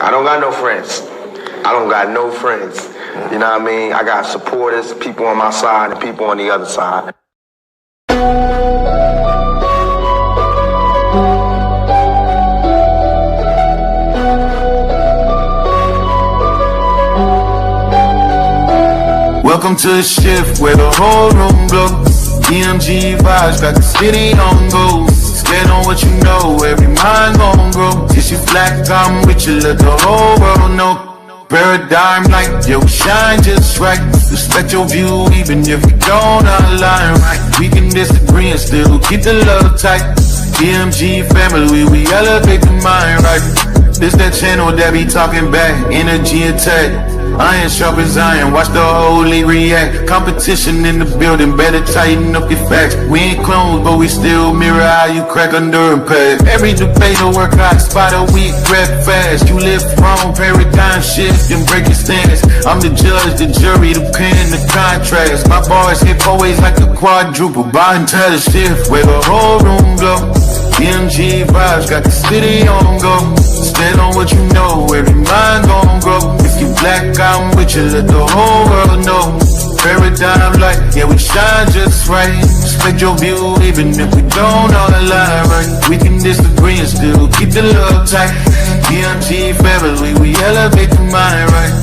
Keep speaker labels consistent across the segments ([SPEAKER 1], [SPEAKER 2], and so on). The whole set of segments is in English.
[SPEAKER 1] I don't got no friends. I don't got no friends. You know what I mean? I got supporters, people on my side and people on the other side.
[SPEAKER 2] Welcome to the shift where the whole room glows. DMG vibes got the city on go. Stand on what you know, every mind gon' grow. Kiss you flat, I'm with you, let the whole world know. Paradigm light, yo, shine just right. Respect your view, even if we don't align right. We can disagree and still keep the love tight. DMG family, we elevate the mind right. This that channel that be talking back, energy attack. Iron sharp as iron, watch the whole league react. Competition in the building, better tighten up your facts. We ain't clones, but we still mirror how you crack under impact. Every debater work hard, spot a weak, rap fast. You live wrong, paradigm shift and break your stance. I'm the judge, the jury, the pen, the contrast. My bars hit always like a quadruple, bottom to the shift where the whole room glow. DMG vibes got the city on go. Stand on what you know, every mind gon' grow. If you black, I'm with you, let the whole world know. Paradigm light, yeah, we shine just right. Respect your view, even if we don't all align right. We can disagree and still keep the love tight. DMG family, we elevate the mind right.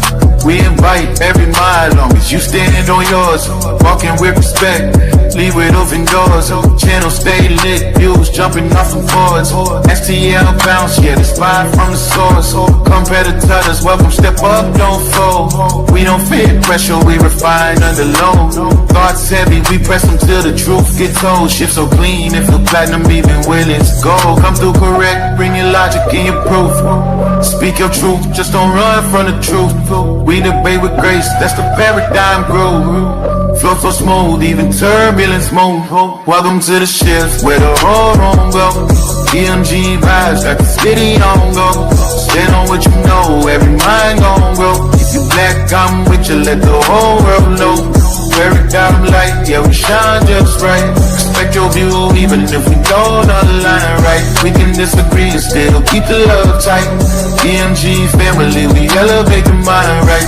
[SPEAKER 2] We invite every mind, long as you stand on yours. Walking with respect, leave with open doors. Channel stay lit, views jumping off from boards. STL bounce, yeah, the spot from the source. Competitors, welcome, step up, don't fold. We don't fear pressure, we refine under load. Thoughts heavy, we press them till the truth gets told. Shift so clean, it feel platinum, even willing to go. Come through correct, bring your logic and your proof. Speak your truth, just don't run from the truth. We debate with grace, that's the paradigm groove. Flow so smooth, even turbulence move. Welcome to the shift where the whole room go. DMG vibes got the city on go. Stand on what you know, every mind gon' grow. If you black, I'm with you, let the whole world know. Paradigm light, yeah, we shine just right. Respect your view, even if we don't align right. We can disagree and still keep the love tight. DMG family, we elevate the mind right.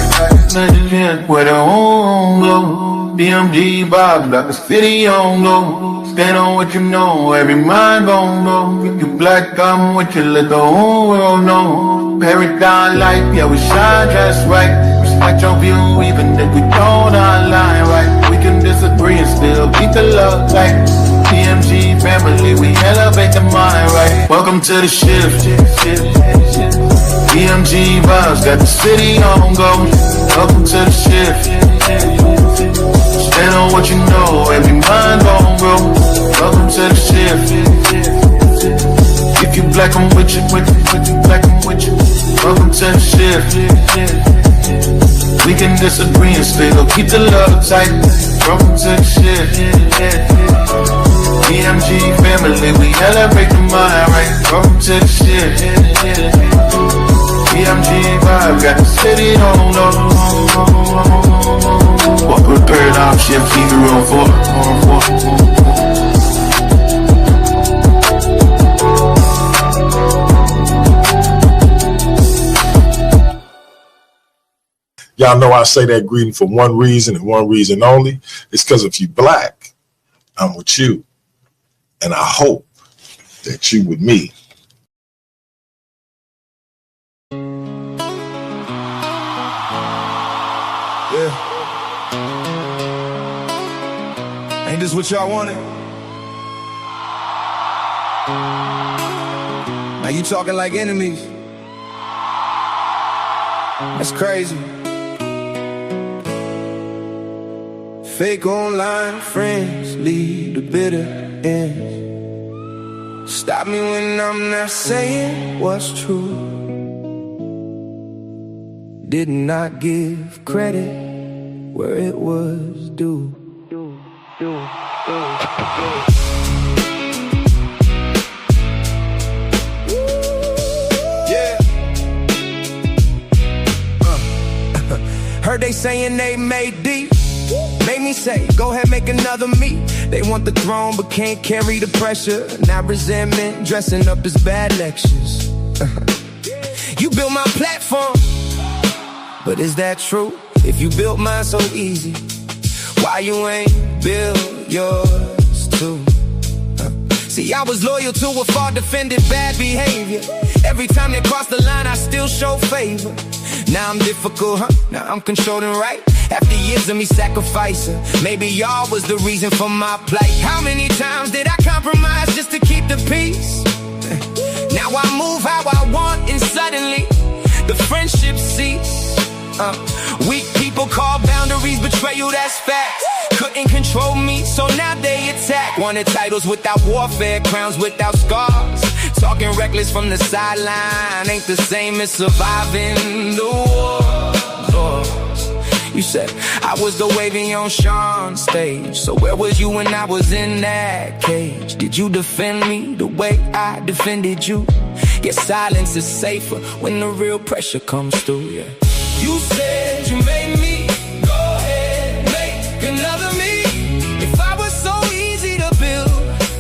[SPEAKER 2] Where the home go. DMG Bob, got the city on go. Stand on what you know, every mind gon' go. If you black, I'm with you, let the whole world know. Paradigm light, yeah, we shine just right. Respect your view, even if we don't align right. We can disagree and still keep the love tight. DMG family, we elevate the mind right. Welcome to the shift. DMG vibes, got the city on go. Welcome to the shift. Stand on what you know, every mind gon' grow. Welcome to the shift. If you black, I'm with you, black, I'm with you. Welcome to the shift. We can disagree and still keep the love tight. Welcome to the shift. DMG family, we elevate the mind right. Welcome to the shift. DMG vibe, got the city on low. Walk with paradigm shift, keep it real for.
[SPEAKER 3] Y'all know I say that greeting for one reason and one reason only. It's because if you black, I'm with you. And I hope that you with me.
[SPEAKER 4] Yeah. Ain't this what y'all wanted? Now you talking like enemies. That's crazy. Fake online friends lead to bitter ends. Stop me when I'm not saying what's true. Did not give credit where it was due. Yeah. Heard they saying they made deep. Made me say, go ahead, make another me. They want the throne but can't carry the pressure. Now resentment dressing up as bad lectures. You built my platform, but is that true? If you built mine so easy, why you ain't build yours too? See, I was loyal to a far defended bad behavior. Every time they cross the line, I still show favor. Now I'm difficult, now I'm controlling right. After years of me sacrificing, maybe y'all was the reason for my plight. How many times did I compromise just to keep the peace? Now I move how I want and suddenly the friendship cease. Weak people call boundaries betrayal, that's facts. Couldn't control me, so now they attack. Wanted titles without warfare, crowns without scars. Talking reckless from the sideline ain't the same as surviving the war. You said I was the wavy on Sean's stage, so where was you when I was in that cage? Did you defend me the way I defended you? Guess silence is safer when the real pressure comes through, yeah. You said you made me, go ahead, make another me. If I was so easy to build,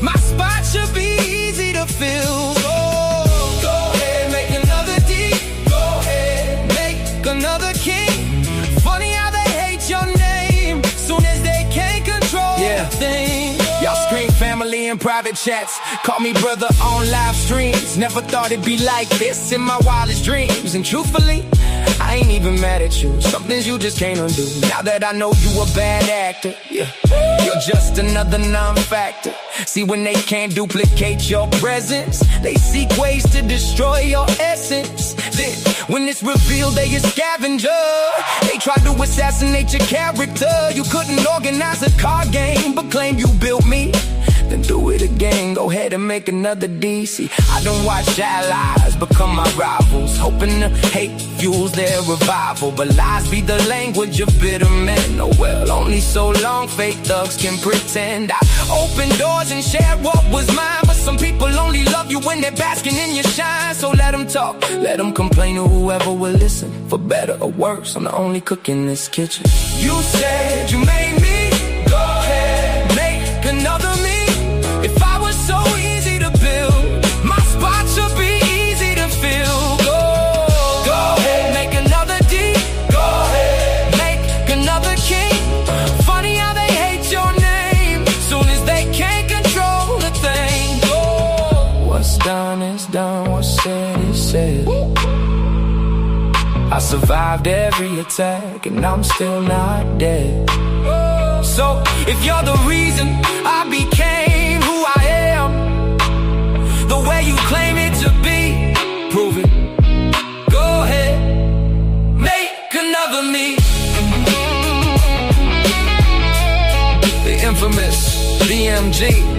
[SPEAKER 4] my spot should be easy to fill. Oh, go ahead, make another D, go ahead, make another king. Funny how they hate your name, soon as they can't control the thing. Y'all scream family in private chats, call me brother on live streams. Never thought it'd be like this in my wildest dreams. And truthfully, I ain't even mad at you. Some things you just can't undo. Now that I know you a bad actor, yeah, you're just another non-factor. See, when they can't duplicate your presence, they seek ways to destroy your essence. Then, when it's revealed they a scavenger, they try to assassinate your character. You couldn't organize a card game, but claim you built me. Then do it again, go ahead and make another DC. I don't watch allies become my rivals, hoping the hate fuels their revival. But lies be the language of bitter men. Oh well, only so long fake thugs can pretend. I opened doors and shared what was mine, but some people only love you when they're basking in your shine. So let them talk, let them complain to whoever will listen. For better or worse, I'm the only cook in this kitchen. You said you made me, go ahead, make another me. If I was so easy to build, my spot should be easy to fill. Go ahead, make another D, go ahead, make another king. Funny how they hate your name, soon as they can't control the thing. What's done is done, what's said is said. I survived every attack and I'm still not dead. So if you're the reason I became who I am, the way you claim it to be, prove it. Go ahead, make another me. The infamous DMG.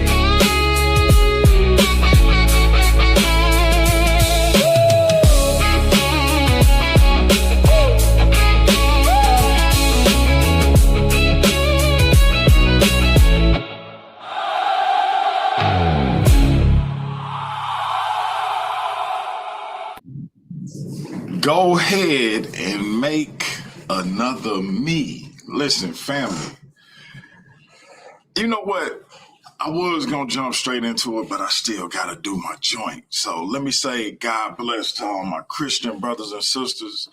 [SPEAKER 3] Go ahead and make another me. Listen, family. You know what? I was going to jump straight into it, but I still got to do my joint. So let me say God bless to all my Christian brothers and sisters.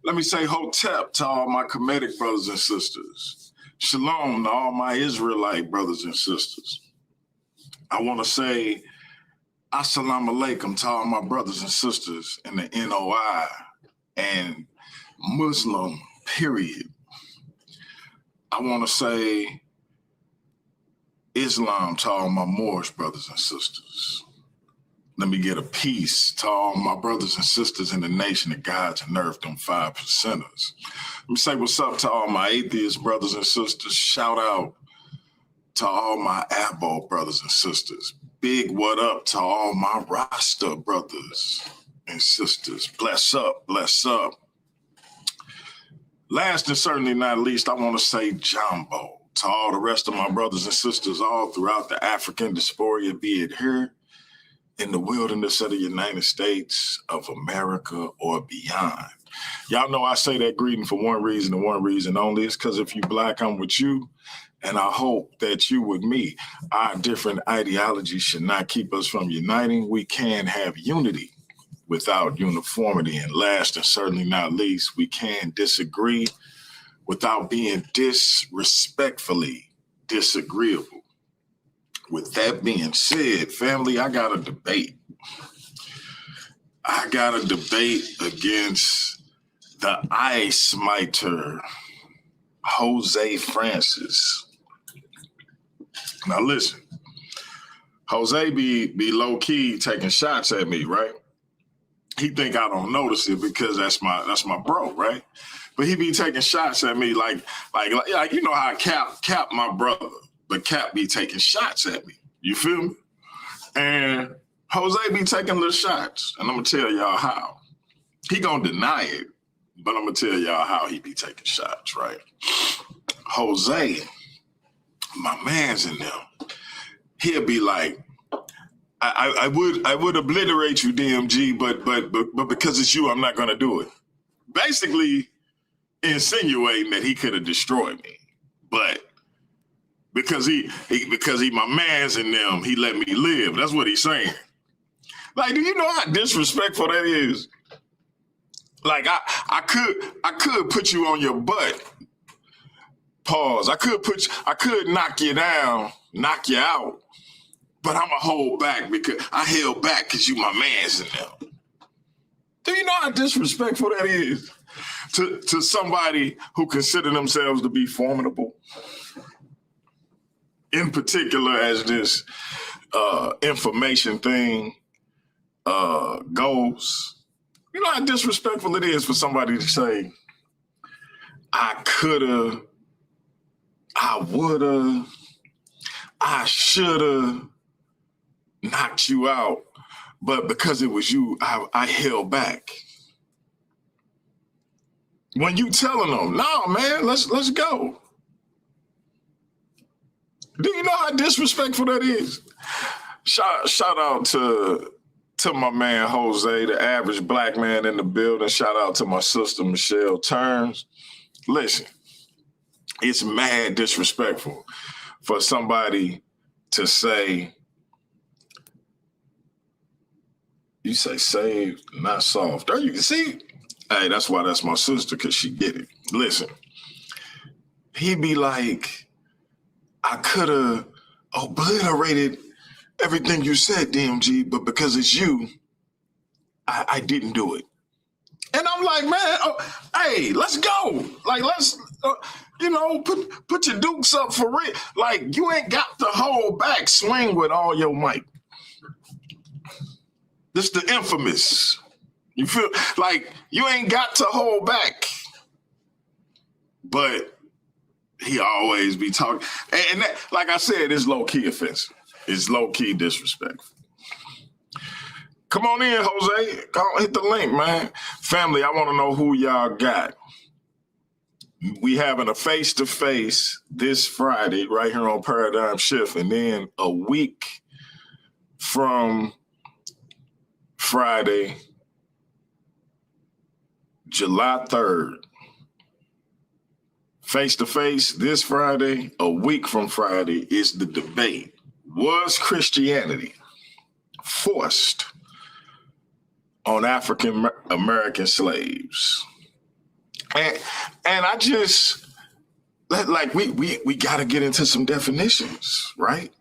[SPEAKER 3] Let me say Hotep to all my Kemetic brothers and sisters. Shalom to all my Israelite brothers and sisters. I want to say Assalamu alaikum to all my brothers and sisters in the NOI and Muslim, period. I want to say Islam to all my Moorish brothers and sisters. Let me get a peace to all my brothers and sisters in the nation of God's and earth, them 5%ers. Let me say what's up to all my atheist brothers and sisters. Shout out to all my Abo brothers and sisters. Big what up to all my Rasta brothers and sisters. Bless up, bless up. Last and certainly not least, I want to say Jumbo to all the rest of my brothers and sisters all throughout the African diaspora, be it here in the wilderness of the United States of America or beyond. Y'all know I say that greeting for one reason and one reason only. It's because if you Black, I'm with you. And I hope that you with me. Our different ideologies should not keep us from uniting. We can have unity without uniformity. And last and certainly not least, we can disagree without being disrespectfully disagreeable. With that being said, family, I got a debate. I got a debate against the ice miter, Jose Francis. Now listen, Jose be low key taking shots at me, right? He think I don't notice it because that's my bro, right? But he be taking shots at me like you know how Cap my brother, but Cap be taking shots at me. You feel me? And Jose be taking little shots, and I'm gonna tell y'all how. He gonna deny it, but I'm gonna tell y'all how he be taking shots, right? Jose, my man's in them. He'll be like, I would obliterate you, DMG, but because it's you, I'm not gonna do it. Basically, insinuating that he could have destroyed me, but because he my man's in them, he let me live. That's what he's saying. Like, do you know how disrespectful that is? Like, I could put you on your butt. Pause. I could knock you down, knock you out, but I'ma hold back because I held back because you my man's in them. Do you know how disrespectful that is to somebody who consider themselves to be formidable? In particular, as this information thing goes, you know how disrespectful it is for somebody to say, I coulda, I woulda, I shoulda knocked you out, but because it was you, I held back. When you telling them, no, man, let's go. Do you know how disrespectful that is? Shout out to my man Jose, the average black man in the building. Shout out to my sister Michelle Turns. Listen, it's mad disrespectful for somebody to say, you say saved, not soft. There you can see. Hey, that's why that's my sister, because she get it. Listen, he be like, I could have obliterated everything you said, DMG, but because it's you, I didn't do it. And I'm like, man, hey, let's go. Like, let's, put your dukes up for real. Like, you ain't got to hold back, swing with all your might. This the infamous. You feel like you ain't got to hold back. But he always be talking. And that, like I said, it's low-key offensive. It's low-key disrespectful. Come on in, Jose. Go on, hit the link, man. Family, I want to know who y'all got. We having a face-to-face this Friday right here on Paradigm Shift. And then a week from Friday, July 3rd. Face-to-face this Friday, a week from Friday, is the debate. Was Christianity forced on African American slaves? And I just, like, we got to get into some definitions, right?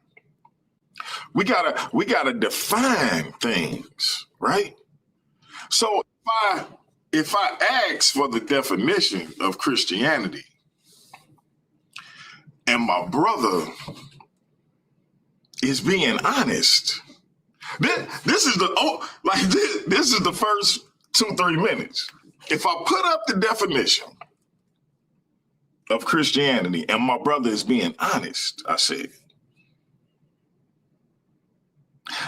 [SPEAKER 3] We gotta define things, right? So if I ask for the definition of Christianity, and my brother is being honest, this is the first 2-3 minutes. If I put up the definition of Christianity and my brother is being honest, I said,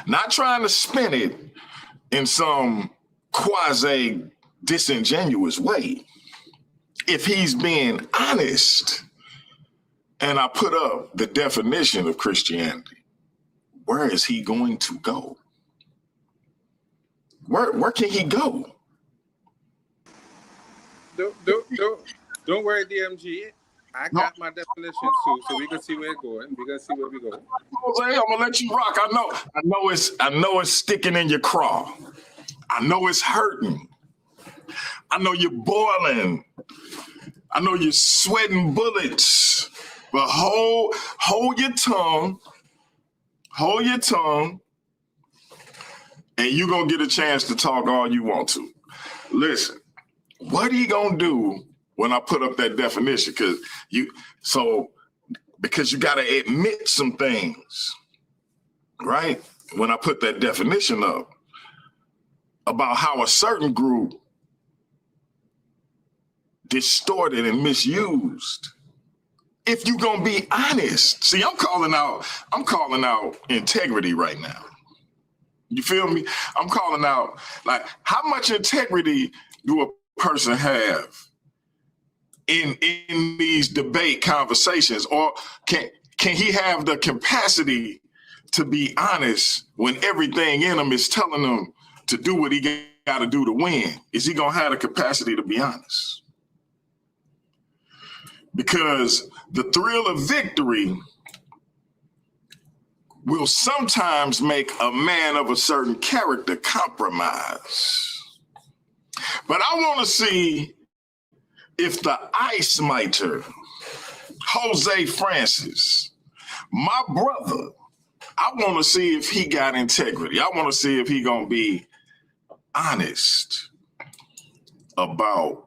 [SPEAKER 3] not trying to spin it in some quasi disingenuous way. If he's being honest and I put up the definition of Christianity, where is he going to go? Where can he go?
[SPEAKER 5] Don't worry, DMG. I got my definition too, so we can see where it's going. We can see where we go.
[SPEAKER 3] Jose, I'm gonna let you rock. I know it's sticking in your craw. I know it's hurting. I know you're boiling. I know you're sweating bullets. But hold your tongue. Hold your tongue. And you're going to get a chance to talk all you want to. Listen, what are you going to do when I put up that definition? Because you got to admit some things, right? When I put that definition up about how a certain group distorted and misused. If you're gonna be honest, see, I'm calling out integrity right now. You feel me? I'm calling out, like, how much integrity do a person have in these debate conversations, or can he have the capacity to be honest when everything in him is telling him to do what he got to do to win? Is he gonna have the capacity to be honest? Because the thrill of victory will sometimes make a man of a certain character compromise. But I want to see if the ice miter, Jose Francis, my brother, I want to see if he got integrity. I want to see if he going to be honest about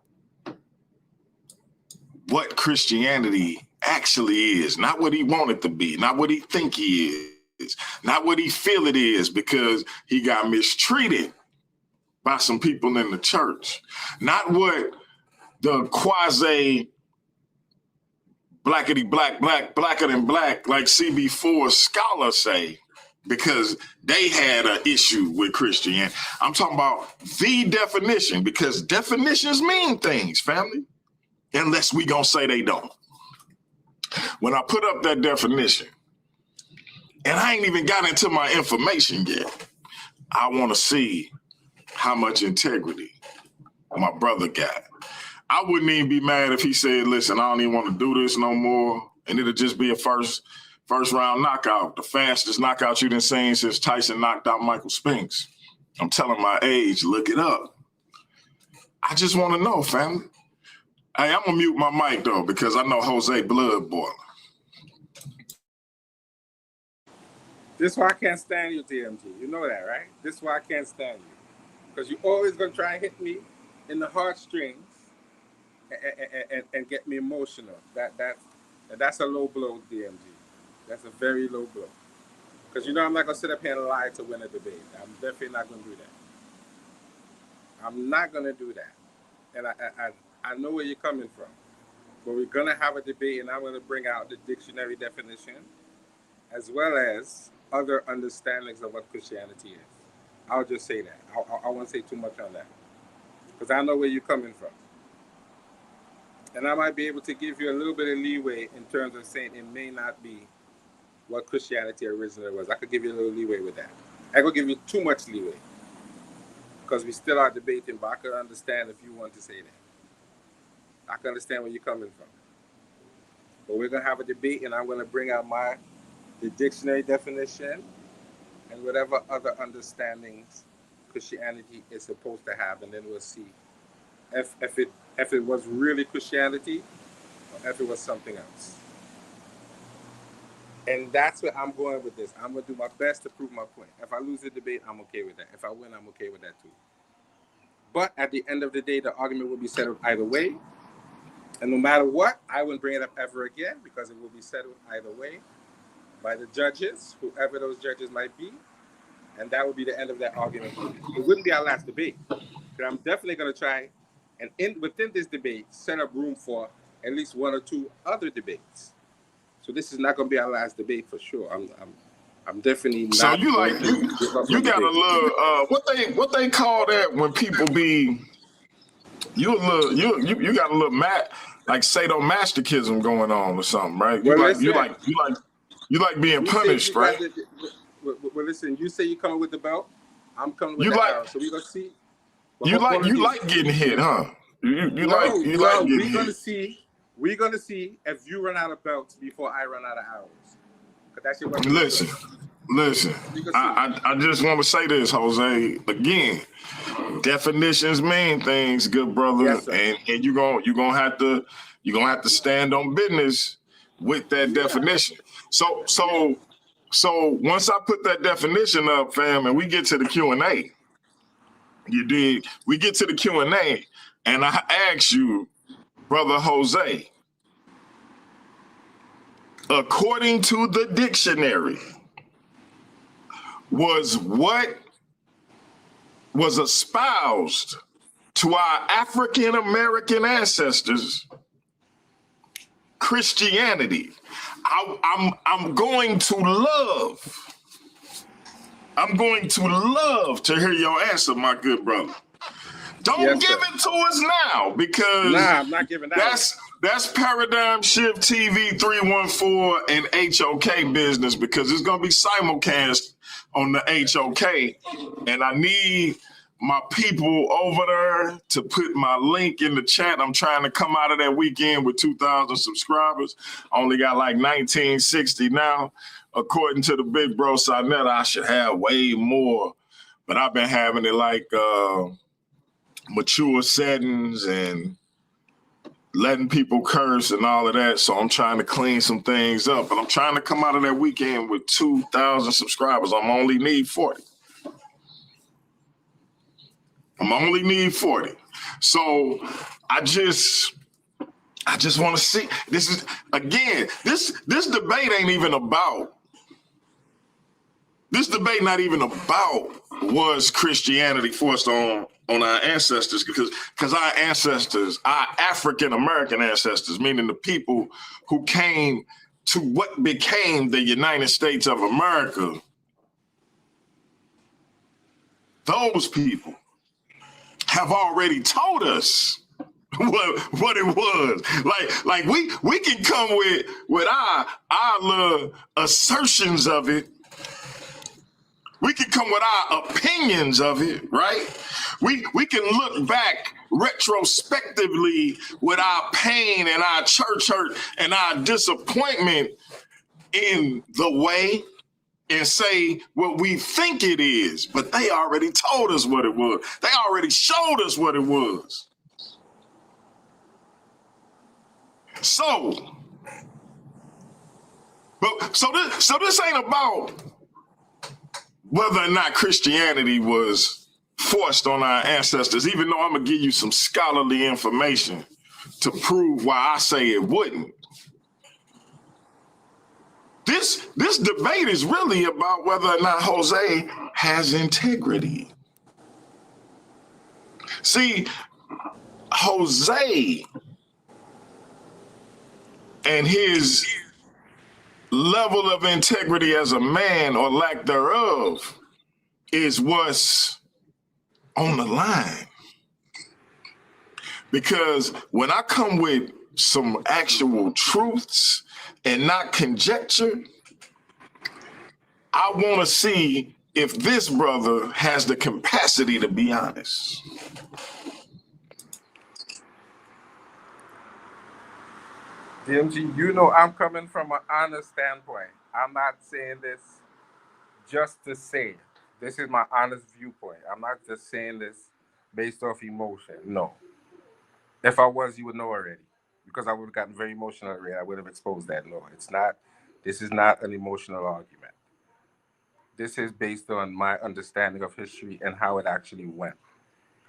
[SPEAKER 3] what Christianity actually is, not what he wanted to be, not what he think he is, not what he feel it is because he got mistreated by some people in the church, not what the quasi blacker than black like CB4 scholars say, because they had an issue with Christianity. I'm talking about the definition, because definitions mean things, family. Unless we gonna say they don't. When I put up that definition, and I ain't even got into my information yet, I want to see how much integrity my brother got. I wouldn't even be mad if he said, listen, I don't even want to do this no more, and it'll just be a first round knockout, the fastest knockout you've seen since Tyson knocked out Michael Spinks. I'm telling my age, look it up. I just want to know, family. Hey, I'm going to mute my mic, though, because I know Jose blood boiling.
[SPEAKER 5] This is why I can't stand you, DMG. You know that, right? This is why I can't stand you. Because you're always going to try and hit me in the heartstrings and get me emotional. That's a low blow, DMG. That's a very low blow. Because you know I'm not going to sit up here and lie to win a debate. I'm definitely not going to do that. I'm not going to do that. And I know where you're coming from, but we're going to have a debate, and I'm going to bring out the dictionary definition as well as other understandings of what Christianity is. I'll just say that. I won't say too much on that because I know where you're coming from. And I might be able to give you a little bit of leeway in terms of saying it may not be what Christianity originally was. I could give you a little leeway with that. I could give you too much leeway because we still are debating, but I could understand if you want to say that. I can understand where you're coming from. But we're going to have a debate, and I'm going to bring out the dictionary definition and whatever other understandings Christianity is supposed to have, and then we'll see if it was really Christianity or if it was something else. And that's where I'm going with this. I'm going to do my best to prove my point. If I lose the debate, I'm okay with that. If I win, I'm okay with that too. But at the end of the day, the argument will be settled either way. And no matter what, I wouldn't bring it up ever again because it will be settled either way by the judges, whoever those judges might be. And that would be the end of that argument. It wouldn't be our last debate. But I'm definitely going to try and within this debate, set up room for at least one or two other debates. So this is not going to be our last debate for sure. I'm definitely not.
[SPEAKER 3] So you got a little what they call that when people be you got a little like sadomasochism going on or something, right? You like being punished, right?
[SPEAKER 5] Well, listen. You say you coming with the belt. I'm coming with the arrow. So we gonna see.
[SPEAKER 3] You like getting hit, huh? We're
[SPEAKER 5] gonna see if you run out of belts before I run out of arrows. That's your weapon.
[SPEAKER 3] Listen, Listen,
[SPEAKER 5] You can see.
[SPEAKER 3] I just want to say this, Jose. Again, definitions mean things, good brother,
[SPEAKER 5] Yes, sir.
[SPEAKER 3] and you're gonna have to stand on business with that definition. So once I put that definition up, fam, and we get to the Q&A, you did. We get to the Q&A, and I ask you, brother Jose, according to the dictionary, was what was espoused to our African American ancestors Christianity? I'm going to love. I'm going to love to hear your answer, my good brother. Don't
[SPEAKER 5] Yes,
[SPEAKER 3] give
[SPEAKER 5] sir.
[SPEAKER 3] it to us now, because
[SPEAKER 5] Nah, I'm not giving that.
[SPEAKER 3] that's Paradigm Shift TV 314 and HOK business, because it's gonna be simulcast on the HOK, and I need my people over there to put my link in the chat. I'm trying to come out of that weekend with 2,000 subscribers. I only got like 1960 now. According to the big bro Sinetta, I should have way more, but I've been having it like mature settings and letting people curse and all of that. So I'm trying to clean some things up, but I'm trying to come out of that weekend with 2,000 subscribers. I'm only need 40. So I just want to see. This is, again, this debate ain't even about. This debate not even about was Christianity forced on our ancestors, because our ancestors, our African American ancestors, meaning the people who came to what became the United States of America, those people have already told us what it was. Like we can come with our little assertions of it. We can come with our opinions of it, right? We can look back retrospectively with our pain and our church hurt and our disappointment in the way and say what we think it is, but they already told us what it was. They already showed us what it was. So this ain't about whether or not Christianity was forced on our ancestors, even though I'm gonna give you some scholarly information to prove why I say it wouldn't. This debate is really about whether or not Jose has integrity. See, Jose and his level of integrity as a man, or lack thereof, is what's on the line. Because when I come with some actual truths and not conjecture, I want to see if this brother has the capacity to be honest.
[SPEAKER 5] DMG, you know I'm coming from an honest standpoint. I'm not saying this just to say it. This is my honest viewpoint. I'm not just saying this based off emotion. No. If I was, you would know already. Because I would have gotten very emotional already. I would have exposed that. No, it's not. This is not an emotional argument. This is based on my understanding of history and how it actually went.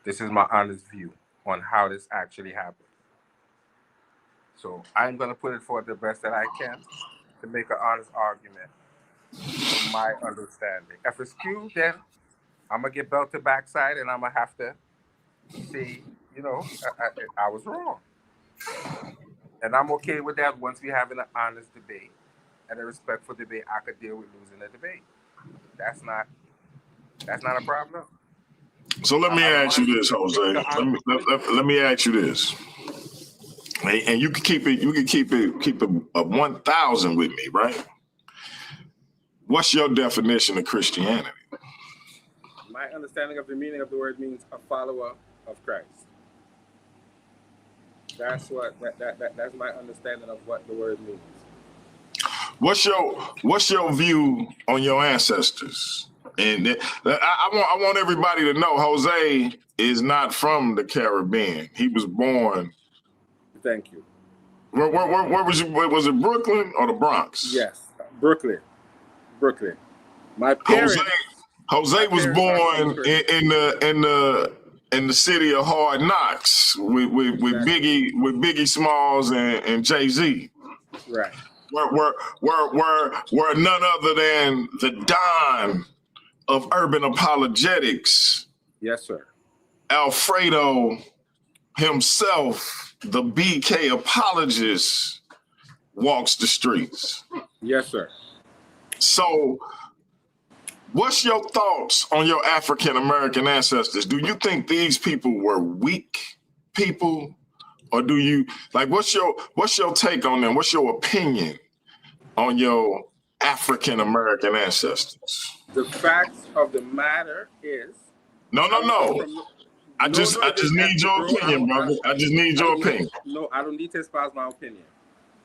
[SPEAKER 5] This is my honest view on how this actually happened. So I'm going to put it forward the best that I can to make an honest argument from my understanding. If it's skewed, then I'm going to get belted backside and I'm going to have to say, you know, I was wrong. And I'm okay with that once we're having an honest debate and a respectful debate. I could deal with losing the debate. That's not a problem.
[SPEAKER 3] So let me ask you this, Jose. Let me ask you this. And you can keep it a 1,000 with me, right? What's your definition of Christianity?
[SPEAKER 5] My understanding of the meaning of the word means a follower of Christ. That's what that's my understanding of what the word means.
[SPEAKER 3] What's your view on your ancestors? And I want everybody to know Jose is not from the Caribbean. He was born.
[SPEAKER 5] Thank you.
[SPEAKER 3] Where was you? Was it Brooklyn or the Bronx?
[SPEAKER 5] Yes, Brooklyn. My parents.
[SPEAKER 3] Jose was born in the city of Hard Knocks with Biggie Smalls and Jay-Z.
[SPEAKER 5] Right.
[SPEAKER 3] Were none other than the Don of urban apologetics.
[SPEAKER 5] Yes, sir.
[SPEAKER 3] Alfredo himself, the BK apologist, walks the streets.
[SPEAKER 5] Yes, sir.
[SPEAKER 3] So, what's your thoughts on your African American ancestors? Do you think these people were weak people? Or do you what's your take on them? What's your opinion on your African American ancestors?
[SPEAKER 5] The facts of the matter is
[SPEAKER 3] No. I just need your opinion, brother. I just need your opinion.
[SPEAKER 5] No, I don't need to espouse my opinion.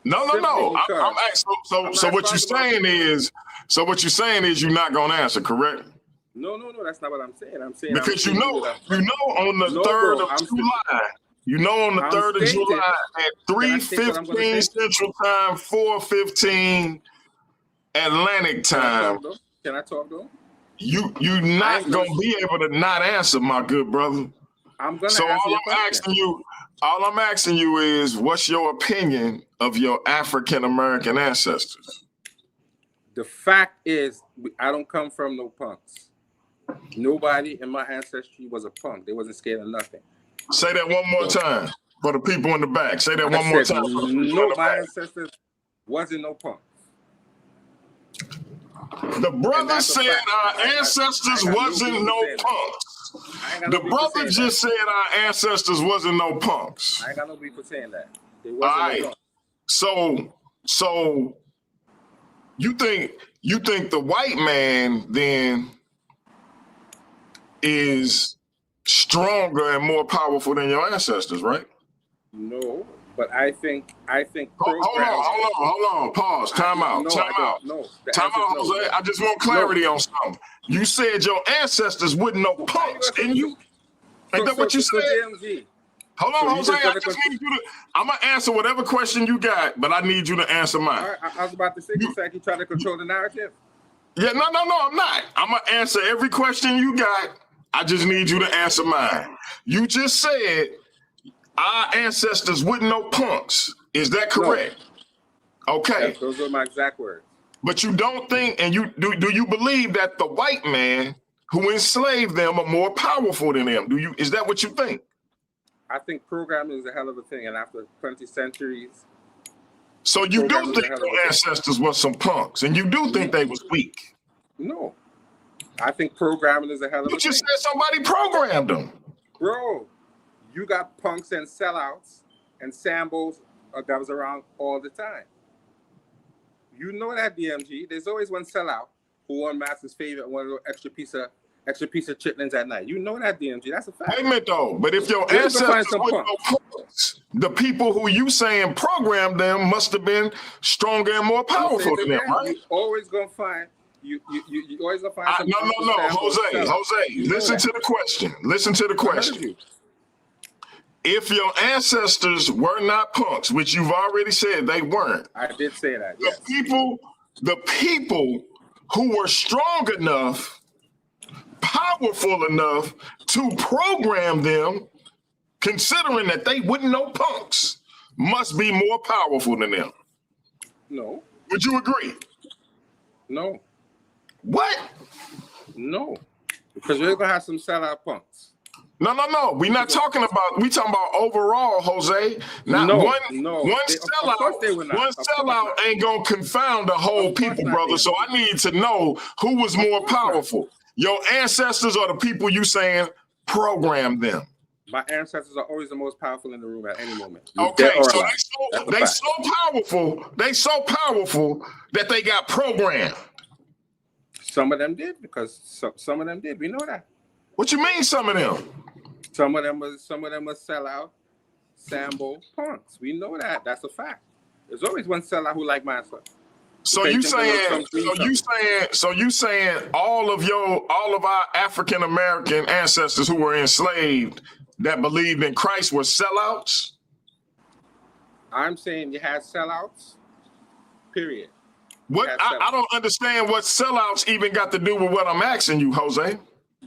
[SPEAKER 3] No. I'm asking, so what you're saying is you're not gonna answer, correct?
[SPEAKER 5] No, that's not what I'm saying. I'm saying
[SPEAKER 3] because you know on the 3rd of July. You know, on the 3rd of July at 3:15 Central Time, 4:15 Atlantic Time.
[SPEAKER 5] Can I talk though?
[SPEAKER 3] You not gonna be able to not answer, my good brother.
[SPEAKER 5] I'm gonna.
[SPEAKER 3] So all I'm asking you is, what's your opinion of your African American ancestors?
[SPEAKER 5] The fact is, I don't come from no punks. Nobody in my ancestry was a punk. They wasn't scared of nothing.
[SPEAKER 3] Say that one more time for the people in the back. Say that one more time.
[SPEAKER 5] No, my ancestors wasn't no punks.
[SPEAKER 3] The brother said our ancestors wasn't no punks. The brother just said our ancestors wasn't no punks.
[SPEAKER 5] I ain't got no people saying that. They wasn't no punks.
[SPEAKER 3] So you think the white man then is stronger and more powerful than your ancestors, right?
[SPEAKER 5] No, but I think.
[SPEAKER 3] Hold on. Pause. Time out. Time out, Jose. I just want clarity on something. You said your ancestors wouldn't know punks, didn't you? Ain't that what you said?
[SPEAKER 5] DMG.
[SPEAKER 3] Hold on, Jose. I just need you to. I'm gonna answer whatever question you got, but I need you to answer mine.
[SPEAKER 5] All right, I was about to say, you try to control the narrative.
[SPEAKER 3] Yeah, no, I'm not. I'm gonna answer every question you got. I just need you to answer mine. You just said our ancestors wouldn't know punks. Is that correct? No. Okay.
[SPEAKER 5] Those are my exact words.
[SPEAKER 3] But you don't think, and do you believe that the white man who enslaved them are more powerful than them? Is that what you think?
[SPEAKER 5] I think programming is a hell of a thing, and after 20 centuries.
[SPEAKER 3] So you do think your ancestors were some punks, and you do think they was weak?
[SPEAKER 5] No. I think programming is a hell of a thing.
[SPEAKER 3] You just said somebody programmed them.
[SPEAKER 5] Bro, you got punks and sellouts and sambos that was around all the time. You know that, DMG. There's always one sellout who won Master's favorite, one little extra piece of chitlins at night. You know that, DMG. That's a fact.
[SPEAKER 3] Hey, man, though. But if your ancestors were no punks, the people who you saying programmed them must have been stronger and more powerful than them, right?
[SPEAKER 5] You always gonna find. You always gonna find some.
[SPEAKER 3] No, Jose. Listen to the question. If your ancestors were not punks, which you've already said they weren't.
[SPEAKER 5] I did say that. Yes.
[SPEAKER 3] The people who were strong enough, powerful enough to program them, considering that they wouldn't know punks, must be more powerful than them.
[SPEAKER 5] No.
[SPEAKER 3] Would you agree?
[SPEAKER 5] No.
[SPEAKER 3] What?
[SPEAKER 5] No. Because we're gonna have some sellout punks.
[SPEAKER 3] No. We talking about overall, Jose. One sellout ain't gonna confound the whole people, brother. So I need to know who was more powerful. Your ancestors or the people you saying programmed them?
[SPEAKER 5] My ancestors are always the most powerful in the room at any moment.
[SPEAKER 3] Okay, so they so powerful that they got programmed.
[SPEAKER 5] Some of them did, because some of them did. We know that.
[SPEAKER 3] What you mean, some of them?
[SPEAKER 5] Some of them were sellout, sambo punks. We know that. That's a fact. There's always one sellout who like myself.
[SPEAKER 3] So
[SPEAKER 5] Okay,
[SPEAKER 3] you
[SPEAKER 5] think the little
[SPEAKER 3] saying,
[SPEAKER 5] chunks mean something.
[SPEAKER 3] so you saying all of our African American ancestors who were enslaved that believed in Christ were sellouts?
[SPEAKER 5] I'm saying you had sellouts. Period.
[SPEAKER 3] What
[SPEAKER 5] Had
[SPEAKER 3] I
[SPEAKER 5] sellouts.
[SPEAKER 3] don't understand what sellouts even got to do with what I'm asking you, Jose.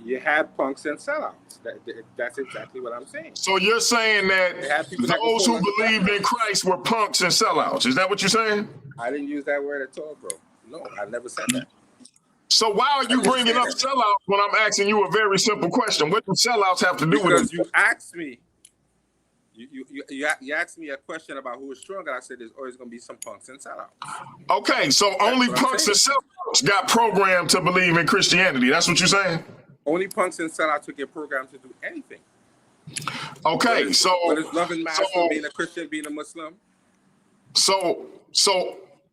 [SPEAKER 5] You had punks and sellouts. That's exactly what I'm saying.
[SPEAKER 3] So you're saying
[SPEAKER 5] They had
[SPEAKER 3] that
[SPEAKER 5] people that could
[SPEAKER 3] those
[SPEAKER 5] fall
[SPEAKER 3] who
[SPEAKER 5] under
[SPEAKER 3] believed
[SPEAKER 5] that.
[SPEAKER 3] in Christ were punks and sellouts. Is that what you're saying?
[SPEAKER 5] I didn't use that word at all, bro. No, I never said that.
[SPEAKER 3] So why are you
[SPEAKER 5] didn't
[SPEAKER 3] bringing
[SPEAKER 5] say
[SPEAKER 3] up
[SPEAKER 5] that.
[SPEAKER 3] sellouts when I'm asking you a very simple question? What do sellouts have to do with
[SPEAKER 5] Because
[SPEAKER 3] it?
[SPEAKER 5] you asked me, you asked me a question about who is stronger. I said there's always going to be some punks and sellouts.
[SPEAKER 3] Okay, so only
[SPEAKER 5] what I'm
[SPEAKER 3] punks and
[SPEAKER 5] saying.
[SPEAKER 3] sellouts got programmed to believe in Christianity. That's what you're saying?
[SPEAKER 5] Only punks and sellouts would get programmed to do anything.
[SPEAKER 3] Okay,
[SPEAKER 5] What is loving mass from being a Christian, being a Muslim?
[SPEAKER 3] So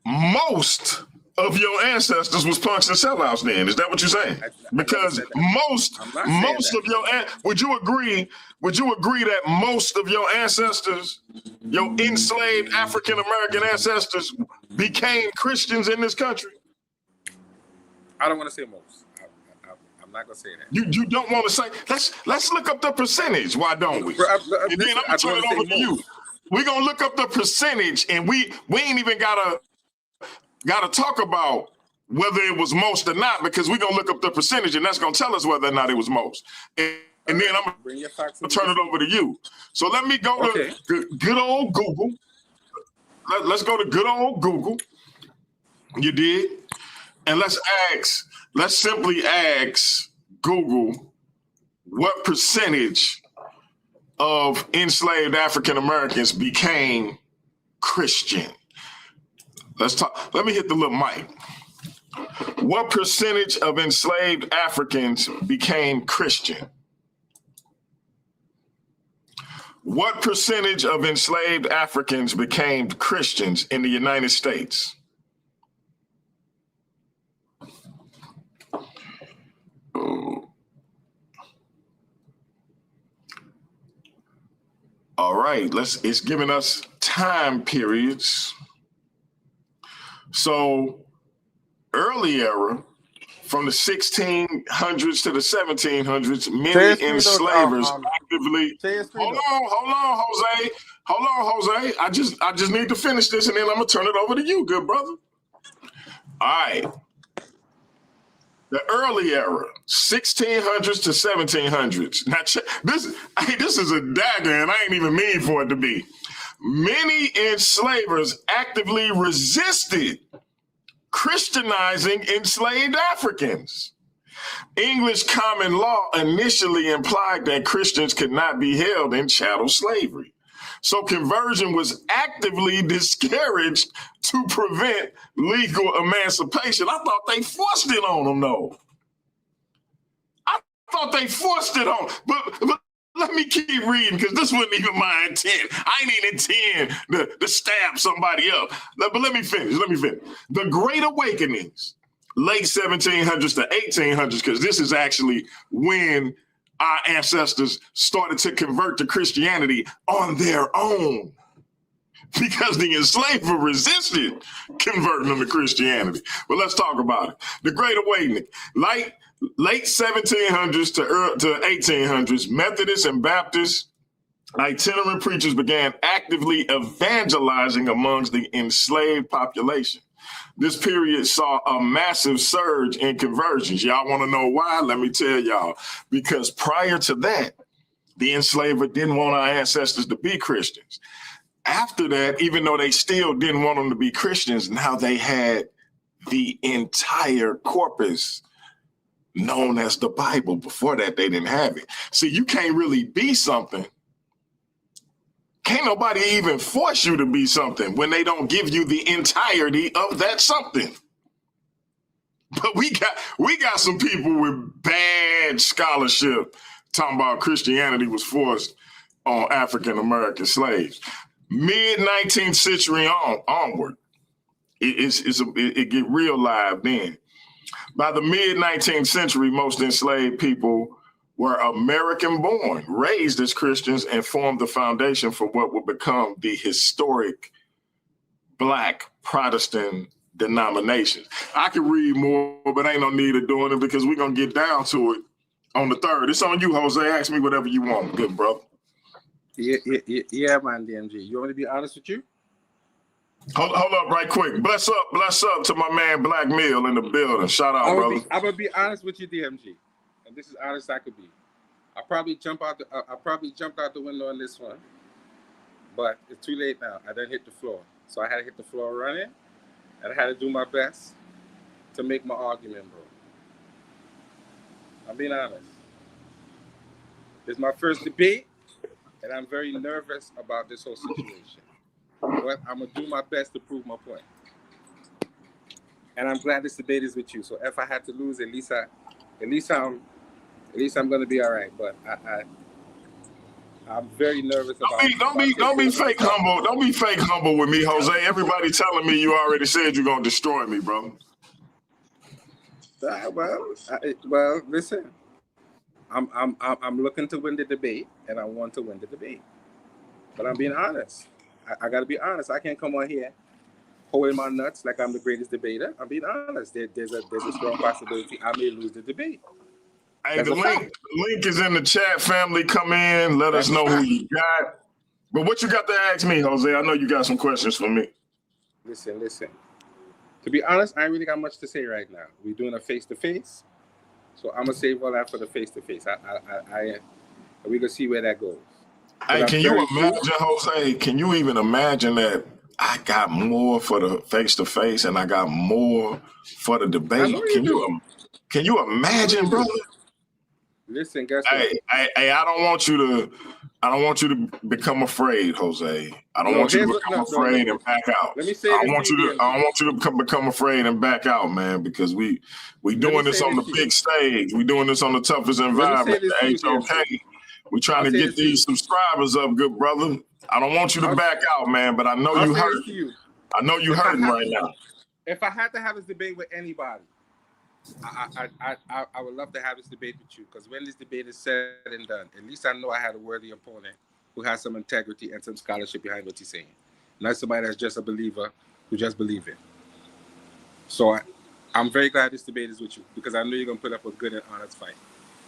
[SPEAKER 3] most of your ancestors was punks and sellouts then. Is that what you're saying?
[SPEAKER 5] I
[SPEAKER 3] Because
[SPEAKER 5] never said that.
[SPEAKER 3] most
[SPEAKER 5] I'm not saying that.
[SPEAKER 3] of your would you agree that most of your ancestors, your enslaved African American ancestors, became Christians in this country?
[SPEAKER 5] I don't want to say most. I'm not going to say that.
[SPEAKER 3] You don't want to say, let's look up the percentage. Why don't we?
[SPEAKER 5] Bro,
[SPEAKER 3] And then I'm gonna turn it over to you. We're gonna look up the percentage, and we ain't even gotta talk about whether it was most or not, because we're gonna look up the percentage, and that's gonna tell us whether or not it was most. And then I'm gonna turn it over to you. So let me go to good old Google. Let's go to good old Google. You did? And let's simply ask Google what percentage of enslaved African Americans became Christian. Let's talk. Let me hit the little mic. What percentage of enslaved Africans became Christian? What percentage of enslaved Africans became Christians in the United States? All right, it's giving us time periods. So early era, from the 1600s to the 1700s, many enslavers actively. Hold on, Jose. I just need to finish this, and then I'm gonna turn it over to you, good brother. All right. The early era, 1600s to 1700s. Now, this is a dagger, and I ain't even mean for it to be. Many enslavers actively resisted Christianizing enslaved Africans. English common law initially implied that Christians could not be held in chattel slavery. So conversion was actively discouraged to prevent legal emancipation. I thought they forced it on them, though. But let me keep reading, because this wasn't even my intent. I ain't even intend to stab somebody up. But let me finish. The Great Awakenings, late 1700s to 1800s, because this is actually when our ancestors started to convert to Christianity on their own, because the enslaver resisted converting them to Christianity. But let's talk about it. The Great Awakening, late 1700s to 1800s, Methodists and Baptists itinerant preachers began actively evangelizing amongst the enslaved population. This period saw a massive surge in conversions. Y'all want to know why? Let me tell y'all. Because prior to that, the enslaver didn't want our ancestors to be Christians. After that, even though they still didn't want them to be Christians, now they had the entire corpus known as the Bible. Before that, they didn't have it. See, you can't really be something. Can't nobody even force you to be something when they don't give you the entirety of that something. But we got some people with bad scholarship talking about Christianity was forced on African American slaves. Mid-19th century onward, it get real live then. By the mid-19th century, most enslaved people were American-born, raised as Christians, and formed the foundation for what would become the historic Black Protestant denominations. I can read more, but ain't no need of doing it because we're gonna get down to it on the 3rd. It's on you, Jose. Ask me whatever you want, good brother.
[SPEAKER 5] Yeah, man, DMG. You want me to be honest with you?
[SPEAKER 3] Hold up right quick. Bless up to my man Black Mill in the building. Shout out, brother.
[SPEAKER 5] I'm gonna be honest with you, DMG, and this is honest I could be. I probably jumped out the window on this one, but it's too late now. I done hit the floor, so I had to hit the floor running, and I had to do my best to make my argument, bro. I'm being honest. This is my first debate, and I'm very nervous about this whole situation. But I'm gonna do my best to prove my point. And I'm glad this debate is with you. So if I had to lose, at least I'm gonna be all right. But I'm very nervous about.
[SPEAKER 3] Don't be fake humble. Don't be fake humble with me, Jose. Everybody telling me you already said you're gonna destroy me, bro.
[SPEAKER 5] Well, listen. I'm looking to win the debate, and I want to win the debate. But I'm being honest. I got to be honest. I can't come on here holding my nuts like I'm the greatest debater. I'm being honest. There's a strong possibility I may lose the debate.
[SPEAKER 3] Hey, the link is in the chat, family. Come in. Let us know who you got. But what you got to ask me, Jose? I know you got some questions for me. Listen.
[SPEAKER 5] To be honest, I ain't really got much to say right now. We're doing a face-to-face. So I'm going to save all that for the face-to-face. We're going to see where that goes.
[SPEAKER 3] Hey, can you imagine, Jose? Can you even imagine that I got more for the face-to-face and I got more for the debate? Can you imagine, brother?
[SPEAKER 5] Listen, guess what?
[SPEAKER 3] Hey, I don't want you to become afraid, Jose. I don't want you to become afraid and back out.
[SPEAKER 5] Let me say
[SPEAKER 3] I don't want you to become afraid and back out, man, because we doing this on the big stage. We doing this on the toughest environment, the HOK. We trying to get these subscribers up, good brother. I don't want you to back out, man, but I know you hurt. I know you hurting right now.
[SPEAKER 5] If I had to have this debate with anybody, I would love to have this debate with you, because when this debate is said and done, at least I know I had a worthy opponent who has some integrity and some scholarship behind what he's saying. Not somebody that's just a believer who just believes it. So I'm very glad this debate is with you, because I know you're going to put up a good and honest fight.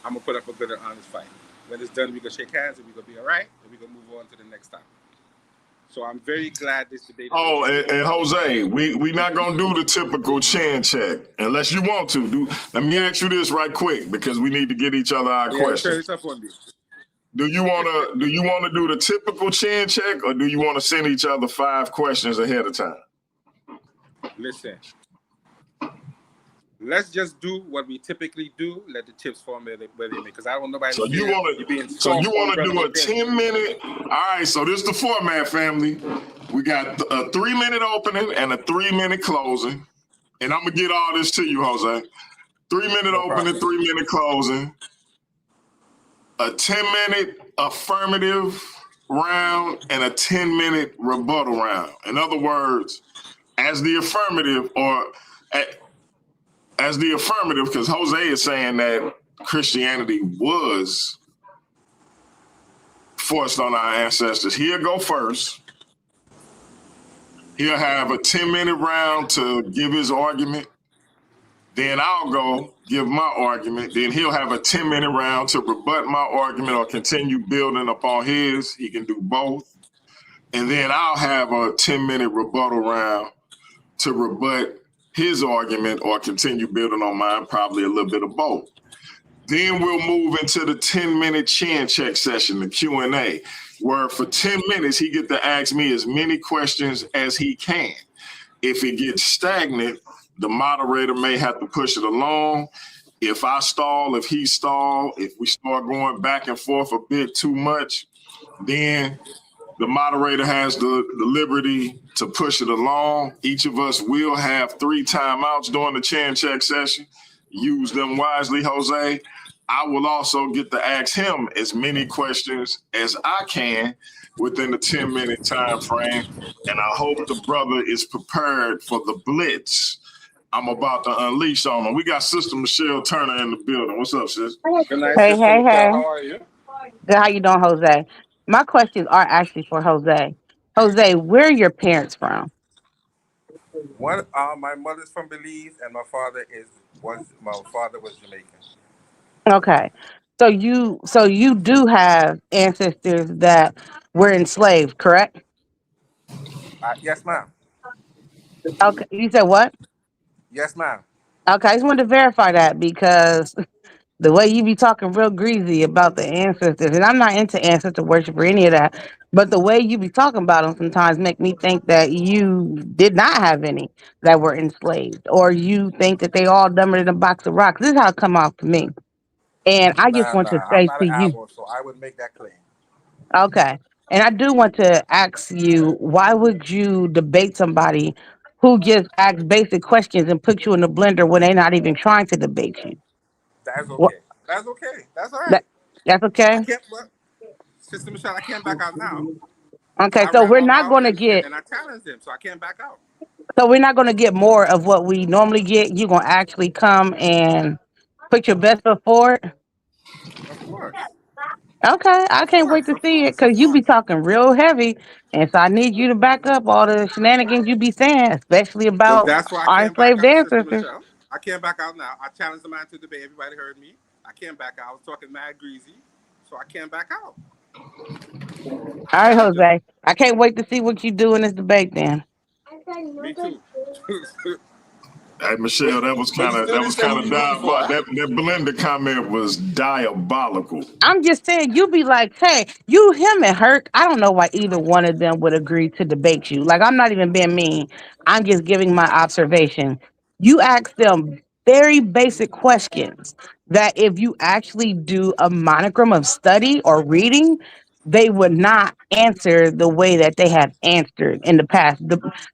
[SPEAKER 5] I'm going to put up a good and honest fight. When it's done, we're going to shake hands and we're going to be all right, and we're going to move on to the next topic. So I'm very glad this debate.
[SPEAKER 3] Oh, and Jose, we not gonna do the typical chin check unless you want to. Let me ask you this right quick, because we need to get each other our questions. Do you wanna do the typical chin check, or do you want to send each other 5 questions ahead of time?
[SPEAKER 5] Listen, let's just do what we typically do. Let the chips fall where they may, because I don't know about.
[SPEAKER 3] So you want to do a 10-minute? All right. So this is the format, family. We got a 3-minute opening and a 3-minute closing, and I'm gonna get all this to you, Jose. 3-minute opening, 3-minute closing, a 10-minute affirmative round, and a 10-minute rebuttal round. In other words, as the affirmative, because Jose is saying that Christianity was forced on our ancestors. He'll go first. He'll have a 10-minute round to give his argument. Then I'll go give my argument. Then he'll have a 10-minute round to rebut my argument or continue building upon his. He can do both. And then I'll have a 10-minute rebuttal round to rebut his argument or continue building on mine, probably a little bit of both. Then we'll move into the 10-minute chin check session, the Q&A, where for 10 minutes, he get to ask me as many questions as he can. If it gets stagnant, the moderator may have to push it along. If I stall, if he stall, if we start going back and forth a bit too much, then the moderator has the liberty to push it along. Each of us will have 3 timeouts during the chin check session. Use them wisely, Jose. I will also get to ask him as many questions as I can within the 10-minute time frame. And I hope the brother is prepared for the blitz I'm about to unleash on him. We got Sister Michelle Turner in the building. What's up, sis?
[SPEAKER 5] Good night, Sister Michelle. How are you?
[SPEAKER 6] Good. How you doing, Jose? My questions are actually for Jose. Jose, where are your parents from?
[SPEAKER 5] One, my mother's from Belize, and my father was Jamaican.
[SPEAKER 6] Okay. So you do have ancestors that were enslaved, correct?
[SPEAKER 5] Yes, ma'am.
[SPEAKER 6] Okay. You said what?
[SPEAKER 5] Yes, ma'am.
[SPEAKER 6] Okay, I just wanted to verify that because the way you be talking real greasy about the ancestors, and I'm not into ancestor worship or any of that, but the way you be talking about them sometimes make me think that you did not have any that were enslaved, or you think that they all dumber than a box of rocks. This is how it come off to me. And I just
[SPEAKER 5] Nah,
[SPEAKER 6] want to
[SPEAKER 5] nah. I'm
[SPEAKER 6] say
[SPEAKER 5] not
[SPEAKER 6] to
[SPEAKER 5] an
[SPEAKER 6] you,
[SPEAKER 5] owl, so I would make that claim.
[SPEAKER 6] okay, and I do want to ask you, why would you debate somebody who just asks basic questions and put you in the blender when they're not even trying to debate you?
[SPEAKER 5] That's
[SPEAKER 6] What?
[SPEAKER 5] okay. That's okay. That's all
[SPEAKER 6] That
[SPEAKER 5] right.
[SPEAKER 6] that's
[SPEAKER 5] I
[SPEAKER 6] okay.
[SPEAKER 5] can't. Well, Sister Michelle, I can't back out now.
[SPEAKER 6] Okay,
[SPEAKER 5] I
[SPEAKER 6] so
[SPEAKER 5] ran
[SPEAKER 6] we're
[SPEAKER 5] my
[SPEAKER 6] not
[SPEAKER 5] mouth
[SPEAKER 6] going to
[SPEAKER 5] and,
[SPEAKER 6] get
[SPEAKER 5] and I challenged him, so I can't back out.
[SPEAKER 6] so we're not going to get more of what we normally get. You're going to actually come and put your best foot forward.
[SPEAKER 5] Of course.
[SPEAKER 6] Okay, I
[SPEAKER 5] Of
[SPEAKER 6] can't wait
[SPEAKER 5] course.
[SPEAKER 6] to
[SPEAKER 5] Of
[SPEAKER 6] see it
[SPEAKER 5] course. Of
[SPEAKER 6] because you be
[SPEAKER 5] course.
[SPEAKER 6] talking real heavy, and so I need you to back up all the shenanigans you be saying, especially
[SPEAKER 5] But
[SPEAKER 6] about
[SPEAKER 5] that's why I
[SPEAKER 6] our
[SPEAKER 5] can't back
[SPEAKER 6] enslaved
[SPEAKER 5] out, Sister
[SPEAKER 6] ancestors.
[SPEAKER 5] Michelle. I can't back out now. I challenged the man to debate. Everybody heard me. I can't back out. I was talking mad greasy, so I can't back out.
[SPEAKER 6] All
[SPEAKER 5] I
[SPEAKER 6] right,
[SPEAKER 5] challenge him.
[SPEAKER 6] Jose. I can't wait to see what you do in this debate. Then
[SPEAKER 5] Me too.
[SPEAKER 3] Hey Michelle,
[SPEAKER 5] But you still
[SPEAKER 3] that
[SPEAKER 5] didn't
[SPEAKER 3] was
[SPEAKER 5] say
[SPEAKER 3] kind
[SPEAKER 5] who
[SPEAKER 3] of
[SPEAKER 5] you rooting for,
[SPEAKER 3] diabolical.
[SPEAKER 5] huh?
[SPEAKER 3] That blender comment was diabolical.
[SPEAKER 6] I'm just saying, you be like, hey, you, him, and Herc. I don't know why either one of them would agree to debate you. Like, I'm not even being mean. I'm just giving my observation. You ask them very basic questions that if you actually do a monogram of study or reading, they would not answer the way that they have answered in the past.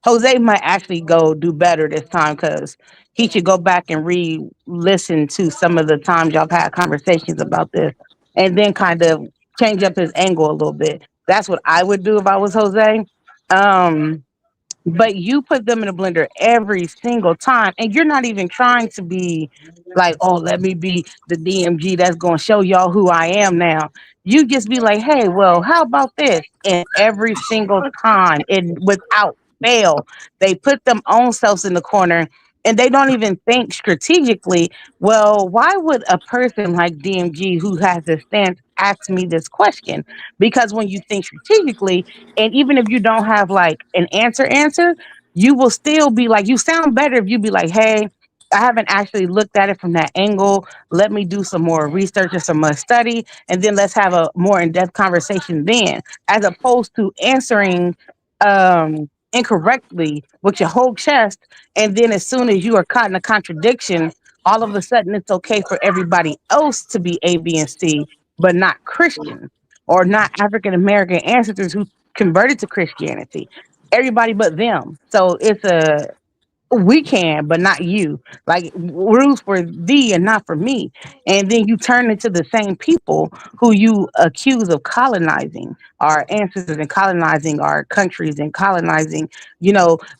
[SPEAKER 6] Jose might actually go do better this time because he should go back and re-listen to some of the times y'all have had conversations about this and then kind of change up his angle a little bit. That's what I would do if I was Jose. Um, but you put them in a blender every single time, and you're not even trying to be like, oh, let me be the DMG that's going to show y'all who I am now. You just be like, hey, well, how about this? And every single time, and without fail, they put them own selves in the corner, and they don't even think strategically. Well, why would a person like DMG who has this stance ask me this question? Because when you think strategically, and even if you don't have like an answer, you will still be like, you sound better if you be like, hey, I haven't actually looked at it from that angle. Let me do some more research or some more study, and then let's have a more in-depth conversation then, as opposed to answering incorrectly with your whole chest, and then as soon as you are caught in a contradiction, all of a sudden it's okay for everybody else to be A, B, and C, but not Christians or not African American ancestors who converted to Christianity. Everybody but them. So it's a we can, but not you. Like rules for thee and not for me. And then you turn into the same people who you accuse of colonizing our ancestors and colonizing our countries and colonizing,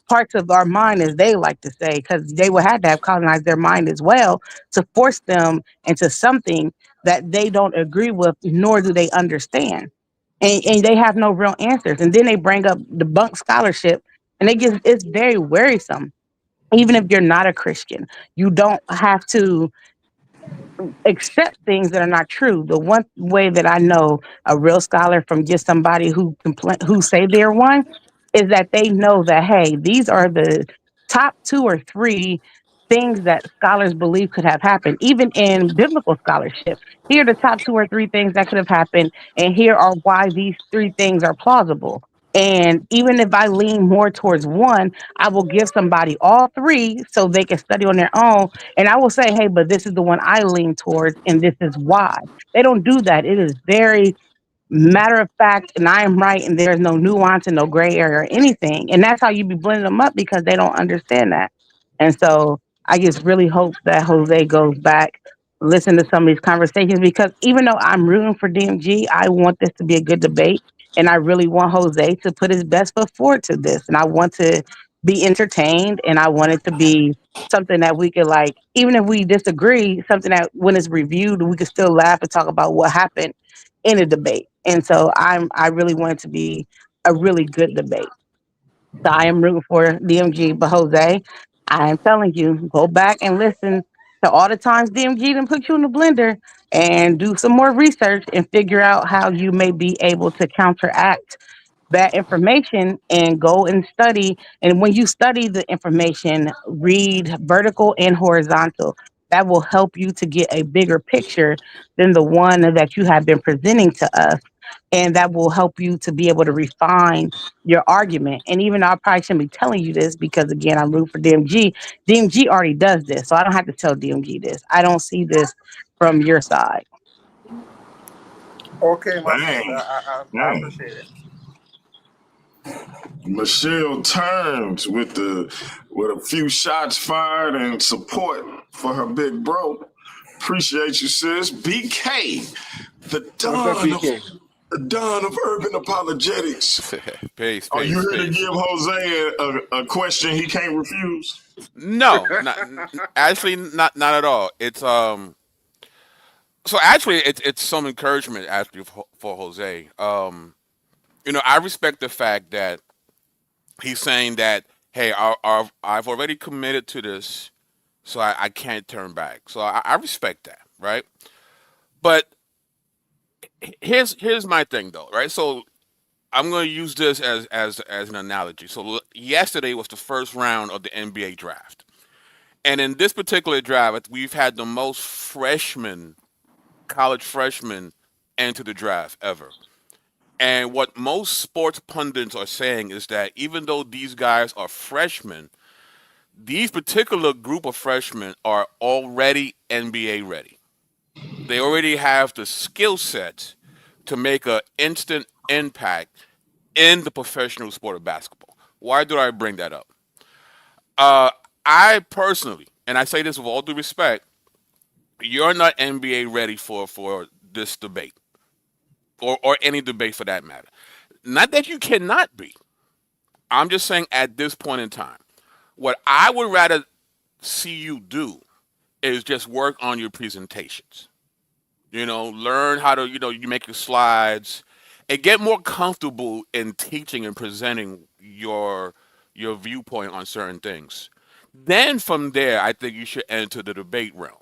[SPEAKER 6] parts of our mind, as they like to say, because they would have to have colonized their mind as well to force them into something that they don't agree with, nor do they understand. And they have no real answers. And then they bring up debunk scholarship, and it's very worrisome. Even if you're not a Christian, you don't have to accept things that are not true. The one way that I know a real scholar from just somebody who say they're one is that they know that, hey, these are the top two or three things that scholars believe could have happened, even in biblical scholarship. Here are the top two or three things that could have happened, and here are why these three things are plausible. And even if I lean more towards one, I will give somebody all three so they can study on their own, and I will say, hey, but this is the one I lean towards, and this is why. They don't do that. It is very matter of fact, and I am right, and there's no nuance and no gray area or anything. And that's how you be blending them up because they don't understand that. And so I just really hope that Jose goes back, listen to some of these conversations, because even though I'm rooting for DMG, I want this to be a good debate. And I really want Jose to put his best foot forward to this. And I want to be entertained, and I want it to be something that we could, like, even if we disagree, something that when it's reviewed, we could still laugh and talk about what happened in a debate. And so I really want it to be a really good debate. So I am rooting for DMG. But Jose, I am telling you, go back and listen to all the times DMG done put you in the blender and do some more research and figure out how you may be able to counteract that information and go and study. And when you study the information, read vertical and horizontal. That will help you to get a bigger picture than the one that you have been presenting to us. And that will help you to be able to refine your argument. And even though I probably shouldn't be telling you this because, again, I'm rooting for DMG, DMG already does this. So I don't have to tell DMG this. I don't see this from your side.
[SPEAKER 5] Okay, my friend.
[SPEAKER 3] Dang,
[SPEAKER 5] I
[SPEAKER 3] dang.
[SPEAKER 5] appreciate it.
[SPEAKER 3] Michelle turns with a few shots fired and support for her big bro. Appreciate you, sis. BK, the
[SPEAKER 5] What's up,
[SPEAKER 3] Don of
[SPEAKER 5] BK?
[SPEAKER 3] the Don of Urban Apologetics.
[SPEAKER 7] Peace,
[SPEAKER 3] Are you
[SPEAKER 7] peace,
[SPEAKER 3] here to
[SPEAKER 7] peace.
[SPEAKER 3] give Jose a question he can't refuse?
[SPEAKER 7] No, actually, not at all. So actually, it's some encouragement actually for Jose. I respect the fact that he's saying that, hey, I've already committed to this, so I can't turn back. So I respect that, right? But here's my thing though, right? So I'm going to use this as an analogy. So yesterday was the first round of the NBA draft. And in this particular draft, we've had the most college freshmen enter the draft ever. And what most sports pundits are saying is that even though these guys are freshmen, these particular group of freshmen are already NBA ready. They already have the skill sets to make an instant impact in the professional sport of basketball. Why do I bring that up? Uh, I personally, and I say this with all due respect, you're not NBA ready for this debate or any debate for that matter. Not that you cannot be. I'm just saying at this point in time, what I would rather see you do is just work on your presentations. Learn how to, you make your slides and get more comfortable in teaching and presenting your viewpoint on certain things. Then from there, I think you should enter the debate realm.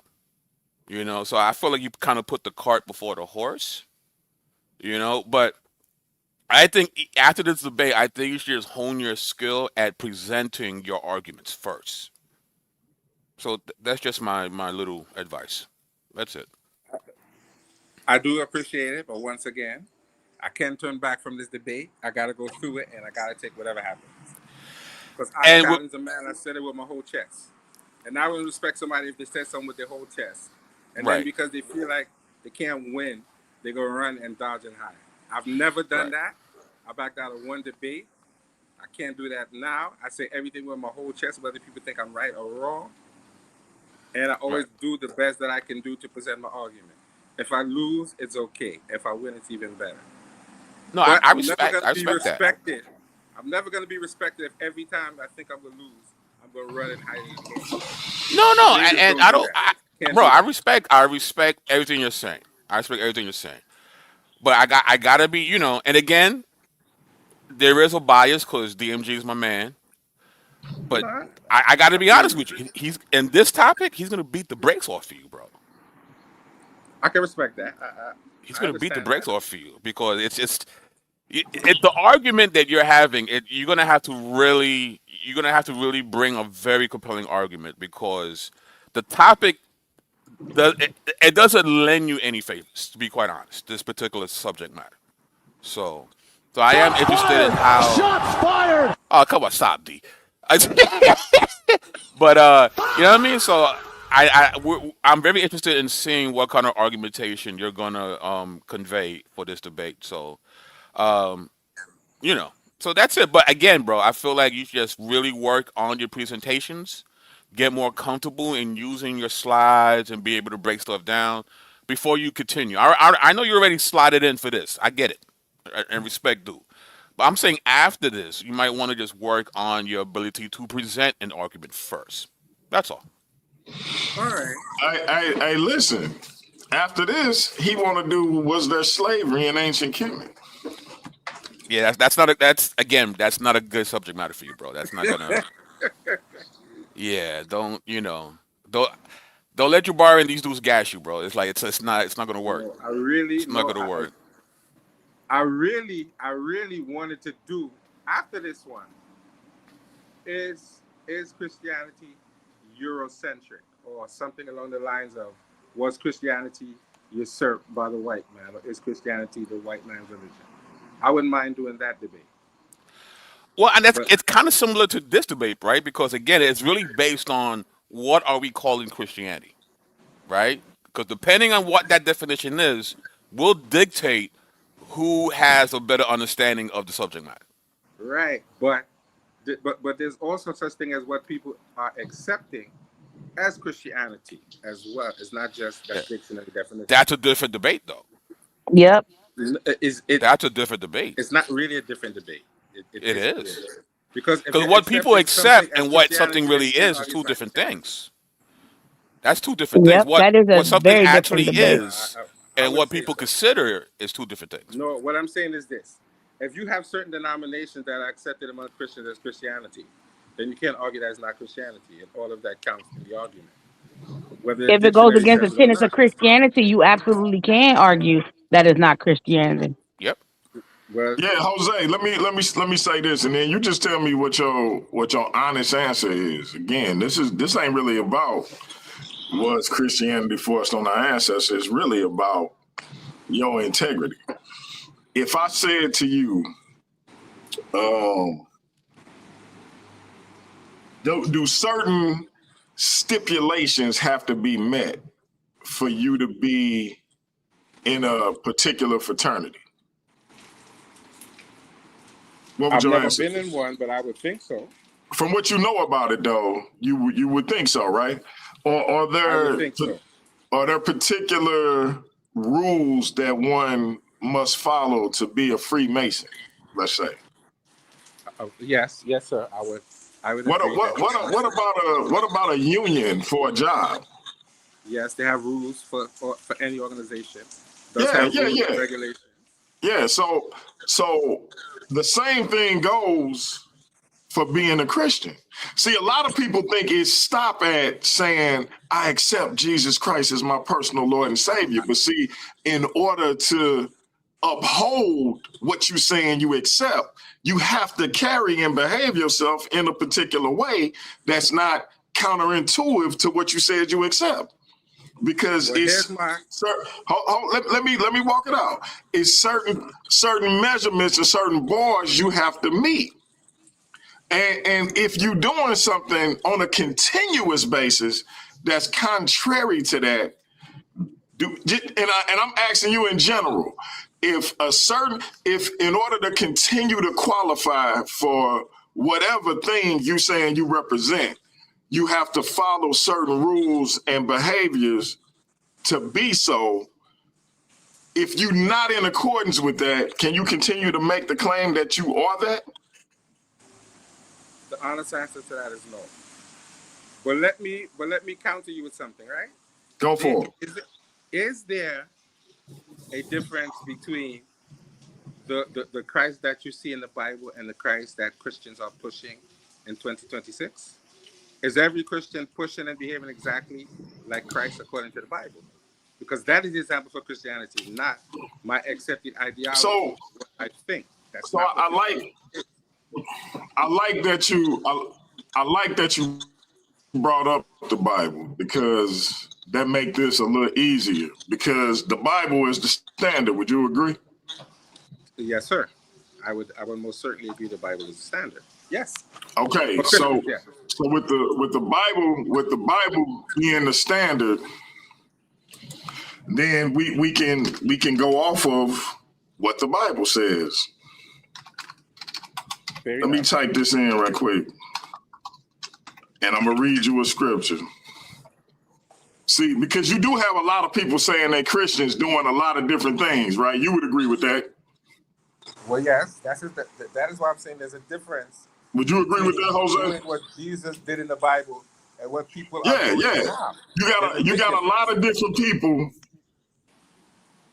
[SPEAKER 7] So I feel like you kind of put the cart before the horse. But I think after this debate, I think you should just hone your skill at presenting your arguments first. So that's just my little advice. That's it.
[SPEAKER 5] I do appreciate it, but once again, I can't turn back from this debate. I got to go through it, and I got to take whatever happens. Because I
[SPEAKER 7] And
[SPEAKER 5] challenge a man, I said it with my whole chest. And I would respect somebody if they said something with their whole chest. And then
[SPEAKER 7] right,
[SPEAKER 5] because they feel like they can't win, they go run and dodge and hide. I've never done
[SPEAKER 7] right.
[SPEAKER 5] that. I backed out of one debate. I can't do that now. I say everything with my whole chest, whether people think I'm right or wrong. And I always
[SPEAKER 7] Right.
[SPEAKER 5] do the best that I can do to present my argument. If I lose, it's okay. If I win, it's even better.
[SPEAKER 7] No,
[SPEAKER 5] But
[SPEAKER 7] I
[SPEAKER 5] I'm never
[SPEAKER 7] respect
[SPEAKER 5] going
[SPEAKER 7] I
[SPEAKER 5] to be
[SPEAKER 7] respect that.
[SPEAKER 5] respected. I'm never going to be respected if every time I think I'm going to lose, I'm going to run and hide it again.
[SPEAKER 7] No,
[SPEAKER 5] Leaders
[SPEAKER 7] and
[SPEAKER 5] don't
[SPEAKER 7] I
[SPEAKER 5] do
[SPEAKER 7] don't,
[SPEAKER 5] that. Can't
[SPEAKER 7] bro.
[SPEAKER 5] do
[SPEAKER 7] I
[SPEAKER 5] that.
[SPEAKER 7] respect everything you're saying. I respect everything you're saying. But I gotta be, and again, there is a bias because DMG is my man. But
[SPEAKER 5] No,
[SPEAKER 7] I got to
[SPEAKER 5] I
[SPEAKER 7] be
[SPEAKER 5] feel
[SPEAKER 7] honest
[SPEAKER 5] you.
[SPEAKER 7] with you. He's in this topic. He's gonna beat the brakes off of you, bro.
[SPEAKER 5] I can respect that.
[SPEAKER 7] He's
[SPEAKER 5] I
[SPEAKER 7] gonna beat the
[SPEAKER 5] understand that.
[SPEAKER 7] brakes off of you because it's the argument that you're having. You're gonna have to really bring a very compelling argument because the topic it doesn't lend you any favors, to be quite honest. This particular subject matter. So, so I am interested in how. Oh, come on, stop, D. But you know what I mean. So I'm very interested in seeing what kind of argumentation you're gonna convey for this debate. So um, you know, so that's it. But again, bro, I feel like you should just really work on your presentations, get more comfortable in using your slides, and be able to break stuff down before you continue. I know you already slotted in for this. I get it, and respect due. But I'm saying after this, you might want to just work on your ability to present an argument first. That's all.
[SPEAKER 5] All right.
[SPEAKER 3] Hey, listen. After this, he want to do was there slavery in ancient Kemet?
[SPEAKER 7] Yeah, that's not a good subject matter for you, bro. That's not gonna. Yeah, don't don't let your bar and these dudes gas you, bro. It's like it's not gonna work.
[SPEAKER 5] No, I really
[SPEAKER 7] It's not
[SPEAKER 5] no.
[SPEAKER 7] gonna work.
[SPEAKER 5] I really wanted to do after this one is Christianity Eurocentric or something along the lines of was Christianity usurped by the white man or is Christianity the white man's religion? I wouldn't mind doing that debate.
[SPEAKER 7] Well, and
[SPEAKER 5] But
[SPEAKER 7] it's kind of similar to this debate, right? Because again, it's really based on what are we calling Christianity, right? Because depending on what that definition is, will dictate who has a better understanding of the subject matter.
[SPEAKER 5] right, but there's also such thing as what people are accepting as Christianity as well. It's not just
[SPEAKER 7] Yeah.
[SPEAKER 5] that dictionary definition.
[SPEAKER 7] That's a different debate, though.
[SPEAKER 6] Yep.
[SPEAKER 5] Is it?
[SPEAKER 7] That's a different debate.
[SPEAKER 5] It's not really a different debate. It
[SPEAKER 7] It
[SPEAKER 5] isn't
[SPEAKER 7] is.
[SPEAKER 5] really. Because if
[SPEAKER 7] Because
[SPEAKER 5] you're
[SPEAKER 7] what people
[SPEAKER 5] accepting something
[SPEAKER 7] accept
[SPEAKER 5] as
[SPEAKER 7] and what something
[SPEAKER 5] Christianity, then
[SPEAKER 7] really
[SPEAKER 5] you can't
[SPEAKER 7] is
[SPEAKER 5] argue
[SPEAKER 7] two
[SPEAKER 5] it's not
[SPEAKER 7] different
[SPEAKER 5] Christianity.
[SPEAKER 7] things. That's two different things.
[SPEAKER 6] Yep. That is a
[SPEAKER 7] What something
[SPEAKER 6] very different
[SPEAKER 7] actually
[SPEAKER 6] debate.
[SPEAKER 7] is
[SPEAKER 5] I
[SPEAKER 7] and
[SPEAKER 5] would
[SPEAKER 7] what
[SPEAKER 5] say
[SPEAKER 7] people
[SPEAKER 5] so.
[SPEAKER 7] consider is two different things.
[SPEAKER 5] No, what I'm saying is this. If you have certain denominations that are accepted among Christians as Christianity, then you can't argue that it's not Christianity, and all of that counts in the argument, whether the
[SPEAKER 6] If it goes
[SPEAKER 5] dictionary
[SPEAKER 6] against the
[SPEAKER 5] says it or
[SPEAKER 6] tenets of
[SPEAKER 5] not.
[SPEAKER 6] Christianity, you absolutely can argue that is not Christianity.
[SPEAKER 7] Yep.
[SPEAKER 5] Well,
[SPEAKER 3] Yeah, Jose, let me say this, and then you just tell me what your honest answer is. Again, this ain't really about was Christianity forced on our ancestors. It's really about your integrity. If I said to you, do certain stipulations have to be met for you to be in a particular fraternity? What would
[SPEAKER 5] I've
[SPEAKER 3] your
[SPEAKER 5] never
[SPEAKER 3] answer
[SPEAKER 5] been
[SPEAKER 3] be?
[SPEAKER 5] in one, but I would think so.
[SPEAKER 3] From what you know about it, though, you would think so, right? Or
[SPEAKER 5] I would think so.
[SPEAKER 3] are there particular rules that one must follow to be a Freemason? Let's say.
[SPEAKER 5] Yes, sir. I would
[SPEAKER 3] What
[SPEAKER 5] agree.
[SPEAKER 3] what about a union for a job?
[SPEAKER 5] Yes, they have rules for any organization. Does
[SPEAKER 3] Yeah,
[SPEAKER 5] have
[SPEAKER 3] yeah,
[SPEAKER 5] rules and
[SPEAKER 3] yeah,
[SPEAKER 5] regulations.
[SPEAKER 3] yeah. So the same thing goes for being a Christian. See, a lot of people think it stop at saying, I accept Jesus Christ as my personal Lord and Savior. But see, in order to uphold what you're saying you accept, you have to carry and behave yourself in a particular way that's not counterintuitive to what you said you accept. Because
[SPEAKER 5] Well,
[SPEAKER 3] it's let me walk it out. It's certain measurements and certain bars you have to meet. And if you're doing something on a continuous basis that's contrary to that, and I'm asking you in general, if in order to continue to qualify for whatever thing you saying you represent, you have to follow certain rules and behaviors to be so. If you're not in accordance with that, can you continue to make the claim that you are that?
[SPEAKER 5] the honest answer to that is no. But let me counter you with something, right?
[SPEAKER 3] Go for it.
[SPEAKER 5] Is there a difference between the Christ that you see in the Bible and the Christ that Christians are pushing in 2026? Is every Christian pushing and behaving exactly like Christ according to the Bible? Because that is the example for Christianity, not my accepted ideology.
[SPEAKER 3] So,
[SPEAKER 5] what I think. That's
[SPEAKER 3] so
[SPEAKER 5] not
[SPEAKER 3] I like that you brought up the Bible, because that make this a little easier, because the Bible is the standard. Would you agree?
[SPEAKER 5] Yes, sir. I would most certainly agree the Bible is the standard. Yes.
[SPEAKER 3] Okay,
[SPEAKER 5] For
[SPEAKER 3] so
[SPEAKER 5] Christians, yes.
[SPEAKER 3] so with the Bible being the standard, then we can go off of what the Bible says. Let me type this in right quick, and I'm gonna read you a scripture. See, because you do have a lot of people saying that Christians doing a lot of different things, right? You would agree with that?
[SPEAKER 5] Well, yes. That is why I'm saying there's a difference.
[SPEAKER 3] Would you agree with that, Jose?
[SPEAKER 5] Doing what Jesus did in the Bible and what people are
[SPEAKER 3] Yeah,
[SPEAKER 5] doing
[SPEAKER 3] yeah.
[SPEAKER 5] now.
[SPEAKER 3] You got a lot of different people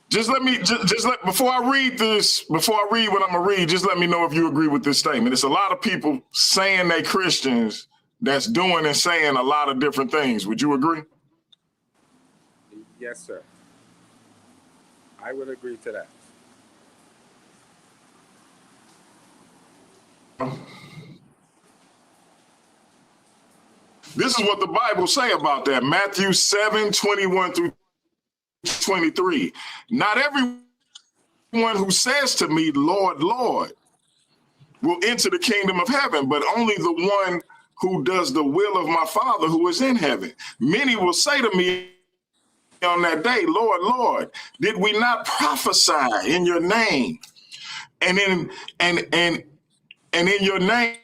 [SPEAKER 3] Just let me just let before I read this, before I read what I'm gonna read, just let me know if you agree with this statement. It's a lot of people saying they Christians that's doing and saying a lot of different things. Would you agree?
[SPEAKER 5] Yes, sir. I would agree to that.
[SPEAKER 3] This is what the Bible say about that. Matthew 7:21 through 23. Not everyone who says to me, Lord, Lord, will enter the kingdom of heaven, but only the one who does the will of my Father who is in heaven. Many will say to me on that day, Lord, Lord, did we not prophesy in your name? And in and in your name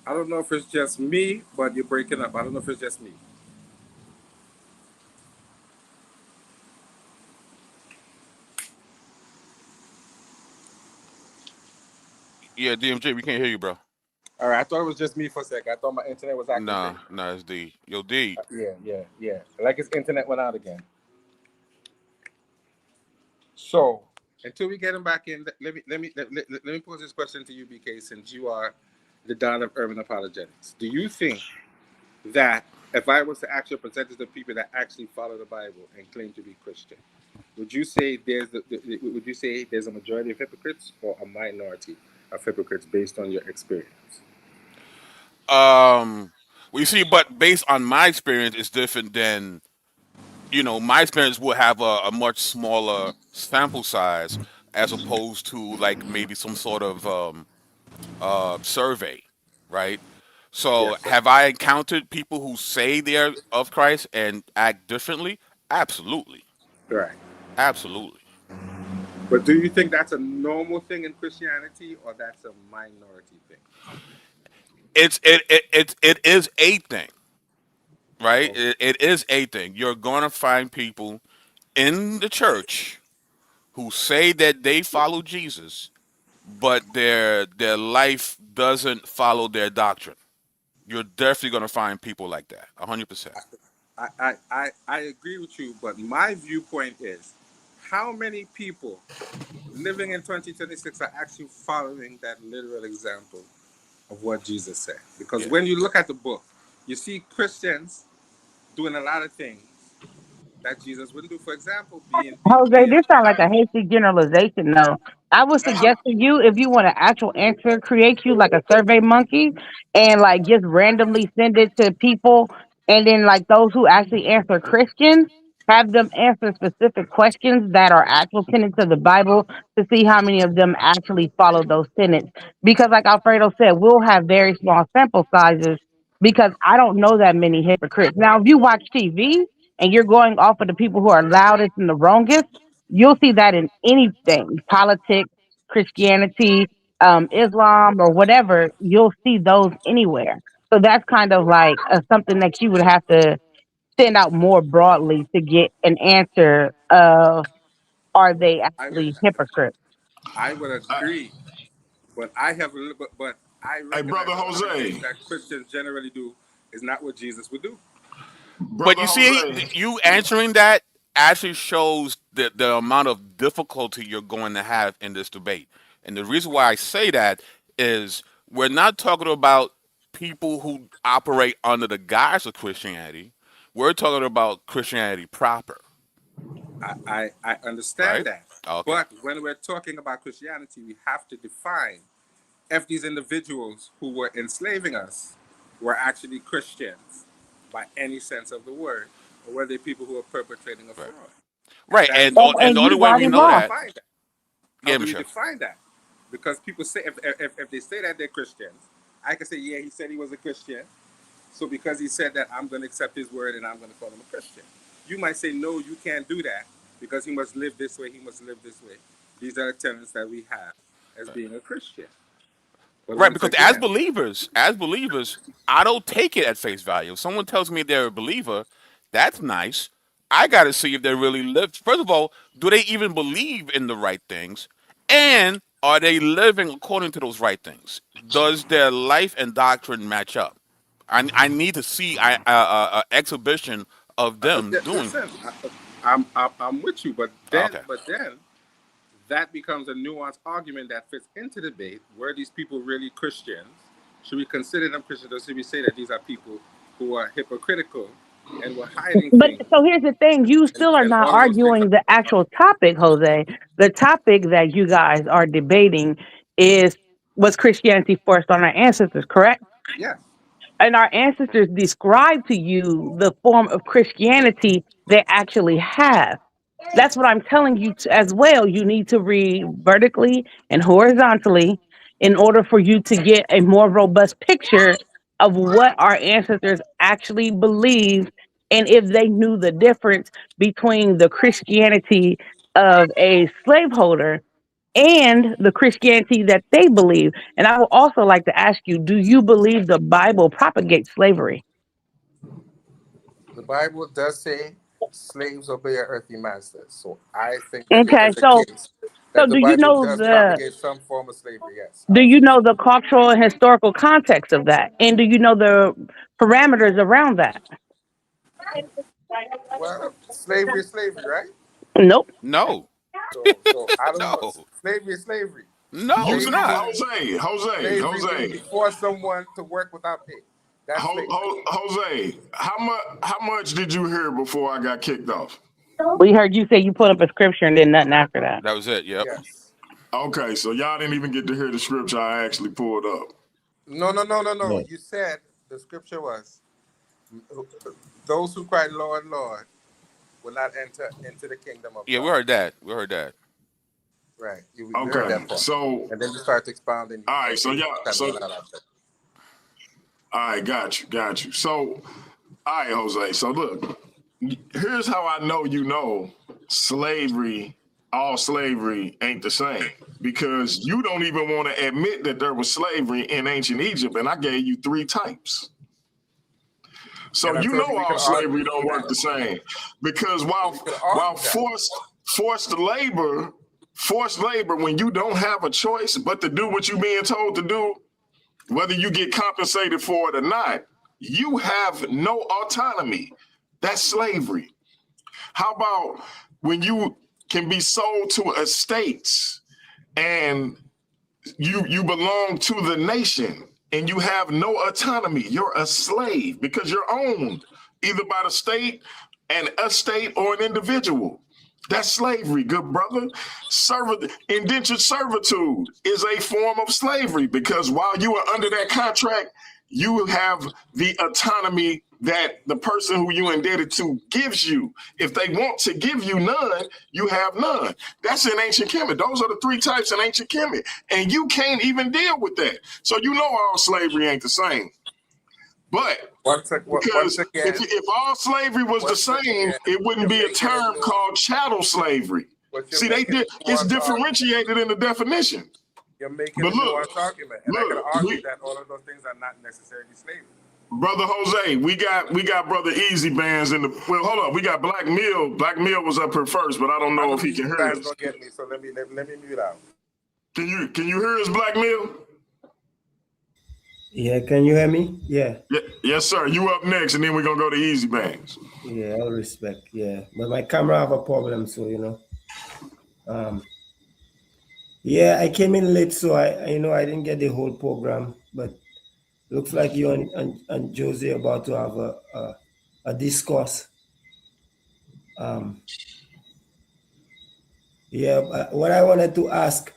[SPEAKER 5] I don't know if it's just me, but you're breaking up. I don't know if it's just me.
[SPEAKER 7] Yeah, DMG, we can't hear you, bro.
[SPEAKER 5] All right, I thought it was just me for a second. I thought my internet was acting
[SPEAKER 7] Nah,
[SPEAKER 5] crazy.
[SPEAKER 7] nah, it's D. Yo, D.
[SPEAKER 5] Yeah. Like his internet went out again. So until we get him back in, let me pose this question to you, BK, since you are the don of urban apologetics. Do you think that if I was to ask you a percentage of people that actually follow the Bible and claim to be Christian, would you say there's a majority of hypocrites or a minority of hypocrites based on your experience?
[SPEAKER 7] Well, you see, but based on my experience, it's different than my experience will have a much smaller sample size as opposed to like maybe some sort of survey, right? So,
[SPEAKER 5] Yes, sir.
[SPEAKER 7] have I encountered people who say they're of Christ and act differently? Absolutely,
[SPEAKER 5] Right.
[SPEAKER 7] absolutely.
[SPEAKER 5] But do you think that's a normal thing in Christianity or that's a minority thing?
[SPEAKER 7] It is a thing, right?
[SPEAKER 5] Okay.
[SPEAKER 7] It is a thing. You're gonna find people in the church who say that they follow Jesus, but their life doesn't follow their doctrine. You're definitely gonna find people like that, 100%.
[SPEAKER 5] I agree with you, but my viewpoint is how many people living in 2026 are actually following that literal example of what Jesus said? Because
[SPEAKER 7] Yeah.
[SPEAKER 5] when you look at the book, you see Christians doing a lot of things that Jesus wouldn't do. For example,
[SPEAKER 6] Jose,
[SPEAKER 5] being
[SPEAKER 6] this sounds like a hasty generalization, though. I would suggest to you, if you want an actual answer, create you like a survey monkey and like just randomly send it to people. And then, like those who actually answer Christians, have them answer specific questions that are actual tenets of the Bible to see how many of them actually follow those tenets. Because, like Alfredo said, we'll have very small sample sizes because I don't know that many hypocrites. Now, if you watch TV, and you're going off of the people who are loudest and the wrongest, you'll see that in anything, politics, Christianity, Islam, or whatever. You'll see those anywhere. So that's kind of like something that you would have to send out more broadly to get an answer of are they
[SPEAKER 5] I would
[SPEAKER 6] actually hypocrites?
[SPEAKER 5] I would agree, but but I
[SPEAKER 3] hey,
[SPEAKER 5] recognize
[SPEAKER 3] brother
[SPEAKER 5] a lot of things
[SPEAKER 3] Jose,
[SPEAKER 5] that Christians generally do is not what Jesus would do.
[SPEAKER 7] But
[SPEAKER 3] brother
[SPEAKER 7] you see,
[SPEAKER 3] Jose.
[SPEAKER 7] you answering that actually shows the amount of difficulty you're going to have in this debate. And the reason why I say that is we're not talking about people who operate under the guise of Christianity. We're talking about Christianity proper,
[SPEAKER 5] I understand
[SPEAKER 7] right?
[SPEAKER 5] that.
[SPEAKER 7] Okay.
[SPEAKER 5] But when we're talking about Christianity, we have to define if these individuals who were enslaving us were actually Christians by any sense of the word, or were they people who were perpetrating a
[SPEAKER 7] Right.
[SPEAKER 5] fraud? And
[SPEAKER 7] Right.
[SPEAKER 5] that
[SPEAKER 7] And,
[SPEAKER 5] is
[SPEAKER 7] the-
[SPEAKER 5] what
[SPEAKER 7] and
[SPEAKER 6] And
[SPEAKER 7] the only
[SPEAKER 6] you've
[SPEAKER 7] way we
[SPEAKER 5] how
[SPEAKER 6] already
[SPEAKER 5] do
[SPEAKER 7] know
[SPEAKER 5] we
[SPEAKER 6] lost.
[SPEAKER 7] that,
[SPEAKER 5] define that? How
[SPEAKER 7] yeah,
[SPEAKER 5] do we
[SPEAKER 7] Michelle.
[SPEAKER 5] define that? Because people say if they say that they're Christians, I can say, yeah, he said he was a Christian. So because he said that, I'm going to accept his word and I'm going to call him a Christian. You might say, no, you can't do that because he must live this way. He must live this way. These are the tenets that we have as being a Christian. But
[SPEAKER 7] Right,
[SPEAKER 5] once
[SPEAKER 7] because as
[SPEAKER 5] again,
[SPEAKER 7] believers, I don't take it at face value. If someone tells me they're a believer, that's nice. I got to see if they really live. First of all, do they even believe in the right things? And are they living according to those right things? Does their life and doctrine match up? I need to see exhibition of them doing
[SPEAKER 5] Listen,
[SPEAKER 7] this.
[SPEAKER 5] I'm with you, but then
[SPEAKER 7] Okay.
[SPEAKER 5] that becomes a nuanced argument that fits into debate. Were these people really Christians? Should we consider them Christians, or should we say that these are people who are hypocritical and were hiding
[SPEAKER 6] But
[SPEAKER 5] things,
[SPEAKER 6] so here's the thing, you still are
[SPEAKER 5] and
[SPEAKER 6] not
[SPEAKER 5] all of those things
[SPEAKER 6] arguing the
[SPEAKER 5] are
[SPEAKER 6] actual topic, Jose. The topic that you guys are debating is, was Christianity forced on our ancestors, correct?
[SPEAKER 5] yes.
[SPEAKER 6] And our ancestors describe to you the form of Christianity they actually have. That's what I'm telling you as well. You need to read vertically and horizontally in order for you to get a more robust picture of what our ancestors actually believed and if they knew the difference between the Christianity of a slaveholder and the Christianity that they believe. And I would also like to ask you, do you believe the Bible propagates slavery?
[SPEAKER 5] The Bible does say slaves obey your earthly masters. So I think that it
[SPEAKER 6] Okay,
[SPEAKER 5] is the
[SPEAKER 6] so
[SPEAKER 5] case
[SPEAKER 6] so
[SPEAKER 5] that the
[SPEAKER 6] do you
[SPEAKER 5] Bible
[SPEAKER 6] know
[SPEAKER 5] does
[SPEAKER 6] the
[SPEAKER 5] propagate some form of slavery. Yes, I
[SPEAKER 6] do
[SPEAKER 5] would
[SPEAKER 6] you
[SPEAKER 5] say
[SPEAKER 6] know
[SPEAKER 5] so.
[SPEAKER 6] the cultural and historical context of that? And do you know the parameters around that?
[SPEAKER 5] Well, slavery is slavery, right?
[SPEAKER 6] Nope.
[SPEAKER 7] No.
[SPEAKER 5] So I don't know.
[SPEAKER 7] No.
[SPEAKER 5] Slavery is slavery.
[SPEAKER 7] No,
[SPEAKER 3] You
[SPEAKER 7] it's
[SPEAKER 3] said
[SPEAKER 5] Slavery
[SPEAKER 7] not.
[SPEAKER 5] means
[SPEAKER 3] Jose.
[SPEAKER 5] you force someone to work without pay. That's slavery.
[SPEAKER 3] Jose, how much did you hear before I got kicked off?
[SPEAKER 6] We heard you say you put up a scripture and then nothing after that.
[SPEAKER 7] That was it. Yep.
[SPEAKER 5] Yes.
[SPEAKER 3] Okay, so y'all didn't even get to hear the scripture I actually pulled up.
[SPEAKER 5] No.
[SPEAKER 8] No.
[SPEAKER 5] You said the scripture was, those who cry, Lord, Lord, will not enter into the kingdom of
[SPEAKER 7] Yeah, we
[SPEAKER 5] God.
[SPEAKER 7] heard that. We heard that.
[SPEAKER 5] Right. You heard
[SPEAKER 3] Okay,
[SPEAKER 5] that part.
[SPEAKER 3] so
[SPEAKER 5] And then you start expounding.
[SPEAKER 3] all right,
[SPEAKER 5] And
[SPEAKER 3] so
[SPEAKER 5] then you
[SPEAKER 3] y'all,
[SPEAKER 5] kind of
[SPEAKER 3] so
[SPEAKER 5] went out after.
[SPEAKER 3] all right, got you. So, all right, Jose. So look, here's how I know slavery, all slavery ain't the same because you don't even want to admit that there was slavery in ancient Egypt, and I gave you three types. So
[SPEAKER 5] And I
[SPEAKER 3] you
[SPEAKER 5] told
[SPEAKER 3] know
[SPEAKER 5] you we could
[SPEAKER 3] all slavery
[SPEAKER 5] argue
[SPEAKER 3] don't work the
[SPEAKER 5] that.
[SPEAKER 3] same because
[SPEAKER 5] We could
[SPEAKER 3] while
[SPEAKER 5] argue that.
[SPEAKER 3] forced labor, when you don't have a choice but to do what you're being told to do, whether you get compensated for it or not, you have no autonomy. That's slavery. How about when you can be sold to estates and you belong to the nation and you have no autonomy? You're a slave because you're owned either by the state, an estate, or an individual. That's slavery, good brother. Indentured servitude is a form of slavery because while you are under that contract, you have the autonomy that the person who you indebted to gives you. If they want to give you none, you have none. That's in ancient Kemet. Those are the three types in ancient Kemet. And you can't even deal with that. So you know all slavery ain't the same. But
[SPEAKER 5] Once
[SPEAKER 3] because
[SPEAKER 5] again,
[SPEAKER 3] if all slavery was the same, it wouldn't
[SPEAKER 5] you're
[SPEAKER 3] be a
[SPEAKER 5] making a
[SPEAKER 3] term
[SPEAKER 5] new,
[SPEAKER 3] called chattel slavery.
[SPEAKER 5] but you're
[SPEAKER 3] See, they
[SPEAKER 5] making
[SPEAKER 3] did
[SPEAKER 5] a
[SPEAKER 3] it's
[SPEAKER 5] nuanced argument.
[SPEAKER 3] differentiated in the definition.
[SPEAKER 5] You're making a
[SPEAKER 3] But
[SPEAKER 5] nuanced argument. And I could
[SPEAKER 3] look,
[SPEAKER 5] argue that all of those things are not necessarily slavery.
[SPEAKER 3] brother Jose, we got brother Easy Bands in the hold up, we got Black Mill. Black Mill was up here first, but I don't
[SPEAKER 5] I
[SPEAKER 3] know
[SPEAKER 5] know
[SPEAKER 3] if he
[SPEAKER 5] these
[SPEAKER 3] can hear
[SPEAKER 5] guys
[SPEAKER 3] us.
[SPEAKER 5] gonna get me, so let me mute out.
[SPEAKER 3] Can you hear us, Black Mill?
[SPEAKER 8] Yeah, can you hear me? Yeah.
[SPEAKER 3] Yes, sir. You up next, and then we're gonna go to Easy Bands.
[SPEAKER 8] Yeah, all respect. Yeah. But my camera have a problem, so yeah, I came in late, so I didn't get the whole program, but looks like you and Josie about to have a discourse. What I wanted to ask,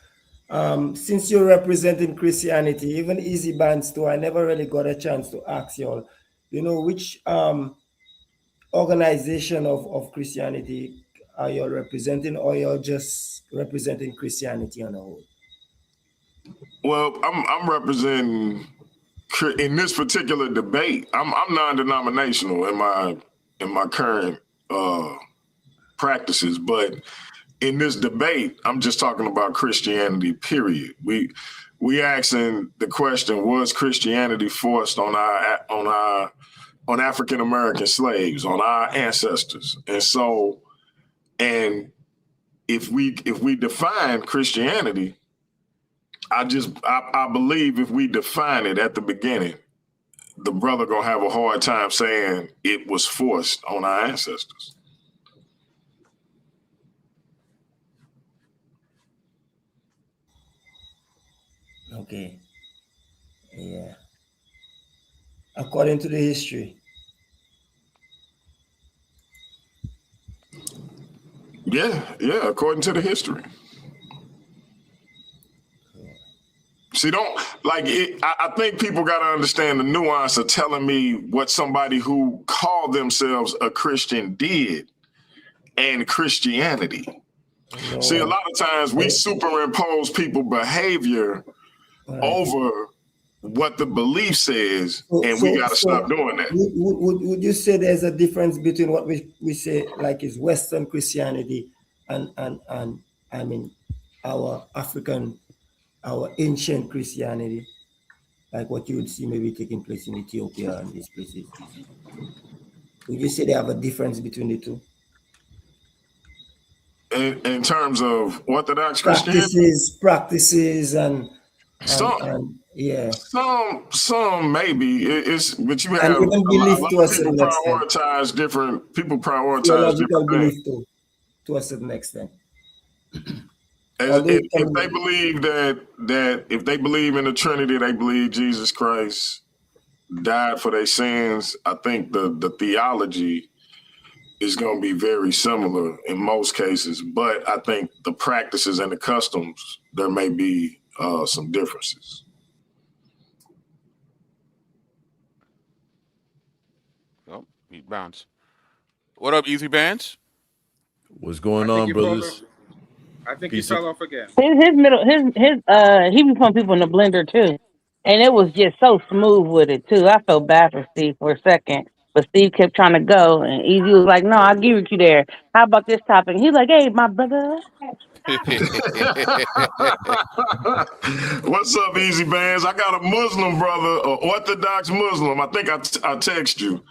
[SPEAKER 8] since you're representing Christianity, even Easy Bands too, I never really got a chance to ask y'all, which organization of Christianity are you representing, or you're just representing Christianity on the whole?
[SPEAKER 3] Well, I'm representing in this particular debate. I'm non-denominational in my current practices, but in this debate, I'm just talking about Christianity. Period. We asking the question: was Christianity forced on African American slaves, on our ancestors? And if we define Christianity, I believe if we define it at the beginning, the brother gonna have a hard time saying it was forced on our ancestors.
[SPEAKER 8] Okay. Yeah. According to the history.
[SPEAKER 3] Yeah, according to the history. See, don't like it. I think people got to understand the nuance of telling me what somebody who called themselves a Christian did and Christianity.
[SPEAKER 8] No.
[SPEAKER 3] See, a lot of times we superimpose people's behavior over what the belief says, and we got to stop doing that.
[SPEAKER 8] Would you say there's a difference between what we say like is Western Christianity and I mean our African, our ancient Christianity, like what you would see maybe taking place in Ethiopia and these places? Would you say they have a difference between the two?
[SPEAKER 3] In terms of Orthodox Christianity?
[SPEAKER 8] Practices and yeah.
[SPEAKER 3] Some maybe it's, but you have
[SPEAKER 8] and even belief
[SPEAKER 3] a
[SPEAKER 8] to
[SPEAKER 3] lot
[SPEAKER 8] a
[SPEAKER 3] of people
[SPEAKER 8] certain extent.
[SPEAKER 3] prioritize different
[SPEAKER 8] Theological belief to a certain extent.
[SPEAKER 3] If they believe that if they believe in the Trinity, they believe Jesus Christ died for their sins. I think the theology is going to be very similar in most cases, but I think the practices and the customs, there may be some differences.
[SPEAKER 7] Oh, he bounced. What up, Easy Bands?
[SPEAKER 9] What's going on, brothers?
[SPEAKER 5] I think he fell off again.
[SPEAKER 6] He be putting people in the blender too. And it was just so smooth with it too. I felt bad for Steve for a second. But Steve kept trying to go and Easy was like, no, I'll give it you there. How about this topic? He's like, hey, my brother.
[SPEAKER 3] What's up, Easy Bands? I got a Muslim brother, an Orthodox Muslim. I think I text you.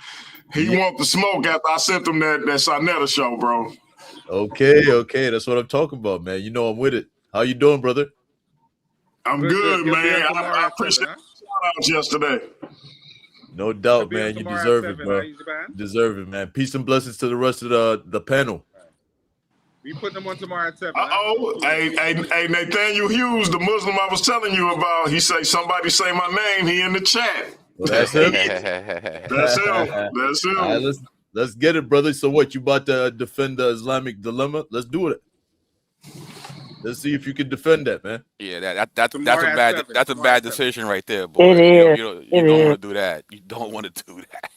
[SPEAKER 3] He want the smoke after I sent him that Sarnetta show, bro.
[SPEAKER 9] Okay, that's what I'm talking about, man. You know I'm with it. How you doing, brother?
[SPEAKER 3] I'm good, man. I appreciate the shout-outs yesterday.
[SPEAKER 9] No doubt, man. You deserve it, bro. You deserve it, man. Peace and blessings to the rest of the panel.
[SPEAKER 5] We put them on tomorrow at 7.
[SPEAKER 3] Hey, Nathaniel Hughes, the Muslim I was telling you about, he say, somebody say my name. He in the chat.
[SPEAKER 9] Well, that's him.
[SPEAKER 3] That's him. That's him.
[SPEAKER 9] All right, let's get it, brother. So what, you about to defend the Islamic dilemma? Let's do it. Let's see if you can defend that, man.
[SPEAKER 7] Yeah, that's a bad decision right there, boy.
[SPEAKER 6] It is.
[SPEAKER 7] You don't want to do that. You don't want to do that.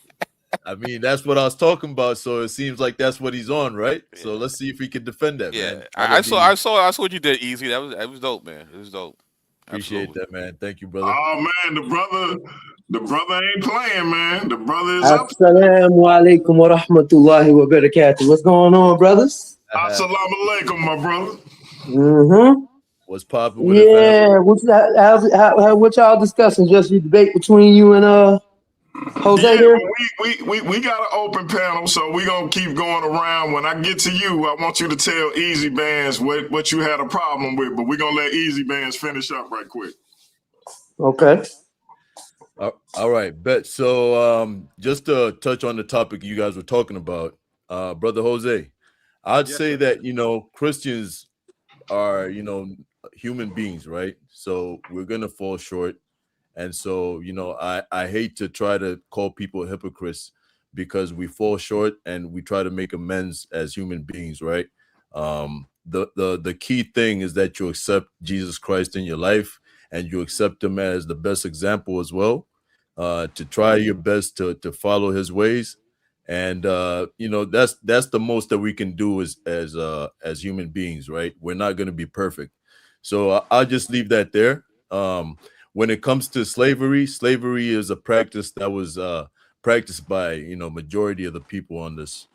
[SPEAKER 9] I mean, that's what I was talking about. So it seems like that's what he's on, right? Yeah. So let's see if he can defend that, man.
[SPEAKER 7] I saw what you did, Easy. That was dope, man. It was dope.
[SPEAKER 9] Appreciate that, man. Thank you, brother.
[SPEAKER 3] Oh man, the brother ain't playing, man. The brother is up.
[SPEAKER 10] Assalamu alaikum wa rahmatullahi wa barakatuh. What's going on, brothers?
[SPEAKER 3] Assalamu alaikum, my brother.
[SPEAKER 10] Mm-hmm.
[SPEAKER 9] What's popping with it?
[SPEAKER 10] What y'all discussing? Just your debate between you and Jose here?
[SPEAKER 3] We got an open panel, so we're gonna keep going around. When I get to you, I want you to tell Easy Bands what you had a problem with, but we're gonna let Easy Bands finish up right quick.
[SPEAKER 10] Okay.
[SPEAKER 9] All right, bet. So just to touch on the topic you guys were talking about, Brother Jose, I'd say that, Christians are, human beings, right? So we're going to fall short. And so, I hate to try to call people hypocrites because we fall short and we try to make amends as human beings, right? The key thing is that you accept Jesus Christ in your life and you accept him as the best example as well, to try your best to follow his ways. And, that's the most that we can do as human beings, right? We're not going to be perfect. So I'll just leave that there. When it comes to slavery is a practice that was practiced by, majority of the people in this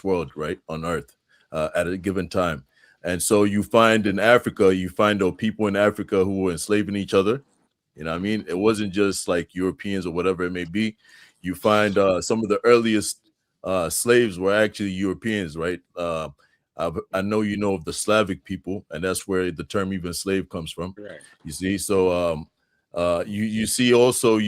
[SPEAKER 9] world, right? On earth, at a given time. And so you find in Africa, people in Africa who were enslaving each other. You know what I mean? It wasn't just like Europeans or whatever it may be. You find some of the earliest slaves were actually Europeans, right? I know you know of the Slavic people, and that's where the term even slave comes from.
[SPEAKER 5] Right.
[SPEAKER 9] You see, so You see also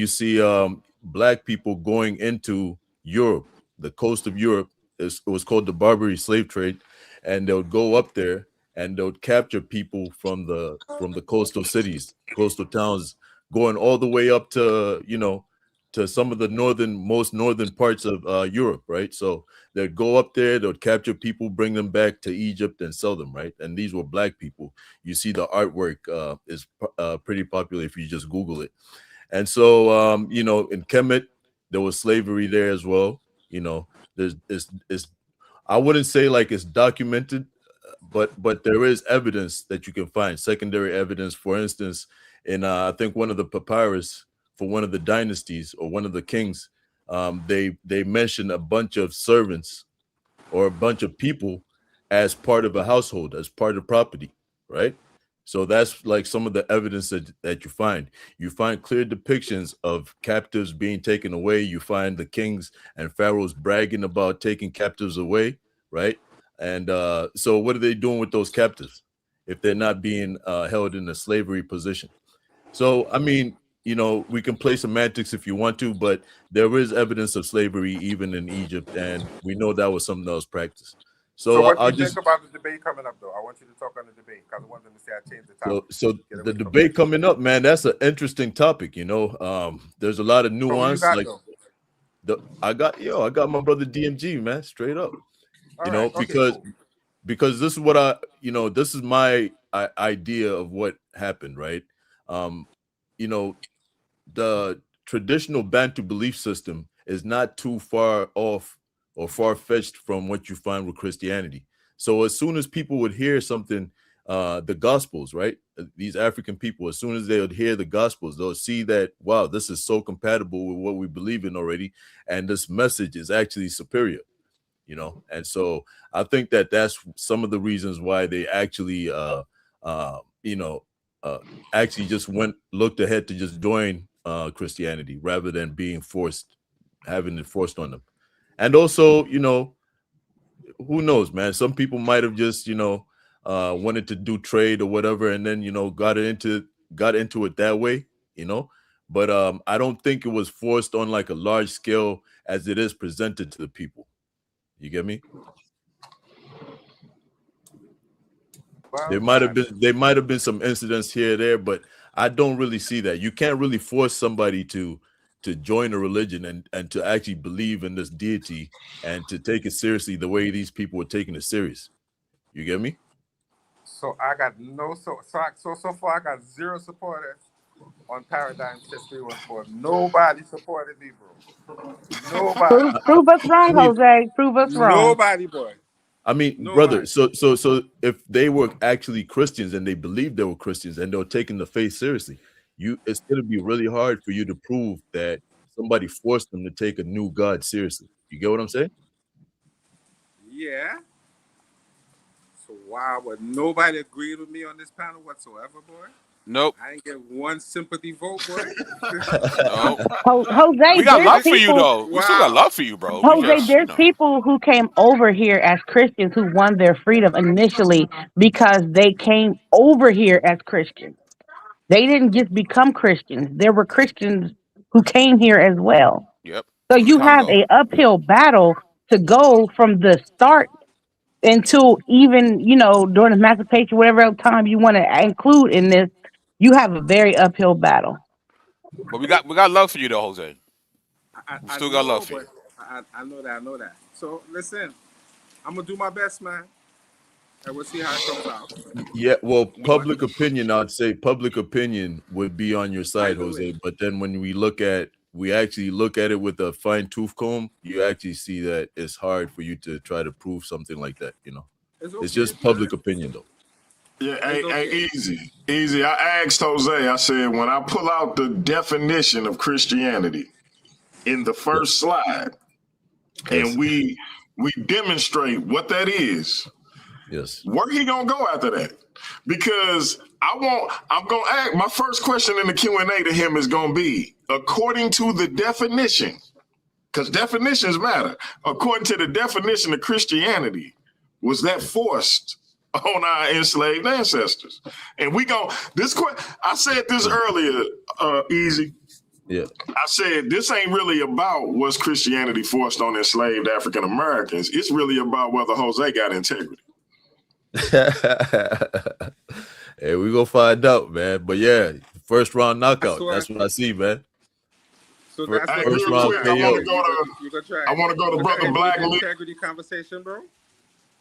[SPEAKER 9] black people going into Europe, the coast of Europe. It was called the Barbary slave trade, and they'll go up there and they'll capture people from the coastal cities, coastal towns, going all the way up to to some of the most northern parts of Europe, right? So they'd go up there, they'll capture people, bring them back to Egypt, and sell them, right? And these were black people. You see the artwork is pretty popular if you just Google it. And so, in Kemet, there was slavery there as well. There's it's I wouldn't say like it's documented, but there is evidence that you can find, secondary evidence. For instance, in I think one of the papyrus for one of the dynasties or one of the kings, they mention a bunch of servants or a bunch of people as part of a household, as part of property, right? So that's like some of the evidence that you find. You find clear depictions of captives being taken away. You find the kings and pharaohs bragging about taking captives away, right? And so what are they doing with those captives if they're not being held in a slavery position? So, I mean, we can play semantics if you want to, but there is evidence of slavery even in Egypt, and we know that was something that was practiced.
[SPEAKER 5] So what do
[SPEAKER 9] I'll
[SPEAKER 5] you
[SPEAKER 9] just
[SPEAKER 5] think about the debate coming up, though? I want you to talk on the debate because I wanted to say I changed the topic.
[SPEAKER 9] so the debate coming up, man, that's an interesting topic. There's a lot of nuance.
[SPEAKER 5] So who you got,
[SPEAKER 9] Like
[SPEAKER 5] though?
[SPEAKER 9] I got my brother DMG, man, straight up.
[SPEAKER 5] All right, okay,
[SPEAKER 9] because this is what this is my idea of what happened, right? The traditional Bantu belief system is not too far off or far-fetched from what you find with Christianity. So as soon as people would hear something, the Gospels, right? These African people, as soon as they would hear the Gospels, they'll see that, wow, this is so compatible with what we believe in already, and this message is actually superior, And so I think that that's some of the reasons why they actually, actually just looked ahead to just join Christianity rather than having it forced on them. And also, who knows, man? Some people might have just, wanted to do trade or whatever, and then got into it that way, But I don't think it was forced on like a large scale as it is presented to the people. You get me?
[SPEAKER 5] Well,
[SPEAKER 9] there might have been some incidents here or there, but I don't really see that. You can't really force somebody to join a religion and to actually believe in this deity and to take it seriously the way these people were taking it serious. You get me?
[SPEAKER 5] So I got so far I got zero supporters on Paradigm Shift 314. Nobody supported me, bro. Nobody.
[SPEAKER 6] Prove us wrong, Jose. Prove us wrong.
[SPEAKER 5] Nobody, boy.
[SPEAKER 9] I mean, brother, so if they were actually Christians and they believed they were Christians and they were taking the faith seriously, it's going to be really hard for you to prove that somebody forced them to take a new God seriously. You get what I'm saying?
[SPEAKER 5] Yeah. So why would nobody agree with me on this panel whatsoever, boy?
[SPEAKER 7] Nope.
[SPEAKER 5] I ain't get one sympathy vote, boy.
[SPEAKER 7] No.
[SPEAKER 6] Jose,
[SPEAKER 7] We got love for you, though. We still got love for you, bro.
[SPEAKER 6] Jose, there's people who came over here as Christians who won their freedom initially because they came over here as Christians. They didn't just become Christians. There were Christians who came here as well.
[SPEAKER 7] Yep.
[SPEAKER 6] So you have an uphill battle to go from the start until even, during the emancipation, whatever time you want to include in this, you have a very uphill battle.
[SPEAKER 7] But we got love for you, though, Jose.
[SPEAKER 5] I
[SPEAKER 7] still got love for you.
[SPEAKER 5] I know that. So listen, I'm gonna do my best, man, and we'll see how it comes out.
[SPEAKER 9] Yeah, well, public opinion, I'd say public opinion would be on your side, Jose. But then when we actually look at it with a fine tooth comb, you actually see that it's hard for you to try to prove something like that. It's just public opinion, though.
[SPEAKER 3] Yeah, hey, easy. I asked Jose, I said, when I pull out the definition of Christianity in the first slide, and we demonstrate what that is,
[SPEAKER 9] yes,
[SPEAKER 3] where he gonna go after that? Because I'm gonna ask, my first question in the Q&A to him is gonna be, according to the definition, because definitions matter, according to the definition of Christianity, was that forced on our enslaved ancestors. And we go this. I said this earlier, Easy.
[SPEAKER 9] Yeah.
[SPEAKER 3] I said this ain't really about was Christianity forced on enslaved African Americans. It's really about whether Jose got integrity.
[SPEAKER 9] Hey, we gonna find out, man. But yeah, first round knockout. That's what I see, man.
[SPEAKER 5] So that's
[SPEAKER 3] Hey,
[SPEAKER 9] first
[SPEAKER 3] real
[SPEAKER 9] round
[SPEAKER 3] quick,
[SPEAKER 9] KO.
[SPEAKER 3] I want to go to Brother Black Mill.
[SPEAKER 5] Integrity conversation, bro.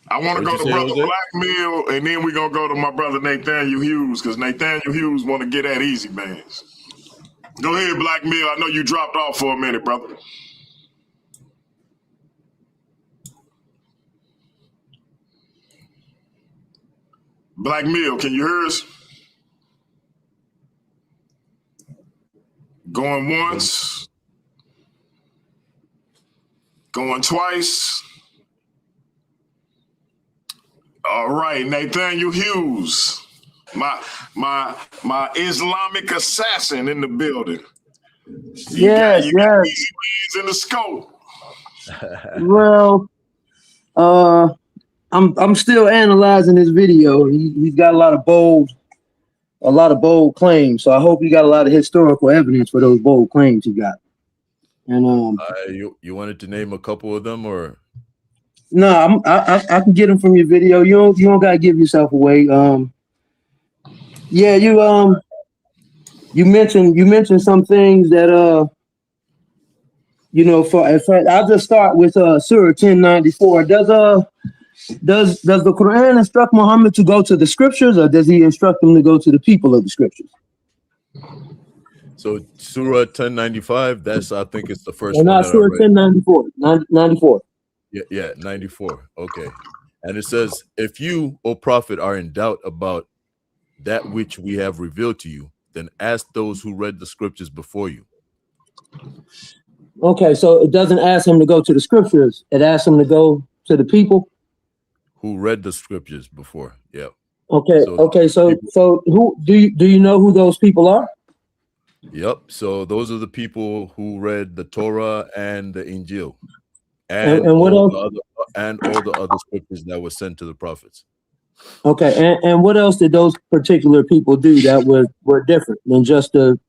[SPEAKER 3] I want to go to
[SPEAKER 9] say,
[SPEAKER 3] Brother
[SPEAKER 9] Jose?
[SPEAKER 3] Black Mill, and then we're gonna go to my brother Nathaniel Hughes, because Nathaniel Hughes want to get at easy bands. Go ahead, Black Mill. I know you dropped off for a minute, brother. Black Mill, can you hear us? Going once. Going twice. All right, Nathaniel Hughes, my Islamic assassin in the building. You got easy bands in the scope.
[SPEAKER 10] Well, I'm still analyzing this video. He's got a lot of bold claims. So I hope you got a lot of historical evidence for those bold claims you got. And
[SPEAKER 9] you wanted to name a couple of them, or
[SPEAKER 10] no, I can get them from your video. You don't gotta give yourself away. Yeah, you mentioned some things that I'll just start with Surah 1094. Does the Quran instruct Muhammad to go to the scriptures, or does he instruct him to go to the people of the scriptures?
[SPEAKER 9] so Surah 1095. That's, I think it's the first
[SPEAKER 10] Well,
[SPEAKER 9] one.
[SPEAKER 10] not Surah 1094. 94.
[SPEAKER 9] Yeah, 94. Okay. And it says, if you, O Prophet, are in doubt about that which we have revealed to you, then ask those who read the scriptures before you.
[SPEAKER 10] Okay, so it doesn't ask him to go to the scriptures. It asks him to go to the people
[SPEAKER 9] who read the scriptures before. Yeah.
[SPEAKER 10] Okay. So who do you know who those people are?
[SPEAKER 9] Yep. So those are the people who read the Torah and the Injil, and
[SPEAKER 10] what else?
[SPEAKER 9] all the other scriptures that were sent to the prophets.
[SPEAKER 10] Okay. And what else did those particular people do that were different than just the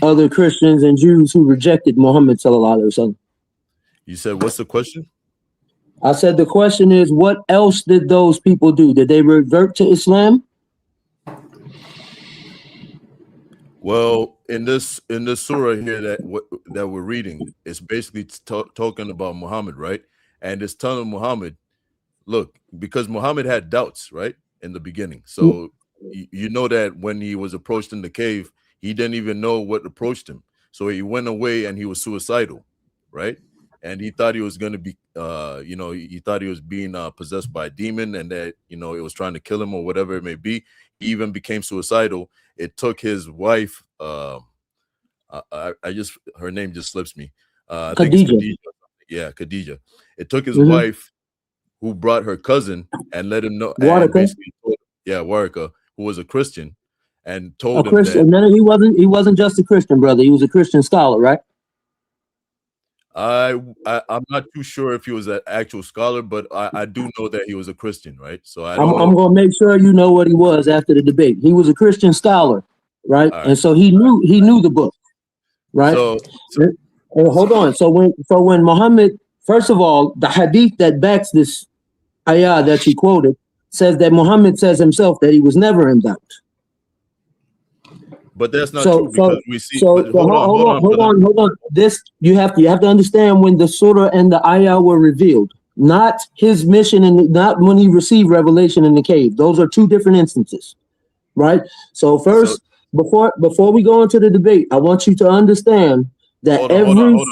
[SPEAKER 10] other Christians and Jews who rejected Muhammad sallallahu alaihi wasallam?
[SPEAKER 9] You said, what's the question?
[SPEAKER 10] I said the question is, what else did those people do? Did they revert to Islam?
[SPEAKER 9] Well, in this surah here that we're reading, it's basically talking about Muhammad, right? And it's telling Muhammad, look, because Muhammad had doubts, right, in the beginning. So you know that when he was approached in the cave, he didn't even know what approached him. So he went away and he was suicidal, right? And he thought he was going to be, he thought he was being possessed by a demon, and that, it was trying to kill him or whatever it may be. He even became suicidal. It took his wife, her name just slips me. I think it's Khadija. Yeah, Khadija. It took his wife, who brought her cousin and let him know.
[SPEAKER 10] Waraka.
[SPEAKER 9] Waraka, who was a Christian, and told him
[SPEAKER 10] Christian.
[SPEAKER 9] that
[SPEAKER 10] he wasn't just a Christian, brother. He was a Christian scholar, right?
[SPEAKER 9] I'm not too sure if he was an actual scholar, but I do know that he was a Christian, right? So
[SPEAKER 10] I'm going to make sure you know what he was after the debate. He was a Christian scholar, right? And so he knew the book, right? And hold on. So when Muhammad, first of all, the hadith that backs this ayah that you quoted says that Muhammad says himself that he was never in doubt.
[SPEAKER 9] But that's not true, because we see.
[SPEAKER 10] Hold on. This you have to understand, when the surah and the ayah were revealed, not his mission and not when he received revelation in the cave. Those are two different instances, right? So first, before we go into the debate, I want you to understand that hold on.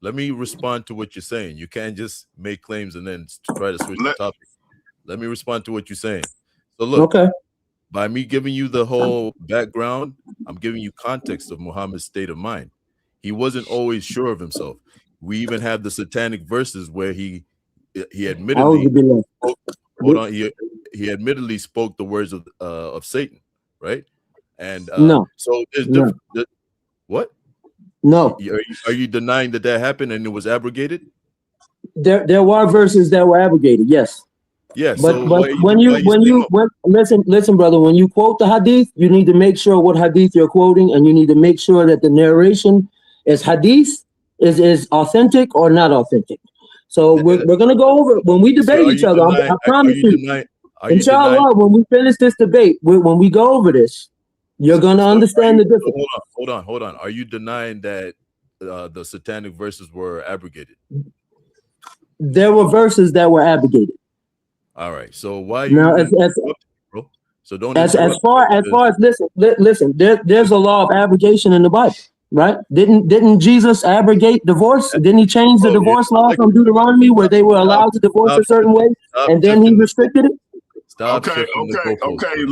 [SPEAKER 9] Let me respond to what you're saying. You can't just make claims and then try to switch the topic. Let me respond to what you're saying. So look.
[SPEAKER 10] Okay.
[SPEAKER 9] By me giving you the whole background, I'm giving you context of Muhammad's state of mind. He wasn't always sure of himself. We even have the satanic verses where he admittedly he admittedly spoke the words of Satan, right? And so there's what?
[SPEAKER 10] No.
[SPEAKER 9] Are you denying that happened and it was abrogated?
[SPEAKER 10] There were verses that were abrogated, yes.
[SPEAKER 9] Yeah.
[SPEAKER 10] But
[SPEAKER 9] So
[SPEAKER 10] but
[SPEAKER 9] why
[SPEAKER 10] when
[SPEAKER 9] why
[SPEAKER 10] you
[SPEAKER 9] you
[SPEAKER 10] when
[SPEAKER 9] saying
[SPEAKER 10] you when, listen, brother, when you quote the hadith, you need to make sure what hadith you're quoting, and you need to make sure that the narration is hadith, is authentic or not authentic. So we're gonna go over it when we
[SPEAKER 9] so
[SPEAKER 10] debate
[SPEAKER 9] are
[SPEAKER 10] each
[SPEAKER 9] you
[SPEAKER 10] other.
[SPEAKER 9] denying
[SPEAKER 10] I promise you,
[SPEAKER 9] are you denying
[SPEAKER 10] inshallah, when we finish this debate, when we go over this, you're gonna
[SPEAKER 9] so are
[SPEAKER 10] understand
[SPEAKER 9] you
[SPEAKER 10] the difference.
[SPEAKER 9] hold on. Are you denying that the satanic verses were abrogated?
[SPEAKER 10] There were verses that were abrogated.
[SPEAKER 9] All right. So why you
[SPEAKER 10] Now,
[SPEAKER 9] even interrupting, bro? So don't
[SPEAKER 10] as
[SPEAKER 9] interrupt.
[SPEAKER 10] far as listen, there's a law of abrogation in the Bible, right? Didn't Jesus abrogate divorce? Didn't he change the
[SPEAKER 9] Bro, you
[SPEAKER 10] divorce law
[SPEAKER 9] like
[SPEAKER 10] from Deuteronomy where they were
[SPEAKER 9] stop
[SPEAKER 10] allowed to divorce
[SPEAKER 9] stop
[SPEAKER 10] a certain way,
[SPEAKER 9] stop
[SPEAKER 10] and then he
[SPEAKER 9] shifting the
[SPEAKER 10] restricted it?
[SPEAKER 9] stop shifting the goalposts,
[SPEAKER 3] Okay.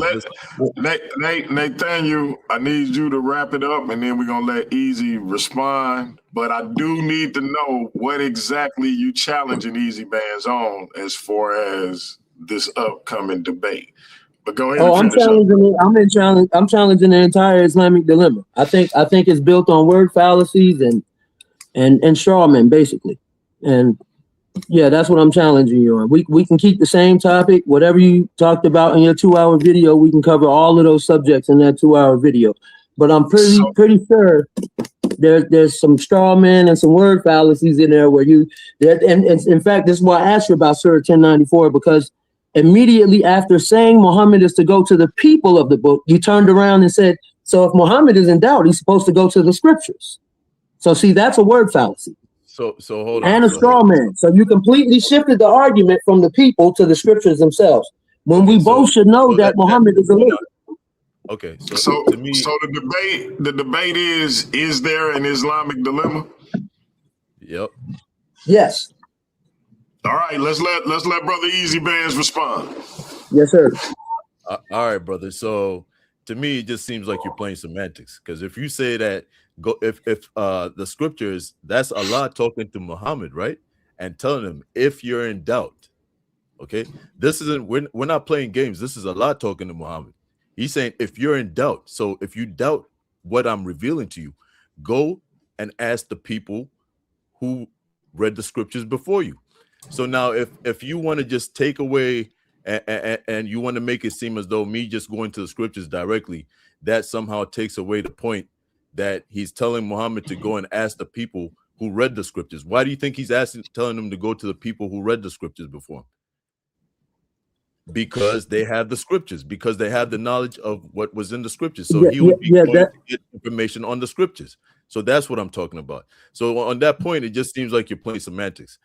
[SPEAKER 9] brother.
[SPEAKER 3] Nathaniel, I need you to wrap it up, and then we're gonna let Easy respond. But I do need to know what exactly you challenging Easy Bands on as far as this upcoming debate. But go ahead
[SPEAKER 10] Oh,
[SPEAKER 3] and finish up.
[SPEAKER 10] I'm challenging the entire Islamic dilemma. I think it's built on word fallacies and straw men basically. And yeah, that's what I'm challenging you on. We can keep the same topic, whatever you talked about in your 2 hour video. We can cover all of those subjects in that 2 hour video. But I'm pretty sure there's some straw men and some word fallacies in there where and in fact, this is why I asked you about Surah 1094, because immediately after saying Muhammad is to go to the people of the book, you turned around and said, so if Muhammad is in doubt, he's supposed to go to the scriptures. So see, that's a word fallacy.
[SPEAKER 9] So hold on.
[SPEAKER 10] And a straw man. So you completely shifted the argument from the people to the scriptures themselves. When we both should know that Muhammad is a leader.
[SPEAKER 9] Okay, so
[SPEAKER 3] So
[SPEAKER 9] to me,
[SPEAKER 3] the debate is there an Islamic dilemma?
[SPEAKER 9] yep.
[SPEAKER 10] Yes.
[SPEAKER 3] All right, let's let Brother Easy Bands respond.
[SPEAKER 10] Yes, sir.
[SPEAKER 9] All right, brother. So to me, it just seems like you're playing semantics. Because if you say that if the scriptures, that's Allah talking to Muhammad, right? And telling him if you're in doubt. Okay. This isn't we're not playing games. This is Allah talking to Muhammad. He's saying if you're in doubt. So if you doubt what I'm revealing to you, go and ask the people who read the scriptures before you. So now if you want to just take away and you want to make it seem as though me just going to the scriptures directly, that somehow takes away the point that he's telling Muhammad to go and ask the people who read the scriptures. Why do you think he's telling them to go to the people who read the scriptures before him? Because they have the scriptures, because they have the knowledge of what was in the scriptures. So he would be going to get information on the scriptures. So that's what I'm talking about. So on that point, it just seems like you're playing semantics.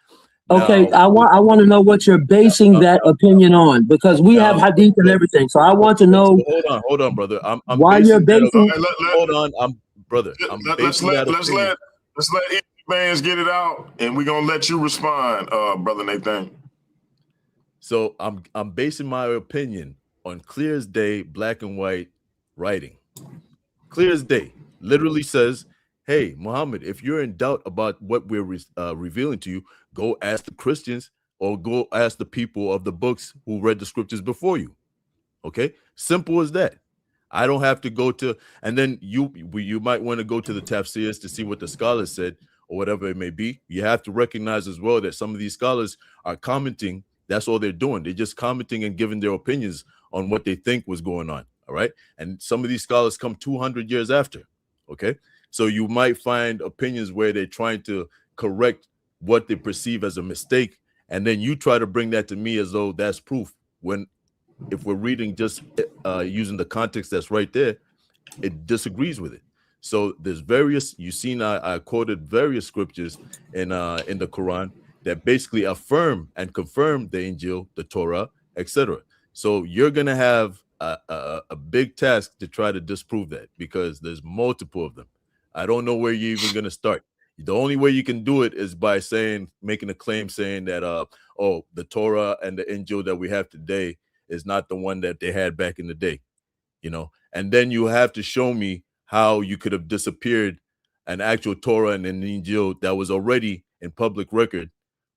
[SPEAKER 10] Okay,
[SPEAKER 9] Now,
[SPEAKER 10] I want to know what you're basing that opinion on, because we have hadith and everything. So I want to know.
[SPEAKER 9] So hold on, brother. I'm
[SPEAKER 10] why
[SPEAKER 9] basing
[SPEAKER 10] you're basing.
[SPEAKER 9] hold on, brother. I'm basing that opinion.
[SPEAKER 3] Let's let Easy Bands get it out, and we're gonna let you respond, Brother Nathan.
[SPEAKER 9] So I'm basing my opinion on clear as day, black and white writing. Clear as day. Literally says, hey, Muhammad, if you're in doubt about what we're revealing to you, go ask the Christians or go ask the people of the books who read the scriptures before you. Okay? Simple as that. I don't have to go to, and then you might want to go to the tafsirs to see what the scholars said or whatever it may be. You have to recognize as well that some of these scholars are commenting. That's all they're doing. They're just commenting and giving their opinions on what they think was going on. All right. And some of these scholars come 200 years after. Okay. So you might find opinions where they're trying to correct what they perceive as a mistake. And then you try to bring that to me as though that's proof, when if we're reading just using the context that's right there, it disagrees with it. So there's various, you've seen I quoted various scriptures in the Quran that basically affirm and confirm the Injil, the Torah, etc. So you're gonna have a big task to try to disprove that, because there's multiple of them. I don't know where you're even gonna start. The only way you can do it is by making a claim saying that the Torah and the Injil that we have today is not the one that they had back in the day, and then you have to show me how you could have disappeared an actual Torah and an Injil that was already in public record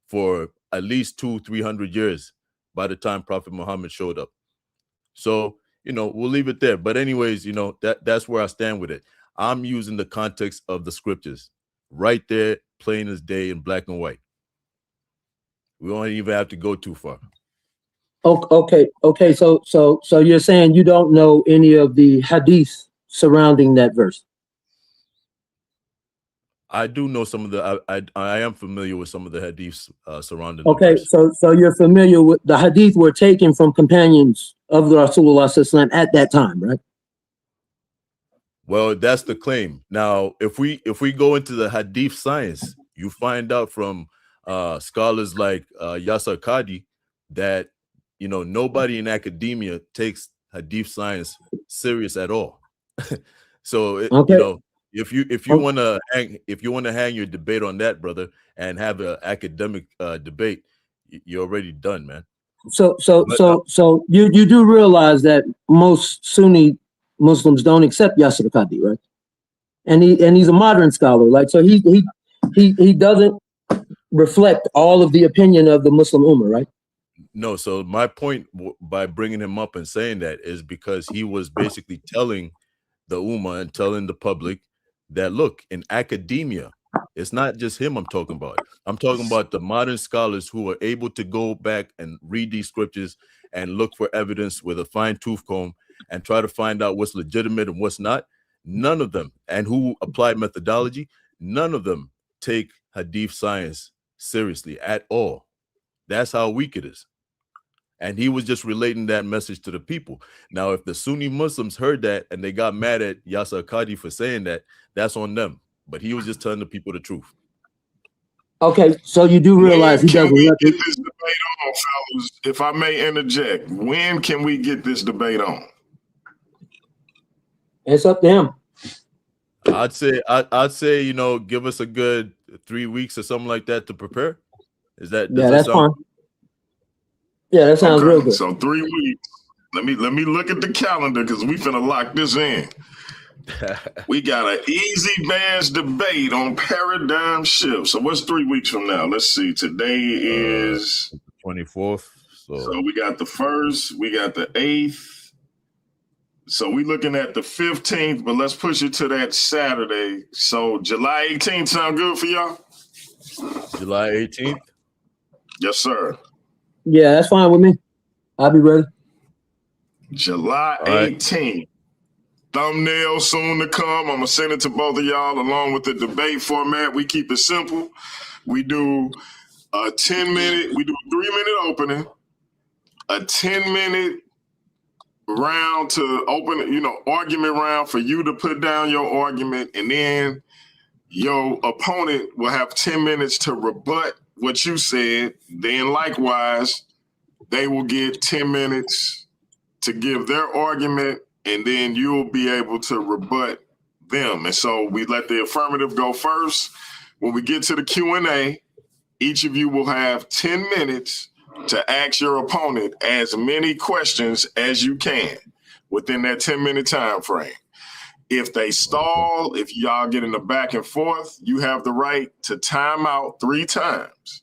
[SPEAKER 9] for at least 200-300 years by the time Prophet Muhammad showed up. So, we'll leave it there. But anyways, that's where I stand with it. I'm using the context of the scriptures right there, plain as day in black and white. We don't even have to go too far.
[SPEAKER 10] Okay. So you're saying you don't know any of the hadith surrounding that verse?
[SPEAKER 9] I do know some of the. I am familiar with some of the hadiths surrounding the
[SPEAKER 10] Okay,
[SPEAKER 9] verse.
[SPEAKER 10] so you're familiar with the hadith were taken from companions of the Rasulullah Sallallahu Alaihi Wasallam at that time, right?
[SPEAKER 9] Well, that's the claim. Now, if we go into the hadith science, you find out from scholars like Yasser Qadi that nobody in academia takes hadith science serious at all. So
[SPEAKER 10] Okay.
[SPEAKER 9] if you want to hang your debate on that, brother, and have an academic debate, you're already done, man.
[SPEAKER 10] So
[SPEAKER 9] But,
[SPEAKER 10] you do realize that most Sunni Muslims don't accept Yasser Qadi, right? And he's a modern scholar, like, so he doesn't reflect all of the opinion of the Muslim Ummah, right?
[SPEAKER 9] No, so my point by bringing him up and saying that is because he was basically telling the Ummah and telling the public that, look, in academia, it's not just him I'm talking about. I'm talking about the modern scholars who are able to go back and read these scriptures and look for evidence with a fine-tooth comb and try to find out what's legitimate and what's not. None of them, and who apply methodology, none of them take hadith science seriously at all. That's how weak it is. And he was just relating that message to the people. Now, if the Sunni Muslims heard that and they got mad at Yasser Qadi for saying that, that's on them. But he was just telling the people the truth.
[SPEAKER 10] Okay, so you do realize he doesn't.
[SPEAKER 3] When can we get this debate on, fellas? If I may interject, when can we get this debate on?
[SPEAKER 10] It's up to him.
[SPEAKER 9] I'd say, give us a good 3 weeks or something like that to prepare. Does
[SPEAKER 10] that's fine. Yeah, that sounds real good.
[SPEAKER 3] So 3 weeks. Let me look at the calendar because we finna lock this in. We got an easy bands debate on paradigm shift. So what's 3 weeks from now? Let's see. Today is
[SPEAKER 9] 24th.
[SPEAKER 3] So we got the 1st, we got the 8th. So we looking at the 15th, but let's push it to that Saturday. So July 18th sound good for y'all?
[SPEAKER 9] July 18th?
[SPEAKER 3] Yes, sir.
[SPEAKER 10] Yeah, that's fine with me. I'll be ready.
[SPEAKER 3] July 18th. Thumbnail soon to come. I'm going to send it to both of y'all along with the debate format. We keep it simple. We do a 10-minute, we do a 3-minute opening, a 10-minute round to open, argument round for you to put down your argument, and then your opponent will have 10 minutes to rebut what you said. Then likewise, they will get 10 minutes to give their argument, and then you'll be able to rebut them. And so we let the affirmative go first. When we get to the Q&A, each of you will have 10 minutes to ask your opponent as many questions as you can within that 10-minute time frame. If they stall, if y'all get in the back and forth, you have the right to time out 3 times.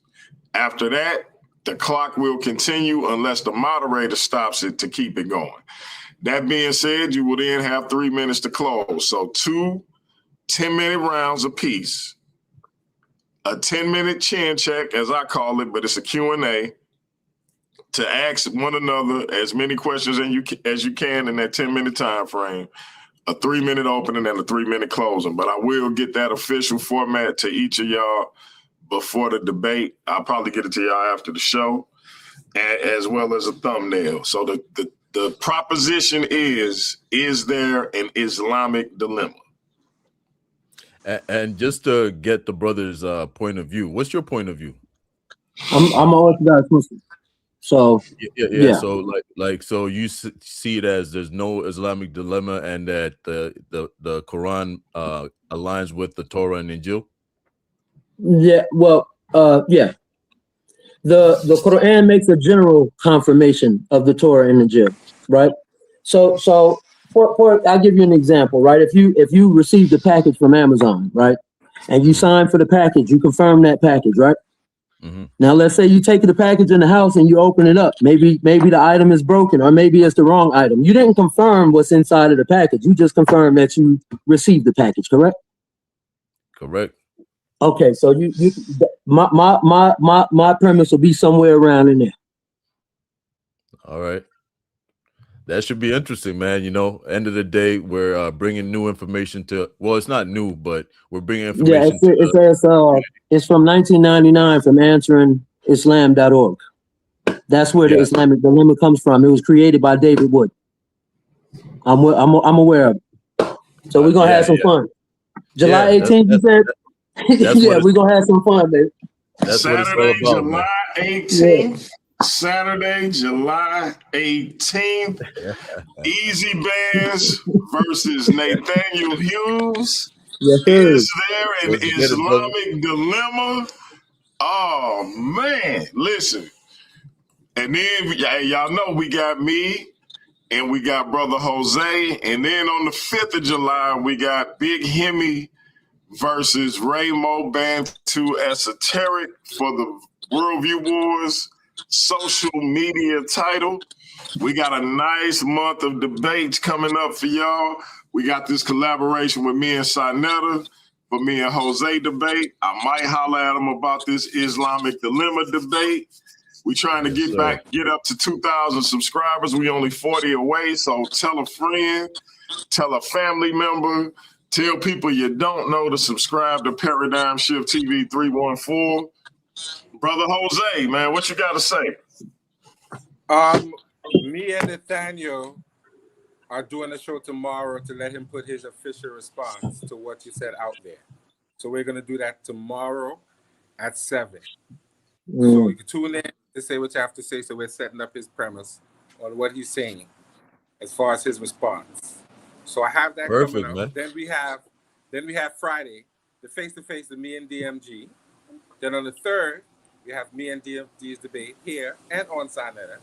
[SPEAKER 3] After that, the clock will continue unless the moderator stops it to keep it going. That being said, you will then have 3 minutes to close. So 2 10-minute rounds apiece. A 10-minute chin check, as I call it, but it's a Q&A, to ask one another as many questions as you can in that 10-minute time frame. A 3-minute opening and a 3-minute closing. But I will get that official format to each of y'all before the debate. I'll probably get it to y'all after the show, as well as a thumbnail. So the proposition is there an Islamic dilemma?
[SPEAKER 9] And just to get the brother's point of view, what's your point of view?
[SPEAKER 10] I'm an Orthodox Muslim. So
[SPEAKER 9] yeah. So so you see it as there's no Islamic dilemma, and that the Quran aligns with the Torah and Injil.
[SPEAKER 10] Yeah, well, yeah. The Quran makes a general confirmation of the Torah and Injil, right? So for I'll give you an example, right? If you received a package from Amazon, right, and you sign for the package, you confirm that package, right?
[SPEAKER 9] Mm-hmm.
[SPEAKER 10] Now, let's say you take the package in the house and you open it up. Maybe the item is broken, or maybe it's the wrong item. You didn't confirm what's inside of the package. You just confirmed that you received the package, correct?
[SPEAKER 9] Correct.
[SPEAKER 10] Okay, so my premise will be somewhere around in there.
[SPEAKER 9] All right. That should be interesting, man. You know, end of the day, we're bringing new information to. Well, it's not new, but we're bringing
[SPEAKER 10] Yeah,
[SPEAKER 9] information to
[SPEAKER 10] it
[SPEAKER 9] the.
[SPEAKER 10] says it's from 1999 from answeringislam.org. That's where the
[SPEAKER 9] Yeah.
[SPEAKER 10] Islamic dilemma comes from. It was created by David Wood. I'm aware of it. So we're gonna have some fun. July
[SPEAKER 9] Yeah,
[SPEAKER 10] 18th, you said?
[SPEAKER 9] that's
[SPEAKER 10] Yeah,
[SPEAKER 9] what
[SPEAKER 10] we're gonna have some fun, baby.
[SPEAKER 9] that's what it's all
[SPEAKER 3] Saturday,
[SPEAKER 9] about, man.
[SPEAKER 3] July 18th. Saturday, July 18th. Easy Bands versus Nathaniel Hughes.
[SPEAKER 10] Yes, sir.
[SPEAKER 3] Is there an
[SPEAKER 9] Let's get it, brother.
[SPEAKER 3] Islamic dilemma? Oh man, listen. And then y'all know we got me and we got Brother Jose. And then on the 5th of July, we got Big Hemi versus Raymo Bantu Esoteric for the Worldview Wars social media title. We got a nice month of debates coming up for y'all. We got this collaboration with me and Sinetta for me and Jose debate. I might holler at him about this Islamic dilemma debate. We trying to get up to 2,000 subscribers. We only 40 away, so tell a friend, tell a family member, tell people you don't know to subscribe to Paradigm Shift TV 314. Brother Jose, man, what you got to say?
[SPEAKER 5] Me and Nathaniel are doing a show tomorrow to let him put his official response to what you said out there. So we're going to do that tomorrow at 7. So you can tune in to say what you have to say. So we're setting up his premise on what he's saying as far as his response. So I have that
[SPEAKER 9] Perfect,
[SPEAKER 5] coming up.
[SPEAKER 9] man.
[SPEAKER 5] Then we have Friday, the face-to-face of me and DMG. Then on the 3rd, we have me and DMG's debate here and on Sinetta.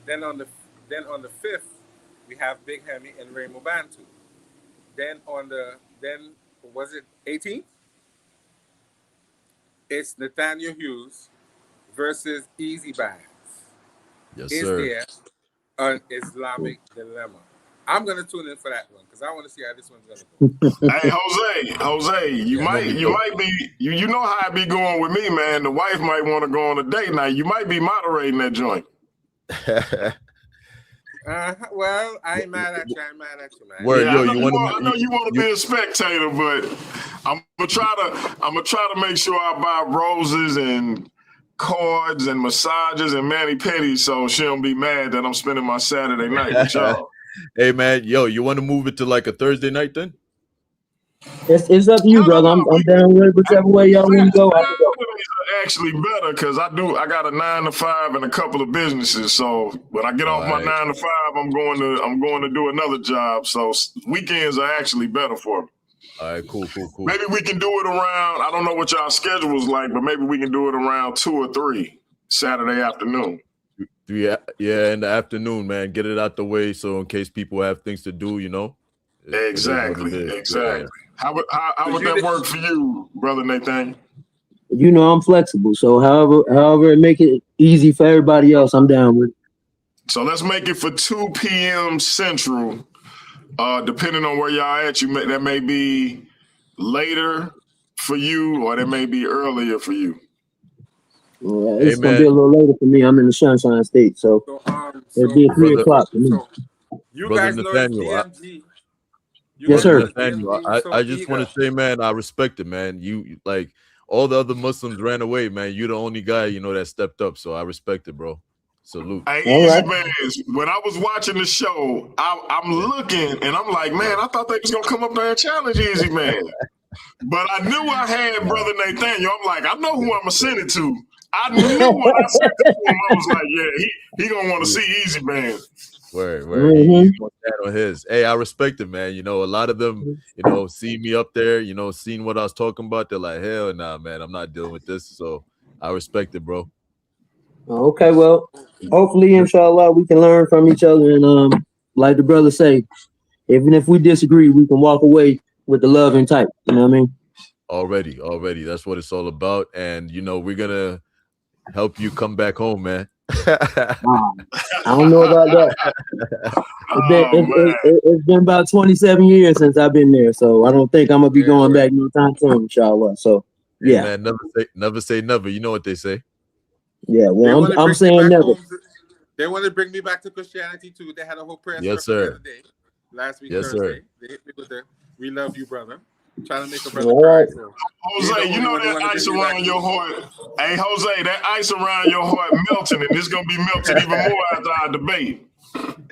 [SPEAKER 5] Then on the 5th, we have Big Hemi and Raymo Bantu. Then was it 18th? It's Nathaniel Hughes versus Easy Bands.
[SPEAKER 9] Yes,
[SPEAKER 5] Is
[SPEAKER 9] sir.
[SPEAKER 5] there an Islamic dilemma? I'm gonna tune in for that one because I want to see how this one's gonna go.
[SPEAKER 3] Hey, Jose, you might be, you know how I be going with me, man. The wife might want to go on a date night. You might be moderating that joint.
[SPEAKER 5] Well, I ain't mad at you, man.
[SPEAKER 9] Word,
[SPEAKER 3] Yeah,
[SPEAKER 9] yo,
[SPEAKER 3] I know you want to be a spectator, but I'm gonna try to make sure I buy roses and cards and massages and mani pedis so she don't be mad that I'm spending my Saturday night with y'all.
[SPEAKER 9] Hey, man, yo, you want to move it to like a Thursday night then?
[SPEAKER 10] It's up to you, brother. I'm down with whichever way y'all want to go. I can go.
[SPEAKER 3] Saturdays are actually better because I got a 9 to 5 and a couple of businesses. So when I get off my 9 to 5, I'm going to do another job. So weekends are actually better for me.
[SPEAKER 9] All right, cool.
[SPEAKER 3] Maybe we can do it around, I don't know what y'all schedule is like, but maybe we can do it around 2 or 3 Saturday afternoon.
[SPEAKER 9] Yeah, in the afternoon, man. Get it out the way so in case people have things to do, you know.
[SPEAKER 3] Exactly.
[SPEAKER 9] Yeah.
[SPEAKER 3] How would that work for you, Brother Nathan?
[SPEAKER 10] You know I'm flexible, so however it make it easy for everybody else, I'm down with it.
[SPEAKER 3] So let's make it for 2 p.m. Central. Depending on where y'all at, that may be later for you, or that may be earlier for you.
[SPEAKER 10] It's gonna be a little later for me. I'm in the Sunshine State, so it'll be 3 o'clock for me.
[SPEAKER 5] You
[SPEAKER 9] Brother
[SPEAKER 5] guys
[SPEAKER 9] Nathaniel,
[SPEAKER 5] know DMG.
[SPEAKER 10] Yes, sir.
[SPEAKER 9] Nathaniel, I just want to say, man, I respect it, man. You like all the other Muslims ran away, man. You're the only guy, you know, that stepped up. So I respect it, bro. Salute.
[SPEAKER 3] Hey, Easy Bands, when I was watching the show, I'm looking and I'm like, man, I thought they was gonna come up there and challenge Easy Man. But I knew I had Brother Nathaniel. I'm like, I know who I'm gonna send it to. I knew when I sent it to him, I was like, yeah, he gonna want to see Easy Man.
[SPEAKER 9] Word. He's gonna stand on his. Hey, I respect it, man. You know, a lot of them, you know, see me up there, you know, seeing what I was talking about. They're like, hell nah, man, I'm not dealing with this. So I respect it, bro.
[SPEAKER 10] Okay, well, hopefully, inshallah, we can learn from each other, and like the brother say, even if we disagree, we can walk away with the love and type. You know what I mean?
[SPEAKER 9] Already. That's what it's all about. And you know, we're gonna help you come back home, man.
[SPEAKER 10] I don't know about that. It's been about 27 years since I've been there, so I don't think I'm gonna be going back no time soon, inshallah. So yeah,
[SPEAKER 9] man, never say never. You know what they say.
[SPEAKER 10] Yeah, well, I'm saying never.
[SPEAKER 5] They want to bring me back to Christianity too. They had a whole prayer
[SPEAKER 9] Yes,
[SPEAKER 5] circle the
[SPEAKER 9] sir.
[SPEAKER 5] other day, last week
[SPEAKER 9] Yes, sir.
[SPEAKER 5] Thursday. They hit me with the "We love you, brother," trying to make a brother
[SPEAKER 10] All
[SPEAKER 5] cry.
[SPEAKER 10] right.
[SPEAKER 5] So,
[SPEAKER 3] Jose, you know that ice around your heart. Hey, Jose, that ice around your heart melting, and it's gonna be melted even more after our debate.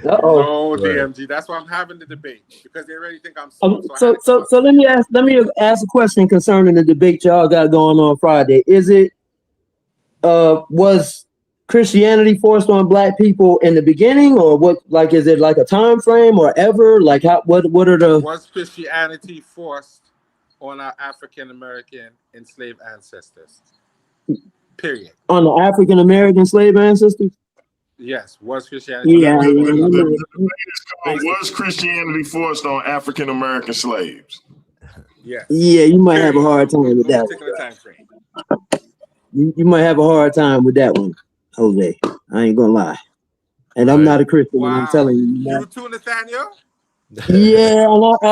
[SPEAKER 5] No,
[SPEAKER 9] Right.
[SPEAKER 5] DMG. That's why I'm having the debate, because they already think I'm soft.
[SPEAKER 10] So let me ask a question concerning the debate y'all got going on Friday. Is it was Christianity forced on black people in the beginning, or what? Like, is it like a time frame, or ever? Like, how? What are the?
[SPEAKER 5] Was Christianity forced on our African American enslaved ancestors? Period.
[SPEAKER 10] On the African American slave ancestors?
[SPEAKER 5] Yes. Was Christianity?
[SPEAKER 10] Yeah.
[SPEAKER 3] The debate is called, was Christianity forced on African American slaves?
[SPEAKER 5] Yes.
[SPEAKER 10] Yeah, you might have a hard time with
[SPEAKER 5] No
[SPEAKER 10] that
[SPEAKER 5] particular time frame.
[SPEAKER 10] one. You might have a hard time with that one, Jose. I ain't gonna lie. And I'm not a Christian, and I'm telling you.
[SPEAKER 5] You too, Nathaniel?
[SPEAKER 10] Yeah,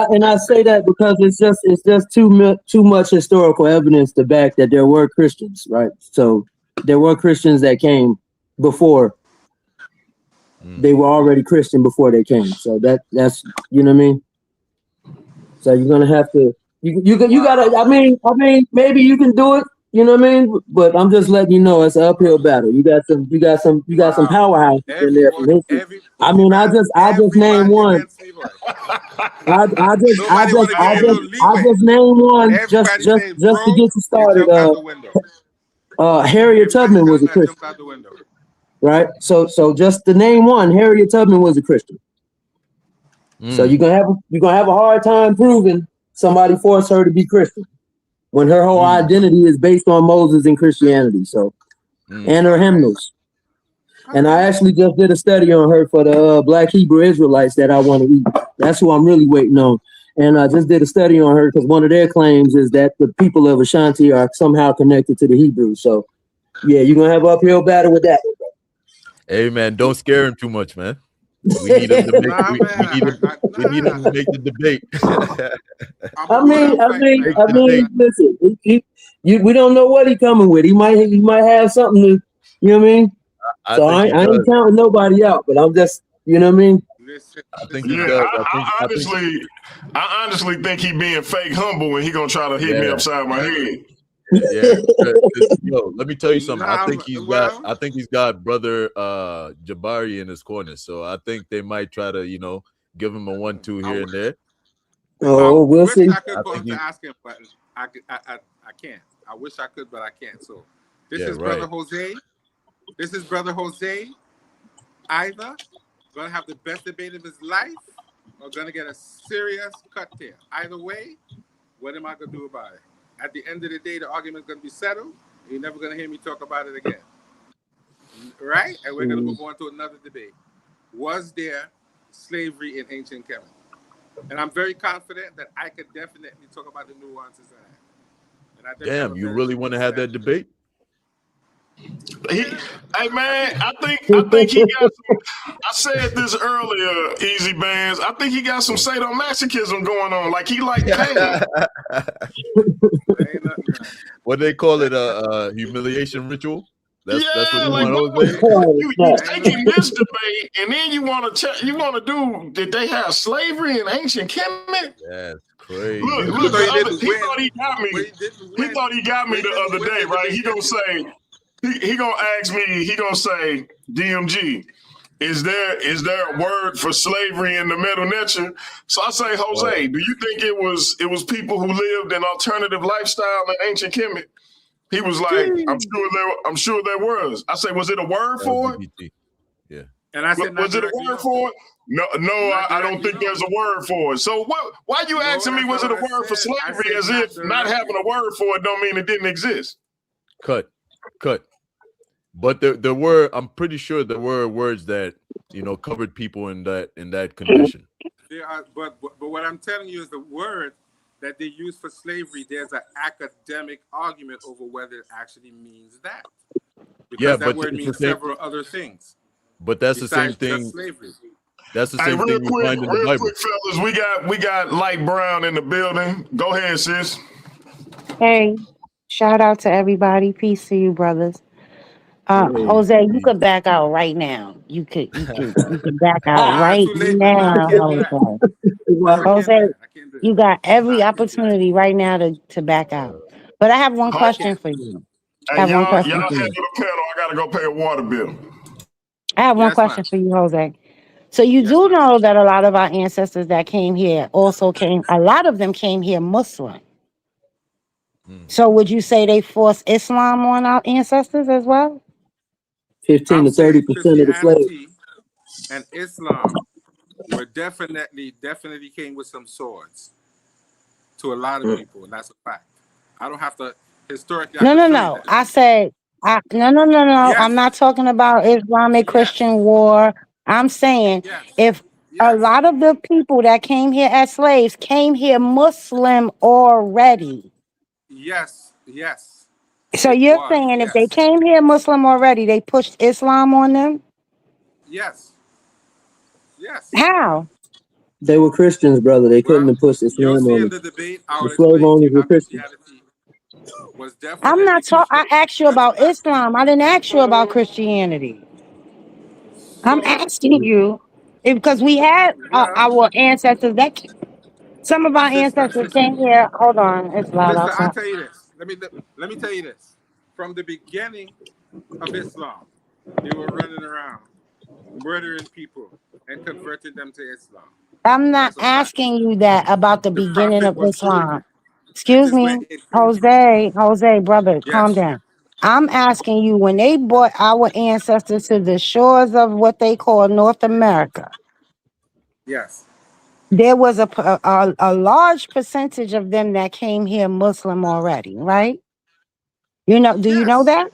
[SPEAKER 10] and I say that because it's just too much historical evidence to back that there were Christians, right? So there were Christians that came before. They were already Christian before they came. So that's you know what I mean. So you're gonna have to you gotta. I mean maybe you can do it. You know what I mean? But I'm just letting you know it's an uphill battle. You got some powerhouse in there from history. I mean, I just named one. I just named one just to get you started. Harriet Tubman was a Christian, right? So just to name one, Harriet Tubman was a Christian. So you're gonna have a hard time proving somebody forced her to be Christian when her whole identity is based on Moses and Christianity. So and her hymnals. And I actually just did a study on her for the Black Hebrew Israelites that I want to eat. That's who I'm really waiting on. And I just did a study on her because one of their claims is that the people of Ashanti are somehow connected to the Hebrews. So, yeah, you're going to have an uphill battle with that.
[SPEAKER 9] Hey, man, don't scare him too much, man. We need him to make, we need him to make the debate.
[SPEAKER 10] I mean, listen, we don't know what he's coming with. He might have something to, you know what I mean? So I ain't counting nobody out, but I'm just, you know what I mean?
[SPEAKER 9] I think he does.
[SPEAKER 3] I honestly think he being fake humble and he gonna try to hit me upside my head.
[SPEAKER 9] Yeah, yo, let me tell you something. I think he's got brother Jabari in his corner, so I think they might try to, give him a 1-2 here and there.
[SPEAKER 10] Oh, we'll see.
[SPEAKER 5] I could go up to ask him, but I can't. I wish I could, but I can't. So this is brother Jose. This is brother Jose. Either gonna have the best debate of his life, or gonna get a serious cut there. Either way, what am I gonna do about it? At the end of the day, the argument's gonna be settled. You're never gonna hear me talk about it again, right? And we're gonna move on to another debate. Was there slavery in ancient Kemet? And I'm very confident that I could definitely talk about the nuances of that.
[SPEAKER 9] Damn, you really want to have that debate?
[SPEAKER 3] Hey man, I think he got some, I said this earlier, Easy Bands. I think he got some sadomasochism going on. Like he like pain.
[SPEAKER 9] What they call it, a humiliation ritual? That's what you
[SPEAKER 3] like,
[SPEAKER 9] want to
[SPEAKER 3] you taking this debate and then you want to do, did they have slavery in ancient Kemet?
[SPEAKER 9] That's crazy.
[SPEAKER 3] Look, he thought he got me. He thought he got me the other day, right? He gonna say, he gonna ask me, he gonna say, DMG, is there a word for slavery in the Middle Nature? So I say, Jose, do you think it was people who lived an alternative lifestyle in ancient Kemet? He was like, I'm sure there was. I say, was it a word for it?
[SPEAKER 9] Yeah.
[SPEAKER 5] And I said,
[SPEAKER 3] was it a word for it? No, I don't think there's a word for it. So why you asking me, was it a word for slavery, as if not having a word for it don't mean it didn't exist?
[SPEAKER 9] Cut. But there were, I'm pretty sure there were words that, covered people in that condition.
[SPEAKER 5] There are, but what I'm telling you is the word that they use for slavery, there's an academic argument over whether it actually means that. Because that word means several other things.
[SPEAKER 9] But that's the same thing.
[SPEAKER 5] Slavery.
[SPEAKER 9] That's the same thing we find in the Bible.
[SPEAKER 3] Real quick, fellas, we got Light Brown in the building. Go ahead, sis.
[SPEAKER 11] Hey, shout out to everybody. Peace to you, brothers.
[SPEAKER 6] Jose, you could back out right now. You could back out
[SPEAKER 5] Nah,
[SPEAKER 6] right
[SPEAKER 5] too late, my man. I
[SPEAKER 6] now,
[SPEAKER 5] can't do that.
[SPEAKER 6] Jose.
[SPEAKER 5] I can't do
[SPEAKER 6] Jose,
[SPEAKER 5] that. I can't do that.
[SPEAKER 6] you got
[SPEAKER 5] Nah,
[SPEAKER 6] every
[SPEAKER 5] I can't do that.
[SPEAKER 6] opportunity right now to back out. But I have one
[SPEAKER 5] I
[SPEAKER 3] Hold,
[SPEAKER 6] question
[SPEAKER 5] can't.
[SPEAKER 6] for you. I
[SPEAKER 3] hey,
[SPEAKER 6] have one
[SPEAKER 3] y'all
[SPEAKER 6] question for
[SPEAKER 3] handle
[SPEAKER 6] you.
[SPEAKER 3] the pedal. I gotta go pay a water bill.
[SPEAKER 6] I have one
[SPEAKER 5] Yes, man.
[SPEAKER 6] question for you, Jose. So you
[SPEAKER 5] Yes,
[SPEAKER 6] do
[SPEAKER 5] man.
[SPEAKER 6] know that a lot of our ancestors that came here also came. A lot of them came here Muslim.
[SPEAKER 9] Mm.
[SPEAKER 6] So would you say they forced Islam on our ancestors as well?
[SPEAKER 10] 15
[SPEAKER 5] I'm
[SPEAKER 10] to
[SPEAKER 5] saying
[SPEAKER 10] 30% of the slaves.
[SPEAKER 5] Christianity and Islam were definitely came with some swords to a lot of people, and that's a fact. I don't have to historically. I
[SPEAKER 6] No,
[SPEAKER 5] could
[SPEAKER 6] no,
[SPEAKER 5] show you
[SPEAKER 6] no.
[SPEAKER 5] that.
[SPEAKER 6] I said, no. I'm
[SPEAKER 5] Yes,
[SPEAKER 6] not talking about Islamic
[SPEAKER 5] yes,
[SPEAKER 6] Christian war. I'm saying
[SPEAKER 5] yes,
[SPEAKER 6] if a
[SPEAKER 5] yes,
[SPEAKER 6] lot of the people that came here as slaves came here Muslim already.
[SPEAKER 5] yes.
[SPEAKER 6] So
[SPEAKER 5] It
[SPEAKER 6] you're
[SPEAKER 5] was
[SPEAKER 6] saying if they
[SPEAKER 5] yes,
[SPEAKER 6] came here Muslim already, they pushed Islam on them?
[SPEAKER 5] yes, yes.
[SPEAKER 6] How?
[SPEAKER 10] They were Christians, brother. They couldn't
[SPEAKER 5] Well,
[SPEAKER 10] have pushed
[SPEAKER 5] you'll
[SPEAKER 10] Islam
[SPEAKER 5] see
[SPEAKER 10] on
[SPEAKER 5] in
[SPEAKER 10] them.
[SPEAKER 5] the debate. I
[SPEAKER 10] The
[SPEAKER 5] will
[SPEAKER 10] slave
[SPEAKER 5] explain to
[SPEAKER 10] owners
[SPEAKER 5] you
[SPEAKER 10] were
[SPEAKER 5] how
[SPEAKER 10] Christians.
[SPEAKER 5] Christianity was
[SPEAKER 6] I'm
[SPEAKER 5] definitely
[SPEAKER 6] not talking.
[SPEAKER 5] pushed
[SPEAKER 6] I
[SPEAKER 5] over.
[SPEAKER 6] asked you
[SPEAKER 5] That's a
[SPEAKER 6] about
[SPEAKER 5] fact.
[SPEAKER 6] Islam. I didn't ask you about Christianity. I'm
[SPEAKER 5] So,
[SPEAKER 6] asking you because we had
[SPEAKER 5] well,
[SPEAKER 6] our ancestors that some of our
[SPEAKER 5] sister,
[SPEAKER 6] ancestors
[SPEAKER 5] sister,
[SPEAKER 6] came here. Hold on, it's loud
[SPEAKER 5] sister. I
[SPEAKER 6] outside.
[SPEAKER 5] tell you this. Let me tell you this. From the beginning of Islam, they were running around murdering people and converting them to Islam.
[SPEAKER 6] I'm not
[SPEAKER 5] That's a fact.
[SPEAKER 6] asking you that about the
[SPEAKER 5] The
[SPEAKER 6] beginning
[SPEAKER 5] prophet
[SPEAKER 6] of
[SPEAKER 5] was doing
[SPEAKER 6] Islam.
[SPEAKER 5] that. This
[SPEAKER 6] Excuse
[SPEAKER 5] is where
[SPEAKER 6] me,
[SPEAKER 5] it came from.
[SPEAKER 6] Jose, brother, calm
[SPEAKER 5] Yes,
[SPEAKER 6] down. I'm asking you when they brought our ancestors to the shores of what they call North America.
[SPEAKER 5] yes,
[SPEAKER 6] There was a large percentage of them that came here Muslim already, right? Do you know
[SPEAKER 5] yes,
[SPEAKER 6] that?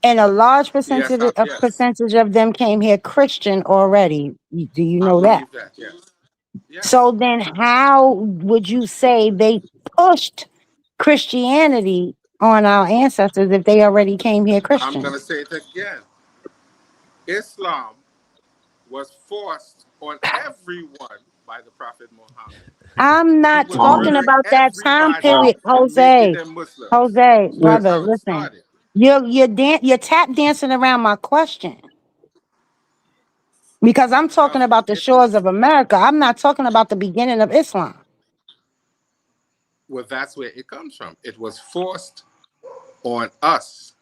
[SPEAKER 6] And a large
[SPEAKER 5] yes, yes.
[SPEAKER 6] percentage of them came here Christian already. Do you
[SPEAKER 5] I
[SPEAKER 6] know that?
[SPEAKER 5] believe that. Yes,
[SPEAKER 6] So
[SPEAKER 5] yes.
[SPEAKER 6] then how would you say they pushed Christianity on our ancestors if they already came here
[SPEAKER 5] I'm gonna
[SPEAKER 6] Christian?
[SPEAKER 5] say it again. Islam was forced on everyone by the Prophet Muhammad.
[SPEAKER 6] I'm
[SPEAKER 5] He
[SPEAKER 6] not
[SPEAKER 5] was
[SPEAKER 6] talking
[SPEAKER 5] murdering
[SPEAKER 6] about that time
[SPEAKER 5] everybody
[SPEAKER 6] period,
[SPEAKER 5] and making
[SPEAKER 6] Jose.
[SPEAKER 5] them Muslims.
[SPEAKER 6] Jose,
[SPEAKER 5] That's
[SPEAKER 6] brother,
[SPEAKER 5] how it
[SPEAKER 6] listen.
[SPEAKER 5] started.
[SPEAKER 6] You're tap dancing around my question. Because I'm talking
[SPEAKER 5] Well,
[SPEAKER 6] about the
[SPEAKER 5] it
[SPEAKER 6] shores of America. I'm not talking about the beginning of Islam.
[SPEAKER 5] well, that's where it comes from. It was forced on us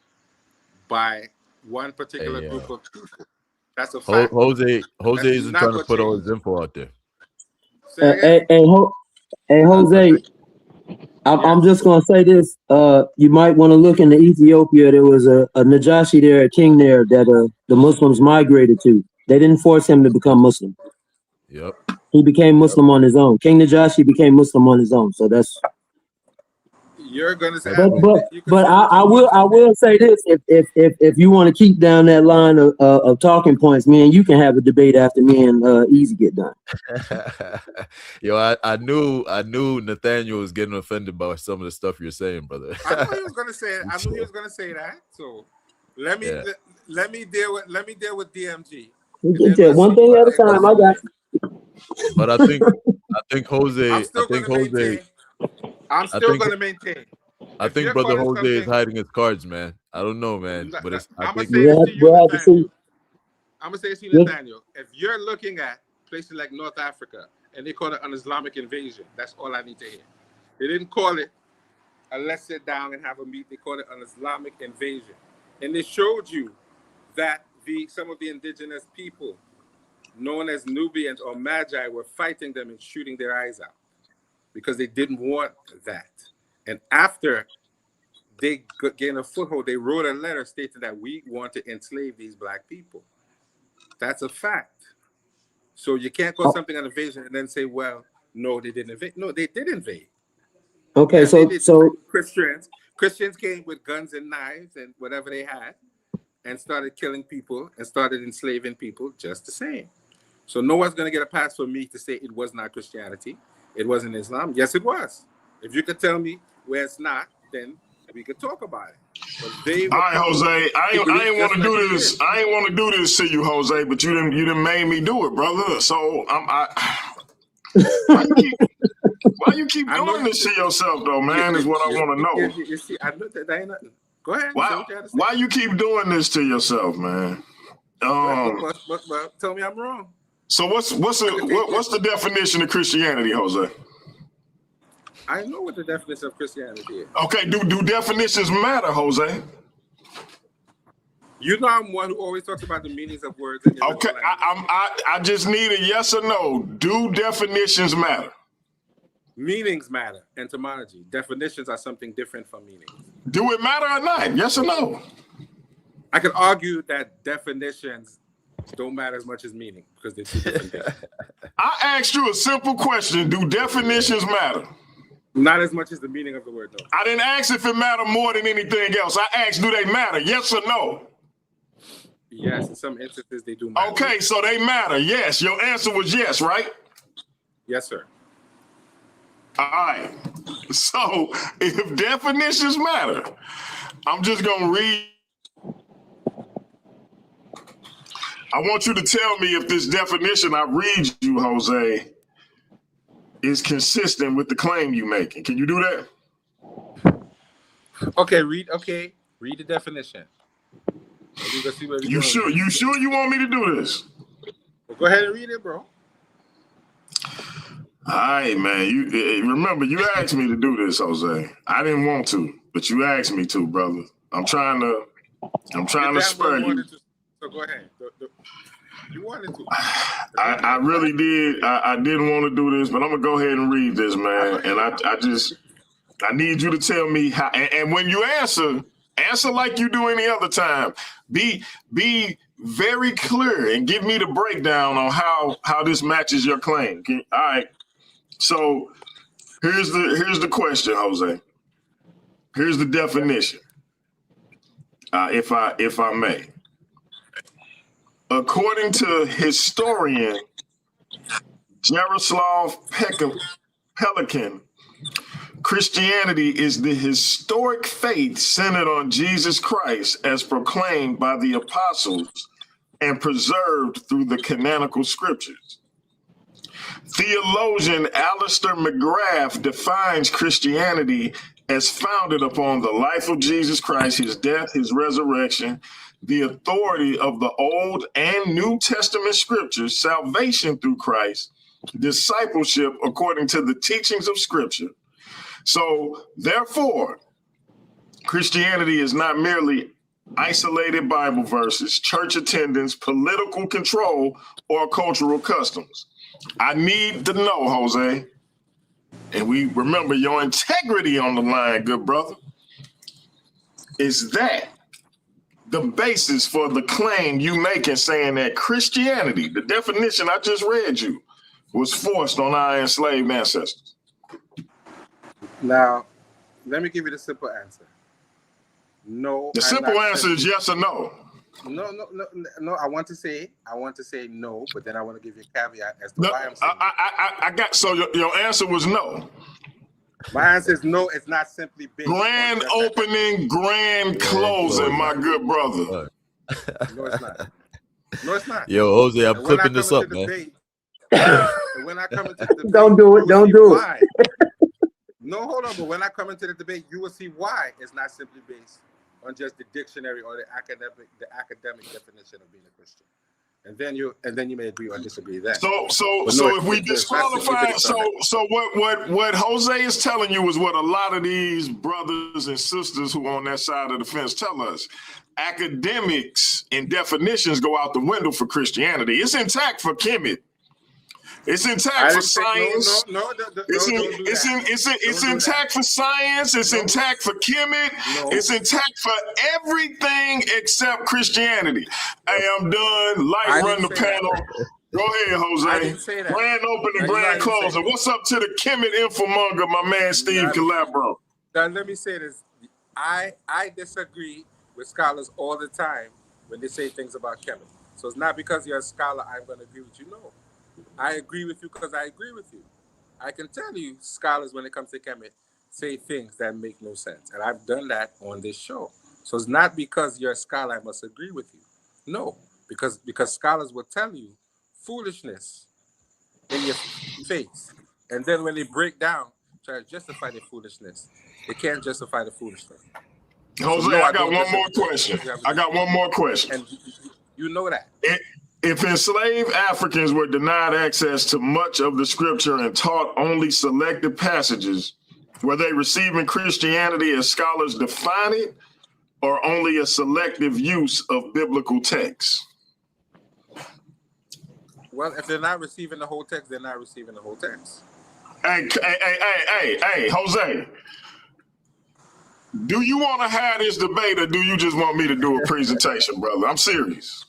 [SPEAKER 5] by one particular
[SPEAKER 9] Hey,
[SPEAKER 5] group of people. That's a fact.
[SPEAKER 9] Jose
[SPEAKER 5] That's
[SPEAKER 9] isn't
[SPEAKER 5] not
[SPEAKER 9] trying to
[SPEAKER 5] what
[SPEAKER 9] put all
[SPEAKER 5] changed.
[SPEAKER 9] his info out there.
[SPEAKER 5] Say again?
[SPEAKER 10] Hey,
[SPEAKER 9] I
[SPEAKER 10] Jose,
[SPEAKER 9] think
[SPEAKER 10] I'm
[SPEAKER 5] Yes.
[SPEAKER 10] just gonna say this. You might want to look into Ethiopia. There was a Najashi there, a king there that the Muslims migrated to. They didn't force him to become Muslim.
[SPEAKER 9] yep.
[SPEAKER 10] He became Muslim on his own. King Najashi became Muslim on his own. So that's.
[SPEAKER 5] You're gonna say
[SPEAKER 9] That's cool.
[SPEAKER 5] you can say what
[SPEAKER 10] I
[SPEAKER 5] you
[SPEAKER 10] will
[SPEAKER 5] want in there.
[SPEAKER 10] say this: if you want to keep down that line of talking points, me and you can have a debate after me and Easy get done.
[SPEAKER 9] Yo, I knew Nathaniel was getting offended by some of the stuff you're saying, brother.
[SPEAKER 5] I know he was gonna say it. I knew he was gonna say that. So let me
[SPEAKER 9] Yeah.
[SPEAKER 5] let me deal with DMG, and then we'll
[SPEAKER 10] One
[SPEAKER 5] see
[SPEAKER 10] thing
[SPEAKER 5] where
[SPEAKER 10] at a
[SPEAKER 5] it goes
[SPEAKER 10] time. I
[SPEAKER 5] from
[SPEAKER 10] got
[SPEAKER 5] there.
[SPEAKER 9] But
[SPEAKER 5] I'm
[SPEAKER 9] I
[SPEAKER 5] still
[SPEAKER 9] think
[SPEAKER 5] gonna
[SPEAKER 9] Jose
[SPEAKER 5] maintain. I'm
[SPEAKER 9] I
[SPEAKER 5] still
[SPEAKER 9] think
[SPEAKER 5] gonna maintain.
[SPEAKER 9] I
[SPEAKER 5] If
[SPEAKER 9] think
[SPEAKER 5] you're
[SPEAKER 9] brother
[SPEAKER 5] calling
[SPEAKER 9] Jose is
[SPEAKER 5] something,
[SPEAKER 9] hiding his cards, man. I don't know, man. But I
[SPEAKER 5] I'm gonna
[SPEAKER 9] think
[SPEAKER 5] say
[SPEAKER 10] you.
[SPEAKER 5] this to you,
[SPEAKER 10] We'll have to see.
[SPEAKER 5] Nathaniel. I'm gonna say this to you,
[SPEAKER 10] Yes.
[SPEAKER 5] Nathaniel. If you're looking at places like North Africa and they call it an Islamic invasion, that's all I need to hear. They didn't call it a let's sit down and have a meet. They called it an Islamic invasion, and they showed you that some of the indigenous people, known as Nubians or Magi, were fighting them and shooting their eyes out because they didn't want that. And after they gained a foothold, they wrote a letter stating that we want to enslave these black people. That's a fact. So you can't call something an invasion and then say, well, no, they didn't invade. No, they did invade.
[SPEAKER 10] Okay,
[SPEAKER 5] Yeah, they
[SPEAKER 10] so
[SPEAKER 5] did invade.
[SPEAKER 10] so
[SPEAKER 5] Christians came with guns and knives and whatever they had and started killing people and started enslaving people just the same. So no one's going to get a pass for me to say it was not Christianity. It wasn't Islam. Yes, it was. If you could tell me where it's not, then we could talk about it. But they
[SPEAKER 3] All
[SPEAKER 5] were
[SPEAKER 3] right,
[SPEAKER 5] taught
[SPEAKER 3] Jose.
[SPEAKER 5] to
[SPEAKER 3] I
[SPEAKER 5] believe
[SPEAKER 3] ain't want
[SPEAKER 5] just
[SPEAKER 3] to
[SPEAKER 5] like
[SPEAKER 3] do
[SPEAKER 5] we
[SPEAKER 3] this.
[SPEAKER 5] did.
[SPEAKER 3] I ain't want to do this to you, Jose. But you done made me do it, brother. So why you keep
[SPEAKER 5] I know
[SPEAKER 3] doing
[SPEAKER 5] you
[SPEAKER 3] this to
[SPEAKER 5] did.
[SPEAKER 3] yourself, though, man? Is what I want to know.
[SPEAKER 5] You see, I know that ain't nothing. Go ahead. Say
[SPEAKER 3] Why?
[SPEAKER 5] what you had to say.
[SPEAKER 3] Why you keep doing this to yourself, man?
[SPEAKER 5] But tell me I'm wrong.
[SPEAKER 3] So what's the definition of Christianity, Jose?
[SPEAKER 5] I know what the definition of Christianity is.
[SPEAKER 3] Okay, do definitions matter, Jose?
[SPEAKER 5] You know I'm one who always talks about the meanings of words. In the
[SPEAKER 3] Okay, I just need a yes or no. Do definitions matter?
[SPEAKER 5] Meanings matter. Etymology. Definitions are something different from meanings.
[SPEAKER 3] Do it matter or not? Yes or no?
[SPEAKER 5] I could argue that definitions don't matter as much as meaning because they're two different things.
[SPEAKER 3] I asked you a simple question. Do definitions matter?
[SPEAKER 5] Not as much as the meaning of the word, though.
[SPEAKER 3] I didn't ask if it mattered more than anything else. I asked, do they matter? Yes or no?
[SPEAKER 5] Yes, in some instances they do matter.
[SPEAKER 3] Okay, so they matter. Yes, your answer was yes, right?
[SPEAKER 5] Yes, sir.
[SPEAKER 3] All right. So if definitions matter, I'm just going to read. I want you to tell me if this definition I read you, Jose, is consistent with the claim you making. Can you do that?
[SPEAKER 5] Okay, read the definition. You
[SPEAKER 3] sure you want me to do this?
[SPEAKER 5] Well, go ahead and read it, bro.
[SPEAKER 3] All right, man. You remember you asked me to do this, Jose. I didn't want to, but you asked me to, brother. I'm trying to spur you.
[SPEAKER 5] So go ahead. You wanted to.
[SPEAKER 3] I really did. I didn't want to do this, but I'm gonna go ahead and read this, man. And I need you to tell me how. And when you answer like you do any other time. Be very clear and give me the breakdown on how this matches your claim. All right. So here's the question, Jose. Here's the definition. If I may. According to historian Jaroslav Pelikan, Christianity is the historic faith centered on Jesus Christ as proclaimed by the apostles and preserved through the canonical scriptures. Theologian Alistair McGrath defines Christianity as founded upon the life of Jesus Christ, his death, his resurrection, the authority of the Old and New Testament scriptures, salvation through Christ, discipleship according to the teachings of Scripture. So, therefore, Christianity is not merely isolated Bible verses, church attendance, political control, or cultural customs. I need to know, Jose, and we remember your integrity on the line, good brother, is that the basis for the claim you make in saying that Christianity, the definition I just read you, was forced on our enslaved ancestors?
[SPEAKER 5] Now, let me give you the simple answer. No.
[SPEAKER 3] The simple answer is yes or no.
[SPEAKER 5] No. I want to say no, but then I want to give you a caveat as to why I'm saying
[SPEAKER 3] I got, so your answer was no.
[SPEAKER 5] My answer is no. It's not simply based.
[SPEAKER 3] Grand opening, grand closing, my good brother.
[SPEAKER 5] No, it's not. No, it's not.
[SPEAKER 9] Yo, Jose, I'm clipping this up, man.
[SPEAKER 5] When I come into the debate,
[SPEAKER 8] don't do it. Don't do it.
[SPEAKER 5] No, hold on. But when I come into the debate, you will see why it's not simply based on just the dictionary or the academic definition of being a Christian. And then you may agree or disagree with that.
[SPEAKER 3] So if we disqualify, so what Jose is telling you is what a lot of these brothers and sisters who are on that side of the fence tell us. Academics and definitions go out the window for Christianity. It's intact for Kemet. It's intact for science. It's intact for science. It's intact for Kemet. It's intact for everything except Christianity. Hey, I'm done. Light run the panel. Go ahead, Jose.
[SPEAKER 5] I didn't say that.
[SPEAKER 3] Grand opening, grand closing. What's up to the Kemet infomonger, my man Steve Calabro?
[SPEAKER 5] Now, let me say this. I disagree with scholars all the time when they say things about Kemet. So it's not because you're a scholar I'm going to agree with you. No. I agree with you because I agree with you. I can tell you scholars, when it comes to Kemet, say things that make no sense. And I've done that on this show. So it's not because you're a scholar I must agree with you. No, because scholars will tell you foolishness in your face. And then when they break down, try to justify their foolishness, they can't justify the foolishness.
[SPEAKER 3] Jose,
[SPEAKER 5] no,
[SPEAKER 3] I got
[SPEAKER 5] don't
[SPEAKER 3] one
[SPEAKER 5] listen
[SPEAKER 3] more question.
[SPEAKER 5] because you have
[SPEAKER 3] I got one more question.
[SPEAKER 5] and you know that.
[SPEAKER 3] If enslaved Africans were denied access to much of the scripture and taught only selected passages, were they receiving Christianity as scholars define it, or only a selective use of biblical texts?
[SPEAKER 5] Well, if they're not receiving the whole text, they're not receiving the whole text.
[SPEAKER 3] Hey, Jose. Do you want to have this debate, or do you just want me to do a presentation, brother? I'm serious.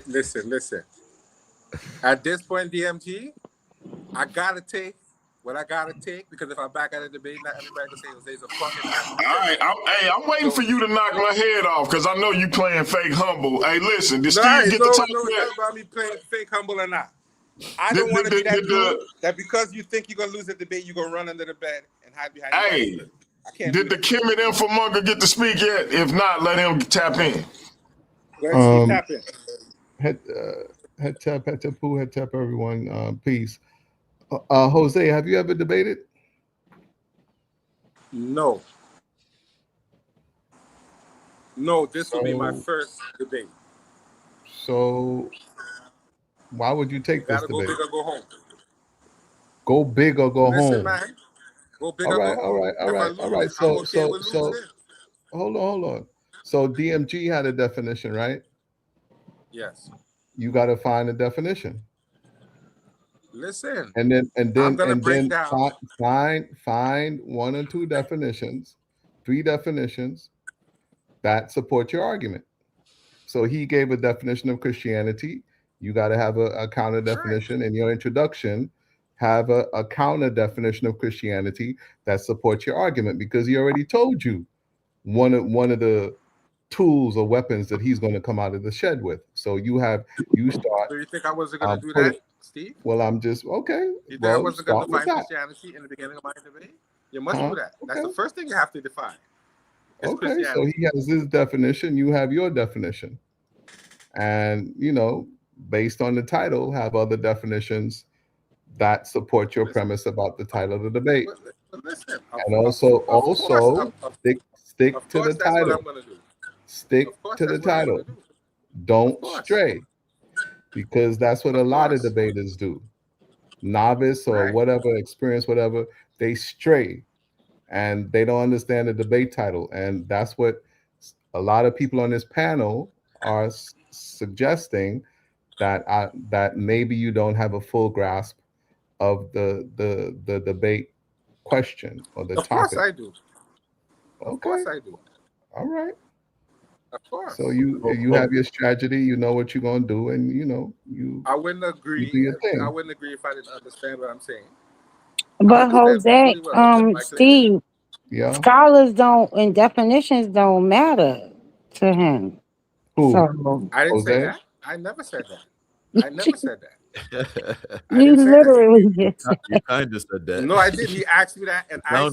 [SPEAKER 5] Listen. At this point, DMG, I gotta take what I gotta take, because if I back out of the debate, not everybody can say Jose's a fucking ass.
[SPEAKER 3] All right, I'm waiting for you to knock my head off, because I know you playing fake humble. Hey, listen, did Steve get the top
[SPEAKER 5] no,
[SPEAKER 3] yet?
[SPEAKER 5] not about me playing fake humble or not. I don't want to be that dude that because you think you're gonna lose the debate, you're gonna run under the bed and hide behind.
[SPEAKER 3] Hey, did the Kim and Infomonger get to speak yet? If not, let him tap in.
[SPEAKER 5] Go ahead, Steve, tap in.
[SPEAKER 11] Head tap, everyone. Peace. Jose, have you ever debated?
[SPEAKER 5] No, this will be my first debate.
[SPEAKER 11] So why would you take this debate?
[SPEAKER 5] Go big or go home.
[SPEAKER 11] Go big or go home.
[SPEAKER 5] Man. Go big or go home.
[SPEAKER 11] All right. So hold on. So DMG had a definition, right?
[SPEAKER 5] Yes.
[SPEAKER 11] You got to find a definition.
[SPEAKER 5] Listen.
[SPEAKER 11] And then
[SPEAKER 5] break down.
[SPEAKER 11] find one or two definitions, 3 definitions that support your argument. So he gave a definition of Christianity. You got to have a counter definition in your introduction. Have a counter definition of Christianity that supports your argument, because he already told you one of the tools or weapons that he's going to come out of the shed with. So you start.
[SPEAKER 5] So you think I wasn't going to do that, Steve?
[SPEAKER 11] Well, I'm just okay.
[SPEAKER 5] You think I wasn't going to define Christianity in the beginning of my debate? You must do that. That's the first thing you have to define.
[SPEAKER 11] Okay, so he has his definition. You have your definition, and based on the title, have other definitions that support your premise about the title of the debate.
[SPEAKER 5] But listen,
[SPEAKER 11] and also stick to the title. Stick to the title. Don't stray, because that's what a lot of debaters do. Novice or whatever, experience, whatever, they stray and they don't understand the debate title. And that's what a lot of people on this panel are suggesting, that maybe you don't have a full grasp of the debate question or the topic. Of
[SPEAKER 5] course I do.
[SPEAKER 11] Okay.
[SPEAKER 5] Of course I do.
[SPEAKER 11] All right.
[SPEAKER 5] Of course.
[SPEAKER 11] So you have your strategy, you know what you're gonna do, and you.
[SPEAKER 5] I wouldn't agree.
[SPEAKER 11] You do your thing.
[SPEAKER 5] I wouldn't agree if I didn't understand what I'm saying.
[SPEAKER 6] But Jose, Steve, scholars don't and definitions don't matter to him.
[SPEAKER 11] Who?
[SPEAKER 6] So,
[SPEAKER 5] I didn't say that. I never said that. I never said that.
[SPEAKER 6] You literally just said.
[SPEAKER 9] You kind of said that.
[SPEAKER 5] No, I didn't. He asked me that, and I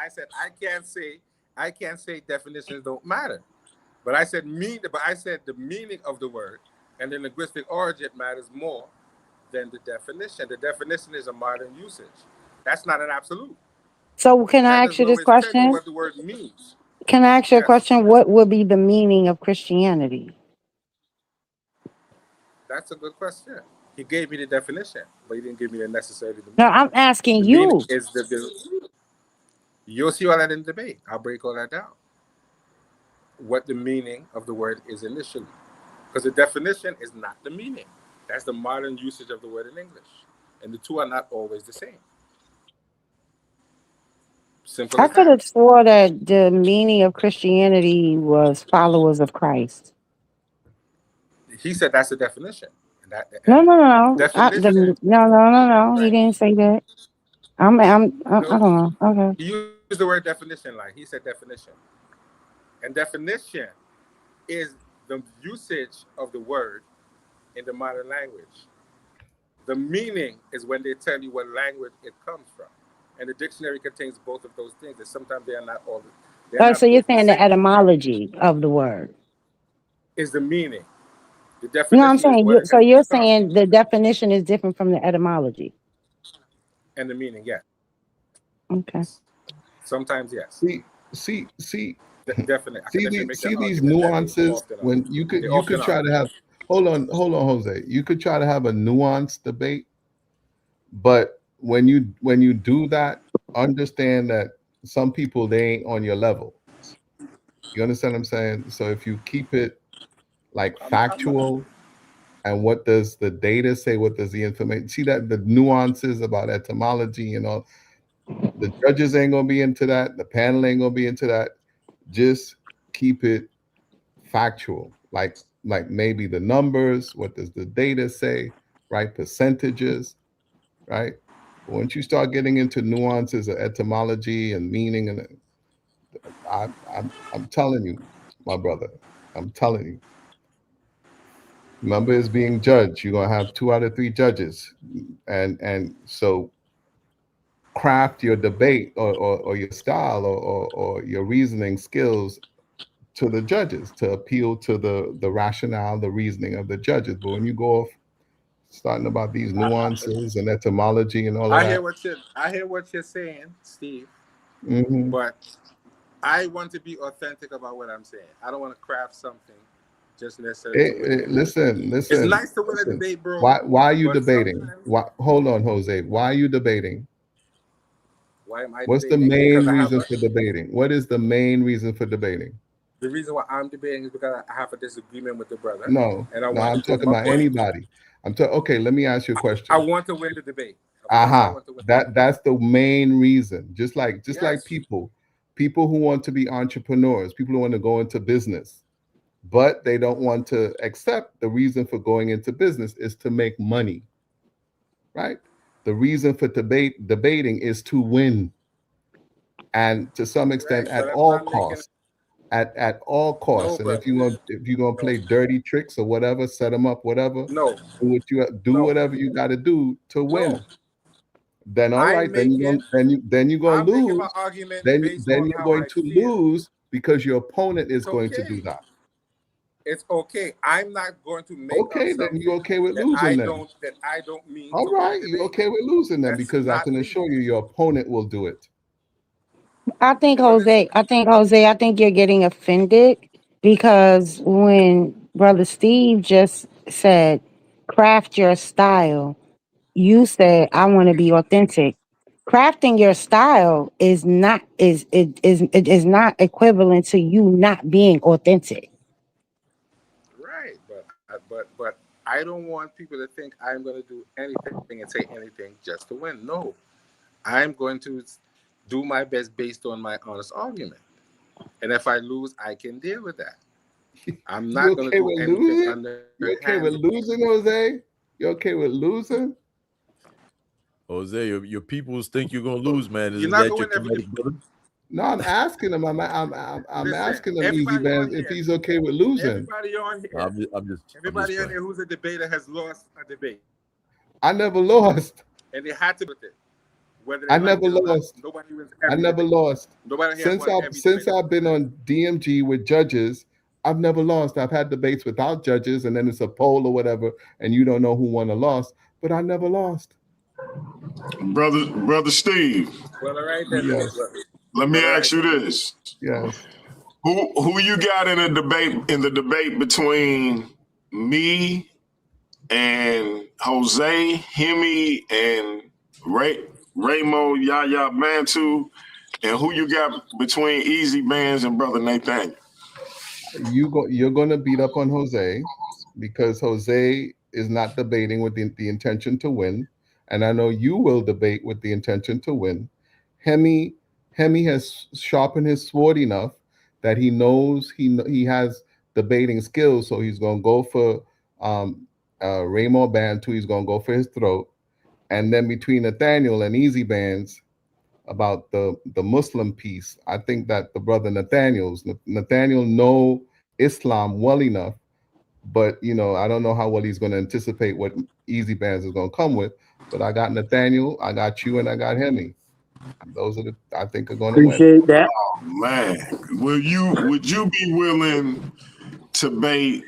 [SPEAKER 5] said, I can't say definitions don't matter. But I said the meaning of the word and the linguistic origin matters more than the definition. The definition is a modern usage. That's not an absolute.
[SPEAKER 6] So can I ask you this question?
[SPEAKER 5] What the word means.
[SPEAKER 6] Can I ask you a question? What would be the meaning of Christianity?
[SPEAKER 5] That's a good question. He gave me the definition, but he didn't give me the necessary.
[SPEAKER 6] No, I'm asking you.
[SPEAKER 5] You'll see all that in the debate. I'll break all that down. What the meaning of the word is initially. Because the definition is not the meaning. That's the modern usage of the word in English. And the two are not always the same. Simple.
[SPEAKER 6] I could have swore that the meaning of Christianity was followers of Christ.
[SPEAKER 5] He said that's the definition.
[SPEAKER 6] No. No. He didn't say that. I don't know. Okay.
[SPEAKER 5] He used the word definition like he said definition. And definition is the usage of the word in the modern language. The meaning is when they tell you what language it comes from. And the dictionary contains both of those things. And sometimes they are not all.
[SPEAKER 6] So you're saying the etymology of the word
[SPEAKER 5] is the meaning. The definition.
[SPEAKER 6] No, I'm saying so you're saying the definition is different from the etymology.
[SPEAKER 5] And the meaning, yeah.
[SPEAKER 6] Okay.
[SPEAKER 5] Sometimes, yes.
[SPEAKER 11] See.
[SPEAKER 5] Definitely. I can
[SPEAKER 11] See
[SPEAKER 5] definitely
[SPEAKER 11] these
[SPEAKER 5] make
[SPEAKER 11] see
[SPEAKER 5] that
[SPEAKER 11] these
[SPEAKER 5] argument that they
[SPEAKER 11] nuances
[SPEAKER 5] often are.
[SPEAKER 11] when you could try to have hold on, Jose. You could try to have a nuanced debate, but when you do that, understand that some people they ain't on your level. You understand what I'm saying? So if you keep it like factual and what does the data say, what does the information see that the nuances about etymology and all the judges ain't gonna be into that, the panel ain't gonna be into that. Just keep it factual, like maybe the numbers, what does the data say, right? Percentages, right? But once you start getting into nuances of etymology and meaning, and I'm telling you, my brother, I'm telling you, remember is being judged. You're gonna have 2 out of 3 judges, and so craft your debate or your style or your reasoning skills to the judges to appeal to the rationale, the reasoning of the judges. But when you go off starting about these nuances and etymology and all of
[SPEAKER 5] I
[SPEAKER 11] that,
[SPEAKER 5] hear what you're saying, Steve.
[SPEAKER 11] mm-hmm.
[SPEAKER 5] But I want to be authentic about what I'm saying. I don't want to craft something just necessarily to win.
[SPEAKER 11] Listen.
[SPEAKER 5] It's nice to win a debate, bro.
[SPEAKER 11] Why are you
[SPEAKER 5] but
[SPEAKER 11] debating? Why? Hold on, Jose. Why are you debating?
[SPEAKER 5] Why am I
[SPEAKER 11] What's the
[SPEAKER 5] debating?
[SPEAKER 11] main
[SPEAKER 5] Because
[SPEAKER 11] reason for debating? What is the main reason for debating?
[SPEAKER 5] the reason why I'm debating is because I have a disagreement with the brother,
[SPEAKER 11] No,
[SPEAKER 5] and I
[SPEAKER 11] no,
[SPEAKER 5] want
[SPEAKER 11] I'm
[SPEAKER 5] to prove
[SPEAKER 11] talking
[SPEAKER 5] my
[SPEAKER 11] about
[SPEAKER 5] point.
[SPEAKER 11] anybody. Okay, let me ask you a
[SPEAKER 5] I
[SPEAKER 11] question.
[SPEAKER 5] want to win the debate. Of course I
[SPEAKER 11] Aha,
[SPEAKER 5] want to win.
[SPEAKER 11] that's the main reason. Just like
[SPEAKER 5] Yes.
[SPEAKER 11] people who want to be entrepreneurs, people who want to go into business, but they don't want to accept the reason for going into business is to make money, right? The reason for debating is to win, and to some extent,
[SPEAKER 5] Right. So
[SPEAKER 11] at
[SPEAKER 5] that's why
[SPEAKER 11] all
[SPEAKER 5] I'm making.
[SPEAKER 11] costs. At all costs,
[SPEAKER 5] No,
[SPEAKER 11] and
[SPEAKER 5] brother.
[SPEAKER 11] if you're gonna
[SPEAKER 5] No.
[SPEAKER 11] play dirty tricks or whatever, set them up, whatever,
[SPEAKER 5] No.
[SPEAKER 11] do
[SPEAKER 5] No.
[SPEAKER 11] whatever you got to do to
[SPEAKER 5] No.
[SPEAKER 11] win. Then all
[SPEAKER 5] I'm
[SPEAKER 11] right, then
[SPEAKER 5] making.
[SPEAKER 11] you're gonna
[SPEAKER 5] I'm making my
[SPEAKER 11] lose.
[SPEAKER 5] argument
[SPEAKER 11] Then
[SPEAKER 5] based on
[SPEAKER 11] you're
[SPEAKER 5] how
[SPEAKER 11] going
[SPEAKER 5] I
[SPEAKER 11] to
[SPEAKER 5] feel.
[SPEAKER 11] lose because your opponent is
[SPEAKER 5] It's
[SPEAKER 11] going to
[SPEAKER 5] okay.
[SPEAKER 11] do that.
[SPEAKER 5] It's okay. I'm not going to make up
[SPEAKER 11] Okay, then you
[SPEAKER 5] something
[SPEAKER 11] okay with losing then.
[SPEAKER 5] that I don't mean
[SPEAKER 11] All
[SPEAKER 5] to win a
[SPEAKER 11] right, you
[SPEAKER 5] debate.
[SPEAKER 11] okay with losing then
[SPEAKER 5] That's
[SPEAKER 11] because I
[SPEAKER 5] not
[SPEAKER 11] can
[SPEAKER 5] me.
[SPEAKER 11] assure you your opponent will do it.
[SPEAKER 6] I think
[SPEAKER 5] But listen,
[SPEAKER 6] Jose, I think you're getting offended because when Brother Steve just said, craft your style, you said, I want to be authentic. Crafting your style is not equivalent to you not being authentic.
[SPEAKER 5] right. But I don't want people to think I'm going to do anything and say anything just to win. No, I'm going to do my best based on my honest argument. And if I lose, I can deal with that. I'm
[SPEAKER 11] You
[SPEAKER 5] not going to
[SPEAKER 11] okay
[SPEAKER 5] do
[SPEAKER 11] with
[SPEAKER 5] anything
[SPEAKER 11] losing? You okay with
[SPEAKER 5] underhanded.
[SPEAKER 11] losing, Jose? You okay with losing?
[SPEAKER 9] Jose, your peoples think you're gonna lose, man.
[SPEAKER 5] You're
[SPEAKER 9] Isn't
[SPEAKER 5] not
[SPEAKER 9] that
[SPEAKER 5] going
[SPEAKER 9] your
[SPEAKER 5] to
[SPEAKER 9] kinetic brother?
[SPEAKER 11] No, I'm asking him. I'm
[SPEAKER 5] listen.
[SPEAKER 11] asking him, Easy
[SPEAKER 5] Everybody
[SPEAKER 11] Bands,
[SPEAKER 5] on
[SPEAKER 11] if
[SPEAKER 5] here,
[SPEAKER 11] he's okay with losing.
[SPEAKER 5] everybody on
[SPEAKER 9] No,
[SPEAKER 5] here,
[SPEAKER 9] I'm just
[SPEAKER 5] everybody on
[SPEAKER 9] playing.
[SPEAKER 5] here who's a debater has lost a debate,
[SPEAKER 11] I never lost.
[SPEAKER 5] and they had to do it, whether they
[SPEAKER 11] I
[SPEAKER 5] liked
[SPEAKER 11] never
[SPEAKER 5] it or not.
[SPEAKER 11] lost.
[SPEAKER 5] Nobody wins
[SPEAKER 11] I
[SPEAKER 5] every
[SPEAKER 11] never
[SPEAKER 5] debate.
[SPEAKER 11] lost.
[SPEAKER 5] Nobody here won every
[SPEAKER 11] Since
[SPEAKER 5] debate.
[SPEAKER 11] I've been on DMG with judges, I've never lost. I've had debates without judges, and then it's a poll or whatever, and you don't know who won or lost. But I never lost.
[SPEAKER 3] Brother Steve,
[SPEAKER 5] Well, all right then.
[SPEAKER 11] Yes,
[SPEAKER 3] let me
[SPEAKER 5] Well, all
[SPEAKER 3] ask
[SPEAKER 5] right
[SPEAKER 3] you
[SPEAKER 5] then.
[SPEAKER 3] this.
[SPEAKER 11] yes.
[SPEAKER 3] Who you got in the debate between me and Jose, Hemi, and Raymo Yaya Bantu, and who you got between Easy Bands and Brother Nathaniel?
[SPEAKER 11] You're gonna beat up on Jose because Jose is not debating with the intention to win, and I know you will debate with the intention to win. Hemi has sharpened his sword enough that he knows he has debating skills, so he's gonna go for Raymond Bantu. He's gonna go for his throat, and then between Nathaniel and Easy Bands about the Muslim piece, I think that the brother Nathaniel know Islam well enough, but I don't know how well he's going to anticipate what Easy Bands is going to come with. But I got Nathaniel, I got you, and I got Hemi. Those are the I think are going to win.
[SPEAKER 10] Appreciate that.
[SPEAKER 3] Man, would you be willing to bait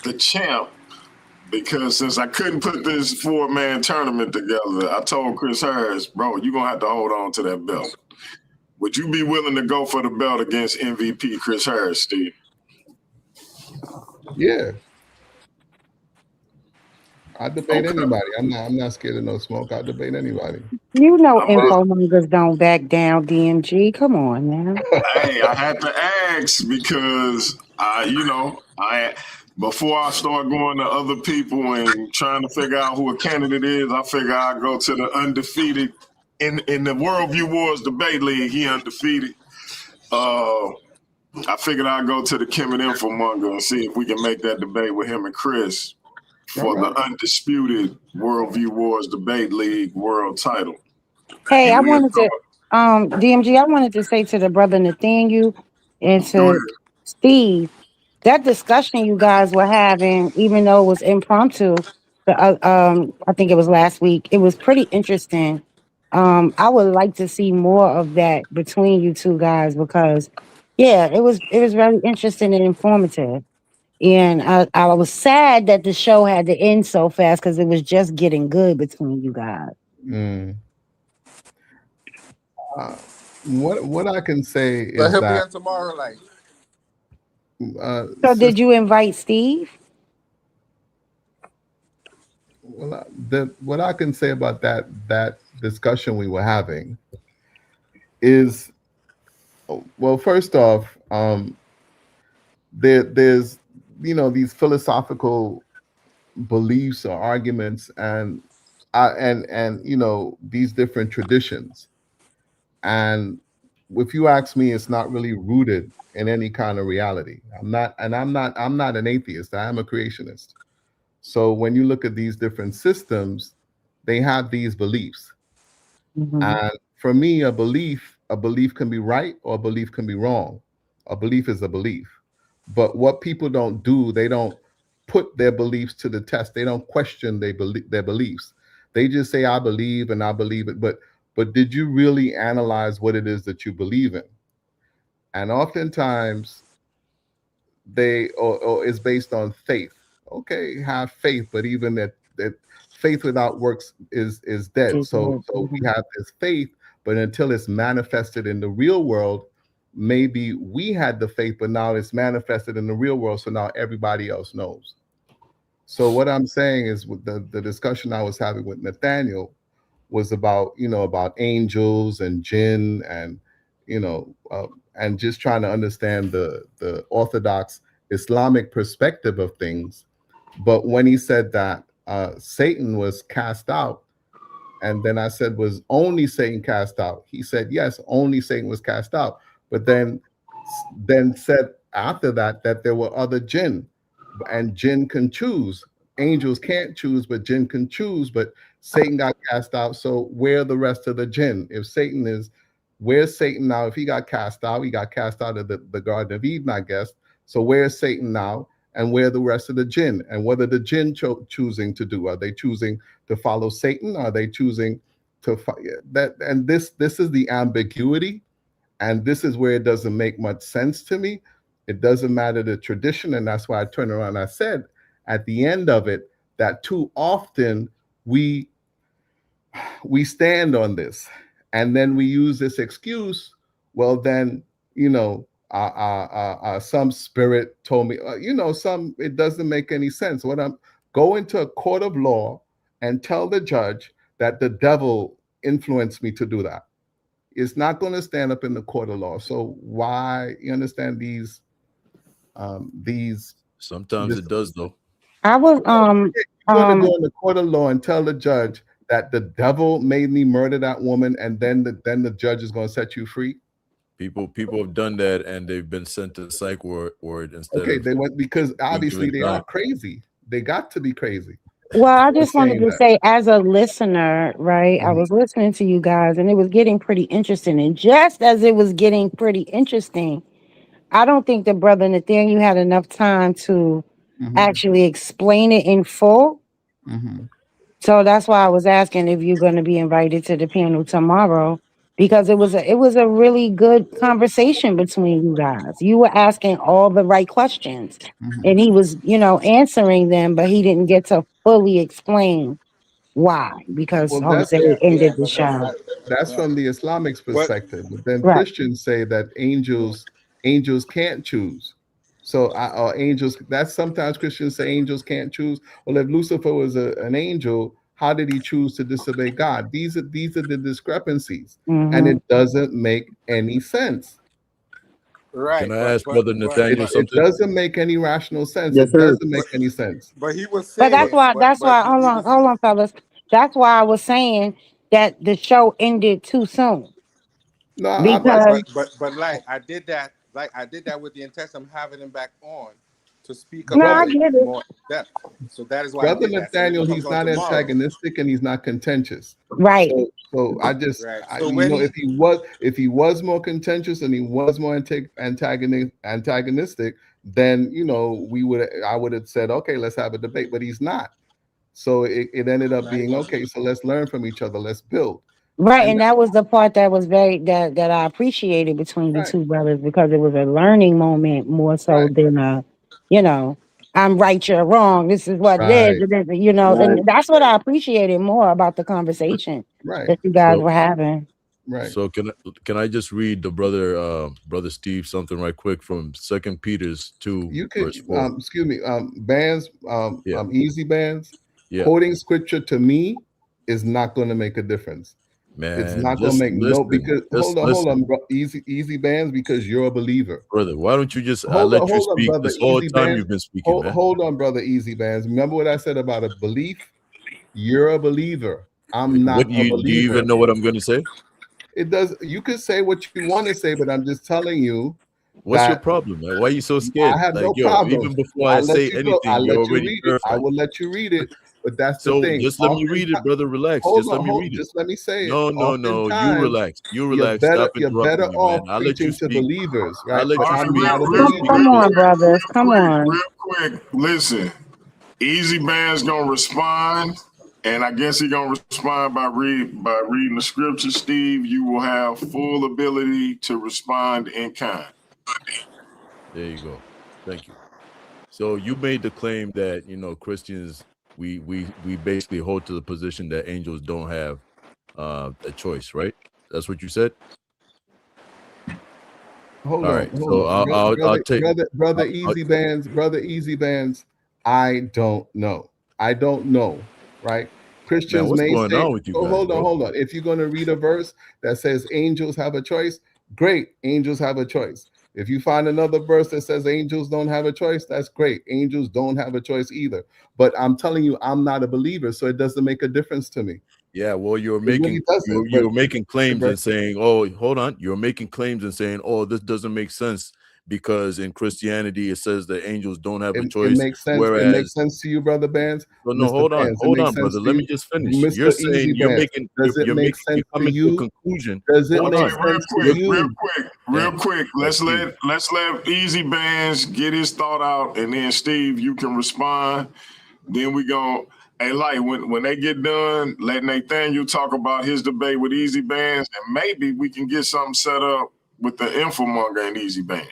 [SPEAKER 3] the champ? Because since I couldn't put this 4-man tournament together, I told Chris Harris, bro, you're gonna have to hold on to that belt. Would you be willing to go for the belt against MVP Chris Harris, Steve?
[SPEAKER 11] Yeah. I debate anybody. I'm not scared of no smoke. I debate anybody.
[SPEAKER 6] You know, infomongers don't back down. DMG, come on now.
[SPEAKER 3] Hey, I had to ask because before I start going to other people and trying to figure out who a candidate is, I figure I go to the undefeated in the Worldview Wars debate league. He undefeated. I figured I'd go to the Kim and Infomonger and see if we can make that debate with him and Chris for the undisputed Worldview Wars debate league world title.
[SPEAKER 6] Hey, I wanted to, DMG, I wanted to say to the brother Nathaniel and to Steve, that discussion you guys were having, even though it was impromptu, I think it was last week, it was pretty interesting. I would like to see more of that between you two guys because, yeah, it was very interesting and informative. And I was sad that the show had to end so fast because it was just getting good between you guys.
[SPEAKER 11] What I can say is
[SPEAKER 5] But he'll
[SPEAKER 11] that
[SPEAKER 5] be on tomorrow night.
[SPEAKER 6] So did you invite Steve?
[SPEAKER 11] Well, what I can say about that discussion we were having is, well, first off, there's these philosophical beliefs or arguments and these different traditions, and if you ask me, it's not really rooted in any kind of reality. I'm not an atheist. I am a creationist. So when you look at these different systems, they have these beliefs. And for me, a belief can be right or a belief can be wrong. A belief is a belief. But what people don't do, they don't put their beliefs to the test. They don't question their beliefs. They just say, I believe and I believe it. But did you really analyze what it is that you believe in? And oftentimes or is based on faith. Okay, have faith, but even that faith without works is dead. So we have this faith, but until it's manifested in the real world, maybe we had the faith, but now it's manifested in the real world, so now everybody else knows. So what I'm saying is, with the discussion I was having with Nathaniel was about angels and jinn and and just trying to understand the Orthodox Islamic perspective of things. But when he said that Satan was cast out, and then I said, was only Satan cast out? He said, yes, only Satan was cast out. But then said after that there were other jinn, and jinn can choose. Angels can't choose, but jinn can choose. But Satan got cast out. So where are the rest of the jinn? Where's Satan now? If he got cast out of the Garden of Eden, I guess. So where's Satan now? And where are the rest of the jinn? And what are the jinn choosing to do? Are they choosing to follow Satan? Are they choosing to that? And this is the ambiguity, and this is where it doesn't make much sense to me. It doesn't matter the tradition, and that's why I turned around and I said at the end of it that too often we stand on this, and then we use this excuse. Well, then some spirit told me, it doesn't make any sense. What I'm going to a court of law and tell the judge that the devil influenced me to do that. It's not going to stand up in the court of law. So why, you understand these
[SPEAKER 9] sometimes it does though.
[SPEAKER 6] I was
[SPEAKER 11] going to go in the court of law and tell the judge that the devil made me murder that woman, and then the judge is going to set you free.
[SPEAKER 9] People have done that, and they've been sent to the psych ward instead.
[SPEAKER 11] Okay, they went because obviously they are crazy. They got to be crazy.
[SPEAKER 6] Well, I just wanted to say, as a listener, right? I was listening to you guys, and it was getting pretty interesting. And just as it was getting pretty interesting, I don't think that Brother Nathaniel had enough time to actually explain it in full. So that's why I was asking if you're going to be invited to the panel tomorrow, because it was a really good conversation between you guys. You were asking all the right questions, and he was, answering them, but he didn't get to fully explain Why? Because
[SPEAKER 11] Well, that's
[SPEAKER 6] Jose ended the
[SPEAKER 5] but
[SPEAKER 6] show.
[SPEAKER 11] that's from the Islamic's perspective. But then
[SPEAKER 6] Right.
[SPEAKER 11] Christians say that angels can't choose. So or angels. That's sometimes Christians say angels can't choose. Well, if Lucifer was an angel, how did he choose to disobey God? These are the discrepancies, and
[SPEAKER 6] Mm-hmm.
[SPEAKER 11] it doesn't make any sense.
[SPEAKER 7] Can
[SPEAKER 5] right,
[SPEAKER 7] I ask Brother Nathaniel
[SPEAKER 11] It
[SPEAKER 7] something?
[SPEAKER 11] doesn't make any rational sense.
[SPEAKER 10] Yes,
[SPEAKER 11] It
[SPEAKER 10] sir.
[SPEAKER 11] doesn't make any sense.
[SPEAKER 5] but he was
[SPEAKER 6] But that's
[SPEAKER 5] saying,
[SPEAKER 6] why. That's
[SPEAKER 5] but
[SPEAKER 6] why.
[SPEAKER 5] he was
[SPEAKER 6] Hold on, fellas. That's why I was saying that the show ended too soon
[SPEAKER 11] No,
[SPEAKER 6] because
[SPEAKER 5] but I did that with the intention of having him back on to speak
[SPEAKER 6] no, I
[SPEAKER 5] about
[SPEAKER 11] brother,
[SPEAKER 5] it
[SPEAKER 6] get it.
[SPEAKER 5] more in depth. So that is why I
[SPEAKER 11] brother
[SPEAKER 5] did that. So when he
[SPEAKER 11] Nathaniel,
[SPEAKER 5] comes
[SPEAKER 11] he's
[SPEAKER 5] on
[SPEAKER 11] not
[SPEAKER 5] tomorrow,
[SPEAKER 11] antagonistic and he's not contentious.
[SPEAKER 6] Right.
[SPEAKER 11] So
[SPEAKER 5] right? So when he
[SPEAKER 11] if he was more contentious and he was more antagonistic, then I would have said, okay, let's have a debate. But he's not. So it ended up
[SPEAKER 5] nah, he
[SPEAKER 11] being
[SPEAKER 5] wasn't.
[SPEAKER 11] okay. So let's learn from each other. Let's build.
[SPEAKER 6] Right,
[SPEAKER 11] And
[SPEAKER 6] and that was the part that was very that I appreciated between the
[SPEAKER 11] right,
[SPEAKER 6] two brothers because it was a learning moment more so
[SPEAKER 11] right,
[SPEAKER 6] than you know, I'm right, you're wrong. This is what it is,
[SPEAKER 11] right,
[SPEAKER 6] and then, and that's what I appreciated more about the conversation
[SPEAKER 11] right,
[SPEAKER 6] that you guys
[SPEAKER 9] So
[SPEAKER 6] were having.
[SPEAKER 11] right.
[SPEAKER 9] so can I just read the brother Steve something right quick from Second Peter's 2
[SPEAKER 11] You could
[SPEAKER 9] verse 4?
[SPEAKER 11] excuse me, bands,
[SPEAKER 9] Yeah,
[SPEAKER 11] easy bands,
[SPEAKER 9] yeah.
[SPEAKER 11] quoting scripture to me is not going to make a difference. It's
[SPEAKER 9] Man,
[SPEAKER 11] not going to
[SPEAKER 9] just
[SPEAKER 11] make no,
[SPEAKER 9] listen.
[SPEAKER 11] because
[SPEAKER 9] Just
[SPEAKER 11] hold
[SPEAKER 9] listen.
[SPEAKER 11] on, bro. Easy bands, because you're a believer.
[SPEAKER 9] Brother, why don't you just I let you
[SPEAKER 11] Hold on,
[SPEAKER 9] speak
[SPEAKER 11] brother.
[SPEAKER 9] this whole
[SPEAKER 11] Easy
[SPEAKER 9] time
[SPEAKER 11] bands.
[SPEAKER 9] you've been speaking, man.
[SPEAKER 11] Hold on, brother. Easy bands. Remember what I said about a belief? You're a believer. I'm
[SPEAKER 9] What
[SPEAKER 11] not a
[SPEAKER 9] do you even
[SPEAKER 11] believer.
[SPEAKER 9] know what I'm going to say?
[SPEAKER 11] It does. You could say what you want to say, but I'm just telling you
[SPEAKER 9] What's your
[SPEAKER 11] that
[SPEAKER 9] problem, man? Why are you so
[SPEAKER 11] I
[SPEAKER 9] scared?
[SPEAKER 11] have no
[SPEAKER 9] Like, yo,
[SPEAKER 11] problem.
[SPEAKER 9] even before I
[SPEAKER 11] I'll let
[SPEAKER 9] say
[SPEAKER 11] you go.
[SPEAKER 9] anything,
[SPEAKER 11] I'll
[SPEAKER 9] you're
[SPEAKER 11] let you
[SPEAKER 9] already
[SPEAKER 11] read it. I
[SPEAKER 9] terrified.
[SPEAKER 11] will let you read it. But that's the
[SPEAKER 9] So
[SPEAKER 11] thing.
[SPEAKER 9] just let me read it, brother. Relax. Just let me read it.
[SPEAKER 11] Just let me say it.
[SPEAKER 9] No, no, no. You
[SPEAKER 11] Oftentimes,
[SPEAKER 9] relax. You relax. Stop
[SPEAKER 11] you're better
[SPEAKER 9] interrupting me, man.
[SPEAKER 11] off
[SPEAKER 9] I'll let you
[SPEAKER 11] preaching to
[SPEAKER 9] speak.
[SPEAKER 11] believers,
[SPEAKER 9] I'll
[SPEAKER 11] right?
[SPEAKER 9] let
[SPEAKER 11] But
[SPEAKER 3] All
[SPEAKER 9] you
[SPEAKER 3] right,
[SPEAKER 11] I'm
[SPEAKER 9] speak
[SPEAKER 11] not a
[SPEAKER 3] real
[SPEAKER 11] believer.
[SPEAKER 6] Come
[SPEAKER 3] quick,
[SPEAKER 6] on, brothers. Come on.
[SPEAKER 3] real quick. Listen, Easy Band's gonna respond, and I guess he gonna respond by reading the scripture. Steve, you will have full ability to respond in kind.
[SPEAKER 9] There you go. Thank you. So you made the claim that Christians we basically hold to the position that angels don't have a choice, right? That's what you said.
[SPEAKER 11] Hold
[SPEAKER 9] All
[SPEAKER 11] on,
[SPEAKER 9] right.
[SPEAKER 11] hold
[SPEAKER 9] So
[SPEAKER 11] on,
[SPEAKER 9] I'll take.
[SPEAKER 11] brother.
[SPEAKER 9] I'll,
[SPEAKER 11] Brother. Easy bands. I don't know. I don't know. Right?
[SPEAKER 9] man,
[SPEAKER 11] Christians
[SPEAKER 9] what's
[SPEAKER 11] may
[SPEAKER 9] going
[SPEAKER 11] say,
[SPEAKER 9] on with you
[SPEAKER 11] "Oh,
[SPEAKER 9] guys, bro?
[SPEAKER 11] hold on." If you're going to read a verse that says angels have a choice, great. Angels have a choice. If you find another verse that says angels don't have a choice, that's great. Angels don't have a choice either. But I'm telling you, I'm not a believer, so it doesn't make a difference to me.
[SPEAKER 9] Yeah, well,
[SPEAKER 11] It really doesn't. But
[SPEAKER 9] you're making claims and saying, "Oh, hold on." You're making claims and saying, "Oh, this doesn't make sense because in Christianity it says that angels don't have a
[SPEAKER 11] it
[SPEAKER 9] choice."
[SPEAKER 11] makes sense. It makes
[SPEAKER 9] Whereas,
[SPEAKER 11] sense to you, brother Bands,
[SPEAKER 9] well, no,
[SPEAKER 11] Mr. Bands. It
[SPEAKER 9] hold
[SPEAKER 11] makes
[SPEAKER 9] on,
[SPEAKER 11] sense
[SPEAKER 9] brother.
[SPEAKER 11] to
[SPEAKER 9] Let me
[SPEAKER 11] you,
[SPEAKER 9] just finish. You're
[SPEAKER 11] Mr. Easy
[SPEAKER 9] saying
[SPEAKER 11] Bands. Does it make
[SPEAKER 9] you're
[SPEAKER 11] sense to
[SPEAKER 9] coming to a
[SPEAKER 11] you?
[SPEAKER 9] conclusion.
[SPEAKER 11] Does it
[SPEAKER 9] Hold
[SPEAKER 11] make
[SPEAKER 9] on,
[SPEAKER 11] sense to you?
[SPEAKER 3] Real
[SPEAKER 9] damn,
[SPEAKER 3] quick.
[SPEAKER 9] like Steve.
[SPEAKER 3] Let's let Easy Bands get his thought out, and then Steve, you can respond. Then we go. Hey, like when they get done, let Nathaniel talk about his debate with Easy Bands, and maybe we can get something set up with the Infomonger and Easy Bands.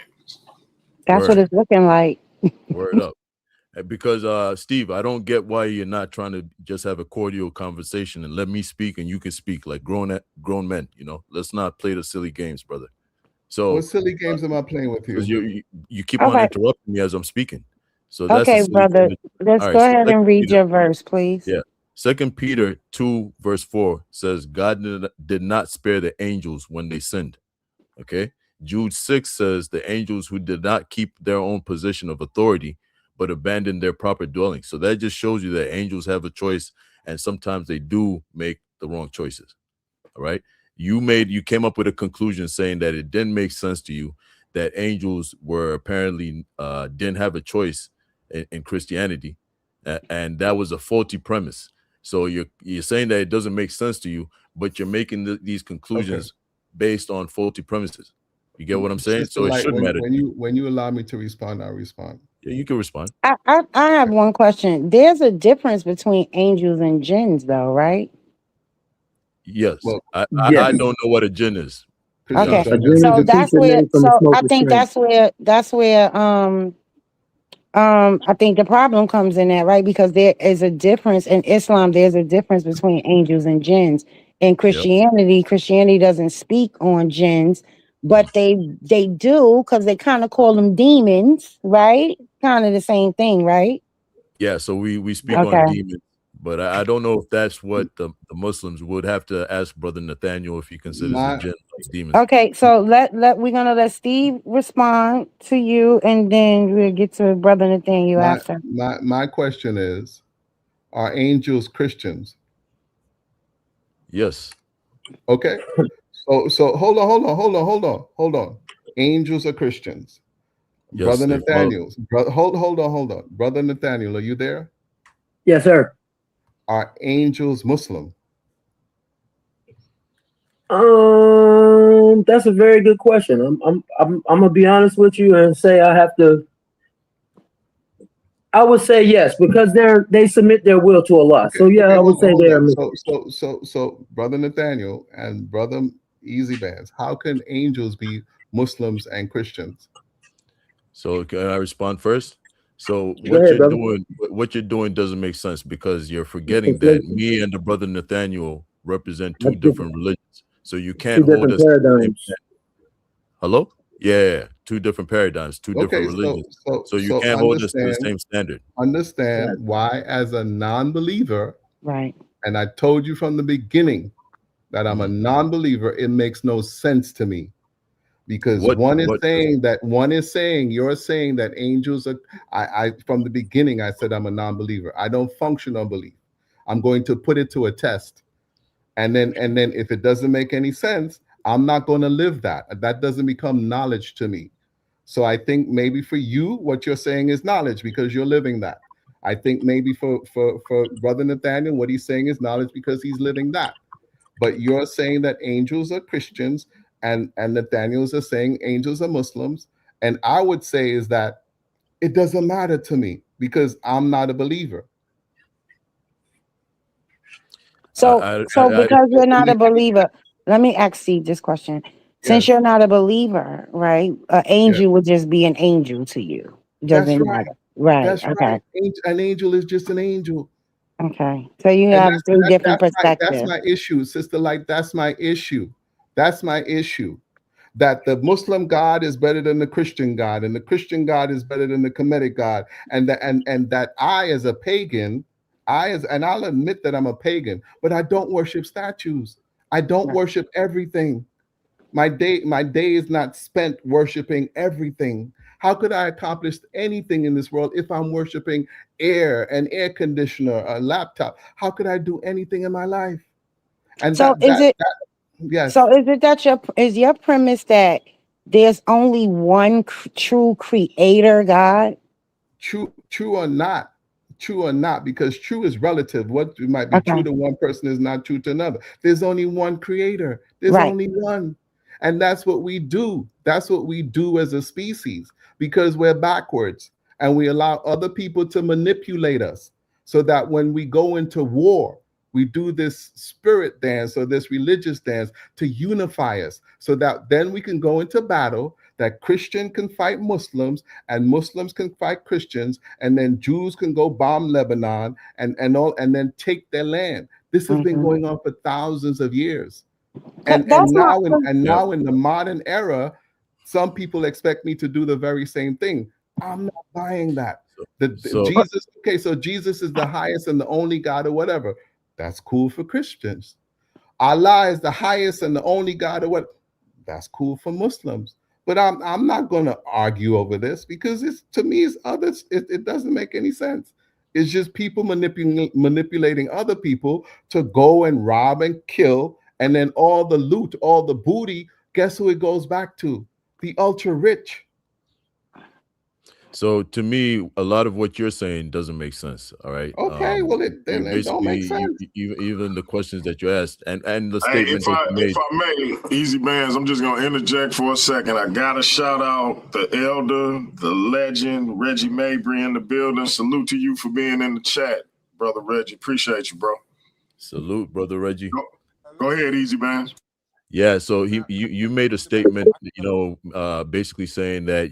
[SPEAKER 6] That's what
[SPEAKER 9] Word,
[SPEAKER 6] it's looking like.
[SPEAKER 9] word up. Because Steve, I don't get why you're not trying to just have a cordial conversation and let me speak and you can speak like grown men. Let's not play the silly games, brother.
[SPEAKER 11] What
[SPEAKER 9] So
[SPEAKER 11] silly games am I playing with
[SPEAKER 9] because
[SPEAKER 11] you?
[SPEAKER 9] you keep on
[SPEAKER 6] Okay.
[SPEAKER 9] interrupting me as I'm speaking, so that's a
[SPEAKER 6] Okay,
[SPEAKER 9] silly
[SPEAKER 6] brother.
[SPEAKER 9] game.
[SPEAKER 6] Let's
[SPEAKER 9] All
[SPEAKER 6] go
[SPEAKER 9] right, so
[SPEAKER 6] ahead and read your verse, please.
[SPEAKER 9] yeah, 2 Peter 2 verse 4 says God did not spare the angels when they sinned. Okay, Jude 6 says the angels who did not keep their own position of authority but abandoned their proper dwelling. So that just shows you that angels have a choice, and sometimes they do make the wrong choices. All right. You came up with a conclusion saying that it didn't make sense to you that angels were apparently didn't have a choice in Christianity, and that was a faulty premise. So you're saying that it doesn't make sense to you, but you're making these
[SPEAKER 11] Okay.
[SPEAKER 9] conclusions based on faulty premises. You get what I'm saying?
[SPEAKER 11] Sister
[SPEAKER 9] So it
[SPEAKER 11] Light,
[SPEAKER 9] should matter to you.
[SPEAKER 11] when you allow me to respond, I'll respond.
[SPEAKER 9] Yeah, you can respond.
[SPEAKER 6] I have one question. There's a difference between angels and jinns, though, right?
[SPEAKER 9] Yes,
[SPEAKER 11] Well,
[SPEAKER 9] I
[SPEAKER 10] Yes.
[SPEAKER 9] don't know what a jinn is. To be
[SPEAKER 11] Christians
[SPEAKER 6] Okay.
[SPEAKER 9] honest
[SPEAKER 10] A
[SPEAKER 9] with
[SPEAKER 11] don't
[SPEAKER 9] you.
[SPEAKER 10] dream is
[SPEAKER 6] So
[SPEAKER 10] a
[SPEAKER 6] that's
[SPEAKER 10] creature
[SPEAKER 6] where
[SPEAKER 10] made from the
[SPEAKER 6] so
[SPEAKER 10] smoke
[SPEAKER 6] I
[SPEAKER 10] of
[SPEAKER 6] think
[SPEAKER 10] flame.
[SPEAKER 6] that's where I think the problem comes in that, right? Because there is a difference in Islam. There's a difference between angels and jinns. In
[SPEAKER 9] Yep.
[SPEAKER 6] Christianity doesn't speak on jinns, but they do because they kind of call them demons, right? Kind of the same thing, right?
[SPEAKER 9] Yeah, so we speak on
[SPEAKER 6] Okay.
[SPEAKER 9] demons, but I don't know if that's what the Muslims would have to ask Brother Nathaniel if he considers the
[SPEAKER 11] My
[SPEAKER 9] jinn like demons.
[SPEAKER 6] Okay, so we're gonna let Steve respond to you, and then we'll get to Brother Nathaniel
[SPEAKER 11] my
[SPEAKER 6] after.
[SPEAKER 11] my question is, are angels Christians?
[SPEAKER 9] Yes.
[SPEAKER 11] Okay. So hold on. Angels are Christians.
[SPEAKER 9] Yes,
[SPEAKER 11] Brother
[SPEAKER 9] they follow.
[SPEAKER 11] Nathaniel, hold on. Brother Nathaniel, are you there?
[SPEAKER 10] Yes, sir.
[SPEAKER 11] Are angels Muslim?
[SPEAKER 10] That's a very good question. I'm gonna be honest with you and say I have to. I would say yes because they submit their will to Allah.
[SPEAKER 11] Okay,
[SPEAKER 10] So yeah,
[SPEAKER 11] okay,
[SPEAKER 10] I would say
[SPEAKER 11] hold
[SPEAKER 10] they are.
[SPEAKER 11] on. So Brother Nathaniel and Brother Easy Bands, how can angels be Muslims and Christians?
[SPEAKER 9] So can I respond first? So
[SPEAKER 10] Go ahead, brother.
[SPEAKER 9] what you're doing doesn't make sense because you're forgetting that me and the Brother Nathaniel represent two different religions. So you can't
[SPEAKER 10] Two
[SPEAKER 9] hold
[SPEAKER 10] different
[SPEAKER 9] us to the same
[SPEAKER 10] paradigms.
[SPEAKER 9] standard. Hello? Yeah, two different paradigms, two different
[SPEAKER 11] Okay,
[SPEAKER 9] religions. So you
[SPEAKER 11] so
[SPEAKER 9] can't hold us to the same standard.
[SPEAKER 11] understand why as a non-believer,
[SPEAKER 6] Right.
[SPEAKER 11] and I told you from the beginning that I'm a
[SPEAKER 9] Mhm.
[SPEAKER 11] non-believer, it makes no sense to me. Because
[SPEAKER 9] What
[SPEAKER 11] you're saying that angels are. I from the beginning I said I'm a non-believer. I don't function on belief. I'm going to put it to a test, and then if it doesn't make any sense, I'm not going to live that. That doesn't become knowledge to me. So I think maybe for you, what you're saying is knowledge because you're living that. I think maybe for Brother Nathaniel, what he's saying is knowledge because he's living that. But you're saying that angels are Christians, and Nathaniel's are saying angels are Muslims. And I would say is that it doesn't matter to me because I'm not a believer.
[SPEAKER 6] So
[SPEAKER 9] I
[SPEAKER 6] because you're not a
[SPEAKER 11] And
[SPEAKER 6] believer, let me ask Steve this question. Since
[SPEAKER 11] yes,
[SPEAKER 6] you're not a believer, right? An
[SPEAKER 11] yes,
[SPEAKER 6] angel would just be an angel to you.
[SPEAKER 11] that's
[SPEAKER 6] Doesn't
[SPEAKER 11] right.
[SPEAKER 6] matter. Right.
[SPEAKER 11] That's right.
[SPEAKER 6] Okay.
[SPEAKER 11] An angel is just an angel.
[SPEAKER 6] Okay. So you
[SPEAKER 11] And
[SPEAKER 6] have three different
[SPEAKER 11] that's
[SPEAKER 6] perspectives.
[SPEAKER 11] my issue, sister. Like that's my issue. That's my issue. That the Muslim God is better than the Christian God, and the Christian God is better than the Kemetic God, and that I as a pagan, and I'll admit that I'm a pagan, but I don't worship statues. I don't
[SPEAKER 6] Right.
[SPEAKER 11] worship everything. My day is not spent worshiping everything. How could I accomplish anything in this world if I'm worshiping air, an air conditioner, a laptop? How could I do anything in my life? And
[SPEAKER 6] So is it
[SPEAKER 11] yes,
[SPEAKER 6] so is it that your premise that there's only one true creator God?
[SPEAKER 11] true or not, because true is relative. What might be true
[SPEAKER 6] Okay.
[SPEAKER 11] to one person is not true to another. There's only one creator. There's
[SPEAKER 6] Right.
[SPEAKER 11] only one. And that's what we do. That's what we do as a species because we're backwards and we allow other people to manipulate us so that when we go into war, we do this spirit dance or this religious dance to unify us so that then we can go into battle, that Christian can fight Muslims and Muslims can fight Christians, and then Jews can go bomb Lebanon and then take their land. This has been
[SPEAKER 6] Hmm.
[SPEAKER 11] going on for thousands of years. And
[SPEAKER 6] That's not.
[SPEAKER 9] yeah.
[SPEAKER 11] now in the modern era, some people expect me to do the very same thing. I'm not buying that.
[SPEAKER 9] So
[SPEAKER 11] Jesus, okay, so Jesus is the highest and the only God or whatever. That's cool for Christians. Allah is the highest and the only God or what? That's cool for Muslims. But I'm not going to argue over this because it's to me it's others. It doesn't make any sense. It's just people manipulating other people to go and rob and kill, and then all the loot, all the booty. Guess who it goes back to? The ultra rich.
[SPEAKER 9] So to me, a lot of what you're saying doesn't make sense. All right.
[SPEAKER 11] Okay, well
[SPEAKER 9] You
[SPEAKER 11] then it don't
[SPEAKER 9] basically
[SPEAKER 11] make sense.
[SPEAKER 9] even the questions that you asked and the
[SPEAKER 3] Hey,
[SPEAKER 9] statement that you
[SPEAKER 3] if
[SPEAKER 9] made.
[SPEAKER 3] I may, Easy Bands, I'm just gonna interject for a second. I gotta shout out the elder, the legend, Reggie Mabry in the building. Salute to you for being in the chat, brother Reggie. Appreciate you, bro.
[SPEAKER 9] Salute, brother Reggie.
[SPEAKER 3] Go ahead, Easy Bands.
[SPEAKER 9] Yeah. So you made a statement, basically saying that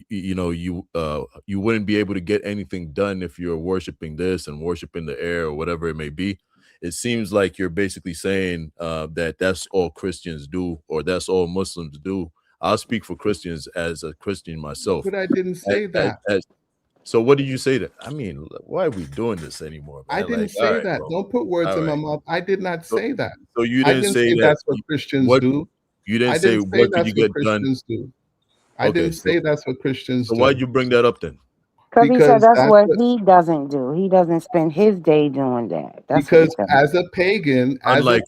[SPEAKER 9] you wouldn't be able to get anything done if you're worshiping this and worshiping the air or whatever it may be. It seems like you're basically saying that that's all Christians do, or that's all Muslims do. I'll speak for Christians as a Christian myself.
[SPEAKER 11] But I didn't say that.
[SPEAKER 9] So what did you say that? I mean, why are we doing this anymore, man?
[SPEAKER 11] I didn't say
[SPEAKER 9] right,
[SPEAKER 11] that.
[SPEAKER 9] bro.
[SPEAKER 11] Don't put words in my mouth. I did not say that.
[SPEAKER 9] So you
[SPEAKER 11] I
[SPEAKER 9] didn't say that
[SPEAKER 11] that's what Christians do.
[SPEAKER 9] You didn't
[SPEAKER 11] I
[SPEAKER 9] say
[SPEAKER 11] didn't
[SPEAKER 9] what could you get done.
[SPEAKER 11] Do. I didn't say that's what Christians do.
[SPEAKER 9] So why'd you bring that up then?
[SPEAKER 12] Because he said that's what he doesn't do. He doesn't spend his day doing that.
[SPEAKER 11] Because as a pagan, a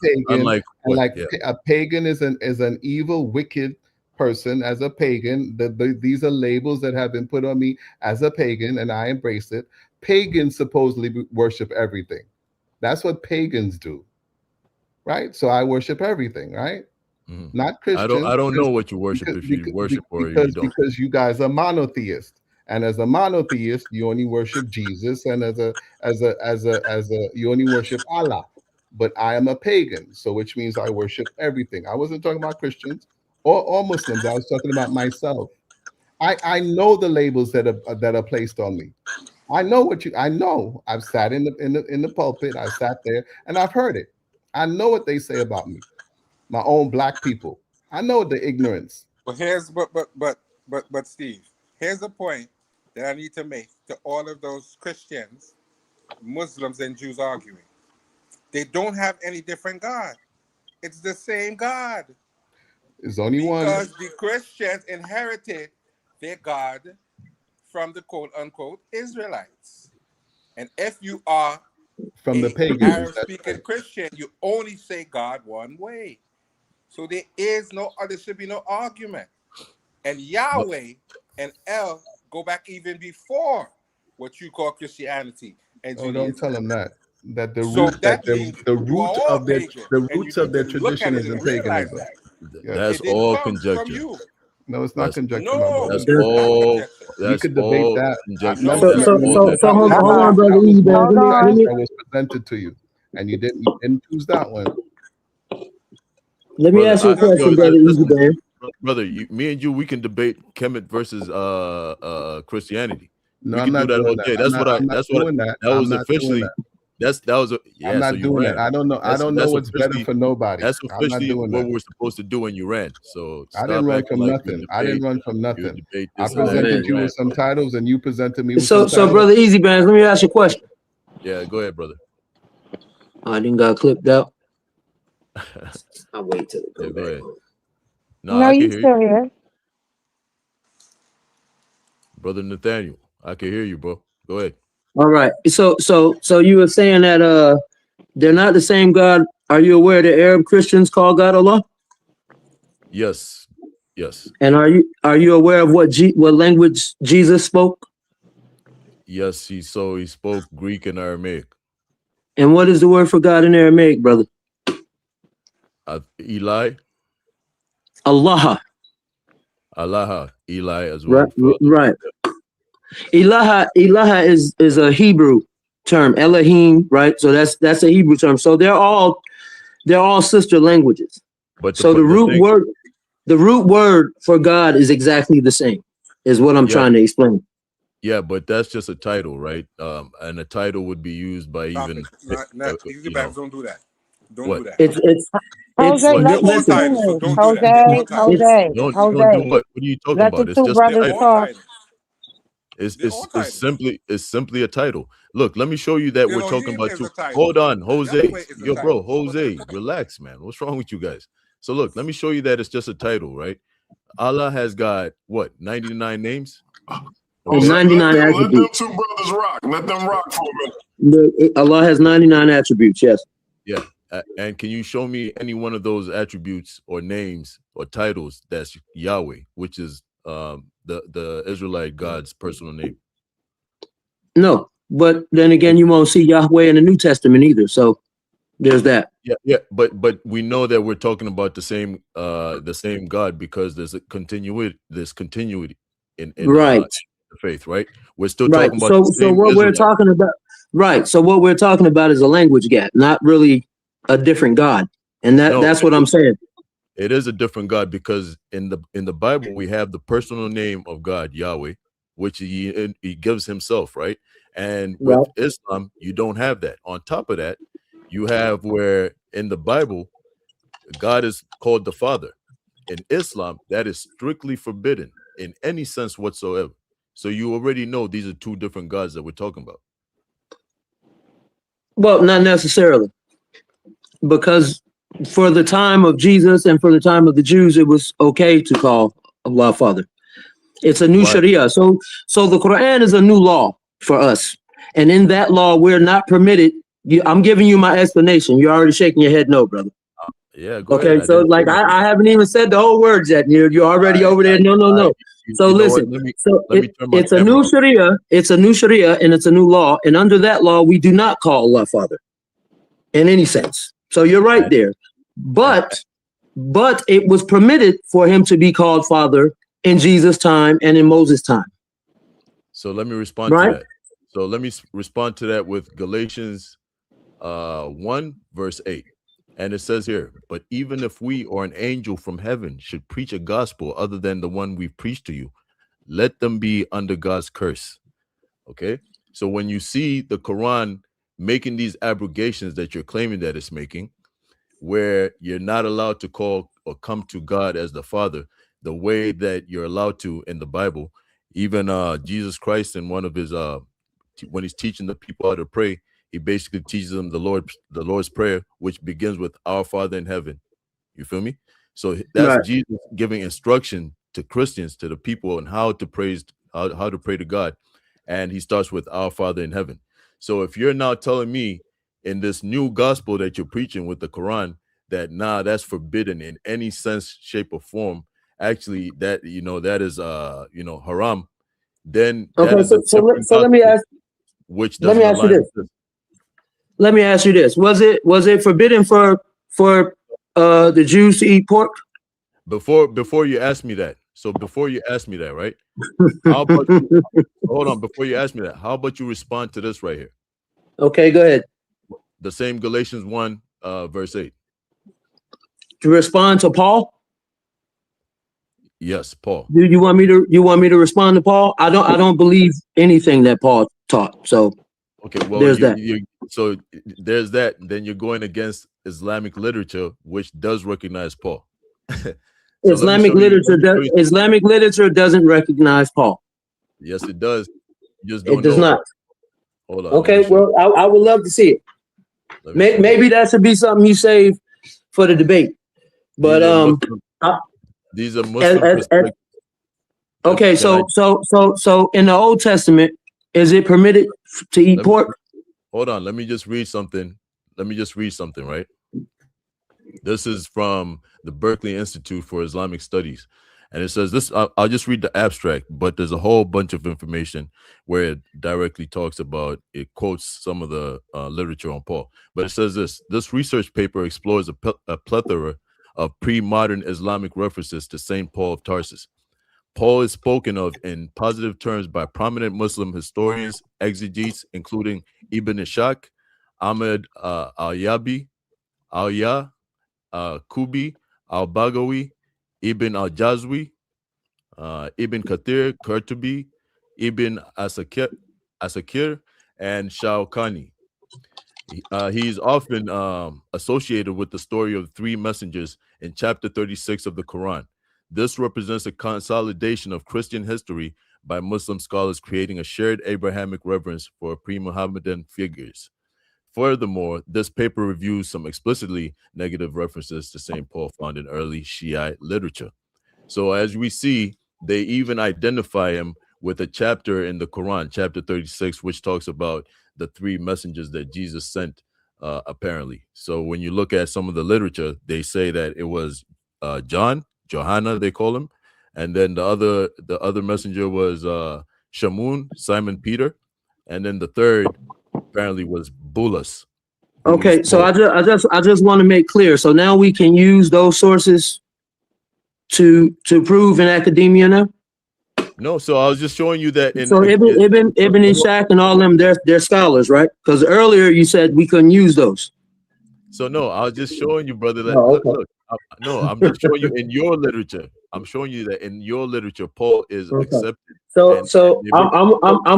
[SPEAKER 11] pagan is an evil, wicked person. As a pagan, these are labels that have been put on me as a pagan, and I embrace it. Pagans supposedly worship everything. That's what pagans do, right? So I worship everything, right? Mm-hmm. Not Christians.
[SPEAKER 9] I don't know what you worship if you worship or you don't.
[SPEAKER 11] Because you guys are monotheists. And as a monotheist, you only worship Jesus, and as a you only worship Allah. But I am a pagan, so which means I worship everything. I wasn't talking about Christians or Muslims. I was talking about myself. I know the labels that are placed on me. I know I know. I've sat in the pulpit. I sat there and I've heard it. I know what they say about me, my own black people. I know the ignorance.
[SPEAKER 5] But Steve, here's the point that I need to make to all of those Christians, Muslims, and Jews arguing. They don't have any different God. It's the same God.
[SPEAKER 11] There's only one.
[SPEAKER 5] Because the Christians inherited their God from the quote-unquote Israelites. And if you are
[SPEAKER 11] from the pagans,
[SPEAKER 5] Arab-speaking Christian, you only say God one way. So there should be no argument. And Yahweh and El go back even before what you call Christianity. And
[SPEAKER 11] don't tell them that. That the roots of their tradition is in paganism.
[SPEAKER 9] That's all conjecture.
[SPEAKER 11] No, it's not conjecture.
[SPEAKER 5] No,
[SPEAKER 9] that's all.
[SPEAKER 11] We could debate that.
[SPEAKER 10] So hold on, brother.
[SPEAKER 11] That was presented to you, and you didn't choose that one.
[SPEAKER 10] Let me ask you a question, brother. Easy Bear.
[SPEAKER 9] Brother, me and you, we can debate Kemet versus Christianity.
[SPEAKER 11] No, I'm not doing that. I'm not doing that. I don't know. I don't know what's better for nobody.
[SPEAKER 9] That's officially what we're supposed to do when you ran. So
[SPEAKER 11] I didn't run from nothing. I presented you with some titles, and you presented me with some titles.
[SPEAKER 10] So brother Easy Bands, let me ask you a question.
[SPEAKER 9] Yeah, go ahead, brother.
[SPEAKER 10] I didn't got clipped out. I'll wait till it goes
[SPEAKER 9] go ahead.
[SPEAKER 12] No, you still here.
[SPEAKER 9] Brother Nathaniel, I can hear you, bro. Go ahead.
[SPEAKER 10] All right. So you were saying that they're not the same God. Are you aware that Arab Christians call God Allah?
[SPEAKER 9] Yes.
[SPEAKER 10] And are you aware of what language Jesus spoke?
[SPEAKER 9] Yes, he spoke Greek and Aramaic.
[SPEAKER 10] And what is the word for God in Aramaic, brother?
[SPEAKER 9] Eli.
[SPEAKER 10] Allah.
[SPEAKER 9] Eli as well.
[SPEAKER 10] Right. Ilaha is a Hebrew term. Elohim, right? So that's a Hebrew term. So they're all sister languages. But the root word for God is exactly the same, is what I'm trying to explain.
[SPEAKER 9] Yeah, but that's just a title, right? And a title would be used by even.
[SPEAKER 5] Don't do that. Don't do that.
[SPEAKER 12] Jose, let me finish. Jose.
[SPEAKER 9] Don't do what? What are you talking about?
[SPEAKER 12] It's just brothers talk.
[SPEAKER 9] It's simply a title. Look, let me show you that we're talking about two. Hold on, Jose. Yo, bro, Jose, relax, man. What's wrong with you guys? So look, let me show you that it's just a title, right? Allah has got what, 99 names?
[SPEAKER 10] 99 attributes.
[SPEAKER 3] Let them two brothers rock. Let them rock for a minute.
[SPEAKER 10] Allah has 99 attributes, yes.
[SPEAKER 9] Yeah. And can you show me any one of those attributes or names or titles that's Yahweh, which is the Israelite God's personal name?
[SPEAKER 10] No, but then again, you won't see Yahweh in the New Testament either. So there's that.
[SPEAKER 9] Yeah, but we know that we're talking about the same God because there's a continuity. There's continuity in
[SPEAKER 10] right.
[SPEAKER 9] The faith, right? We're still talking about.
[SPEAKER 10] So what we're talking about, right? So what we're talking about is a language gap, not really a different God, and that's what I'm saying.
[SPEAKER 9] It is a different God because in the Bible we have the personal name of God, Yahweh, which he gives himself, right? And with Islam, you don't have that. On top of that, you have where in the Bible, God is called the Father. In Islam, that is strictly forbidden in any sense whatsoever. So you already know these are two different gods that we're talking about.
[SPEAKER 10] Well, not necessarily, because for the time of Jesus and for the time of the Jews, it was okay to call Allah Father. It's a new Sharia. So the Quran is a new law for us. And in that law, we're not permitted. I'm giving you my explanation. You're already shaking your head no, brother.
[SPEAKER 9] Yeah, go
[SPEAKER 10] okay,
[SPEAKER 9] ahead.
[SPEAKER 10] so like I haven't even said the whole words yet. You're already over there. No. So listen, it's a new Sharia. It's a new Sharia and it's a new law. And under that law, we do not call Allah Father in any sense. So you're right there. But it was permitted for him to be called Father in Jesus' time and in Moses' time.
[SPEAKER 9] So let me respond to that. So let me respond to that with Galatians 1 verse 8. And it says here, but even if we or an angel from heaven should preach a gospel other than the one we preach to you, let them be under God's curse. Okay. So when you see the Quran making these abrogations that you're claiming that it's making, where you're not allowed to call or come to God as the Father, the way that you're allowed to in the Bible, even Jesus Christ in one of his when he's teaching the people how to pray, he basically teaches them the Lord's Prayer, which begins with Our Father in heaven. You feel me? So that's Jesus giving instruction to Christians, to the people, on how to praise, how to pray to God. And he starts with Our Father in heaven. So if you're now telling me in this new gospel that you're preaching with the Quran that that's forbidden in any sense, shape, or form, actually that that is haram, then
[SPEAKER 10] okay, so let me ask,
[SPEAKER 9] which doesn't align with this.
[SPEAKER 10] Let me ask you this: was it forbidden for the Jews to eat pork?
[SPEAKER 9] Before you ask me that, right? How about hold on, before you ask me that, how about you respond to this right here?
[SPEAKER 10] Okay, go ahead.
[SPEAKER 9] The same Galatians 1 verse 8.
[SPEAKER 10] To respond to Paul?
[SPEAKER 9] Yes, Paul.
[SPEAKER 10] Do you want me to respond to Paul? I don't believe anything that Paul taught. So
[SPEAKER 9] okay, well,
[SPEAKER 10] there's that.
[SPEAKER 9] So there's that. Then you're going against Islamic literature, which does recognize Paul. So
[SPEAKER 10] Islamic literature doesn't recognize Paul.
[SPEAKER 9] Yes, it does. You just don't
[SPEAKER 10] it does
[SPEAKER 9] know.
[SPEAKER 10] not.
[SPEAKER 9] Hold on.
[SPEAKER 10] Okay, well, I would love to see it. Maybe that should be something you save for the debate. But
[SPEAKER 9] these are Muslim.
[SPEAKER 10] Okay, so in the Old Testament, is it permitted to eat pork?
[SPEAKER 9] Hold on, let me just read something. Right? This is from the Berkeley Institute for Islamic Studies. And it says this, I'll just read the abstract, but there's a whole bunch of information where it directly talks about, it quotes some of the literature on Paul. But it says this research paper explores a plethora of pre-modern Islamic references to St. Paul of Tarsus. Paul is spoken of in positive terms by prominent Muslim historians, exegetes, including Ibn Ishaq, Ahmed al-Yabi, al-Ya, Kubi, al-Bagawi, Ibn al-Jazwi, Ibn Kathir, Qurtubi, Ibn Asakir, and Shawkani. He's often associated with the story of three messengers in chapter 36 of the Quran. This represents a consolidation of Christian history by Muslim scholars, creating a shared Abrahamic reverence for pre-Muhammadan figures. Furthermore, this paper reviews some explicitly negative references to St. Paul found in early Shiite literature. So as we see, they even identify him with a chapter in the Quran, chapter 36, which talks about the three messengers that Jesus sent, apparently. So when you look at some of the literature, they say that it was John, Johanna, they call him, and then the other messenger was Shamun, Simon Peter, and then the third apparently was Bulus.
[SPEAKER 10] Okay, so I just want to make clear. So now we can use those sources to prove in academia now.
[SPEAKER 9] No, so I was just showing you that.
[SPEAKER 10] So Ibn Ishaq and all them, they're scholars, right? Because earlier you said we couldn't use those.
[SPEAKER 9] So no, I was just showing you, brother. That,
[SPEAKER 10] okay.
[SPEAKER 9] look, No, I'm just showing you in your literature. I'm showing you that in your literature, Paul is
[SPEAKER 10] Okay.
[SPEAKER 9] accepted.
[SPEAKER 10] So I'm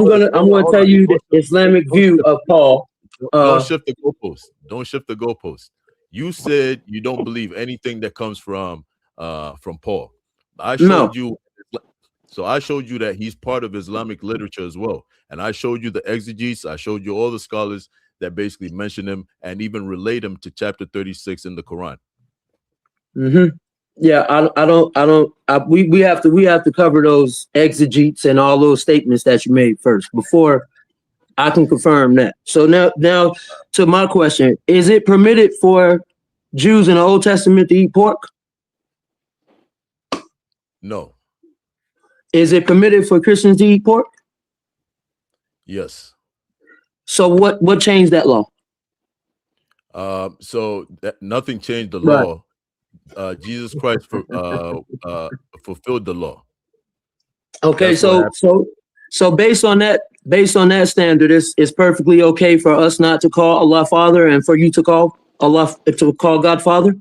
[SPEAKER 10] gonna tell you the Islamic view of Paul.
[SPEAKER 9] Don't shift the goalposts. Don't shift the goalposts. You said you don't believe anything that comes from Paul. I showed you. So I showed you that he's part of Islamic literature as well, and I showed you the exegetes. I showed you all the scholars that basically mention him and even relate him to chapter 36 in the Quran.
[SPEAKER 10] Mm-hmm. Yeah, we have to cover those exegetes and all those statements that you made first before I can confirm that. So now to my question, is it permitted for Jews in the Old Testament to eat pork?
[SPEAKER 9] No.
[SPEAKER 10] Is it permitted for Christians to eat pork?
[SPEAKER 9] Yes.
[SPEAKER 10] So what changed that law?
[SPEAKER 9] So that nothing changed the law. Jesus Christ fulfilled the law.
[SPEAKER 10] Okay, so based on that standard, it's perfectly okay for us not to call Allah Father and for you to call God Father?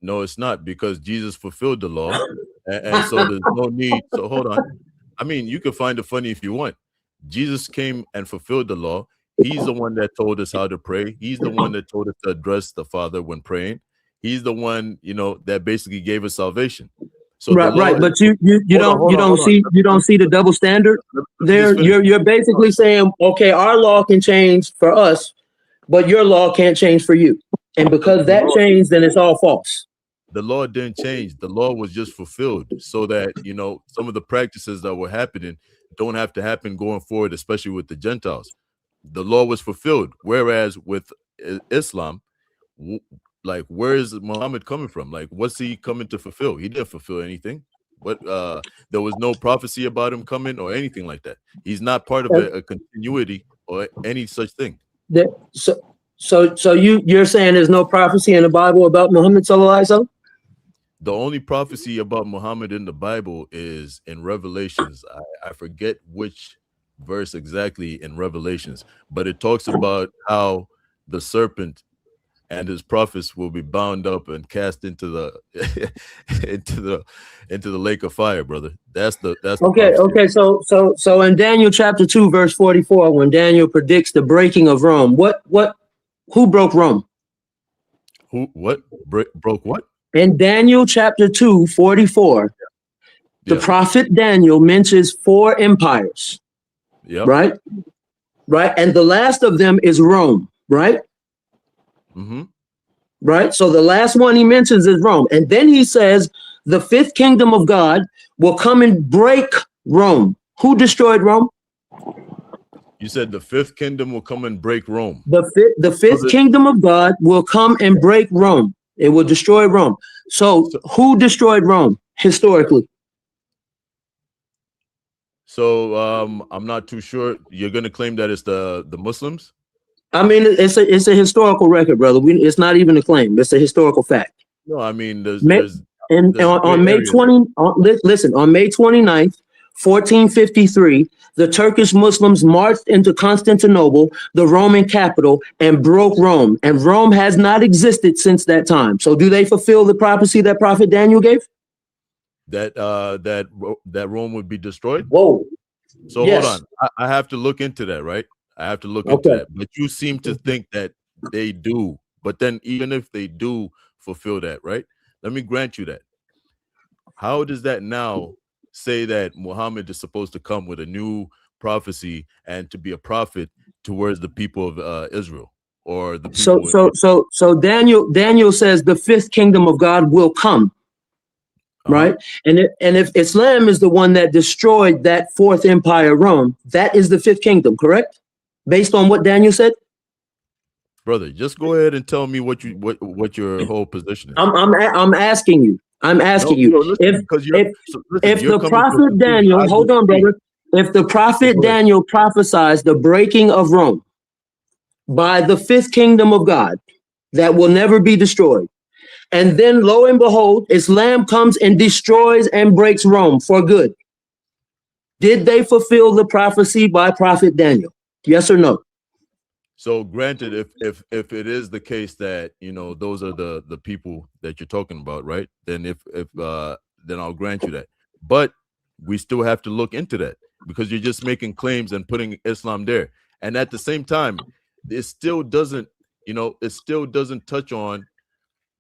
[SPEAKER 9] No, it's not, because Jesus fulfilled the law, and so there's no need. So hold on. I mean, you can find it funny if you want. Jesus came and fulfilled the law. He's the one that told us how to pray. He's the one that told us to address the Father when praying. He's the one, that basically gave us salvation. So
[SPEAKER 10] right, but you don't see the double standard there. You're basically saying, okay, our law can change for us, but your law can't change for you. And because that changed, then it's all false.
[SPEAKER 9] The law didn't change. The law was just fulfilled so that, some of the practices that were happening don't have to happen going forward, especially with the Gentiles. The law was fulfilled. Whereas with Islam, where is Muhammad coming from? Like, what's he coming to fulfill? He didn't fulfill anything. But there was no prophecy about him coming or anything like that. He's not part of a continuity or any such thing.
[SPEAKER 10] So you're saying there's no prophecy in the Bible about Muhammad sallallahu alaihi wasallam?
[SPEAKER 9] The only prophecy about Muhammad in the Bible is in Revelations. I forget which verse exactly in Revelations, but it talks about how the serpent and his prophets will be bound up and cast into the into the lake of fire, brother. That's the
[SPEAKER 10] okay. So in Daniel chapter 2, verse 44, when Daniel predicts the breaking of Rome, who broke Rome?
[SPEAKER 9] What broke what?
[SPEAKER 10] In Daniel chapter 2, 44, the prophet Daniel mentions 4 empires.
[SPEAKER 9] Yeah.
[SPEAKER 10] Right? And the last of them is Rome, right?
[SPEAKER 9] Mm-hmm.
[SPEAKER 10] Right? So the last one he mentions is Rome. And then he says the 5th kingdom of God will come and break Rome. Who destroyed Rome?
[SPEAKER 9] You said the 5th kingdom will come and break Rome.
[SPEAKER 10] The fifth kingdom of God will come and break Rome. It will destroy Rome. So who destroyed Rome historically?
[SPEAKER 9] So I'm not too sure. You're going to claim that it's the Muslims?
[SPEAKER 10] I mean, it's a historical record, brother. It's not even a claim. It's a historical fact.
[SPEAKER 9] No, I mean, on
[SPEAKER 10] May 29th, 1453, the Turkish Muslims marched into Constantinople, the Roman capital, and broke Rome. And Rome has not existed since that time. So do they fulfill the prophecy that Prophet Daniel gave?
[SPEAKER 9] That Rome would be destroyed?
[SPEAKER 10] Whoa.
[SPEAKER 9] So hold on. I have to look into that, right? I have to look into that. But you seem to think that they do. But then even if they do fulfill that, right? Let me grant you that. How does that now say that Muhammad is supposed to come with a new prophecy and to be a prophet towards the people of Israel or the people?
[SPEAKER 10] So Daniel says the 5th kingdom of God will come, right? And if Islam is the one that destroyed that 4th empire, Rome, that is the 5th kingdom, correct? Based on what Daniel said.
[SPEAKER 9] Brother, just go ahead and tell me what your whole position is.
[SPEAKER 10] I'm asking you. If the prophet Daniel, hold on, brother. If the prophet Daniel prophesies the breaking of Rome by the 5th kingdom of God that will never be destroyed, and then lo and behold, Islam comes and destroys and breaks Rome for good, did they fulfill the prophecy by prophet Daniel? Yes or no?
[SPEAKER 9] So granted, if it is the case that those are the people that you're talking about, right? Then then I'll grant you that. But we still have to look into that because you're just making claims and putting Islam there, and at the same time, it still doesn't touch on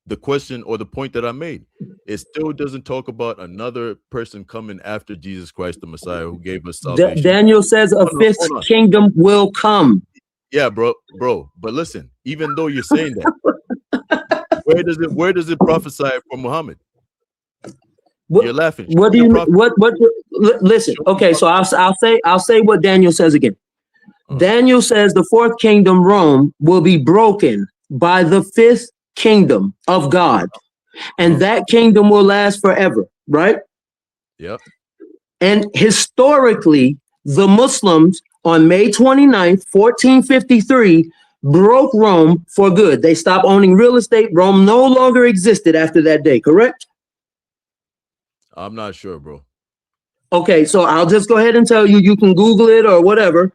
[SPEAKER 9] the question or the point that I made. It still doesn't talk about another person coming after Jesus Christ, the Messiah, who gave us salvation.
[SPEAKER 10] Daniel says a fifth kingdom will come.
[SPEAKER 9] Yeah, bro. But listen, even though you're saying that, where does it prophesy for Muhammad? You're laughing.
[SPEAKER 10] What do you listen? Okay, so I'll say what Daniel says again. Daniel says the fourth kingdom, Rome, will be broken by the fifth kingdom of God, and that kingdom will last forever, right?
[SPEAKER 9] Yep.
[SPEAKER 10] And historically, the Muslims on May 29th, 1453, broke Rome for good. They stopped owning real estate. Rome no longer existed after that day, correct?
[SPEAKER 9] I'm not sure, bro.
[SPEAKER 10] Okay, so I'll just go ahead and tell you, you can Google it or whatever.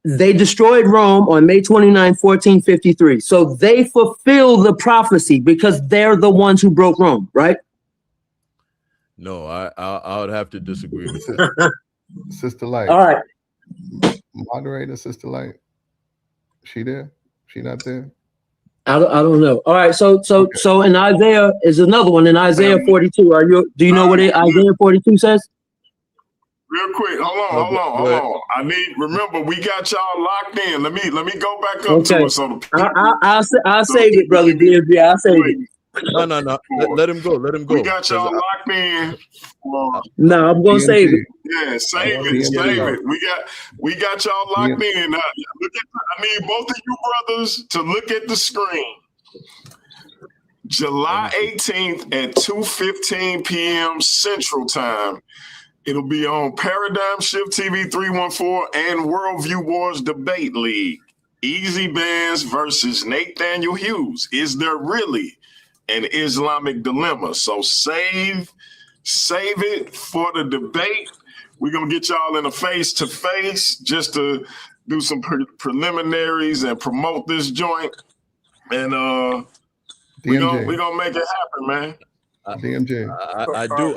[SPEAKER 10] They destroyed Rome on May 29, 1453. So they fulfill the prophecy because they're the ones who broke Rome, right?
[SPEAKER 9] No, I would have to disagree with that.
[SPEAKER 11] Sister Light.
[SPEAKER 10] All right.
[SPEAKER 11] Moderator, Sister Light. She there? She not there?
[SPEAKER 10] I don't know. All right, so in Isaiah is another one in Isaiah 42. Do you know what Isaiah 42 says?
[SPEAKER 3] Real quick, hold on. Remember, we got y'all locked in. Let me go back up to it. So
[SPEAKER 10] I'll save it, brother DMG. I'll save it.
[SPEAKER 9] No. Let him go.
[SPEAKER 3] We got y'all locked in.
[SPEAKER 10] No, I'm gonna save it.
[SPEAKER 3] Yeah, save it. We got y'all locked in. Now, I need both of you brothers to look at the screen. July 18th at 2:15 p.m. Central Time. It'll be on Paradigm Shift TV 314 and Worldview Wars Debate League. Easy Bands versus Nathaniel Hughes. Is there really an Islamic dilemma? So save it for the debate. We're going to get y'all in a face-to-face just to do some preliminaries and promote this joint. And we're going to make it happen, man.
[SPEAKER 11] DMJ.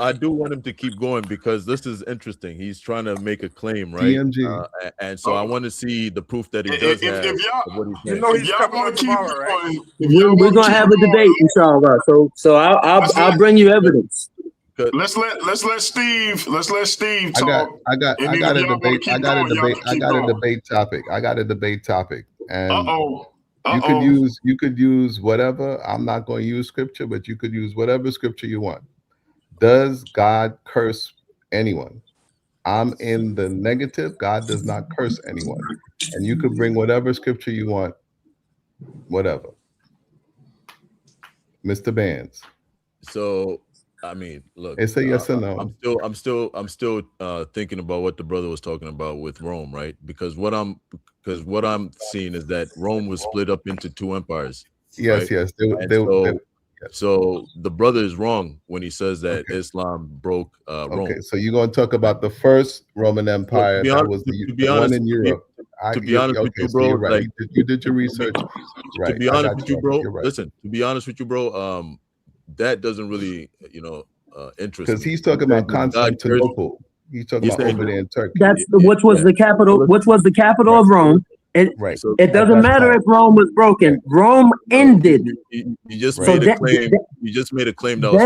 [SPEAKER 9] I do want him to keep going because this is interesting. He's trying to make a claim, right?
[SPEAKER 11] DMG.
[SPEAKER 9] And so I want to see the proof that he does have.
[SPEAKER 5] You know he's coming on tomorrow, right?
[SPEAKER 10] We're gonna have a debate, inshallah. So I'll bring you evidence.
[SPEAKER 3] Let's let Steve talk.
[SPEAKER 11] I got a debate topic. And you could use whatever. I'm not going to use scripture, but you could use whatever scripture you want. Does God curse anyone? I'm in the negative. God does not curse anyone. And you could bring whatever scripture you want, whatever. Mr. Bands.
[SPEAKER 9] So, I mean, look.
[SPEAKER 11] It's a yes or no.
[SPEAKER 9] I'm still thinking about what the brother was talking about with Rome, right? Because what I'm seeing is that Rome was split up into two empires.
[SPEAKER 11] Yes,
[SPEAKER 9] right?
[SPEAKER 11] yes.
[SPEAKER 9] So the brother is wrong when he says that Islam broke Rome.
[SPEAKER 11] Okay, so you're going to talk about the first Roman Empire that was the one in Europe.
[SPEAKER 9] To be honest with you, bro,
[SPEAKER 11] so right. You did your research. Right.
[SPEAKER 9] To be honest with you, bro, listen. To be honest with you, bro, that doesn't really, interest.
[SPEAKER 11] Because he's talking about Constantinople. He's talking about over there in Turkey.
[SPEAKER 10] Which was the capital? Which was the capital of Rome? It doesn't matter if Rome was broken. Rome ended.
[SPEAKER 9] You just made a claim. You just made a claim that was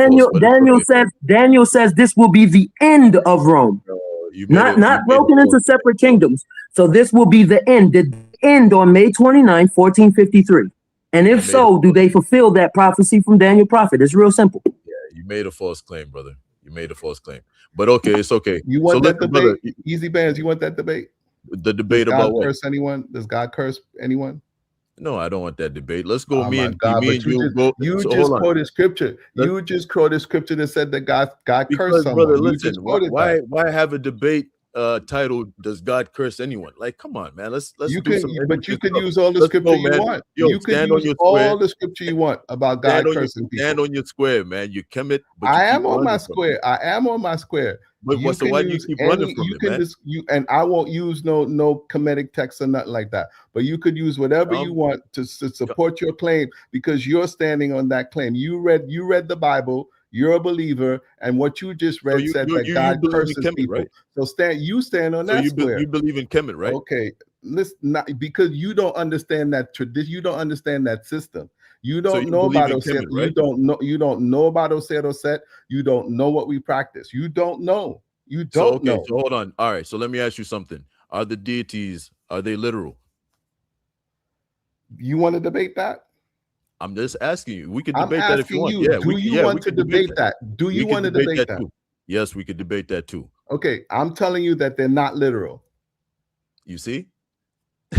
[SPEAKER 10] Daniel says this will be the end of Rome. Not broken into separate kingdoms. So this will be the end. The end on May 29, 1453. And if so, do they fulfill that prophecy from Daniel prophet? It's real simple.
[SPEAKER 9] Yeah, you made a false claim, brother. You made a false claim. But okay, it's okay.
[SPEAKER 11] You want that debate? Easy Bands, you want that debate?
[SPEAKER 9] The debate about what?
[SPEAKER 11] Curse anyone? Does God curse anyone?
[SPEAKER 9] No, I don't want that debate. Let's go.
[SPEAKER 11] You just quoted scripture. You just quoted scripture that said that God cursed someone.
[SPEAKER 9] Brother, listen, why have a debate titled "Does God curse anyone?" Like, come on, man. Let's
[SPEAKER 11] you can use all the scripture you want. You can use all the scripture you want about God cursing people.
[SPEAKER 9] Stand on your square, man. You commit.
[SPEAKER 11] I am on my square. You
[SPEAKER 9] so
[SPEAKER 11] can
[SPEAKER 9] why do you
[SPEAKER 11] use
[SPEAKER 9] keep running
[SPEAKER 11] any.
[SPEAKER 9] from
[SPEAKER 11] You
[SPEAKER 9] it,
[SPEAKER 11] can
[SPEAKER 9] man?
[SPEAKER 11] just you and I won't use no comedic text or nothing like that. But you could use whatever you want to support your claim because you're standing on that claim. You read the Bible. You're a believer, and what you just
[SPEAKER 9] So
[SPEAKER 11] read said that
[SPEAKER 9] you
[SPEAKER 11] God
[SPEAKER 9] believe in
[SPEAKER 11] curses
[SPEAKER 9] Kemet,
[SPEAKER 11] people.
[SPEAKER 9] right?
[SPEAKER 11] So stand on
[SPEAKER 9] So
[SPEAKER 11] that square.
[SPEAKER 9] you believe in Kemet, right?
[SPEAKER 11] Okay, listen, not because you don't understand that tradition. You don't understand that system. You
[SPEAKER 9] So
[SPEAKER 11] don't
[SPEAKER 9] you
[SPEAKER 11] know
[SPEAKER 9] believe
[SPEAKER 11] about
[SPEAKER 9] in
[SPEAKER 11] Osir.
[SPEAKER 9] Kemet, right?
[SPEAKER 11] You don't know about Osir Set. You don't know what we practice. You don't know. You
[SPEAKER 9] So
[SPEAKER 11] don't
[SPEAKER 9] okay,
[SPEAKER 11] know.
[SPEAKER 9] so hold on. All right, so let me ask you something. Are the deities, are they literal?
[SPEAKER 11] You want to debate that?
[SPEAKER 9] I'm just asking you. We could
[SPEAKER 11] I'm
[SPEAKER 9] debate that if you
[SPEAKER 11] asking
[SPEAKER 9] want.
[SPEAKER 11] you, do you
[SPEAKER 9] We
[SPEAKER 11] want to
[SPEAKER 9] could debate
[SPEAKER 11] debate that? Do
[SPEAKER 9] We
[SPEAKER 11] you
[SPEAKER 9] could
[SPEAKER 11] want to
[SPEAKER 9] debate
[SPEAKER 11] debate
[SPEAKER 9] that
[SPEAKER 11] that?
[SPEAKER 9] too. Yes, we could debate that too.
[SPEAKER 11] Okay, I'm telling you that they're not literal.
[SPEAKER 9] You see?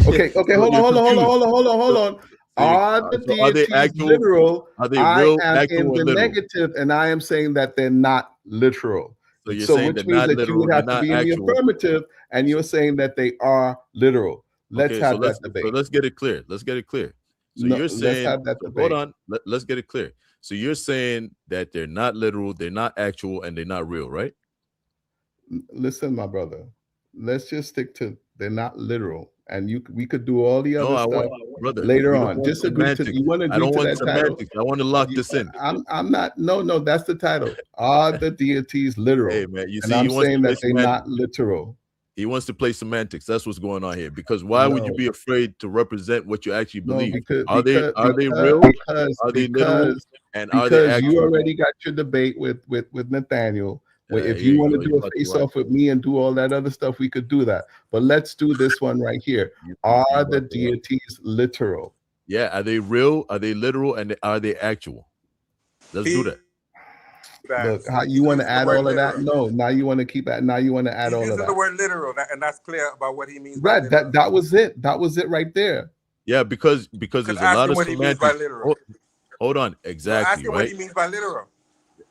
[SPEAKER 11] Okay,
[SPEAKER 9] So
[SPEAKER 11] hold
[SPEAKER 9] you're
[SPEAKER 11] on.
[SPEAKER 9] confused.
[SPEAKER 11] Are the
[SPEAKER 9] So are they
[SPEAKER 11] deities
[SPEAKER 9] actual?
[SPEAKER 11] literal?
[SPEAKER 9] Are they
[SPEAKER 11] I
[SPEAKER 9] real,
[SPEAKER 11] am in
[SPEAKER 9] actual, or
[SPEAKER 11] the
[SPEAKER 9] literal?
[SPEAKER 11] negative, and I am saying that they're not literal.
[SPEAKER 9] So you're
[SPEAKER 11] So,
[SPEAKER 9] saying they're
[SPEAKER 11] which means
[SPEAKER 9] not
[SPEAKER 11] that you
[SPEAKER 9] literal,
[SPEAKER 11] would
[SPEAKER 9] they're
[SPEAKER 11] have to
[SPEAKER 9] not
[SPEAKER 11] be in the
[SPEAKER 9] actual.
[SPEAKER 11] affirmative, and you're saying that they are literal. Let's
[SPEAKER 9] Okay, so
[SPEAKER 11] have that debate.
[SPEAKER 9] let's get it clear. Let's get it clear. So
[SPEAKER 11] No,
[SPEAKER 9] you're
[SPEAKER 11] let's
[SPEAKER 9] saying,
[SPEAKER 11] have that
[SPEAKER 9] so hold
[SPEAKER 11] debate.
[SPEAKER 9] on, let's get it clear. So you're saying that they're not literal, they're not actual, and they're not real, right?
[SPEAKER 11] Listen, my brother. Let's just stick to they're not literal, and we could do all the
[SPEAKER 9] No,
[SPEAKER 11] other
[SPEAKER 9] I
[SPEAKER 11] stuff
[SPEAKER 9] want, brother,
[SPEAKER 11] later
[SPEAKER 9] we don't
[SPEAKER 11] on.
[SPEAKER 9] want
[SPEAKER 11] Just agree to
[SPEAKER 9] semantics.
[SPEAKER 11] you want to
[SPEAKER 9] I
[SPEAKER 11] agree
[SPEAKER 9] don't
[SPEAKER 11] to
[SPEAKER 9] want
[SPEAKER 11] that title.
[SPEAKER 9] semantics. I want to lock this in.
[SPEAKER 11] I'm not. No, that's the title. Are the deities literal?
[SPEAKER 9] Hey man, you
[SPEAKER 11] And
[SPEAKER 9] see, he
[SPEAKER 11] I'm
[SPEAKER 9] wants to
[SPEAKER 11] saying
[SPEAKER 9] play
[SPEAKER 11] that they're
[SPEAKER 9] semantics.
[SPEAKER 11] not literal.
[SPEAKER 9] He wants to play semantics. That's what's going on here. Because why would you
[SPEAKER 11] No,
[SPEAKER 9] be afraid to represent what you actually
[SPEAKER 11] no,
[SPEAKER 9] believe? Are they real? Are they literal? And are they
[SPEAKER 11] because you
[SPEAKER 9] actual?
[SPEAKER 11] already got your debate with Nathaniel. Where if
[SPEAKER 9] Here
[SPEAKER 11] you
[SPEAKER 9] you
[SPEAKER 11] want
[SPEAKER 9] go.
[SPEAKER 11] to
[SPEAKER 9] You
[SPEAKER 11] do a
[SPEAKER 9] about to
[SPEAKER 11] face
[SPEAKER 9] run.
[SPEAKER 11] off with me and do all that other stuff, we could do that. But let's do this one right here.
[SPEAKER 9] You
[SPEAKER 11] Are
[SPEAKER 9] about
[SPEAKER 11] the
[SPEAKER 9] to run.
[SPEAKER 11] deities literal?
[SPEAKER 9] Yeah, are they real? Are they literal? And are they actual? Let's do that.
[SPEAKER 11] Look, how you want to add all of that? No, now you want to keep at. Now you want to add all of
[SPEAKER 5] using
[SPEAKER 11] that.
[SPEAKER 5] the word literal, and that's clear about what he means by
[SPEAKER 11] Right.
[SPEAKER 5] literal.
[SPEAKER 11] That was it. That was it right there.
[SPEAKER 9] Yeah, because there's a
[SPEAKER 5] ask
[SPEAKER 9] lot
[SPEAKER 5] him
[SPEAKER 9] of
[SPEAKER 5] what he means by
[SPEAKER 9] semantics.
[SPEAKER 5] literal.
[SPEAKER 9] Hold on,
[SPEAKER 5] No,
[SPEAKER 9] exactly,
[SPEAKER 5] ask him
[SPEAKER 9] right?
[SPEAKER 5] what he means by literal.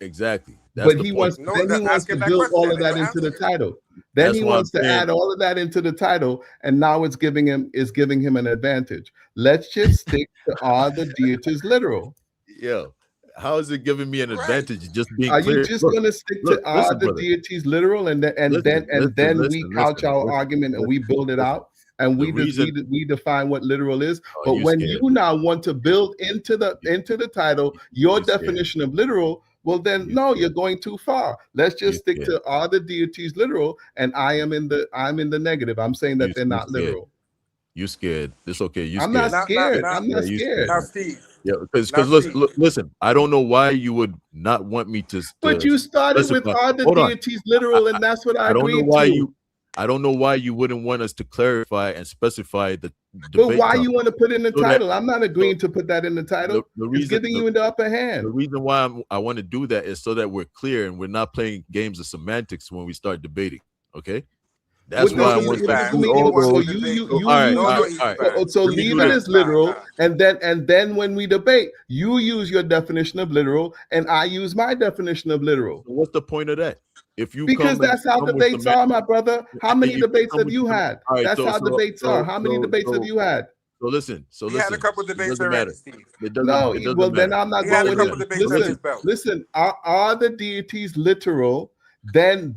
[SPEAKER 9] Exactly. That's
[SPEAKER 11] But
[SPEAKER 9] the
[SPEAKER 11] he
[SPEAKER 9] point.
[SPEAKER 11] wants. Then he wants
[SPEAKER 5] Ask
[SPEAKER 11] to
[SPEAKER 5] him that
[SPEAKER 11] build all
[SPEAKER 5] question
[SPEAKER 11] of
[SPEAKER 5] and
[SPEAKER 11] that
[SPEAKER 5] he'll
[SPEAKER 11] into the
[SPEAKER 5] answer.
[SPEAKER 11] title. Then
[SPEAKER 9] That's
[SPEAKER 11] he
[SPEAKER 9] why I'm
[SPEAKER 11] wants to
[SPEAKER 9] saying.
[SPEAKER 11] add all of that into the title, and now it's giving him an advantage. Let's just stick to are the deities literal.
[SPEAKER 9] Yo, how is it giving me an advantage? Just being
[SPEAKER 11] Are you
[SPEAKER 9] clear.
[SPEAKER 11] just
[SPEAKER 9] Look,
[SPEAKER 11] going to stick
[SPEAKER 9] look,
[SPEAKER 11] to are
[SPEAKER 9] listen,
[SPEAKER 11] the
[SPEAKER 9] brother.
[SPEAKER 11] deities literal, and then we couch our argument and we build it out and we define what literal is. But when you now want to build into the title your definition of literal, well then no, you're going too far. Let's just stick to are the deities literal, and I'm in the negative. I'm saying that they're not literal.
[SPEAKER 9] You scared? It's okay. You
[SPEAKER 11] I'm
[SPEAKER 9] scared?
[SPEAKER 11] not scared. I'm not
[SPEAKER 9] you
[SPEAKER 11] scared.
[SPEAKER 5] Now, Steve.
[SPEAKER 9] Yeah, because listen, I don't know why you would not want me to.
[SPEAKER 11] But you started with
[SPEAKER 9] specify.
[SPEAKER 11] are the
[SPEAKER 9] Hold on.
[SPEAKER 11] deities literal, and that's what I
[SPEAKER 9] don't know
[SPEAKER 11] agreed
[SPEAKER 9] why
[SPEAKER 11] to.
[SPEAKER 9] I don't know why you wouldn't want us to clarify and specify the debate.
[SPEAKER 11] But why you want to put in the
[SPEAKER 9] so
[SPEAKER 11] title? I'm not agreeing to put that in the title. It's giving you the upper hand.
[SPEAKER 9] The reason why I want to do that is so that we're clear and we're not playing games of semantics when we start debating. Okay. That's why I want to.
[SPEAKER 11] So leave it as literal, and then when we debate, you use your definition of literal, and I use my definition of literal.
[SPEAKER 9] So what's the point of that?
[SPEAKER 11] Because that's how debates are, my brother. How many debates have you had? That's how debates are. How many debates have you had?
[SPEAKER 9] So listen.
[SPEAKER 5] He had a couple debates already, Steve.
[SPEAKER 11] No, well then I'm not going with it. Listen. Are the deities literal? Then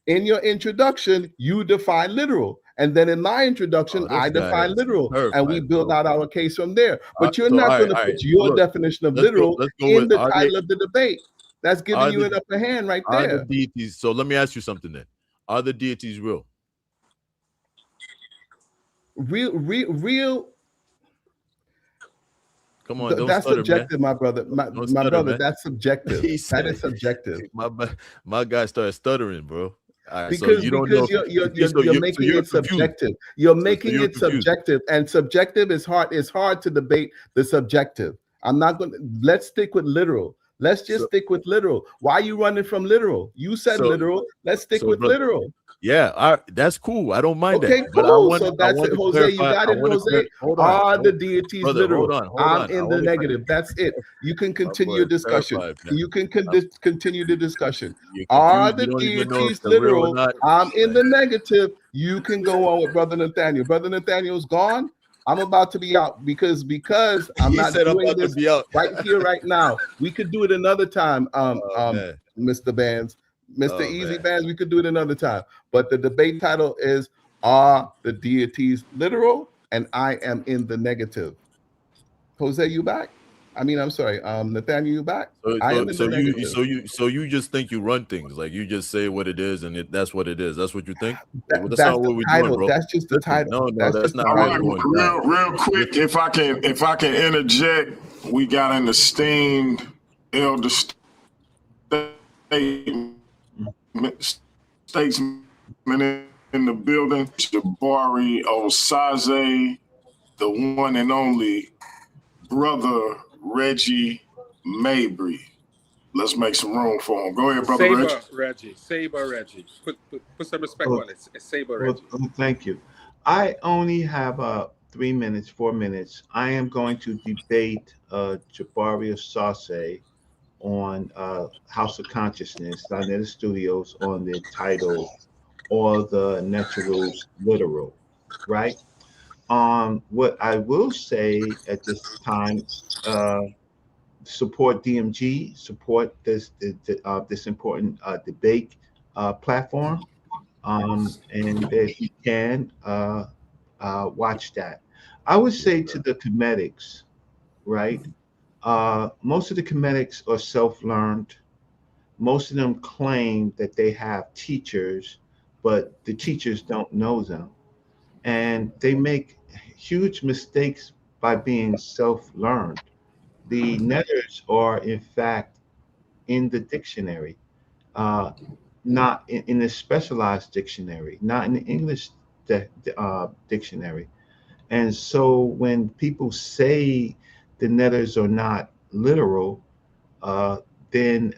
[SPEAKER 11] in your introduction, you define literal. And then in my introduction, I define literal. And we build out our case from there. But you're not going to put your definition of literal in the title of the debate. That's giving you an upper hand right there.
[SPEAKER 9] Are the deities, so let me ask you something then. Are the deities real?
[SPEAKER 11] Real.
[SPEAKER 9] Come on,
[SPEAKER 11] that's
[SPEAKER 9] stutter,
[SPEAKER 11] subjective,
[SPEAKER 9] man.
[SPEAKER 11] my brother. My brother, man. That's subjective. That is subjective.
[SPEAKER 9] My guy started stuttering, bro.
[SPEAKER 11] Because you're making it subjective. You're making it subjective, and subjective is hard. It's hard to debate the subjective. I'm not going to. Let's stick with literal. Let's just stick with literal. Why are you running from literal? You said literal. Let's stick with literal.
[SPEAKER 9] Yeah, that's cool. I don't mind that.
[SPEAKER 11] Okay, cool. So that's it, Jose. You got it, Jose. Are the deities literal?
[SPEAKER 9] Hold on.
[SPEAKER 11] I'm in the negative. That's it. You can continue your discussion. You can continue the discussion. Are the deities literal? I'm in the negative. You can go on with Brother Nathaniel. Brother Nathaniel's gone. I'm about to be out because I'm not doing this right here, right now. We could do it another time, Mr. Bands. Mr.
[SPEAKER 9] Oh
[SPEAKER 11] Easy
[SPEAKER 9] man.
[SPEAKER 11] Bands, we could do it another time. But the debate title is, are the deities literal? And I am in the negative. Jose, you back? I mean, I'm sorry, Nathaniel, you back?
[SPEAKER 9] So
[SPEAKER 11] I
[SPEAKER 9] so
[SPEAKER 11] am in the
[SPEAKER 9] so you
[SPEAKER 11] negative.
[SPEAKER 9] so you so you just think you run things, like you just say what it is, and that's what it is. That's what you think. Like, well, that's
[SPEAKER 11] That's
[SPEAKER 9] not
[SPEAKER 11] the
[SPEAKER 9] what we're doing,
[SPEAKER 11] title.
[SPEAKER 9] bro.
[SPEAKER 11] That's just the
[SPEAKER 9] Listen,
[SPEAKER 11] title.
[SPEAKER 9] no,
[SPEAKER 11] That's
[SPEAKER 9] that's
[SPEAKER 11] just the
[SPEAKER 9] not
[SPEAKER 3] All
[SPEAKER 9] how it's
[SPEAKER 3] right,
[SPEAKER 11] title.
[SPEAKER 9] going down.
[SPEAKER 3] real quick,
[SPEAKER 9] Listen,
[SPEAKER 3] if I can interject, we got an esteemed elder statesman in the building, Jabari Osaze, the one and only brother Reggie Mabry. Let's make some room for him. Go ahead, brother Reggie.
[SPEAKER 5] Saber Reggie. Put some respect
[SPEAKER 13] Oh,
[SPEAKER 5] on it. It's Saber
[SPEAKER 13] well,
[SPEAKER 5] Reggie.
[SPEAKER 13] thank you. I only have 3 minutes, 4 minutes. I am going to debate Jabari Sase on House of Consciousness, Dinetta Studios, on the title or the Naturals Literal, right? What I will say at this time, uh, support DMG, support this important debate platform, and if you can, watch that. I would say to the comedics, right? Most of the comedics are self-learned. Most of them claim that they have teachers, but the teachers don't know them, and they make huge mistakes by being self-learned. The netters are, in fact, in the dictionary, uh, not in the specialized dictionary, not in the English dictionary. And so when people say the netters are not literal, uh, then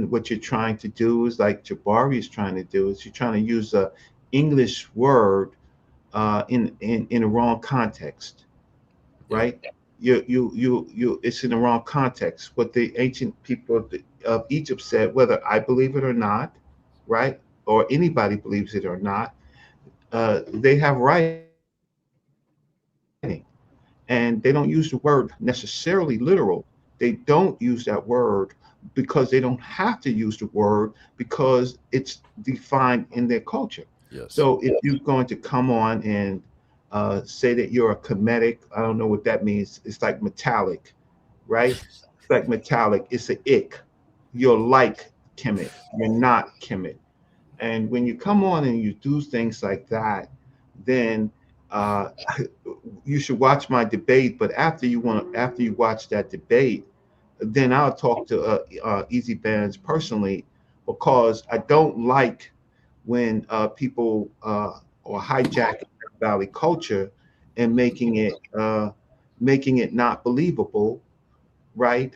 [SPEAKER 13] what you're trying to do is like Jabari is trying to do is you're trying to use a English word in the wrong context,
[SPEAKER 9] yeah,
[SPEAKER 13] right? It's in the wrong context. What the ancient people of Egypt said, whether I believe it or not, right, or anybody believes it or not, they have writing, and they don't use the word necessarily literal. They don't use that word because they don't have to use the word because it's defined in their culture. So
[SPEAKER 9] yes,
[SPEAKER 13] if you're going to come on and say that you're a comedic, I don't know what that means. It's like metallic, right? It's like metallic. It's an ick. You're like Kemet. You're not Kemet. And when you come on and you do things like that, then uh, you should watch my debate. But after you watch that debate, then I'll talk to Easy Bands personally because I don't like when people are hijacking Valley culture and making it not believable, right?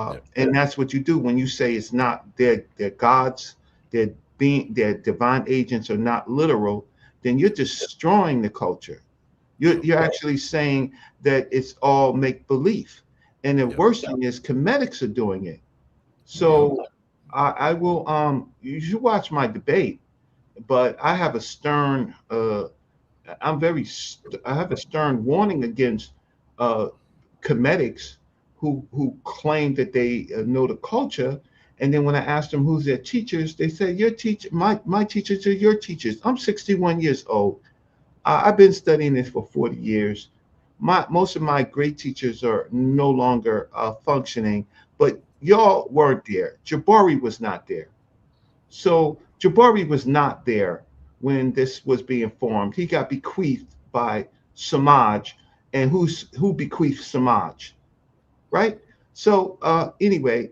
[SPEAKER 9] yeah,
[SPEAKER 13] And that's what you do when you say it's not their gods, their divine agents are not literal. Then you're destroying the culture. You're
[SPEAKER 9] true,
[SPEAKER 13] you're actually saying that it's all make believe, and the
[SPEAKER 9] yep,
[SPEAKER 13] worst thing is comedics are doing it.
[SPEAKER 9] yep,
[SPEAKER 13] So I will you should watch my debate, but I have a stern I have a stern warning against uh, comedics who claim that they know the culture, and then when I ask them who's their teachers, they say your teacher, my teachers are your teachers. I'm 61 years old. I've been studying this for 40 years. Most of my great teachers are no longer functioning, but y'all weren't there. Jabari was not there. So Jabari was not there when this was being formed. He got bequeathed by Samaj, and who bequeathed Samaj, right? So anyway,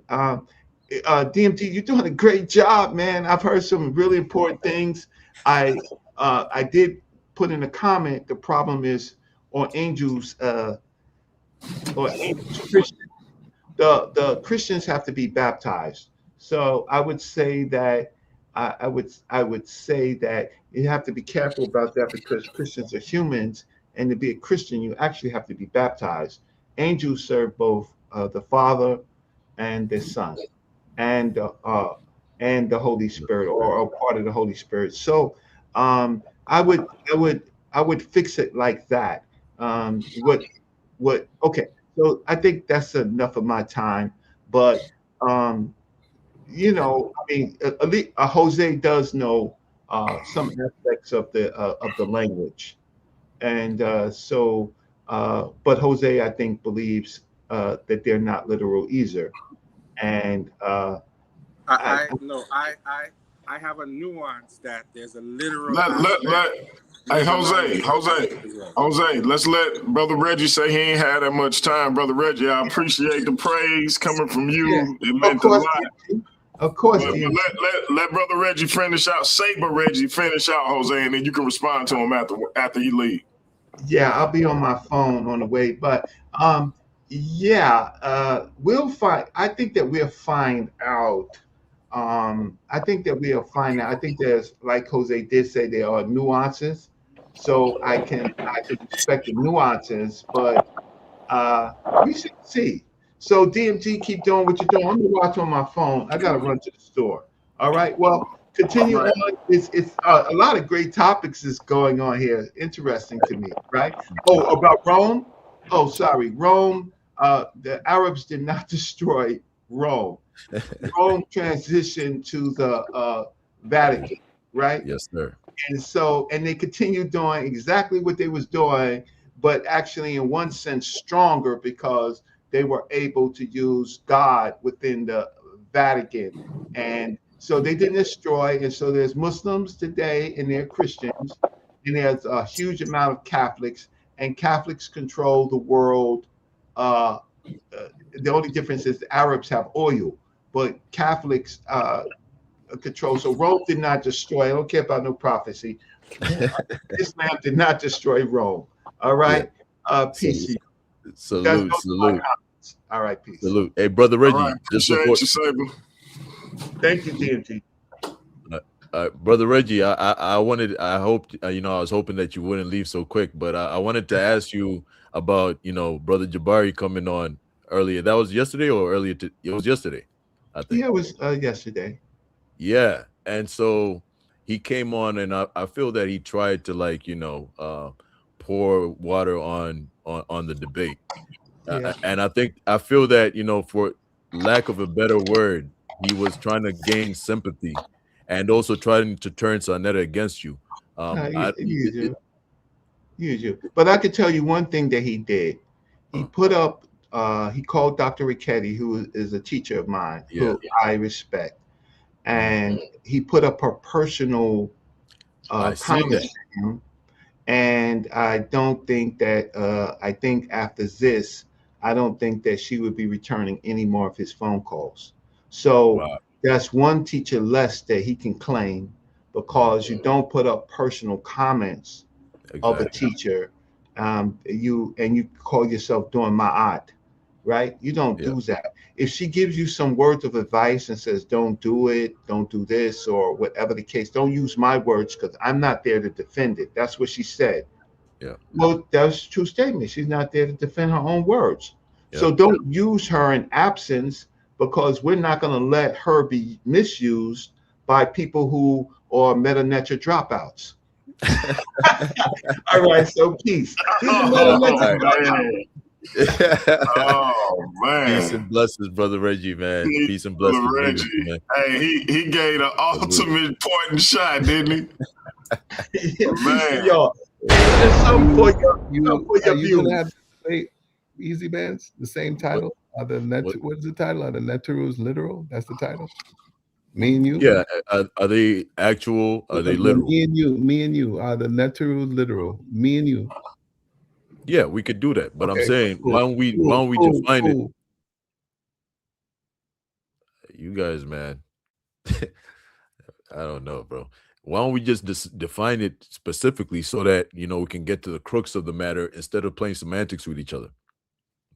[SPEAKER 13] DMT, you're doing a great job, man. I've heard some really important things. I did put in a comment. The problem is on angels or angels Christians. The Christians have to be baptized. So I would say that I would say that you have to be careful about that because Christians are humans, and to be a Christian, you actually have to be baptized. Angels serve both the Father and the Son and and the Holy
[SPEAKER 9] the
[SPEAKER 13] Spirit,
[SPEAKER 9] spirit,
[SPEAKER 13] or part of the Holy Spirit. So I would I would fix it like that. What? Okay. So I think that's enough of my time. But um, you know, I mean, at least, Jose does know some aspects of the language, and but Jose, I think, believes that they're not literal either, and I,
[SPEAKER 5] I have a nuance that there's a literal
[SPEAKER 3] Let
[SPEAKER 5] aspect.
[SPEAKER 3] hey
[SPEAKER 5] There's a non-literal aspect as well.
[SPEAKER 3] Jose, let's let Brother Reggie say he ain't had that much time. Brother Reggie, I appreciate the praise coming from
[SPEAKER 13] yeah,
[SPEAKER 3] you. It
[SPEAKER 13] of
[SPEAKER 3] meant a
[SPEAKER 13] course,
[SPEAKER 3] lot.
[SPEAKER 13] DMG, of course,
[SPEAKER 3] But
[SPEAKER 13] DMG.
[SPEAKER 3] let Brother Reggie finish out. Saber Reggie finish out, Jose, and then you can respond to him after he leave.
[SPEAKER 13] Yeah, I'll be on my phone on the way, but yeah, we'll find. I think that we'll find out. I think that we'll find out. I think there's, like Jose did say, there are nuances, so I can respect the nuances, but we should see. So DMG, keep doing what you're doing. I'm gonna watch on my phone. I gotta run to the store. All right. Well,
[SPEAKER 3] All
[SPEAKER 13] continue
[SPEAKER 3] right.
[SPEAKER 13] on. It's a lot of great topics is going on here. Interesting to me, right? Oh, about Rome. Oh, sorry, Rome. The Arabs did not destroy Rome. Rome transitioned to the Vatican, right?
[SPEAKER 9] Yes, sir.
[SPEAKER 13] And they continued doing exactly what they was doing, but actually in one sense stronger because they were able to use God within the Vatican. And so they didn't destroy. And so there's Muslims today and they're Christians, and there's a huge amount of Catholics, and Catholics control the world. Uh, the only difference is the Arabs have oil, but Catholics control. So Rome did not destroy. I don't care about no prophecy. Islam did not destroy Rome. All right. Peace to you. That's
[SPEAKER 9] Salute,
[SPEAKER 13] those are my
[SPEAKER 9] salute,
[SPEAKER 13] comments. All right. Peace.
[SPEAKER 9] salute. Hey, Brother
[SPEAKER 3] All
[SPEAKER 9] Reggie,
[SPEAKER 3] right.
[SPEAKER 9] just
[SPEAKER 3] Appreciate
[SPEAKER 9] before,
[SPEAKER 3] you, Saber.
[SPEAKER 13] Thank you, DMG.
[SPEAKER 9] Brother Reggie, I wanted, I hoped, I was hoping that you wouldn't leave so quick, but I wanted to ask you about, Brother Jabari coming on earlier. That was yesterday or earlier? It was yesterday, I think.
[SPEAKER 13] Yeah, it was yesterday.
[SPEAKER 9] Yeah. And so he came on, and I feel that he tried to, like, pour water on the debate.
[SPEAKER 13] Yeah.
[SPEAKER 9] And I feel that, for lack of a better word, he was trying to gain sympathy and also trying to turn Sonetta against you.
[SPEAKER 13] You. But I could tell you one thing that he did. He put up. He called Dr. Ricchetti, who is a teacher of mine, who I respect, and he put up her personal comments. And I don't think that. I think after this, I don't think that she would be returning any more of his phone calls. So that's one teacher less that he can claim, because you don't put up personal comments of a teacher. You call yourself doing ma'at, right? You don't do that. If she gives you some words of advice and says, don't do it, don't do this, or whatever the case, don't use my words because I'm not there to defend it. That's what she said.
[SPEAKER 9] Yeah.
[SPEAKER 13] Well, that's a true statement. She's not there to defend her own words. So don't use her in absence, because we're not going to let her be misused by people who are meta nature dropouts. All right, so peace. He's a meta nature dropout.
[SPEAKER 3] Oh man!
[SPEAKER 9] Peace and blessings, Brother Reggie, man. Peace and blessings,
[SPEAKER 3] Reggie.
[SPEAKER 9] Man.
[SPEAKER 3] Hey, he gave the ultimate point and shot, didn't he? Man,
[SPEAKER 13] yo, there's some for your
[SPEAKER 11] views. Easy Bands, the same title. What is the title? Are the Neteru's literal? That's the title. Me and you.
[SPEAKER 9] Yeah. Are they actual? Are they literal?
[SPEAKER 11] Me and you. Are the Neteru's literal? Me and you.
[SPEAKER 9] Yeah, we could do that. But I'm saying, why don't we define it? You guys, man. I don't know, bro. Why don't we just define it specifically so that, we can get to the crux of the matter instead of playing semantics with each other?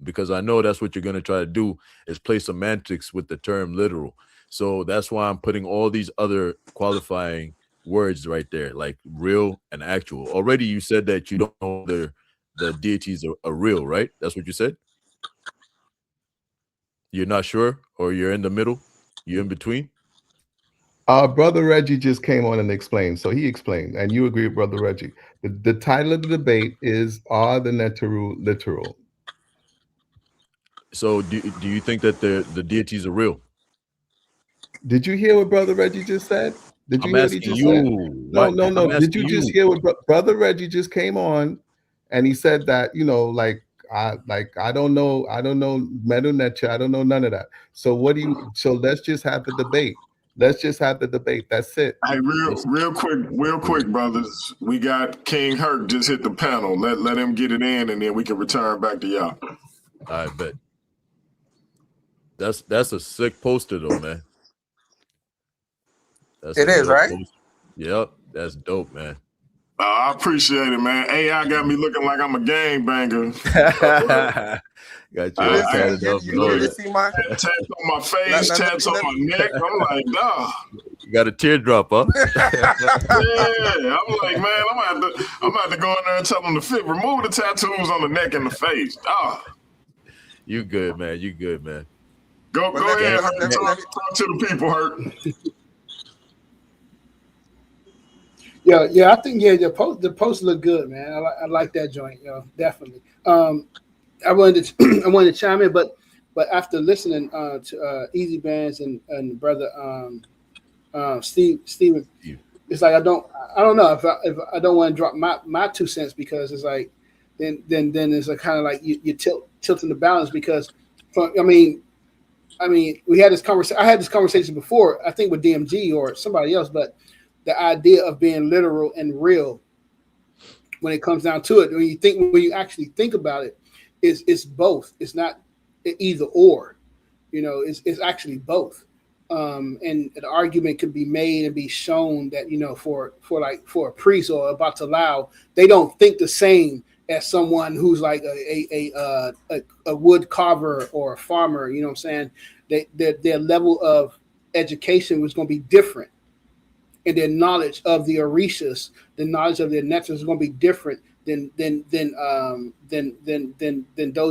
[SPEAKER 9] Because I know that's what you're going to try to do, is play semantics with the term literal. So that's why I'm putting all these other qualifying words right there, like real and actual. Already you said that you don't know whether the deities are real, right? That's what you said? You're not sure, or you're in the middle? You're in between?
[SPEAKER 11] Brother Reggie just came on and explained. So he explained, and you agree with Brother Reggie. The title of the debate is, are the Neteru literal?
[SPEAKER 9] So do you think that the deities are real?
[SPEAKER 11] Did you hear what Brother Reggie just said? Did you
[SPEAKER 9] I'm
[SPEAKER 11] hear what he
[SPEAKER 9] asking
[SPEAKER 11] just said?
[SPEAKER 9] you.
[SPEAKER 11] No,
[SPEAKER 9] What?
[SPEAKER 11] no, no.
[SPEAKER 9] I'm
[SPEAKER 11] Did
[SPEAKER 9] asking
[SPEAKER 11] you just
[SPEAKER 9] you.
[SPEAKER 11] hear what Brother Reggie just came on, and he said that I don't know, Medu Necha, I don't know none of that. So what do you? So let's just have the debate. Let's just have the debate. That's it.
[SPEAKER 3] Hey, real quick, brothers. We got King Herc just hit the panel. Let him get it in, and then we can return back to y'all.
[SPEAKER 9] I bet. That's a sick poster though, man. That's
[SPEAKER 5] It
[SPEAKER 9] a
[SPEAKER 5] is,
[SPEAKER 9] dope
[SPEAKER 5] right?
[SPEAKER 9] poster. Yep, that's dope, man.
[SPEAKER 3] I appreciate it, man. AI got me looking like I'm a gangbanger.
[SPEAKER 9] Got you all tatted up and
[SPEAKER 5] You
[SPEAKER 9] all
[SPEAKER 5] didn't
[SPEAKER 9] that.
[SPEAKER 5] see my
[SPEAKER 3] Tats on my face, tats on my neck. I'm like, nah.
[SPEAKER 9] You got a teardrop, huh?
[SPEAKER 3] Yeah, I'm like, man, I'm gonna have to go in there and tell them to remove the tattoos on the neck and the face.
[SPEAKER 9] You good, man. You good, man.
[SPEAKER 3] Go ahead, Hurt.
[SPEAKER 5] let me-
[SPEAKER 3] Talk to the people, Hurt.
[SPEAKER 14] Yeah, I think the post look good, man. I like that joint, definitely. I wanted to I wanted to chime in, but after listening to Easy Bands and brother Steven, it's like I don't know if I don't want to drop my 2 cents, because it's like then it's a kind of like you tilting the balance, because I mean we had this conversation. I had this conversation before, I think with DMG or somebody else, but the idea of being literal and real, when it comes down to it, when you actually think about it, it's both. It's not either or, it's actually both. And an argument can be made and be shown that for a priest or about to allow, they don't think the same as someone who's like a wood carver or a farmer. You know what I'm saying? Their level of education was going to be different, and their knowledge of the orishas, the knowledge of their nectar is going to be different than those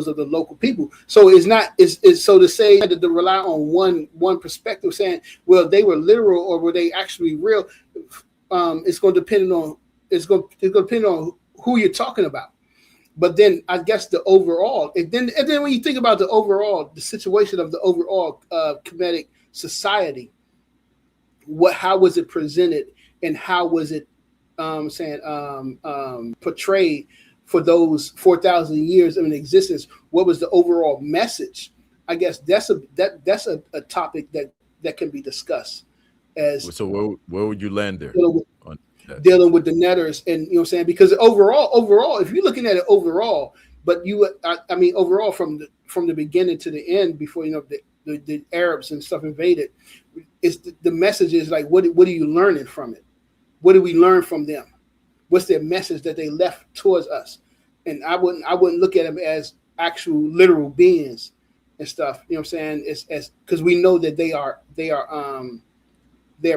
[SPEAKER 14] of the local people. So it's so to say that to rely on one perspective, saying, well, they were literal or were they actually real, it's going to depend on who you're talking about. But then I guess the overall, and then when you think about the situation of the overall Kemetic society, how was it presented, and how was it portrayed for those 4,000 years of an existence? What was the overall message? I guess that's a topic that can be discussed.
[SPEAKER 9] So where would you land there?
[SPEAKER 14] Dealing with the netters, and you know what I'm saying, because overall, if you're looking at it overall, but I mean overall from the beginning to the end, before the Arabs and stuff invaded, it's the message is like, what are you learning from it? What do we learn from them? What's their message that they left towards us? And I wouldn't look at them as actual literal beings and stuff. You know what I'm saying? It's because we know that they are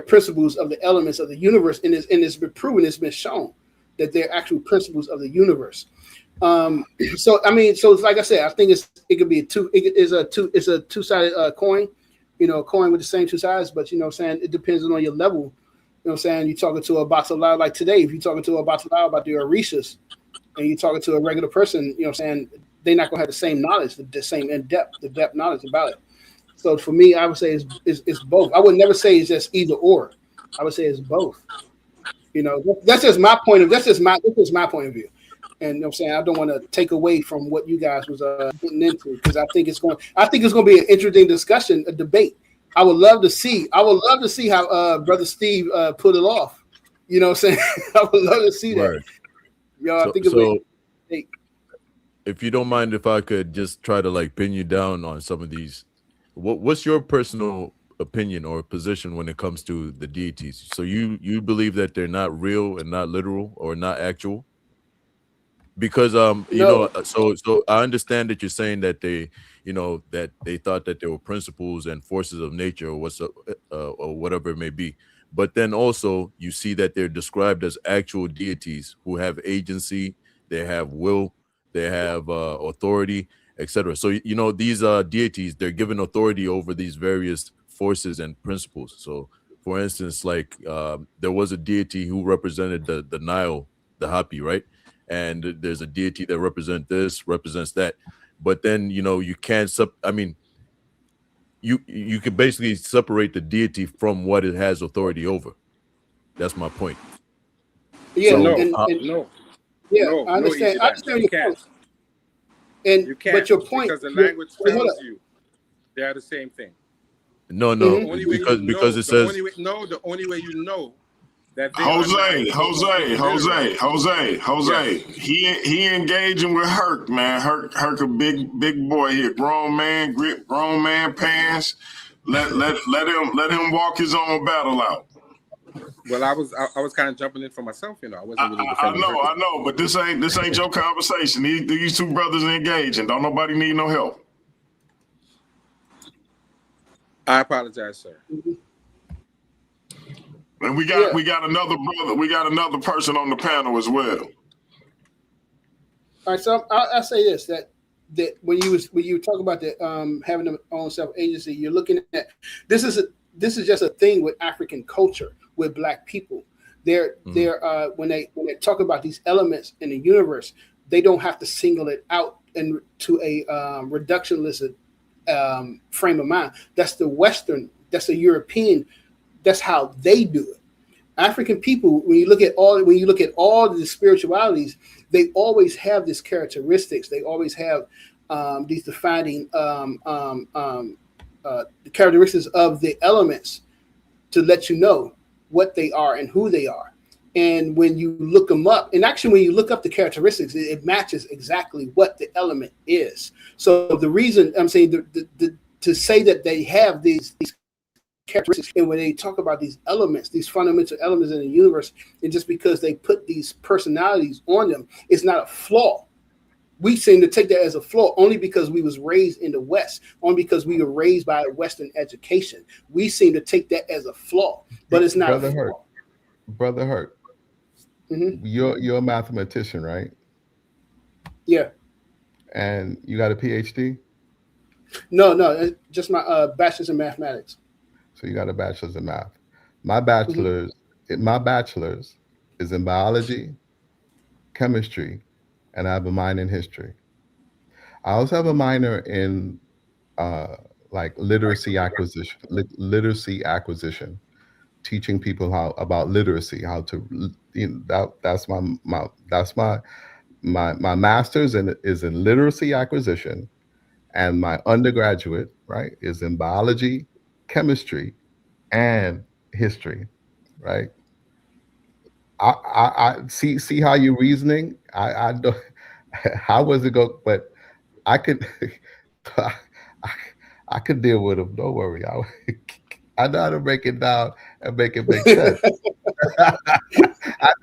[SPEAKER 14] principles of the elements of the universe, and it's been proven, it's been shown that they're actual principles of the universe. So it's like I said, I think it could be a two-sided coin, a coin with the same two sides, but what I'm saying, it depends on your level. You know what I'm saying? You're talking to a Batalau, like today, if you're talking to a Batalau about the Orishas, and you're talking to a regular person, you know what I'm saying, they're not gonna have the same knowledge, the same depth knowledge about it. So for me, I would say it's both. I would never say it's just either or. I would say it's both. That's just my point of point of view. And I'm saying, I don't want to take away from what you guys was getting into, because I think it's going to be an interesting discussion, a debate. I would love to see how Brother Steve put it off. You know what I'm saying? I would love to see that.
[SPEAKER 9] Right. I think so. If you don't mind, if I could just try to pin you down on some of these, what's your personal opinion or position when it comes to the deities? So you believe that they're not real and not literal or not actual? Because so I understand that you're saying that they that they thought that they were principles and forces of nature or whatever it may be, but then also you see that they're described as actual deities who have agency, they have will, they have authority, etc. So these deities, they're given authority over these various forces and principles. So for instance, there was a deity who represented the Nile, the Hapi, right? And there's a deity that represents that, but then you can't you can basically separate the deity from what it has authority over. That's my point.
[SPEAKER 14] Yeah,
[SPEAKER 9] So,
[SPEAKER 14] I understand. I understand your point. And
[SPEAKER 5] you can't,
[SPEAKER 14] but your point,
[SPEAKER 5] because the language tells you they're the same thing.
[SPEAKER 9] No,
[SPEAKER 5] The only way
[SPEAKER 9] because it says
[SPEAKER 5] the only way you know that they
[SPEAKER 3] Jose. He engaging with Herc, man. Herc a big boy here, grown man, grown man pants. Let him walk his own battle out.
[SPEAKER 5] Well, I was kind of jumping in for myself, I wasn't really defending.
[SPEAKER 3] I know, but this ain't your conversation. These two brothers engaging. Don't nobody need no help.
[SPEAKER 5] I apologize, sir.
[SPEAKER 3] And we got another brother. We got another person on the panel as well.
[SPEAKER 14] All right, so I'll say this: that when you talk about the having their own self agency, you're looking at this is just a thing with African culture with Black people. They're when they talk about these elements in the universe, they don't have to single it out and to a reductionist frame of mind. That's the Western. That's the European. That's how they do it. African people, when you look at all the spiritualities, they always have these characteristics. They always have these defining characteristics of the elements to let you know what they are and who they are. And when you look them up, and actually when you look up the characteristics, it matches exactly what the element is. So the reason I'm saying to say that they have these characteristics, and when they talk about these elements, these fundamental elements in the universe, and just because they put these personalities on them, it's not a flaw. We seem to take that as a flaw only because we was raised in the West, only because we were raised by a Western education. We seem to take that as a flaw, but it's not
[SPEAKER 11] Brother
[SPEAKER 14] a flaw.
[SPEAKER 11] Hurt. Brother Hurt.
[SPEAKER 14] Mm-hmm.
[SPEAKER 11] You're a mathematician, right?
[SPEAKER 14] Yeah.
[SPEAKER 11] And you got a PhD?
[SPEAKER 14] No, just my bachelor's in mathematics.
[SPEAKER 11] So you got a bachelor's in math. My bachelor's is in biology, chemistry, and I have a minor in history. I also have a minor in like literacy acquisition, teaching people about literacy, how to that's my master's is in literacy acquisition, and my undergraduate, right, is in biology, chemistry, and history, right? I see how you're reasoning. I don't. How was it go? But I could, I could deal with them. Don't worry. I know how to break it down and make it make sense. I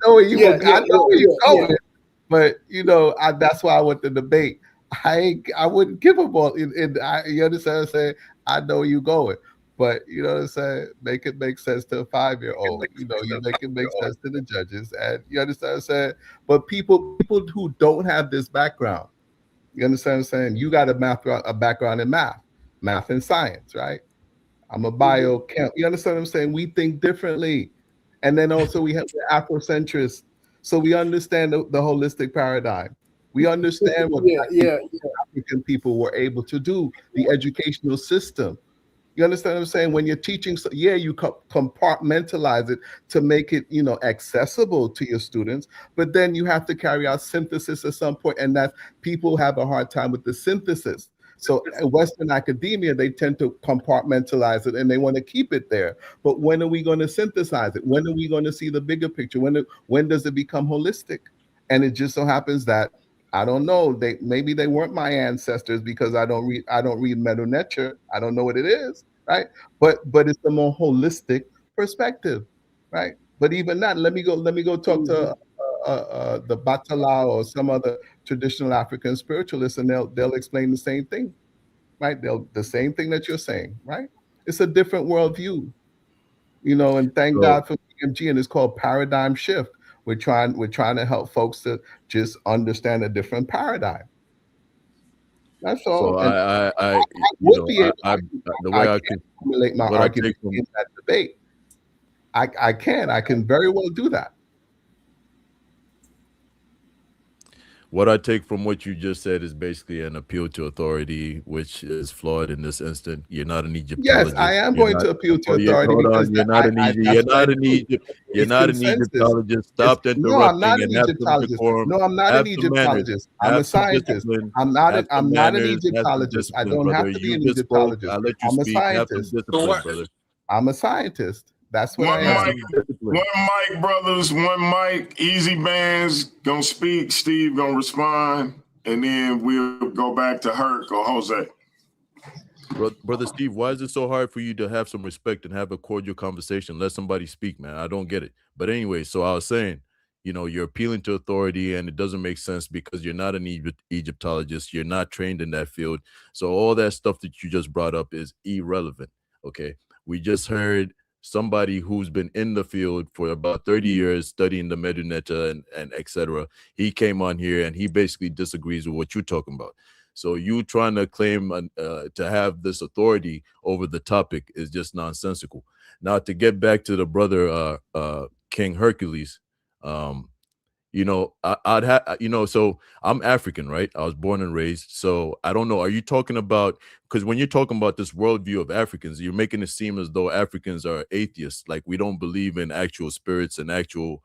[SPEAKER 11] know where you. I know where you're going. But that's why I want the debate. I wouldn't give them all. You understand what I'm saying? I know where you're going. But you know what I'm saying? Make it make sense to a 5-year-old. You make it make sense to the judges. And you understand what I'm saying? But people who don't have this background, you understand what I'm saying? You got a background in math and science, right? I'm a biochem. You understand what I'm saying? We think differently. And then also we have the Afrocentrists. So we understand the holistic paradigm. We understand what African people were able to do, the educational system. You understand what I'm saying? When you're teaching, you compartmentalize it to make it, accessible to your students, but then you have to carry out synthesis at some point, and that people have a hard time with the synthesis. So Western academia, they tend to compartmentalize it and they want to keep it there. But when are we going to synthesize it? When are we going to see the bigger picture? When does it become holistic? And it just so happens that I don't know. Maybe they weren't my ancestors because I don't read Medu Neter. I don't know what it is, right? But it's the more holistic perspective, right? But even that, let me go talk to the Batala or some other traditional African spiritualists, and they'll explain the same thing, right? The same thing that you're saying, right? It's a different worldview, and thank God for DMG, and it's called paradigm shift. We're trying to help folks to just understand a different paradigm. That's all.
[SPEAKER 9] So
[SPEAKER 11] and
[SPEAKER 9] I
[SPEAKER 11] would be able
[SPEAKER 9] the way I
[SPEAKER 11] can formulate my argument in that debate. I can very well do that.
[SPEAKER 9] what I take from what you just said is basically an appeal to authority, which is flawed in this instant. You're not an
[SPEAKER 11] Yes,
[SPEAKER 9] Egyptologist.
[SPEAKER 11] I am
[SPEAKER 9] You're
[SPEAKER 11] going
[SPEAKER 9] not.
[SPEAKER 11] to appeal to
[SPEAKER 9] Oh,
[SPEAKER 11] authority
[SPEAKER 9] hold
[SPEAKER 11] because
[SPEAKER 9] on. You're not an
[SPEAKER 11] that's
[SPEAKER 9] You're
[SPEAKER 11] what I
[SPEAKER 9] not an
[SPEAKER 11] do.
[SPEAKER 9] Egypt. You're
[SPEAKER 11] It's
[SPEAKER 9] not an
[SPEAKER 11] consensus.
[SPEAKER 9] Egyptologist.
[SPEAKER 11] It's
[SPEAKER 9] Stop
[SPEAKER 11] no, I'm
[SPEAKER 9] interrupting
[SPEAKER 11] not an
[SPEAKER 9] and have some
[SPEAKER 11] Egyptologist.
[SPEAKER 9] decorum.
[SPEAKER 11] No, I'm not an
[SPEAKER 9] Have some manners.
[SPEAKER 11] Egyptologist. I'm a
[SPEAKER 9] Have some
[SPEAKER 11] scientist.
[SPEAKER 9] discipline.
[SPEAKER 11] I'm not
[SPEAKER 9] Have some
[SPEAKER 11] I'm not an
[SPEAKER 9] manners. Have some
[SPEAKER 11] Egyptologist. I
[SPEAKER 9] discipline,
[SPEAKER 11] don't
[SPEAKER 9] brother.
[SPEAKER 11] have to be
[SPEAKER 9] You
[SPEAKER 11] an
[SPEAKER 9] just spoke.
[SPEAKER 11] Egyptologist.
[SPEAKER 9] I let you
[SPEAKER 11] I'm a
[SPEAKER 9] speak. Have some
[SPEAKER 11] scientist.
[SPEAKER 9] discipline, brother.
[SPEAKER 11] I'm a scientist. That's what I
[SPEAKER 3] One
[SPEAKER 9] Have
[SPEAKER 11] am.
[SPEAKER 3] mic,
[SPEAKER 9] some discipline.
[SPEAKER 3] one mic, brothers. One mic. Easy Bands gonna speak. Steve gonna respond, and then we'll go back to Herc or Jose.
[SPEAKER 9] Brother Steve, why is it so hard for you to have some respect and have a cordial conversation? Let somebody speak, man. I don't get it. But anyway, so I was saying, you're appealing to authority, and it doesn't make sense because you're not an Egyptologist. You're not trained in that field. So all that stuff that you just brought up is irrelevant. Okay. We just heard somebody who's been in the field for about 30 years studying the Meduneta and etc. He came on here and he basically disagrees with what you're talking about. So you trying to claim to have this authority over the topic is just nonsensical. Now, to get back to the brother King Hercules, I'd have, so I'm African, right? I was born and raised. So I don't know. Are you talking about, because when you're talking about this worldview of Africans, you're making it seem as though Africans are atheists, like we don't believe in actual spirits and actual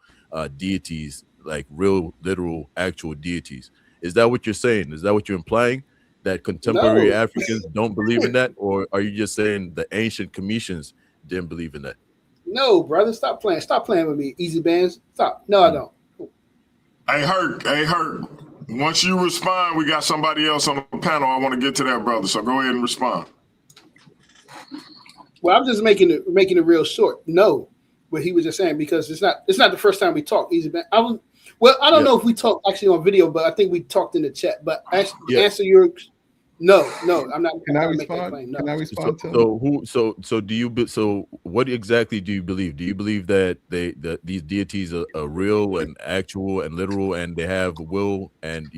[SPEAKER 9] deities, like real, literal, actual deities. Is that what you're saying? Is that what you're implying? That contemporary
[SPEAKER 14] No,
[SPEAKER 9] Africans don't believe in that? Or are you just saying the ancient Cometians didn't believe in that?
[SPEAKER 14] no, brother, stop playing. Stop playing with me, Easy Bands. Stop. No, I don't.
[SPEAKER 3] Hey, Herc. Once you respond, we got somebody else on the panel. I want to get to that, brother. So go ahead and respond.
[SPEAKER 14] Well, I'm just making it real short. No, what he was just saying, because it's not the first time we talked. Easy Band. I don't know if we talked actually on video, but I think we talked in the chat. But answer your. No, I'm not.
[SPEAKER 11] Can I respond?
[SPEAKER 14] No.
[SPEAKER 11] Can I respond to him?
[SPEAKER 9] So what exactly do you believe? Do you believe that these deities are real and actual and literal, and they have will and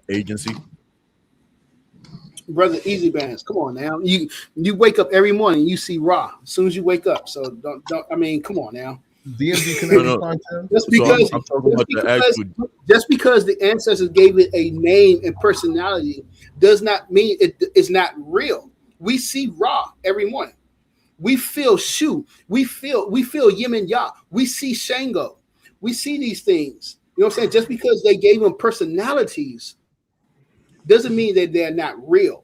[SPEAKER 9] agency?
[SPEAKER 14] Brother, Easy Bands, come on now. You wake up every morning, you see Ra as soon as you wake up. So don't. I mean, come on now.
[SPEAKER 11] DMG, can I respond to him?
[SPEAKER 14] Just because the ancestors gave it a name and personality does not mean it is not real. We see Ra every morning. We feel Shu. We feel Yin and Ya. We see Shango. We see these things. You know what I'm saying? Just because they gave them personalities doesn't mean that they're not real.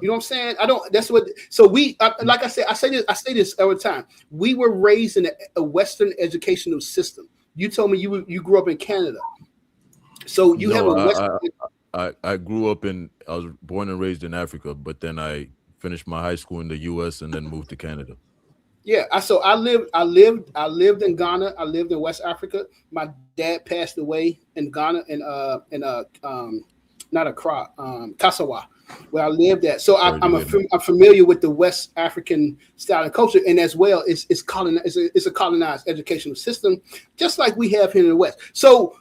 [SPEAKER 14] You know what I'm saying? That's what. So we, like I said, I say this every time. We were raised in a Western educational system. You told me you grew up in Canada, so you have a Western.
[SPEAKER 9] I grew up I was born and raised in Africa, but then I finished my high school in the U.S. and then moved to Canada.
[SPEAKER 14] Yeah, I lived in Ghana. I lived in West Africa. My dad passed away in Ghana not Accra, Kasawa, where I lived at. So I'm familiar with the West African style and culture, and as well, it's a colonized educational system, just like we have here in the West. So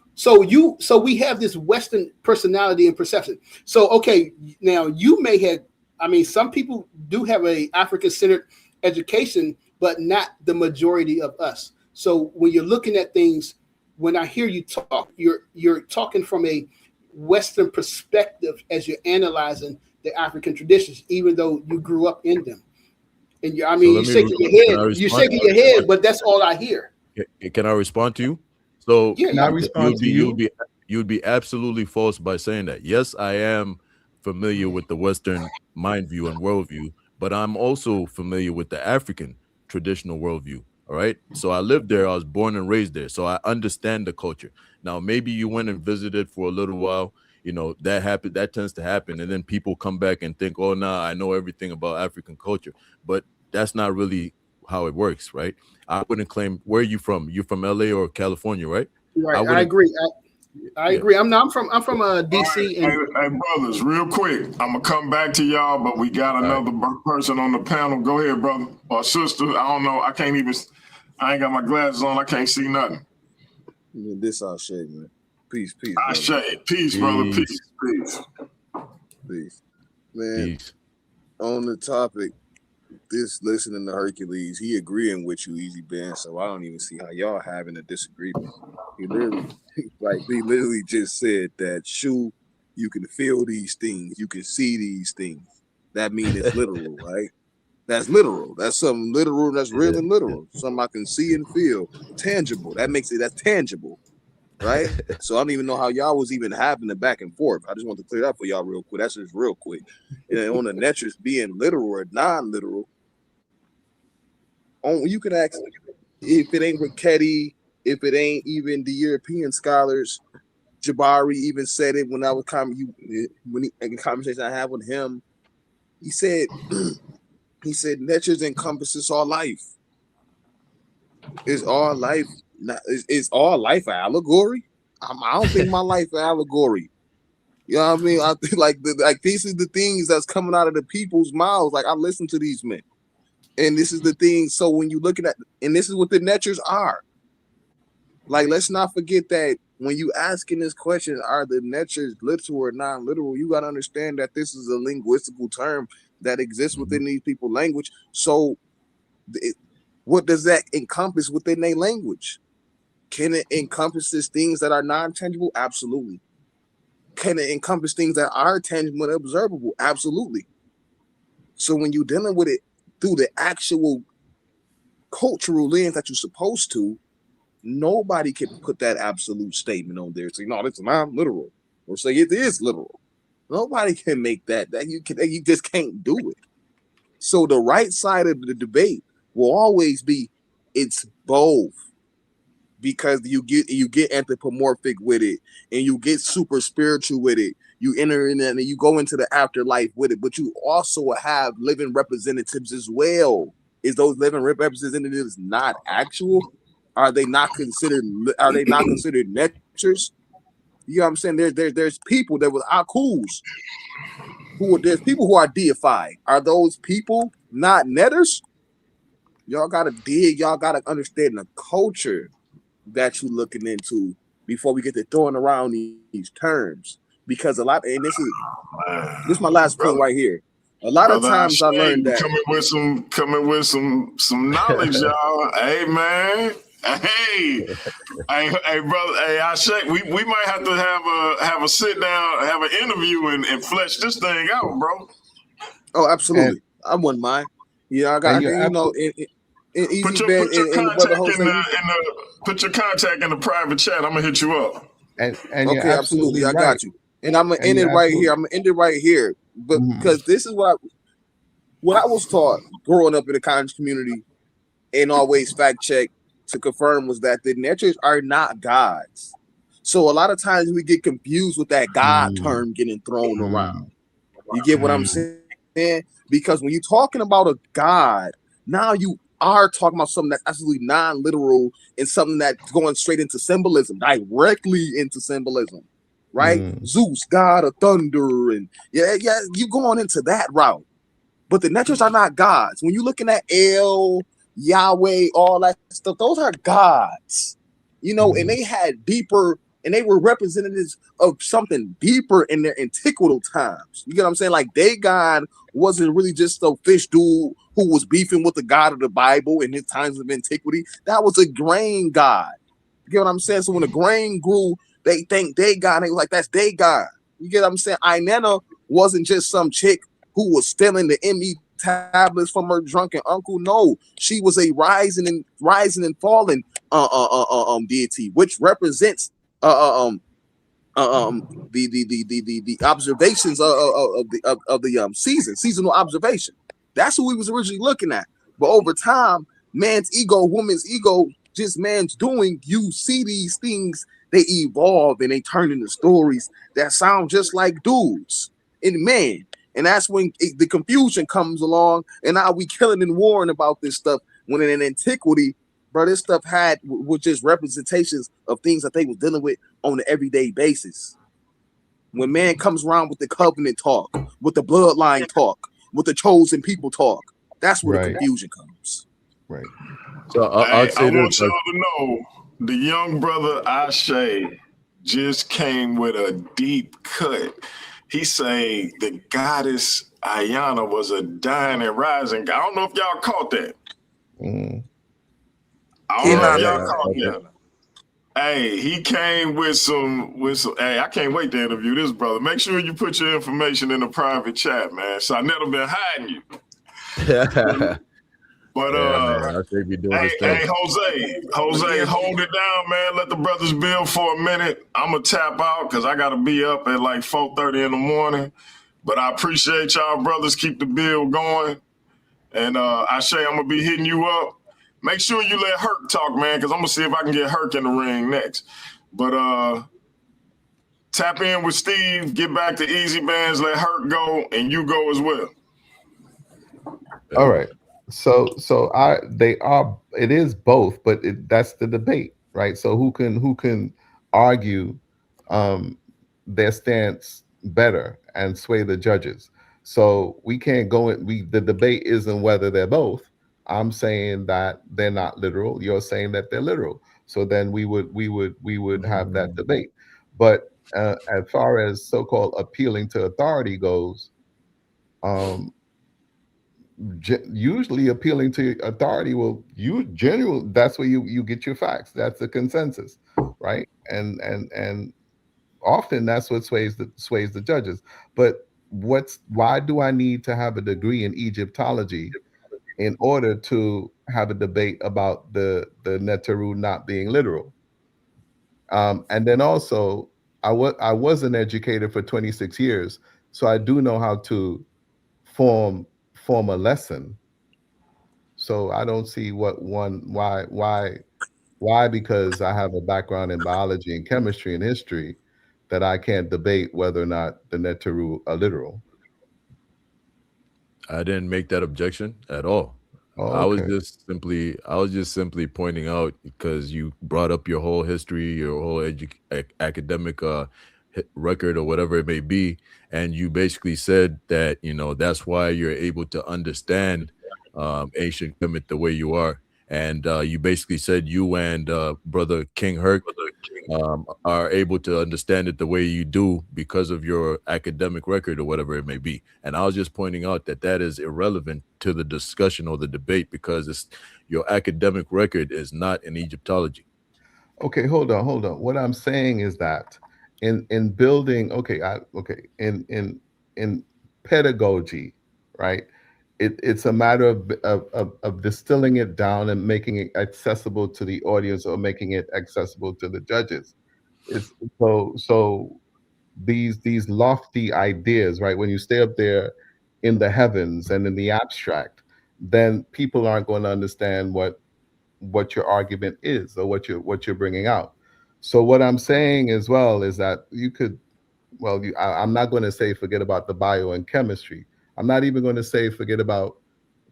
[SPEAKER 14] we have this Western personality and perception. So okay, now you may have. I mean, some people do have a African-centered education, but not the majority of us. So when you're looking at things, when I hear you talk, you're talking from a Western perspective as you're analyzing the African traditions, even though you grew up in them. And you're shaking your head, but that's all I hear.
[SPEAKER 9] Can I respond to you? So
[SPEAKER 11] can I respond to you?
[SPEAKER 9] You'd be absolutely false by saying that. Yes, I am familiar with the Western mind view and worldview, but I'm also familiar with the African traditional worldview. All right. So I lived there. I was born and raised there. So I understand the culture. Now, maybe you went and visited for a little while. That tends to happen. And then people come back and think, oh, nah, I know everything about African culture. But that's not really how it works, right? I wouldn't claim. Where are you from? You're from LA or California, right?
[SPEAKER 14] Right. I agree. I agree. I'm from DC.
[SPEAKER 3] Hey, brothers, real quick. I'm gonna come back to y'all, but we got another person on the panel. Go ahead, brother or sister. I don't know. I ain't got my glasses on. I can't see nothing.
[SPEAKER 15] Yeah, this our shade, man. Peace.
[SPEAKER 3] I shade. Peace, brother. Peace.
[SPEAKER 15] Man. Peace. On the topic, this listening to Hercules, he agreeing with you, Easy Ben. So I don't even see how y'all having a disagreement. He literally just said that you can feel these things, you can see these things. That means it's literal, right? That's literal. That's something literal. That's real and literal. Something I can see and feel, tangible. That's tangible, right? So I don't even know how y'all was even having the back and forth. I just want to clear that for y'all real quick. That's just real quick. And on the Netris being literal or non-literal, you can ask if it ain't Ricketty, if it ain't even the European scholars. Jabari even said it when I was in conversation I had with him. He said Netris encompasses all life. Is all life is all life an allegory? I don't think my life an allegory. You know what I mean? I think like these are the things that's coming out of the people's mouths. Like I listen to these men, and this is the thing. So when you looking at, and this is what the Netris are. Like let's not forget that when you asking this question, are the Netris literal or non-literal? You got to understand that this is a linguistical term that exists within these people's language. So what does that encompass within their language? Can it encompass things that are non-tangible? Absolutely. Can it encompass things that are tangible and observable? Absolutely. So when you're dealing with it through the actual cultural lens that you're supposed to, nobody can put that absolute statement on there. Say, no, it's not literal. Or say it is literal. Nobody can make that. You just can't do it. So the right side of the debate will always be it's both. Because you get anthropomorphic with it, and you get super spiritual with it. You enter in and you go into the afterlife with it, but you also have living representatives as well. Is those living representatives not actual? Are they not considered? Are they not considered Netris? You know what I'm saying? There's people that was Akus. There's people who are deified. Are those people not Netters? Y'all gotta dig. Y'all gotta understand the culture that you're looking into before we get to throwing around these terms, because a lot, and this is my last point right here. A lot of times I learned that
[SPEAKER 3] coming with some knowledge, y'all. Hey man, hey, brother, hey, I shake. We might have to have a sit down, have an interview, and flesh this thing out, bro.
[SPEAKER 15] Oh, absolutely. I wouldn't mind. Yeah, I got
[SPEAKER 3] Put your contact in the private chat. I'm gonna hit you up.
[SPEAKER 11] And
[SPEAKER 15] okay, absolutely. I got you. And I'm gonna end it right here. I'm gonna end it right here. But because this is what I was taught growing up in the conscious community, and always fact check to confirm, was that the Netris are not gods. So a lot of times we get confused with that God term getting thrown around. You get what I'm saying? Because when you're talking about a god, now you are talking about something that's absolutely non-literal and something that's going straight into symbolism, directly into symbolism, right? Zeus, god of thunder, and yeah, you going into that route. But the Netris are not gods. When you're looking at El, Yahweh, all that stuff, those are gods, and they had deeper, and they were representatives of something deeper in their antiqual times. You get what I'm saying? Like, their God wasn't really just a fish dude who was beefing with the God of the Bible in his times of antiquity. That was a grain god. You get what I'm saying? So when the grain grew, they think they God, and they was like, that's their God. You get what I'm saying? Inanna wasn't just some chick who was stealing the ME tablets from her drunken uncle. No, she was a rising and falling deity, which represents the observations of the seasonal observation. That's what we was originally looking at. But over time, man's ego, woman's ego, just man's doing, you see these things, they evolve and they turn into stories that sound just like dudes and men. And that's when the confusion comes along, and now we killing and warring about this stuff, when in antiquity, bro, this stuff was just representations of things that they was dealing with on an everyday basis. When man comes around with the covenant talk, with the bloodline talk, with the chosen people talk, that's where the confusion comes.
[SPEAKER 11] Right.
[SPEAKER 3] So I want y'all to know the young brother Ashe just came with a deep cut. he say the goddess Ayana was a dying and rising. I don't know if y'all caught that. I don't know if y'all caught that. Hey, he came with some. Hey, I can't wait to interview this brother. Make sure you put your information in the private chat, man. So I never been hiding you. But
[SPEAKER 9] man, I think we doing this thing.
[SPEAKER 3] Hey, Jose, hold it down, man. Let the brothers build for a minute. I'm gonna tap out because I gotta be up at like 4:30 in the morning. But I appreciate y'all, brothers. Keep the build going. And Ashe, I'm gonna be hitting you up. Make sure you let Herc talk, man, because I'm gonna see if I can get Herc in the ring next. But tap in with Steve, get back to Easy Bands, let Herc go, and you go as well.
[SPEAKER 11] All right. So it is both, but that's the debate, right? So who can argue their stance better and sway the judges? So we can't go in. The debate isn't whether they're both. I'm saying that they're not literal. You're saying that they're literal. So then we would have that debate. But as far as so-called appealing to authority goes, usually appealing to authority that's where you get your facts. That's the consensus, right? And often that's what sways the judges. But why do I need to have a degree in Egyptology in order to have a debate about the Neteru not being literal? And then also, I was an educator for 26 years, so I do know how to form a lesson. So I don't see why because I have a background in biology and chemistry and history that I can't debate whether or not the Neteru are literal.
[SPEAKER 9] I didn't make that objection at all.
[SPEAKER 11] Oh,
[SPEAKER 9] I was
[SPEAKER 11] okay.
[SPEAKER 9] just simply pointing out because you brought up your whole history, your whole academic record or whatever it may be, and you basically said that that's why you're able to understand ancient Kemet the way you are, and you basically said you and brother King Herc are able to understand it the way you do because of your academic record or whatever it may be. And I was just pointing out that is irrelevant to the discussion or the debate because your academic record is not in Egyptology.
[SPEAKER 11] Okay, hold on. What I'm saying is that in building, in pedagogy, right? It's a matter of distilling it down and making it accessible to the audience or making it accessible to the judges. It's so these lofty ideas, right? When you stay up there in the heavens and in the abstract, then people aren't going to understand what your argument is or what you're bringing out. So what I'm saying as well is that I'm not going to say forget about the bio and chemistry. I'm not even going to say forget about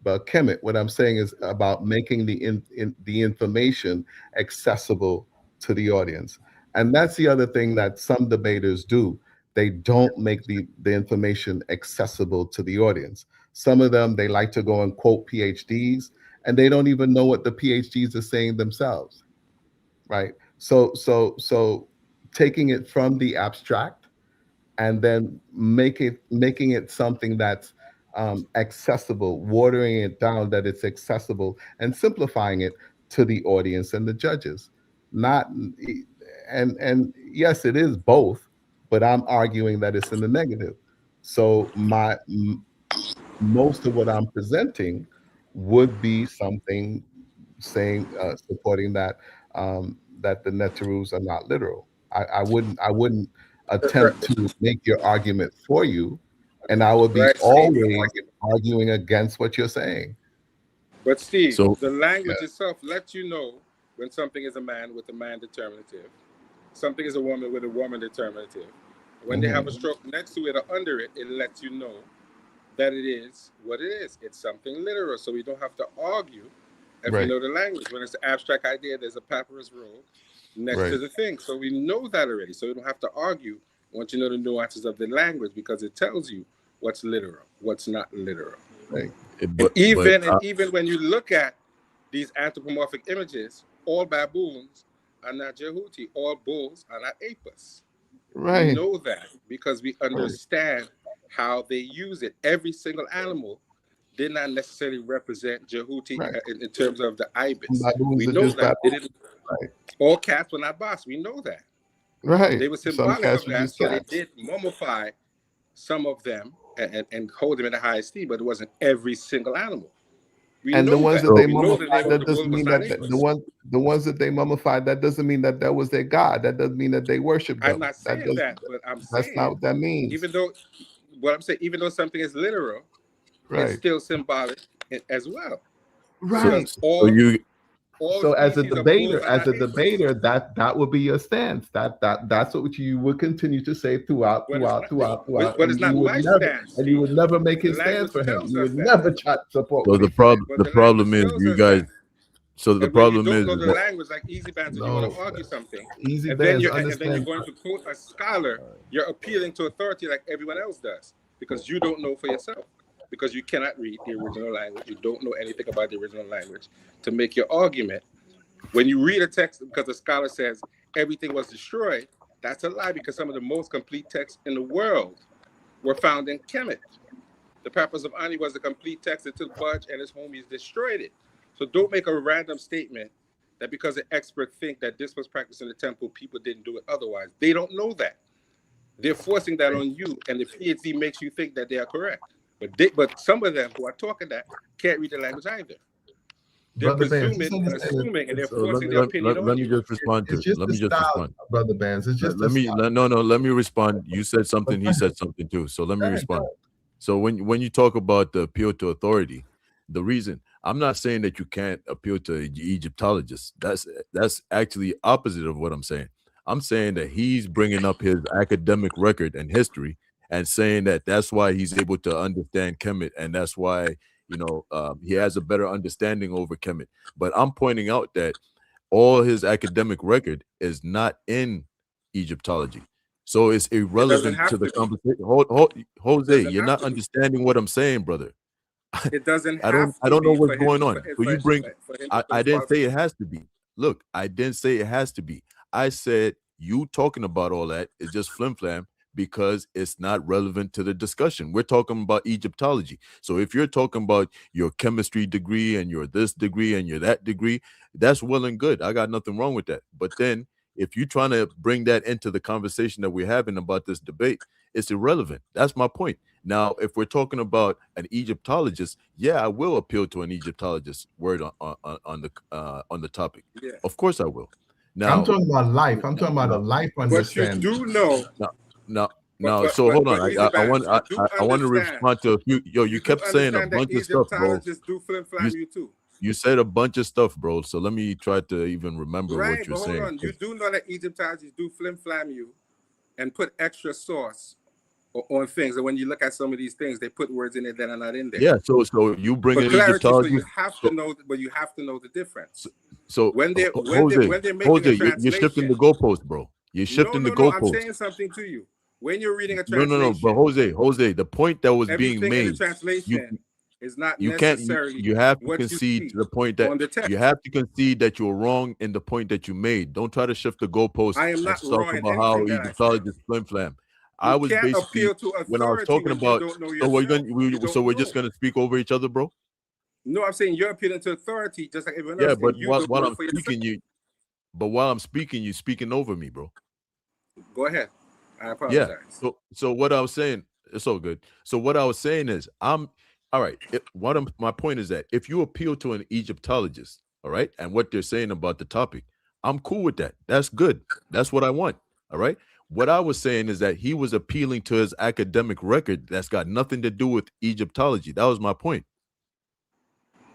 [SPEAKER 11] Kemet. What I'm saying is about making the information accessible to the audience. And that's the other thing that some debaters do. They don't make the information accessible to the audience. Some of them, they like to go and quote PhDs, and they don't even know what the PhDs are saying themselves, right? So taking it from the abstract and then making it something that's accessible, watering it down that it's accessible, and simplifying it to the audience and the judges. Not and yes, it is both, but I'm arguing that it's in the negative. So most of what I'm presenting would be something saying supporting that that the Neterus are not literal. I wouldn't attempt to make your argument for you, and I would be always arguing against what you're saying.
[SPEAKER 5] But Steve,
[SPEAKER 9] So
[SPEAKER 5] the language itself lets you know when something is a man with a man determinative, something is a woman with a woman determinative. When they have a stroke next to it or under it, it lets you know that it is what it is. It's something literal, so we don't have to argue if you know the language. When it's an abstract idea, there's a papyrus roll next to the thing. So we know that already. So we don't have to argue once you know the nuances of the language because it tells you what's literal, what's not literal.
[SPEAKER 11] Right.
[SPEAKER 5] Even when you look at these anthropomorphic images, all baboons are not Jehuti, all bulls are not Apis.
[SPEAKER 11] Right.
[SPEAKER 5] We know that because we understand how they use it. Every single animal did not necessarily represent Jehuti
[SPEAKER 11] Right.
[SPEAKER 5] in terms of the ibis.
[SPEAKER 11] Somebody who's
[SPEAKER 5] We
[SPEAKER 11] a
[SPEAKER 5] know that. They
[SPEAKER 11] disciple.
[SPEAKER 5] didn't,
[SPEAKER 11] Right.
[SPEAKER 5] all cats were not boss. We know that.
[SPEAKER 11] Right.
[SPEAKER 5] They were
[SPEAKER 11] Some
[SPEAKER 5] symbolic
[SPEAKER 11] cats
[SPEAKER 5] of
[SPEAKER 11] were
[SPEAKER 5] that,
[SPEAKER 11] just
[SPEAKER 5] so they
[SPEAKER 11] cats.
[SPEAKER 5] did mummify some of them and hold them in a high esteem, but it wasn't every single animal. We
[SPEAKER 11] And the
[SPEAKER 5] know
[SPEAKER 11] ones
[SPEAKER 5] that.
[SPEAKER 11] that they
[SPEAKER 5] We know the
[SPEAKER 11] mummified,
[SPEAKER 5] name of
[SPEAKER 11] that
[SPEAKER 5] the bull
[SPEAKER 11] doesn't
[SPEAKER 5] was
[SPEAKER 11] mean
[SPEAKER 5] not
[SPEAKER 11] that
[SPEAKER 5] Igris.
[SPEAKER 11] the ones that they mummified, that doesn't mean that that was their god. That doesn't mean that they worshipped
[SPEAKER 5] I'm
[SPEAKER 11] them.
[SPEAKER 5] not
[SPEAKER 11] That
[SPEAKER 5] saying
[SPEAKER 11] does.
[SPEAKER 5] that, but I'm
[SPEAKER 11] That's not
[SPEAKER 5] saying
[SPEAKER 11] what that means.
[SPEAKER 5] even though what I'm saying, even though something is literal, it's
[SPEAKER 11] Right.
[SPEAKER 5] still symbolic as well.
[SPEAKER 11] Right.
[SPEAKER 5] Because
[SPEAKER 9] So you
[SPEAKER 5] all
[SPEAKER 11] So as a
[SPEAKER 5] species of bulls
[SPEAKER 11] debater,
[SPEAKER 5] are not Igris.
[SPEAKER 11] that would be your stance. That's what you would continue to say throughout,
[SPEAKER 5] But it's not, but
[SPEAKER 11] and
[SPEAKER 5] it's not
[SPEAKER 11] you would
[SPEAKER 5] my
[SPEAKER 11] never,
[SPEAKER 5] stance,
[SPEAKER 11] and you
[SPEAKER 5] Steve.
[SPEAKER 11] would never make
[SPEAKER 5] The
[SPEAKER 11] his stance
[SPEAKER 5] language
[SPEAKER 11] for him.
[SPEAKER 5] tells
[SPEAKER 11] You
[SPEAKER 5] us
[SPEAKER 11] would
[SPEAKER 5] that.
[SPEAKER 11] never try to support
[SPEAKER 9] so
[SPEAKER 11] what he said.
[SPEAKER 5] But
[SPEAKER 9] the
[SPEAKER 5] the
[SPEAKER 9] problem
[SPEAKER 5] language
[SPEAKER 9] is
[SPEAKER 5] tells
[SPEAKER 9] you
[SPEAKER 5] us
[SPEAKER 9] guys.
[SPEAKER 5] that.
[SPEAKER 9] So the
[SPEAKER 5] And when you
[SPEAKER 9] problem
[SPEAKER 5] don't know
[SPEAKER 9] is
[SPEAKER 5] the
[SPEAKER 9] that
[SPEAKER 5] language, like Easy Bands, and you want to
[SPEAKER 11] No,
[SPEAKER 5] argue something,
[SPEAKER 11] easy
[SPEAKER 5] and then
[SPEAKER 11] bands
[SPEAKER 5] you're
[SPEAKER 11] understand.
[SPEAKER 5] going to quote a scholar, you're appealing to authority like everyone else does because you don't know for yourself, because you cannot read the original language, you don't know anything about the original language to make your argument. When you read a text, because the scholar says everything was destroyed, that's a lie because some of the most complete texts in the world were found in Kemet. The Papyrus of Ani was a complete text until Budge and his homies destroyed it. So don't make a random statement that because the experts think that this was practiced in the temple, people didn't do it otherwise. They don't know that. They're forcing that on you, and the PhD makes you think that they are correct. But some of them who are talking that can't read the language either. They're
[SPEAKER 11] Brother Bands,
[SPEAKER 5] presuming
[SPEAKER 11] just
[SPEAKER 5] and
[SPEAKER 11] understand it.
[SPEAKER 5] assuming, and they're
[SPEAKER 9] so let
[SPEAKER 5] forcing
[SPEAKER 9] me
[SPEAKER 5] their opinion on
[SPEAKER 9] let me
[SPEAKER 5] you.
[SPEAKER 9] just respond to
[SPEAKER 11] It's
[SPEAKER 9] it.
[SPEAKER 11] just
[SPEAKER 9] Let
[SPEAKER 11] the
[SPEAKER 9] me just
[SPEAKER 11] style,
[SPEAKER 9] respond.
[SPEAKER 11] Brother Bands. It's just
[SPEAKER 9] Let me no, let me respond. You said something, he
[SPEAKER 11] Go
[SPEAKER 9] said something too. So let me
[SPEAKER 11] ahead.
[SPEAKER 9] respond. So when you talk about the appeal to authority, the reason I'm not saying that you can't appeal to Egyptologists. That's actually opposite of what I'm saying. I'm saying that he's bringing up his academic record and history and saying that that's why he's able to understand Kemet and that's why he has a better understanding over Kemet. But I'm pointing out that all his academic record is not in Egyptology. So it's
[SPEAKER 5] It doesn't
[SPEAKER 9] irrelevant to
[SPEAKER 5] have
[SPEAKER 9] the
[SPEAKER 5] to be.
[SPEAKER 9] conversation.
[SPEAKER 5] It
[SPEAKER 9] Jose,
[SPEAKER 5] doesn't
[SPEAKER 9] you're
[SPEAKER 5] have
[SPEAKER 9] not
[SPEAKER 5] to be.
[SPEAKER 9] understanding what I'm saying, brother.
[SPEAKER 5] It doesn't
[SPEAKER 9] I don't
[SPEAKER 5] have
[SPEAKER 9] I
[SPEAKER 5] to
[SPEAKER 9] don't know
[SPEAKER 5] be
[SPEAKER 9] what's
[SPEAKER 5] for him
[SPEAKER 9] going
[SPEAKER 5] to
[SPEAKER 9] on. So you bring
[SPEAKER 5] for him to
[SPEAKER 9] I
[SPEAKER 5] put
[SPEAKER 9] didn't say it
[SPEAKER 5] falsehood.
[SPEAKER 9] has to be. Look, I didn't say it has to be. I said you talking about all that is just flim flam because it's not relevant to the discussion. We're talking about Egyptology. So if you're talking about your chemistry degree and your this degree and your that degree, that's well and good. I got nothing wrong with that. But then if you're trying to bring that into the conversation that we're having about this debate, it's irrelevant. That's my point. Now, if we're talking about an Egyptologist, yeah, I will appeal to an Egyptologist. Word on the topic.
[SPEAKER 5] Yeah.
[SPEAKER 9] Of course, I will. Now,
[SPEAKER 11] I'm talking about life. I'm talking about a
[SPEAKER 9] now,
[SPEAKER 11] life
[SPEAKER 5] But you
[SPEAKER 11] understanding.
[SPEAKER 5] do know,
[SPEAKER 9] now, now. So hold on.
[SPEAKER 5] but Easy
[SPEAKER 9] I want
[SPEAKER 5] Bands, you do
[SPEAKER 9] I want to
[SPEAKER 5] understand.
[SPEAKER 9] respond to a few. Yo, you
[SPEAKER 5] You do
[SPEAKER 9] kept saying a
[SPEAKER 5] understand that
[SPEAKER 9] bunch of stuff, bro.
[SPEAKER 5] Egyptologists do flim
[SPEAKER 9] You
[SPEAKER 5] flam you too.
[SPEAKER 9] you said a bunch of stuff, bro. So let me try to even remember what
[SPEAKER 5] Right,
[SPEAKER 9] you're
[SPEAKER 5] but hold
[SPEAKER 9] saying.
[SPEAKER 5] on. You do know that Egyptologists do flim flam you and put extra sauce on things. And when you look at some of these things, they put words in it that are not in there.
[SPEAKER 9] Yeah. So you bring
[SPEAKER 5] For
[SPEAKER 9] an
[SPEAKER 5] clarity, so
[SPEAKER 9] Egyptologist.
[SPEAKER 5] you have to know, but you have to know the difference.
[SPEAKER 9] So
[SPEAKER 5] When they're
[SPEAKER 9] Jose,
[SPEAKER 5] making a
[SPEAKER 9] you're shifting the
[SPEAKER 5] translation.
[SPEAKER 9] goalpost, bro. You're
[SPEAKER 5] No,
[SPEAKER 9] shifting the
[SPEAKER 5] no, no. I'm
[SPEAKER 9] goalpost.
[SPEAKER 5] saying something to you. When you're reading a
[SPEAKER 9] No. But
[SPEAKER 5] translation,
[SPEAKER 9] Jose, the point that was being
[SPEAKER 5] everything in the
[SPEAKER 9] made, you
[SPEAKER 5] translation is not
[SPEAKER 9] you can't
[SPEAKER 5] necessarily
[SPEAKER 9] you have to
[SPEAKER 5] what you
[SPEAKER 9] concede
[SPEAKER 5] see
[SPEAKER 9] to the point that
[SPEAKER 5] on the text.
[SPEAKER 9] you have to concede that you're wrong in the point that you made. Don't try to shift the goalpost
[SPEAKER 5] I am
[SPEAKER 9] and
[SPEAKER 5] not
[SPEAKER 9] talk
[SPEAKER 5] wrong in
[SPEAKER 9] about how
[SPEAKER 5] anything that I said.
[SPEAKER 9] Egyptologists flim flam. I
[SPEAKER 5] You
[SPEAKER 9] was
[SPEAKER 5] can't
[SPEAKER 9] basically
[SPEAKER 5] appeal to
[SPEAKER 9] when I was
[SPEAKER 5] authority
[SPEAKER 9] talking
[SPEAKER 5] when you
[SPEAKER 9] about.
[SPEAKER 5] don't know
[SPEAKER 9] So
[SPEAKER 5] yourself. You don't
[SPEAKER 9] we're
[SPEAKER 5] know.
[SPEAKER 9] just gonna speak over each other, bro.
[SPEAKER 5] No, I'm saying you're appealing to authority just like everyone
[SPEAKER 9] Yeah,
[SPEAKER 5] else,
[SPEAKER 9] but
[SPEAKER 5] and you don't
[SPEAKER 9] while
[SPEAKER 5] know
[SPEAKER 9] I'm
[SPEAKER 5] for yourself.
[SPEAKER 9] speaking, while I'm speaking, you speaking over me, bro.
[SPEAKER 5] Go ahead. I
[SPEAKER 9] Yeah.
[SPEAKER 5] apologize.
[SPEAKER 9] So what I was saying, it's all good. So what I was saying is, I'm all right. My point is that if you appeal to an Egyptologist, all right, and what they're saying about the topic, I'm cool with that. That's good. That's what I want. All right. What I was saying is that he was appealing to his academic record that's got nothing to do with Egyptology. That was my point.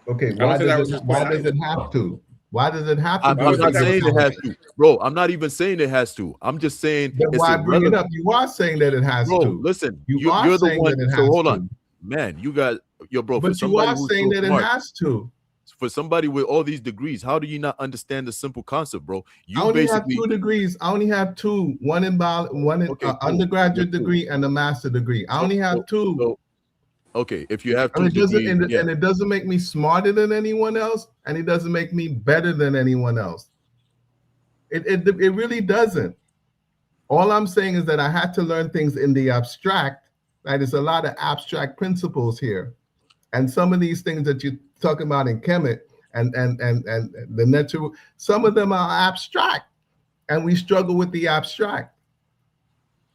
[SPEAKER 11] Okay,
[SPEAKER 5] I don't think that was his
[SPEAKER 11] why
[SPEAKER 5] point
[SPEAKER 11] does
[SPEAKER 5] either.
[SPEAKER 11] it have to? Why does it have to
[SPEAKER 9] I'm
[SPEAKER 11] be?
[SPEAKER 5] I don't think
[SPEAKER 9] not
[SPEAKER 5] that was
[SPEAKER 9] saying
[SPEAKER 5] his
[SPEAKER 9] it has
[SPEAKER 5] point.
[SPEAKER 9] to, bro. I'm not even saying it has to. I'm just saying
[SPEAKER 11] Then
[SPEAKER 9] it's
[SPEAKER 11] why bring it up?
[SPEAKER 9] irrelevant.
[SPEAKER 11] You are saying that it has
[SPEAKER 9] Bro,
[SPEAKER 11] to.
[SPEAKER 9] listen,
[SPEAKER 11] You are
[SPEAKER 9] you're the
[SPEAKER 11] saying
[SPEAKER 9] one.
[SPEAKER 11] that it
[SPEAKER 9] So
[SPEAKER 11] has
[SPEAKER 9] hold on,
[SPEAKER 11] to.
[SPEAKER 9] man. You guys, bro. For
[SPEAKER 11] But you
[SPEAKER 9] somebody
[SPEAKER 11] are
[SPEAKER 9] who's
[SPEAKER 11] saying
[SPEAKER 9] so
[SPEAKER 11] that it
[SPEAKER 9] smart,
[SPEAKER 11] has to.
[SPEAKER 9] for somebody with all these degrees, how do you not understand the simple concept, bro?
[SPEAKER 11] I
[SPEAKER 9] You
[SPEAKER 11] only have
[SPEAKER 9] basically
[SPEAKER 11] 2 degrees. I only have 2. One in one in
[SPEAKER 9] okay, cool.
[SPEAKER 11] undergraduate
[SPEAKER 9] You're cool.
[SPEAKER 11] degree and a master degree. I only have 2.
[SPEAKER 9] So okay, if you have
[SPEAKER 11] And
[SPEAKER 9] 2
[SPEAKER 11] it doesn't
[SPEAKER 9] degrees, yeah.
[SPEAKER 11] and it doesn't make me smarter than anyone else, and it doesn't make me better than anyone else. It really doesn't. All I'm saying is that I had to learn things in the abstract. Right? There's a lot of abstract principles here. And some of these things that you're talking about in Kemet and the natural, some of them are abstract. And we struggle with the abstract.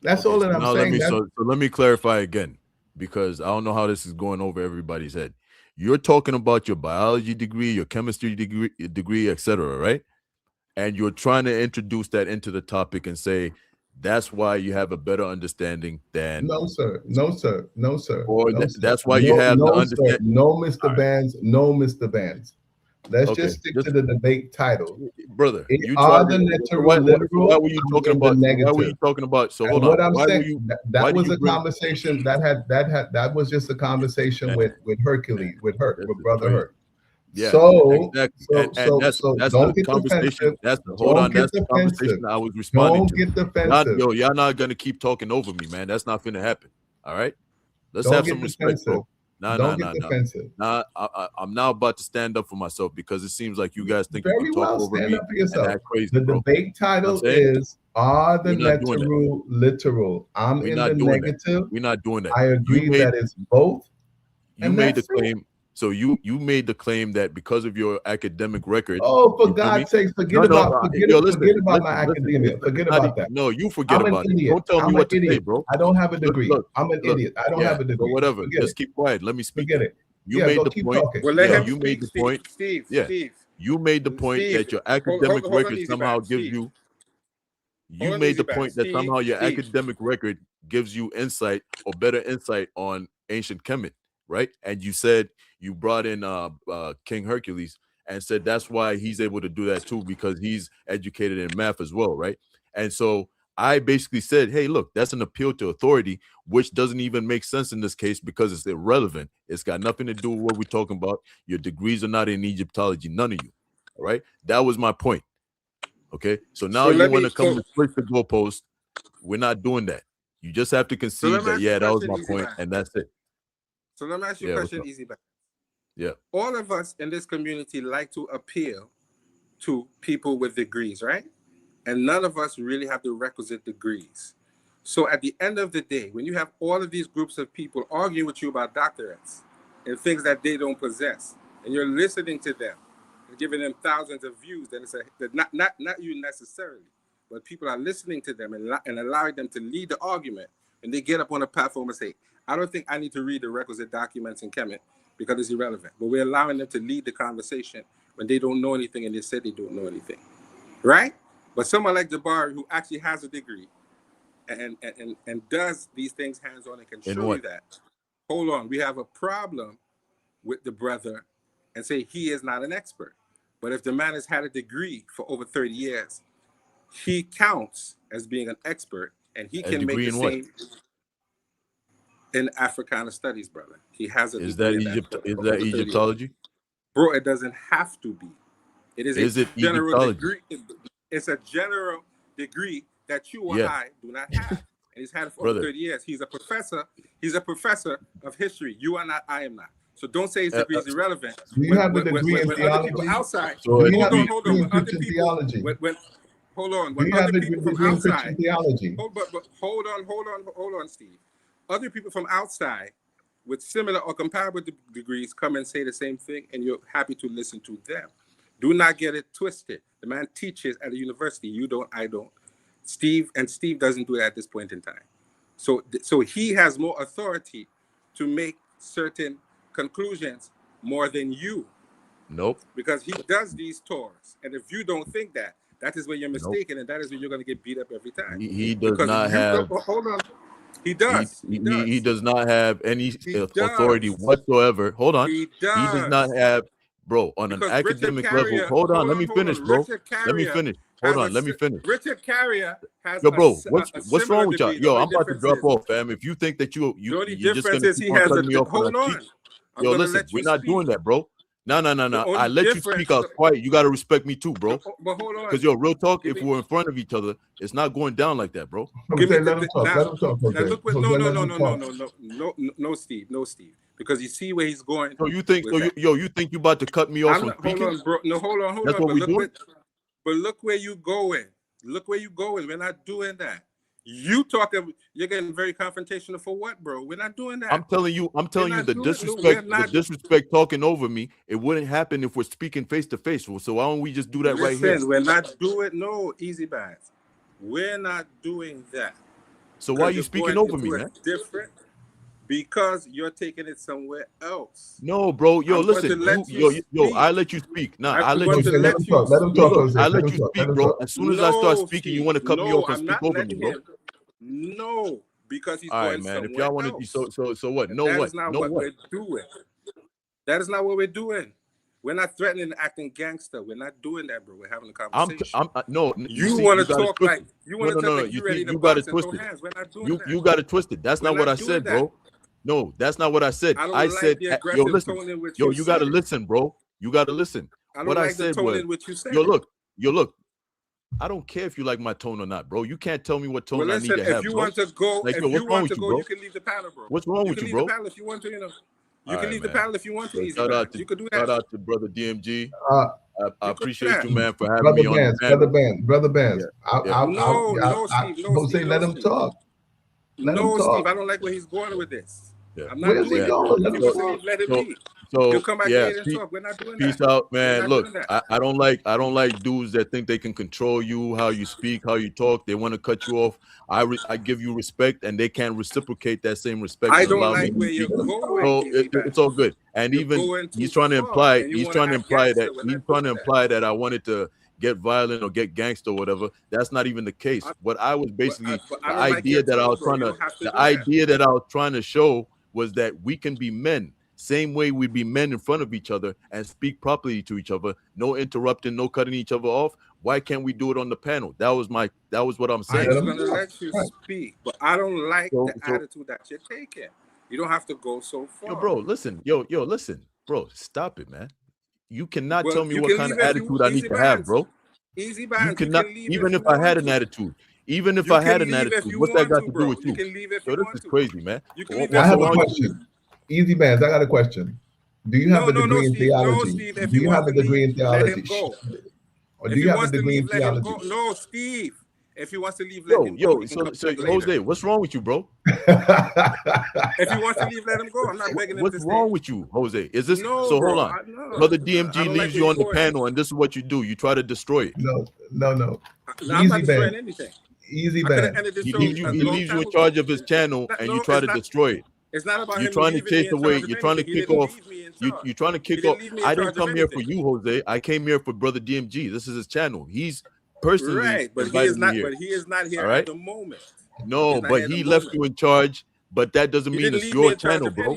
[SPEAKER 11] That's all that I'm saying.
[SPEAKER 9] So let me clarify again, because I don't know how this is going over everybody's head. You're talking about your biology degree, your chemistry degree, etc., right? And you're trying to introduce that into the topic and say that's why you have a better understanding than.
[SPEAKER 11] No, sir. No, sir. No, sir.
[SPEAKER 9] Or
[SPEAKER 11] no, sir.
[SPEAKER 9] that's why you have the
[SPEAKER 11] understanding. No, Mr. Bands. No, Mr. Bands. Let's just stick to the debate title,
[SPEAKER 9] brother.
[SPEAKER 11] You are the literal.
[SPEAKER 9] Why were you talking about? Why were you talking about? So hold on.
[SPEAKER 11] What I'm saying, that was a conversation that was just a conversation with Hercules, with Brother Hurt.
[SPEAKER 9] Yeah.
[SPEAKER 11] So,
[SPEAKER 9] exactly. That's
[SPEAKER 11] don't
[SPEAKER 9] the
[SPEAKER 11] get
[SPEAKER 9] conversation.
[SPEAKER 11] defensive.
[SPEAKER 9] That's the conversation I was responding to.
[SPEAKER 11] Don't get defensive.
[SPEAKER 9] Y'all not gonna keep talking over me, man. That's not gonna happen. All right. Let's
[SPEAKER 11] don't
[SPEAKER 9] have some respect, bro.
[SPEAKER 11] Don't get defensive.
[SPEAKER 9] I'm now about to stand up for myself because it seems like you guys think
[SPEAKER 11] Very
[SPEAKER 9] you can talk
[SPEAKER 11] well.
[SPEAKER 9] over
[SPEAKER 11] Stand
[SPEAKER 9] me
[SPEAKER 11] up for yourself.
[SPEAKER 9] and act crazy,
[SPEAKER 11] the
[SPEAKER 9] bro.
[SPEAKER 11] debate title is: Are the literal? I'm
[SPEAKER 9] We're
[SPEAKER 11] in
[SPEAKER 9] not
[SPEAKER 11] the
[SPEAKER 9] doing
[SPEAKER 11] negative.
[SPEAKER 9] We're not doing that.
[SPEAKER 11] I agree that it's both.
[SPEAKER 9] You made the claim. So you made the claim that because of your academic record.
[SPEAKER 11] Oh, for God's sakes, forget about my academia. Forget about that.
[SPEAKER 9] No, you forget
[SPEAKER 11] I'm
[SPEAKER 9] about
[SPEAKER 11] an
[SPEAKER 9] it.
[SPEAKER 11] idiot.
[SPEAKER 9] Don't tell me what to say, bro.
[SPEAKER 11] I don't have a degree.
[SPEAKER 9] Look,
[SPEAKER 11] I'm an idiot. I don't have a degree.
[SPEAKER 9] But whatever.
[SPEAKER 11] Forget
[SPEAKER 9] Just
[SPEAKER 11] it.
[SPEAKER 9] keep quiet. Let me speak.
[SPEAKER 11] Forget it.
[SPEAKER 9] You made the point.
[SPEAKER 5] Well, let him
[SPEAKER 9] you
[SPEAKER 5] speak,
[SPEAKER 9] made the point.
[SPEAKER 5] Steve.
[SPEAKER 9] You made the point that your academic record somehow gives you. You made the point that somehow your academic record gives you insight or better insight on ancient Kemet, right? And you said you brought in King Hercules and said that's why he's able to do that too, because he's educated in math as well, right? And so I basically said, hey, look, that's an appeal to authority, which doesn't even make sense in this case because it's irrelevant. It's got nothing to do with what we're talking about. Your degrees are not in Egyptology, none of you. All right. That was my point. Okay. So now you want to come and switch the goalpost. We're not doing that. You just have to concede that, yeah, that was my point, and that's it.
[SPEAKER 5] So let me ask you a question, easy back.
[SPEAKER 9] Yeah.
[SPEAKER 5] All of us in this community like to appeal to people with degrees, right? And none of us really have the requisite degrees. So at the end of the day, when you have all of these groups of people arguing with you about doctorates and things that they don't possess, and you're listening to them and giving them thousands of views, then it's not you necessarily, but people are listening to them and allowing them to lead the argument. And they get up on a platform and say, I don't think I need to read the requisite documents in Kemet because it's irrelevant. But we're allowing them to lead the conversation when they don't know anything and they said they don't know anything, right? But someone like Jabari, who actually has a degree and does these things hands-on and can show you that. Hold on, we have a problem with the brother and say he is not an expert. But if the man has had a degree for over 30 years, he counts as being an expert and he can make the same in Africana studies, brother. He has a degree.
[SPEAKER 9] Is that Egyptology?
[SPEAKER 5] Bro, it doesn't have to be. It is a general degree. It's a general degree that you or I do not have. And he's had it for over 30 years. He's a professor. He's a professor of history. You are not, I am not. So don't say his degree is irrelevant.
[SPEAKER 11] Do you have a degree in theology?
[SPEAKER 5] Outside,
[SPEAKER 11] hold on.
[SPEAKER 5] When other people from outside, hold on, Steve. Other people from outside with similar or comparable degrees come and say the same thing, and you're happy to listen to them. Do not get it twisted. The man teaches at a university. You don't, I don't. Steve doesn't do that at this point in time. So he has more authority to make certain conclusions more than you.
[SPEAKER 9] Nope.
[SPEAKER 5] Because he does these tours. And if you don't think that, that is where you're mistaken, and that is where you're going to get beat up every time.
[SPEAKER 9] He does not have...
[SPEAKER 5] Hold on. He does.
[SPEAKER 9] He does not have any authority whatsoever. Hold on. He does not have... Bro, on an academic level, hold on, let me finish, bro. Let me finish. Hold on, let me finish.
[SPEAKER 5] Richard Carrier has
[SPEAKER 9] bro, what's wrong with y'all? Yo, I'm about to drop off, fam. If you think that you're just gonna keep on cutting me off, hold on. Yo, listen, we're not doing that, bro. No. I let you speak out quiet. You gotta respect me too, bro.
[SPEAKER 5] But hold on.
[SPEAKER 9] Because yo, real talk, if we're in front of each other, it's not going down like that, bro.
[SPEAKER 11] Let him talk.
[SPEAKER 5] No, Steve. Because you see where he's going.
[SPEAKER 9] So you think, you think you about to cut me off from speaking?
[SPEAKER 5] Hold on, bro. No, hold on.
[SPEAKER 9] That's what we're doing.
[SPEAKER 5] But look where you going. Look where you going. We're not doing that. You talking, you're getting very confrontational for what, bro? We're not doing that.
[SPEAKER 9] I'm telling you the disrespect talking over me, it wouldn't happen if we're speaking face to face. So why don't we just do that right here?
[SPEAKER 5] Listen, we're not doing, no, easy bands. We're not doing that.
[SPEAKER 9] So why are you speaking over me, man?
[SPEAKER 5] Different, because you're taking it somewhere else.
[SPEAKER 9] No, bro. Yo, listen. I let you speak. Nah, I let you speak.
[SPEAKER 11] Let him talk. Let him talk, Jose.
[SPEAKER 9] I let you speak, bro. As soon as I start speaking, you want to cut me off and speak over me, bro.
[SPEAKER 5] No, because he's
[SPEAKER 9] all
[SPEAKER 5] going
[SPEAKER 9] right, man.
[SPEAKER 5] somewhere
[SPEAKER 9] if y'all want to be so what? No,
[SPEAKER 5] that
[SPEAKER 9] what?
[SPEAKER 5] Is not
[SPEAKER 9] no,
[SPEAKER 5] what
[SPEAKER 9] what?
[SPEAKER 5] we're doing. That is not what we're doing. We're not threatening and acting gangster. We're not doing that, bro. We're having a conversation.
[SPEAKER 9] No.
[SPEAKER 5] You want to talk like you want to talk like you ready to box and throw hands. We're not doing that.
[SPEAKER 9] You got it twisted. That's not what I said, bro. No, that's not what I said. I said, yo, listen. Yo, you got to listen, bro. You got to listen.
[SPEAKER 5] What I said was,
[SPEAKER 9] yo, look. I don't care if you like my tone or not, bro. You can't tell me what tone I need to have.
[SPEAKER 5] If you want to go,
[SPEAKER 9] like,
[SPEAKER 5] if
[SPEAKER 9] yo,
[SPEAKER 5] you want to go, you can leave the panel, bro.
[SPEAKER 9] What's wrong with you, bro?
[SPEAKER 5] You can leave the panel if you want to, you know. You can leave the panel if you want to. You could do that.
[SPEAKER 9] Shout out to brother DMG. I appreciate you, man, for having
[SPEAKER 11] brother
[SPEAKER 9] me
[SPEAKER 11] Bands,
[SPEAKER 9] on the
[SPEAKER 11] panel. Brother Bands.
[SPEAKER 5] No, Steve.
[SPEAKER 11] Jose, let him talk. Let him talk.
[SPEAKER 5] Steve, I don't like where he's going with this.
[SPEAKER 9] Yeah.
[SPEAKER 5] I'm not
[SPEAKER 11] Where's he going?
[SPEAKER 5] Let him be. He'll come back later and talk. We're not doing that.
[SPEAKER 9] Peace out, man. Look, I don't like dudes that think they can control you, how you speak, how you talk. They want to cut you off. I give you respect, and they can't reciprocate that same respect.
[SPEAKER 5] I don't like where you're going.
[SPEAKER 9] So it's all good. And even he's trying to imply that I wanted to get violent or get gangster or whatever. That's not even the case. What I was basically the idea that I was trying to show was that we can be men. Same way we'd be men in front of each other and speak properly to each other, no interrupting, no cutting each other off. Why can't we do it on the panel? That was what I'm saying.
[SPEAKER 5] I'm gonna let you speak, but I don't like the attitude that you're taking. You don't have to go so far.
[SPEAKER 9] Yo, bro, listen. Listen, bro, stop it, man. You cannot tell me what kind of attitude I need to have, bro.
[SPEAKER 5] Easy bands.
[SPEAKER 9] You cannot, even if I had an attitude. Even if I had an attitude, what's that got to do with you? Yo, this is crazy, man.
[SPEAKER 11] I have a question. Easy Bands, I got a question. Do you have a degree in theology?
[SPEAKER 5] Steve,
[SPEAKER 11] do you have a degree in theology?
[SPEAKER 5] Or do you have a degree in theology? No, Steve. If he wants to leave, let him go.
[SPEAKER 9] So Jose, what's wrong with you, bro?
[SPEAKER 5] If he wants to leave, let him go. I'm not begging him to stay.
[SPEAKER 9] What's wrong with you, Jose? Is this
[SPEAKER 5] no,
[SPEAKER 9] so?
[SPEAKER 5] Bro,
[SPEAKER 9] hold on, brother DMG leaves you on the panel, and this is what you do. You try to destroy it.
[SPEAKER 11] No.
[SPEAKER 5] I'm not destroying anything.
[SPEAKER 11] Easy Band.
[SPEAKER 9] He leaves you in charge of his channel, and you try to destroy it.
[SPEAKER 5] It's not about
[SPEAKER 9] you're trying to chase away. You're trying to kick off. You're trying to kick off. I didn't come here for you, Jose. I came here for brother DMG. This is his channel. He's personally
[SPEAKER 5] right, but he is not. But he is not here at the moment.
[SPEAKER 9] No, but he left you in charge. But that doesn't mean it's your channel, bro.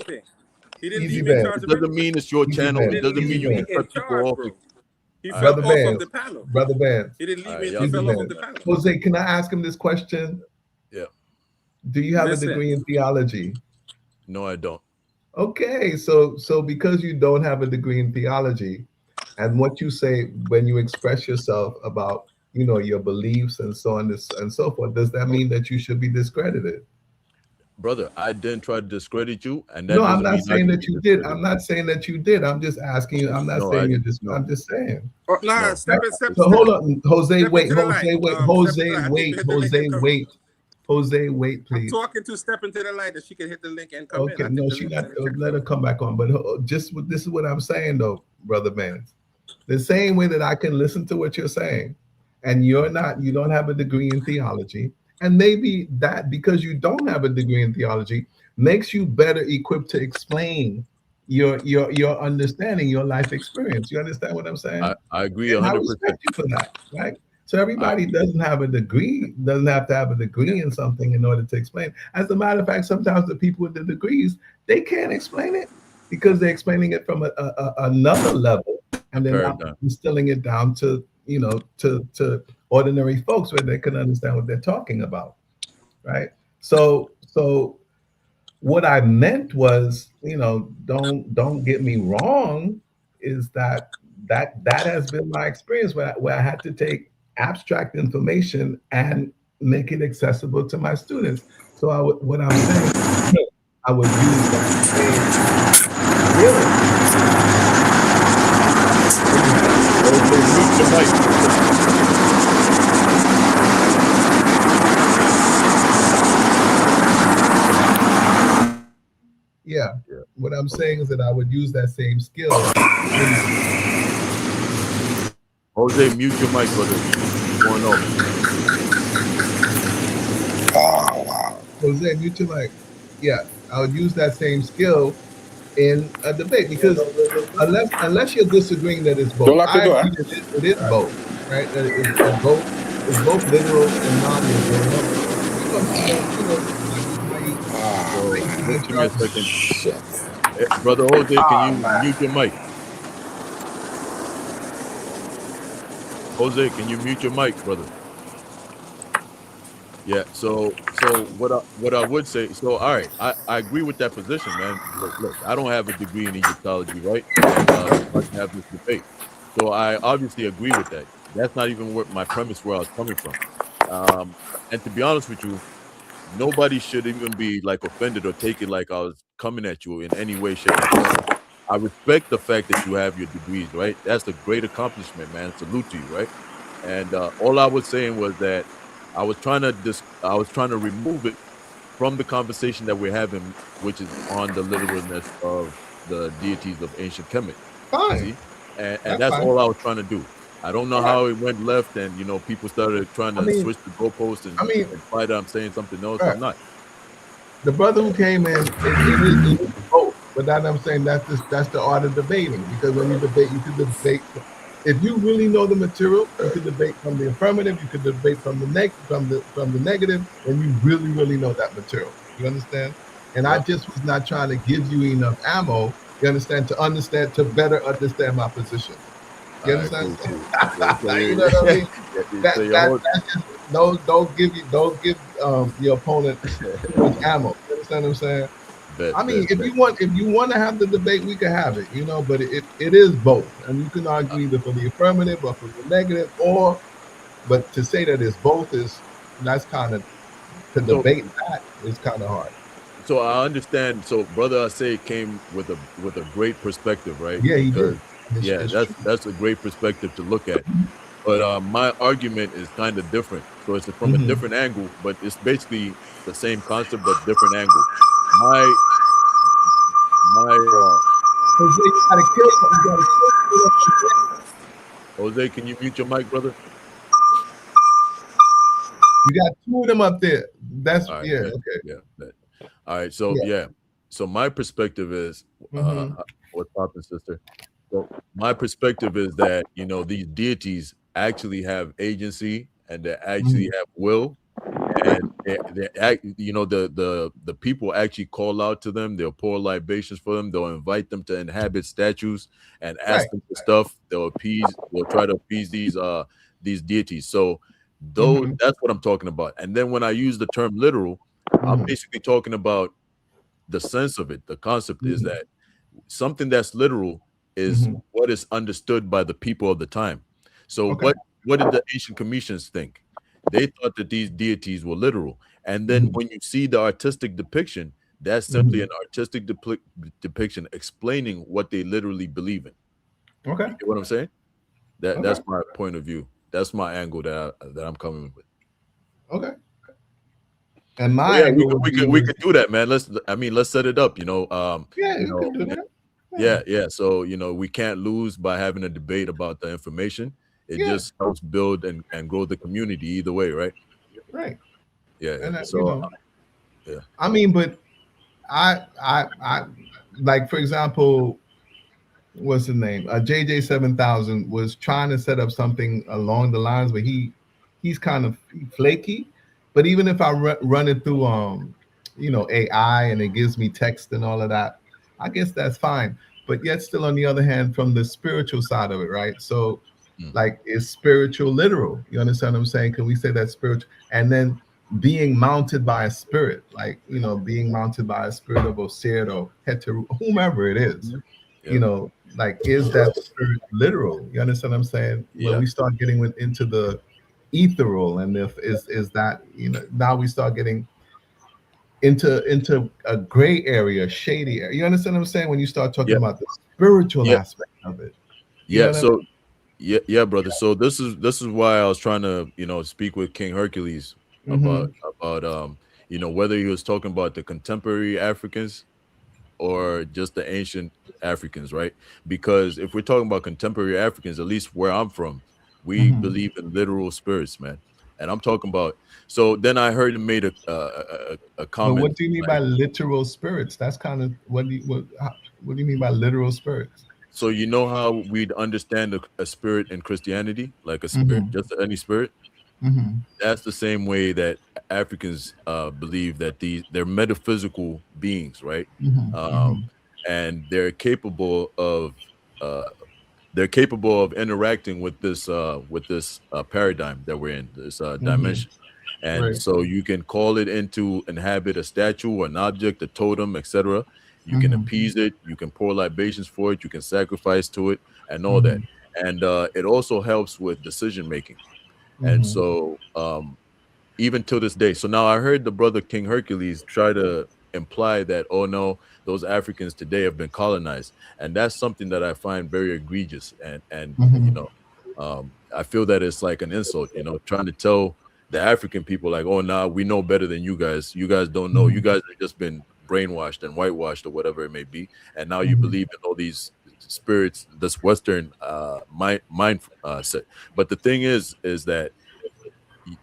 [SPEAKER 5] He didn't leave me in charge of
[SPEAKER 9] it doesn't mean it's your channel. It doesn't mean you can cut people off.
[SPEAKER 5] He fell off of the panel.
[SPEAKER 11] Brother Bands.
[SPEAKER 5] He didn't leave me. He fell off of the panel.
[SPEAKER 11] Jose, can I ask him this question?
[SPEAKER 9] Yeah.
[SPEAKER 11] Do you have a degree in theology?
[SPEAKER 9] No, I don't.
[SPEAKER 11] Okay, so because you don't have a degree in theology, and what you say when you express yourself about your beliefs and so on and so forth, does that mean that you should be discredited?
[SPEAKER 9] Brother, I didn't try to discredit you, and that
[SPEAKER 11] no, I'm not saying that you did. I'm not saying that you did. I'm just asking you. I'm not saying you just. No. I'm just saying.
[SPEAKER 5] Step.
[SPEAKER 11] So hold on, Jose. Wait, Jose, wait, please.
[SPEAKER 5] I'm talking to Step into the light that she can hit the link and come in.
[SPEAKER 11] Okay, no, she got. Let her come back on. But this is what I'm saying, though, brother Bands. The same way that I can listen to what you're saying, and you don't have a degree in theology, and maybe that because you don't have a degree in theology makes you better equipped to explain your understanding, your life experience. You understand what I'm saying?
[SPEAKER 9] I agree 100%.
[SPEAKER 11] I respect you for that, right? So everybody doesn't have a degree, doesn't have to have a degree in something in order to explain. As a matter of fact, sometimes the people with the degrees, they can't explain it because they're explaining it from another level, and they're not distilling it down to to ordinary folks where they can understand what they're talking about, right? So what I meant was, don't get me wrong, is that has been my experience where I had to take abstract information and make it accessible to my students. So what I'm saying, I would use that same I'm saying is that I would use that same skill in
[SPEAKER 9] Jose, mute your mic, brother. You're going off.
[SPEAKER 1] Oh wow.
[SPEAKER 11] Jose, mute your mic. Yeah, I would use that same skill in a debate because unless you're disagreeing that it's
[SPEAKER 5] Don't
[SPEAKER 11] both,
[SPEAKER 5] lock the
[SPEAKER 11] I
[SPEAKER 5] door.
[SPEAKER 11] agree that it is both, right? That it's both literal and non-literal. Might
[SPEAKER 9] So
[SPEAKER 11] even
[SPEAKER 9] just give me a
[SPEAKER 11] start.
[SPEAKER 9] second.
[SPEAKER 1] Shit.
[SPEAKER 9] Brother Jose, can
[SPEAKER 1] Oh
[SPEAKER 9] you
[SPEAKER 1] man.
[SPEAKER 9] mute your mic? Jose, can you mute your mic, brother? Yeah. So what I would say. So all right, I agree with that position, man. Look, I don't have a degree in Egyptology, right? And so I can have this debate. So I obviously agree with that. That's not even what my premise where I was coming from. And to be honest with you, nobody should even be like offended or take it like I was coming at you in any way, shape, or form. I respect the fact that you have your degrees, right? That's a great accomplishment, man. Salute to you, right? And all I was saying was that I was trying to remove it from the conversation that we're having, which is on the literalness of the deities of ancient Kemet. You
[SPEAKER 11] Fine,
[SPEAKER 9] see, and
[SPEAKER 11] that's
[SPEAKER 9] that's
[SPEAKER 11] fine.
[SPEAKER 9] all I was trying to do. I don't know
[SPEAKER 11] Right.
[SPEAKER 9] how it went left, and people started trying
[SPEAKER 11] I
[SPEAKER 9] to
[SPEAKER 11] mean,
[SPEAKER 9] switch the goalposts and
[SPEAKER 11] I mean,
[SPEAKER 9] imply that I'm saying something else.
[SPEAKER 11] right.
[SPEAKER 9] I'm not.
[SPEAKER 11] The brother who came in, it is both. But that I'm saying that's the art of debating because when you debate, you can debate. If you really know the material, you can debate from the affirmative, you can debate from the negative, and you really know that material. You understand? And I
[SPEAKER 9] Yep.
[SPEAKER 11] just was not trying to give you enough ammo. You understand to better understand my position. You
[SPEAKER 9] All right,
[SPEAKER 11] understand?
[SPEAKER 9] cool, cool. So
[SPEAKER 11] You know what I mean?
[SPEAKER 9] so
[SPEAKER 11] That
[SPEAKER 9] your
[SPEAKER 11] that
[SPEAKER 9] whole
[SPEAKER 11] that's just don't give your opponent too much ammo. You understand what I'm saying?
[SPEAKER 9] bet,
[SPEAKER 11] I mean,
[SPEAKER 9] bet, bet.
[SPEAKER 11] if you want to have the debate, we can have it, but it is both. And you can argue either for the affirmative or for the negative, but to say that it's both that's kind of to
[SPEAKER 9] So
[SPEAKER 11] debate that is kind of hard.
[SPEAKER 9] so I understand. So brother Asay came with a great perspective, right?
[SPEAKER 11] Yeah, he did.
[SPEAKER 9] Because yeah,
[SPEAKER 11] It's true.
[SPEAKER 9] that's a great perspective to look at. But my argument is kind of different. So it's from a
[SPEAKER 11] Mm-hmm.
[SPEAKER 9] different angle, but it's basically the same concept but different angle. My my
[SPEAKER 11] Jose,
[SPEAKER 9] Jose, can you mute your mic, brother?
[SPEAKER 11] you got two of them up there. That's
[SPEAKER 9] All right,
[SPEAKER 11] yeah,
[SPEAKER 9] bet,
[SPEAKER 11] okay.
[SPEAKER 9] yeah, bet. All right, so
[SPEAKER 11] Yeah.
[SPEAKER 9] yeah, so my perspective is,
[SPEAKER 11] Mm-hmm.
[SPEAKER 9] what's poppin', sister? So my perspective is that these deities actually have agency and they actually
[SPEAKER 11] Mm-hmm.
[SPEAKER 9] have will, and they act. The people actually call out to them. They'll pour libations for them. They'll invite them to inhabit statues and
[SPEAKER 11] Right.
[SPEAKER 9] ask them for stuff. They'll appease. They'll try to appease these deities. So those
[SPEAKER 11] Mm-hmm.
[SPEAKER 9] that's what I'm talking about. And then when I use the term literal, I'm
[SPEAKER 11] Mm-hmm.
[SPEAKER 9] basically talking about the sense of it. The concept is
[SPEAKER 11] Mm-hmm.
[SPEAKER 9] that something that's literal is
[SPEAKER 11] Mm-hmm.
[SPEAKER 9] what is understood by the people of the time. So
[SPEAKER 11] Okay.
[SPEAKER 9] what did the ancient Cometians think? They thought that these deities were literal. And then
[SPEAKER 11] Mm-hmm.
[SPEAKER 9] when you see the artistic depiction, that's simply
[SPEAKER 11] Mm-hmm.
[SPEAKER 9] an artistic depiction explaining what they literally believe in.
[SPEAKER 11] Okay.
[SPEAKER 9] You get what I'm saying? That's
[SPEAKER 11] Okay.
[SPEAKER 9] my point of view. That's my angle that I'm coming with.
[SPEAKER 11] Okay. And
[SPEAKER 9] So
[SPEAKER 11] my
[SPEAKER 9] yeah,
[SPEAKER 11] angle would be
[SPEAKER 9] we
[SPEAKER 11] was
[SPEAKER 9] could do that, man. Let's set it up.
[SPEAKER 11] yeah,
[SPEAKER 9] You
[SPEAKER 11] you
[SPEAKER 9] know,
[SPEAKER 11] can do that. Yeah.
[SPEAKER 9] yeah. So we can't lose by having a debate about the information. It
[SPEAKER 11] Yeah.
[SPEAKER 9] just helps build and grow the community either way, right?
[SPEAKER 11] Right.
[SPEAKER 9] Yeah, yeah.
[SPEAKER 11] And
[SPEAKER 9] So yeah,
[SPEAKER 11] I mean, but I like for example, what's his name? JJ 7000 was trying to set up something along the lines where he's kind of flaky. But even if I run it through AI and it gives me text and all of that, I guess that's fine. But yet still on the other hand, from the spiritual side of it, right? So
[SPEAKER 9] mm,
[SPEAKER 11] like is spiritual literal? You understand what I'm saying? Can we say that spiritual and then being mounted by a spirit, like being mounted by a spirit of Osir or Heteru, whomever it is,
[SPEAKER 9] mhm. Yep,
[SPEAKER 11] like is that spirit literal? You understand what I'm saying? When
[SPEAKER 9] yeah,
[SPEAKER 11] we start getting into the ethereal, and if is that now we start getting into a gray area, shady area. You understand what I'm saying? When you start talking
[SPEAKER 9] yeah,
[SPEAKER 11] about the spiritual
[SPEAKER 9] yeah,
[SPEAKER 11] aspect of it, you know
[SPEAKER 9] yeah.
[SPEAKER 11] what I
[SPEAKER 9] So yeah, brother. So this is why I was trying to speak with King Hercules
[SPEAKER 11] mean?
[SPEAKER 9] about whether he was talking about the contemporary Africans or just the ancient Africans, right? Because if we're talking about contemporary Africans, at least where I'm from, we believe in literal spirits, man. And I'm talking about. So then I heard him made a
[SPEAKER 11] But
[SPEAKER 9] comment.
[SPEAKER 11] what do you mean by literal spirits? That's kind of what do you mean by literal spirits?
[SPEAKER 9] So you know how we'd understand a spirit in Christianity, like a spirit,
[SPEAKER 11] Mm-hmm.
[SPEAKER 9] just any spirit.
[SPEAKER 11] Mm-hmm.
[SPEAKER 9] That's the same way that Africans believe that they're metaphysical beings, right?
[SPEAKER 11] Mm-hmm.
[SPEAKER 9] Um,
[SPEAKER 11] Mm-hmm.
[SPEAKER 9] and uh, they're capable of interacting with this paradigm that we're in, this
[SPEAKER 11] Mm-hmm.
[SPEAKER 9] dimension. And
[SPEAKER 11] Right.
[SPEAKER 9] so you can call it into inhabit a statue or an object, a totem, etc. You can
[SPEAKER 11] Mm-hmm.
[SPEAKER 9] appease it, you can pour libations for it, you can sacrifice to it, and all
[SPEAKER 11] Mm-hmm.
[SPEAKER 9] that. And it also helps with decision making. And
[SPEAKER 11] Mm-hmm.
[SPEAKER 9] so even till this day. So now I heard the brother King Hercules try to imply that, oh no, those Africans today have been colonized, and that's something that I find very egregious. And
[SPEAKER 11] Mm-hmm.
[SPEAKER 9] I feel that it's like an insult, trying to tell the African people like, oh nah, we know better than you guys. You guys don't know. You
[SPEAKER 11] Mm-hmm.
[SPEAKER 9] guys have just been brainwashed and whitewashed or whatever it may be, and now you
[SPEAKER 11] Mm-hmm.
[SPEAKER 9] believe in all these spirits, this Western mind set. But the thing is that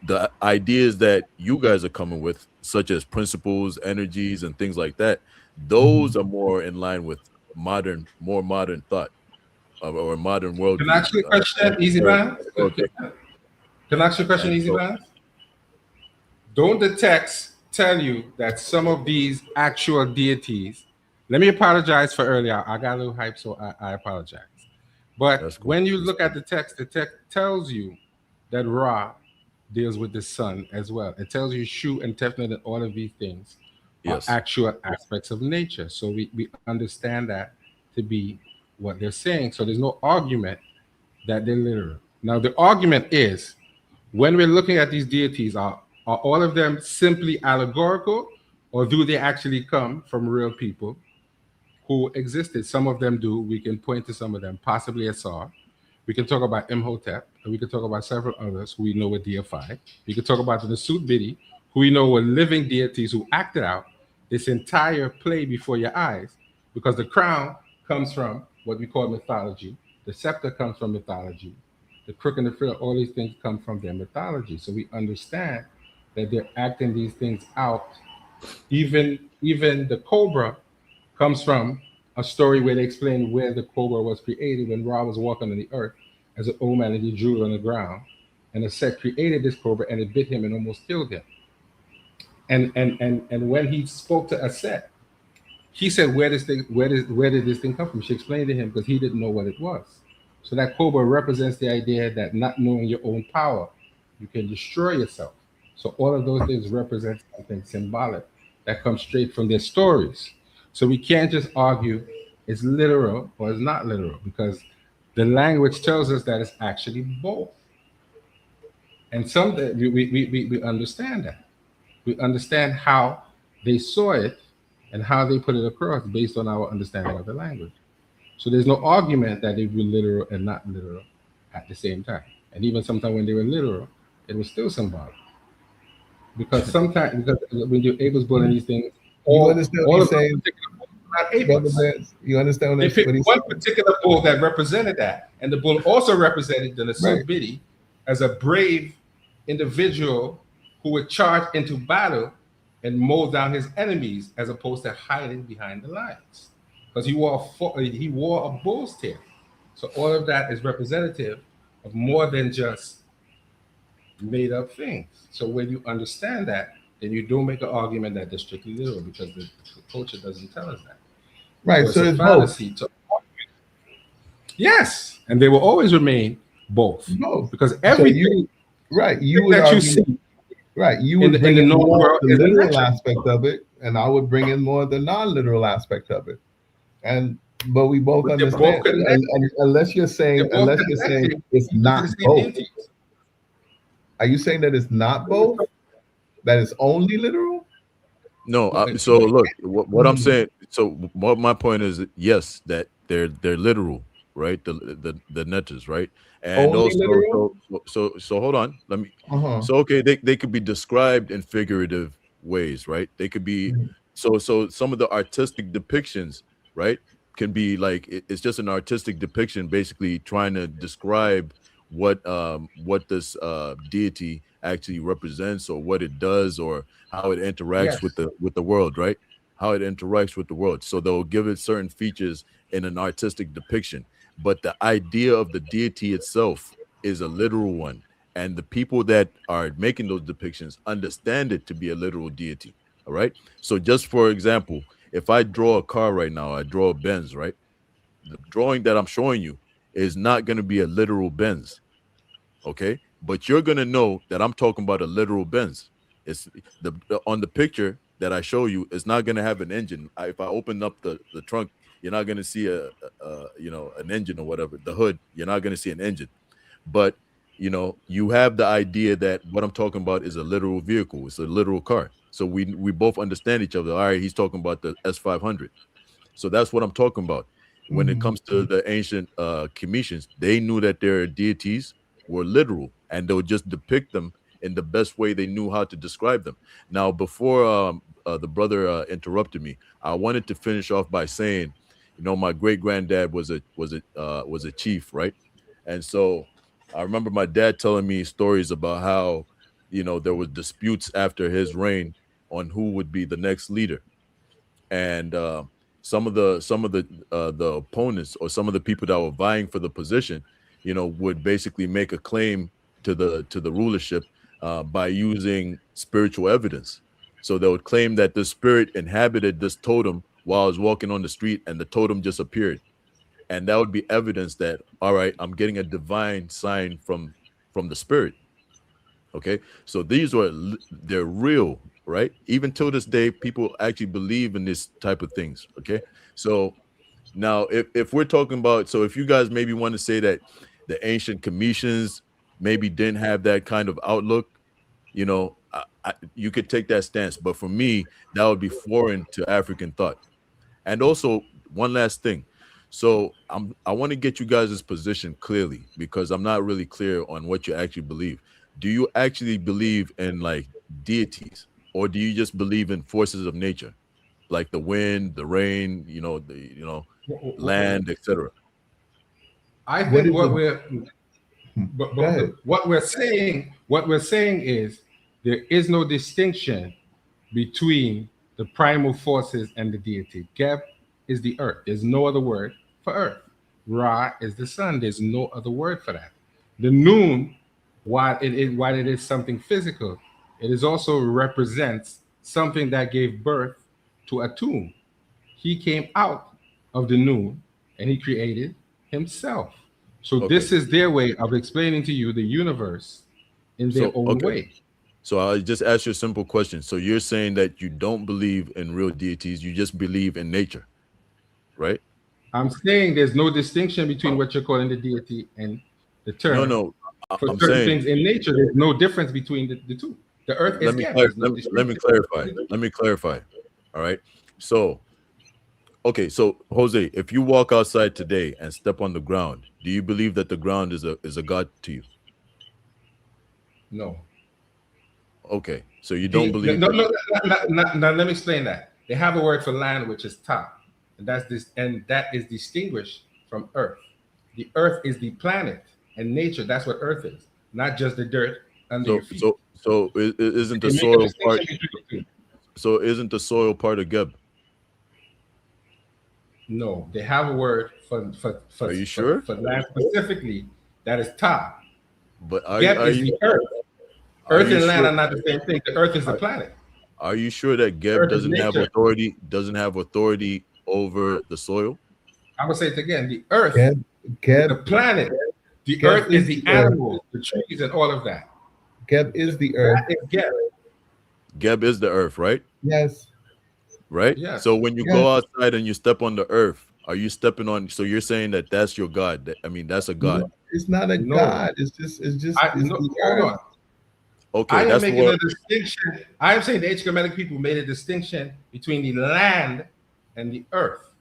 [SPEAKER 9] the ideas that you guys are coming with, such as principles, energies, and things like that,
[SPEAKER 11] Mm-hmm.
[SPEAKER 9] those are more in line with more modern thought or modern
[SPEAKER 5] Can I
[SPEAKER 9] worldview.
[SPEAKER 5] ask you a question, Easy Van? Can I ask you a question,
[SPEAKER 9] And
[SPEAKER 5] Easy
[SPEAKER 9] so,
[SPEAKER 5] Van? Don't the texts tell you that some of these actual deities? Let me apologize for earlier. I got a little hype, so I apologize. But
[SPEAKER 9] that's cool.
[SPEAKER 5] when you look at the text tells you that Ra deals with the sun as well. It tells you Shu and Tefnut and all of these things are
[SPEAKER 9] Yes.
[SPEAKER 5] actual aspects of nature. So we understand that to be what they're saying. So there's no argument that they're literal. Now the argument is when we're looking at these deities, are all of them simply allegorical, or do they actually come from real people who existed? Some of them do. We can point to some of them, possibly Asar. We can talk about Imhotep, and we can talk about several others who we know were deified. We can talk about the Nasut Bidi, who we know were living deities who acted out this entire play before your eyes, because the crown comes from what we call mythology, the scepter comes from mythology, the crook and the frill, all these things come from their mythology. So we understand that they're acting these things out. Even the cobra comes from a story where they explain where the cobra was created when Ra was walking on the earth as an old man, and he drew it on the ground. And the Set created this cobra, and it bit him and almost killed him. And when he spoke to Aset, he said, where did this thing come from? She explained to him because he didn't know what it was. So that cobra represents the idea that not knowing your own power, you can destroy yourself. So all of those things represent something symbolic that comes straight from their stories. So we can't just argue it's literal or it's not literal, because the language tells us that it's actually both. And some we understand that. We understand how they saw it and how they put it across based on our understanding of the language. So there's no argument that they were literal and not literal at the same time. And even sometimes when they were literal, it was still symbolic. Because sometimes, because when you're able to build these things,
[SPEAKER 11] You understand what
[SPEAKER 5] all
[SPEAKER 11] he's
[SPEAKER 5] of those
[SPEAKER 11] saying,
[SPEAKER 5] particular bulls were not
[SPEAKER 11] Brother
[SPEAKER 5] Abels.
[SPEAKER 11] Vance? You understand
[SPEAKER 5] They
[SPEAKER 11] what
[SPEAKER 5] picked
[SPEAKER 11] he's
[SPEAKER 5] one
[SPEAKER 11] saying?
[SPEAKER 5] particular bull that represented that, and the bull also represented the
[SPEAKER 11] Right.
[SPEAKER 5] Nasut Bidi as a brave individual who would charge into battle and mow down his enemies, as opposed to hiding behind the lines, because he wore a bull's tail. So all of that is representative of more than just made up things. So when you understand that, then you don't make an argument that they're strictly literal, because the culture doesn't tell us that.
[SPEAKER 11] Right.
[SPEAKER 5] So
[SPEAKER 11] So
[SPEAKER 5] it's a
[SPEAKER 11] it's both.
[SPEAKER 5] fallacy to yes, and they will always remain both,
[SPEAKER 11] Both.
[SPEAKER 5] because
[SPEAKER 11] So
[SPEAKER 5] everything
[SPEAKER 11] you would
[SPEAKER 5] that you
[SPEAKER 11] argue,
[SPEAKER 5] see
[SPEAKER 11] right? You
[SPEAKER 5] in
[SPEAKER 11] would
[SPEAKER 5] the
[SPEAKER 11] bring in
[SPEAKER 5] known
[SPEAKER 11] more
[SPEAKER 5] world
[SPEAKER 11] of the
[SPEAKER 5] is
[SPEAKER 11] literal
[SPEAKER 5] electric.
[SPEAKER 11] aspect of it, and I would bring in more of the non-literal aspect of it. But we both
[SPEAKER 5] But they're both
[SPEAKER 11] understand,
[SPEAKER 5] connected.
[SPEAKER 11] unless you're saying
[SPEAKER 5] They're both
[SPEAKER 11] it's
[SPEAKER 5] connected to
[SPEAKER 11] not
[SPEAKER 5] the same
[SPEAKER 11] both.
[SPEAKER 5] entities.
[SPEAKER 11] Are you saying that it's not both? That it's only literal?
[SPEAKER 9] No, so look, what I'm
[SPEAKER 11] Mhm.
[SPEAKER 9] saying. So what my point is, yes, that they're literal, right? The netters, right? And
[SPEAKER 11] Only
[SPEAKER 9] also,
[SPEAKER 11] literal?
[SPEAKER 9] so hold on,
[SPEAKER 11] Uh-huh.
[SPEAKER 9] So okay, they could be described in figurative ways, right? They could be So some of the artistic depictions, right, can be like it's just an artistic depiction, basically trying to describe what this deity actually represents, or what it does, or how it interacts
[SPEAKER 14] Yes.
[SPEAKER 9] with the world, right? How it interacts with the world. So they'll give it certain features in an artistic depiction, but the idea of the deity itself is a literal one, and the people that are making those depictions understand it to be a literal deity. All right. So just for example, if I draw a car right now, I draw a Benz, right? The drawing that I'm showing you is not going to be a literal Benz. Okay. But you're going to know that I'm talking about a literal Benz. It's on the picture that I show you, it's not going to have an engine. If I open up the trunk, you're not going to see an engine or whatever. The hood, you're not going to see an engine. But you have the idea that what I'm talking about is a literal vehicle. It's a literal car. So we both understand each other. All right, he's talking about the S500. So that's what I'm talking about. When it comes to the ancient Cometians, they knew that their deities were literal, and they would just depict them in the best way they knew how to describe them. Now, before the brother interrupted me, I wanted to finish off by saying, my great granddad was a chief, right? And so I remember my dad telling me stories about how there was disputes after his reign on who would be the next leader, and some of the opponents, or some of the people that were vying for the position, would basically make a claim to the rulership by using spiritual evidence. So they would claim that the spirit inhabited this totem while I was walking on the street, and the totem just appeared, and that would be evidence that, all right, I'm getting a divine sign from the spirit. Okay, so they're real, right? Even till this day, people actually believe in this type of things. Okay, so now if we're talking about, so if you guys maybe want to say that the ancient Cometians maybe didn't have that kind of outlook, you could take that stance, but for me, that would be foreign to African thought. And also, one last thing. So I want to get you guys' position clearly, because I'm not really clear on what you actually believe. Do you actually believe in like deities, or do you just believe in forces of nature, like the wind, the rain, land, etc.?
[SPEAKER 16] I think what we're saying is there is no distinction between the primal forces and the deity. Geb is the earth. There's no other word for earth. Ra is the sun. There's no other word for that. The noon, while it is something physical, it is also represents something that gave birth to Atum. He came out of the noon and he created himself. So this is their way of explaining to you the universe in their own way.
[SPEAKER 9] So I'll just ask you a simple question. So you're saying that you don't believe in real deities, you just believe in nature, right?
[SPEAKER 16] I'm saying there's no distinction between what you're calling the deity and the term.
[SPEAKER 9] No,
[SPEAKER 16] for
[SPEAKER 9] I'm
[SPEAKER 16] certain
[SPEAKER 9] saying
[SPEAKER 16] things in nature, there's no difference between the two. The earth is
[SPEAKER 9] let me clarify. All right. So, okay, so Jose, if you walk outside today and step on the ground, do you believe that the ground is a god to you?
[SPEAKER 16] No.
[SPEAKER 9] Okay, so you don't believe.
[SPEAKER 16] No, now let me explain that. They have a word for land, which is ta, and that is distinguished from earth. The earth is the planet, and nature. That's what earth is, not just the dirt under your feet.
[SPEAKER 9] So isn't the soil part? So isn't the soil part of Geb?
[SPEAKER 16] No, they have a word for
[SPEAKER 9] Are you sure?
[SPEAKER 16] For land specifically that is ta.
[SPEAKER 9] But
[SPEAKER 16] Geb is the earth. Earth and land are not the same thing. The earth is the planet.
[SPEAKER 9] Are you sure that Geb doesn't have authority? Doesn't have authority over the soil?
[SPEAKER 16] I will say it again. The earth, the planet, the earth is the animals, the trees, and all of that.
[SPEAKER 11] Geb is the earth.
[SPEAKER 9] Geb is the earth, right?
[SPEAKER 11] Yes.
[SPEAKER 9] Right?
[SPEAKER 16] Yes.
[SPEAKER 9] So when you go outside and you step on the earth, are you stepping on? So you're saying that that's your God? I mean, that's a God.
[SPEAKER 11] No, it's not a God. It's just.
[SPEAKER 16] Hold on.
[SPEAKER 9] Okay,
[SPEAKER 16] I am making a distinction. I am saying the ancient Kemetic people made a distinction between the land and the earth.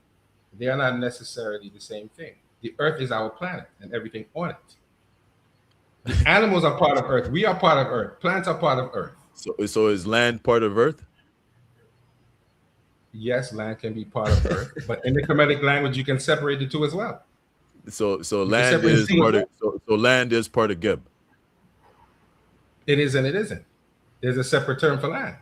[SPEAKER 16] They are not necessarily the same thing. The earth is our planet and everything on it. The animals are part of earth. We are part of earth. Plants are part of earth.
[SPEAKER 9] So is land part of earth?
[SPEAKER 16] Yes, land can be part of earth, but in the Kemetic language, you can separate the two as well.
[SPEAKER 9] So
[SPEAKER 16] You can
[SPEAKER 9] land
[SPEAKER 16] separate
[SPEAKER 9] is
[SPEAKER 16] sea.
[SPEAKER 9] part of so land is part of Geb.
[SPEAKER 16] It is and it isn't. There's a separate term for land.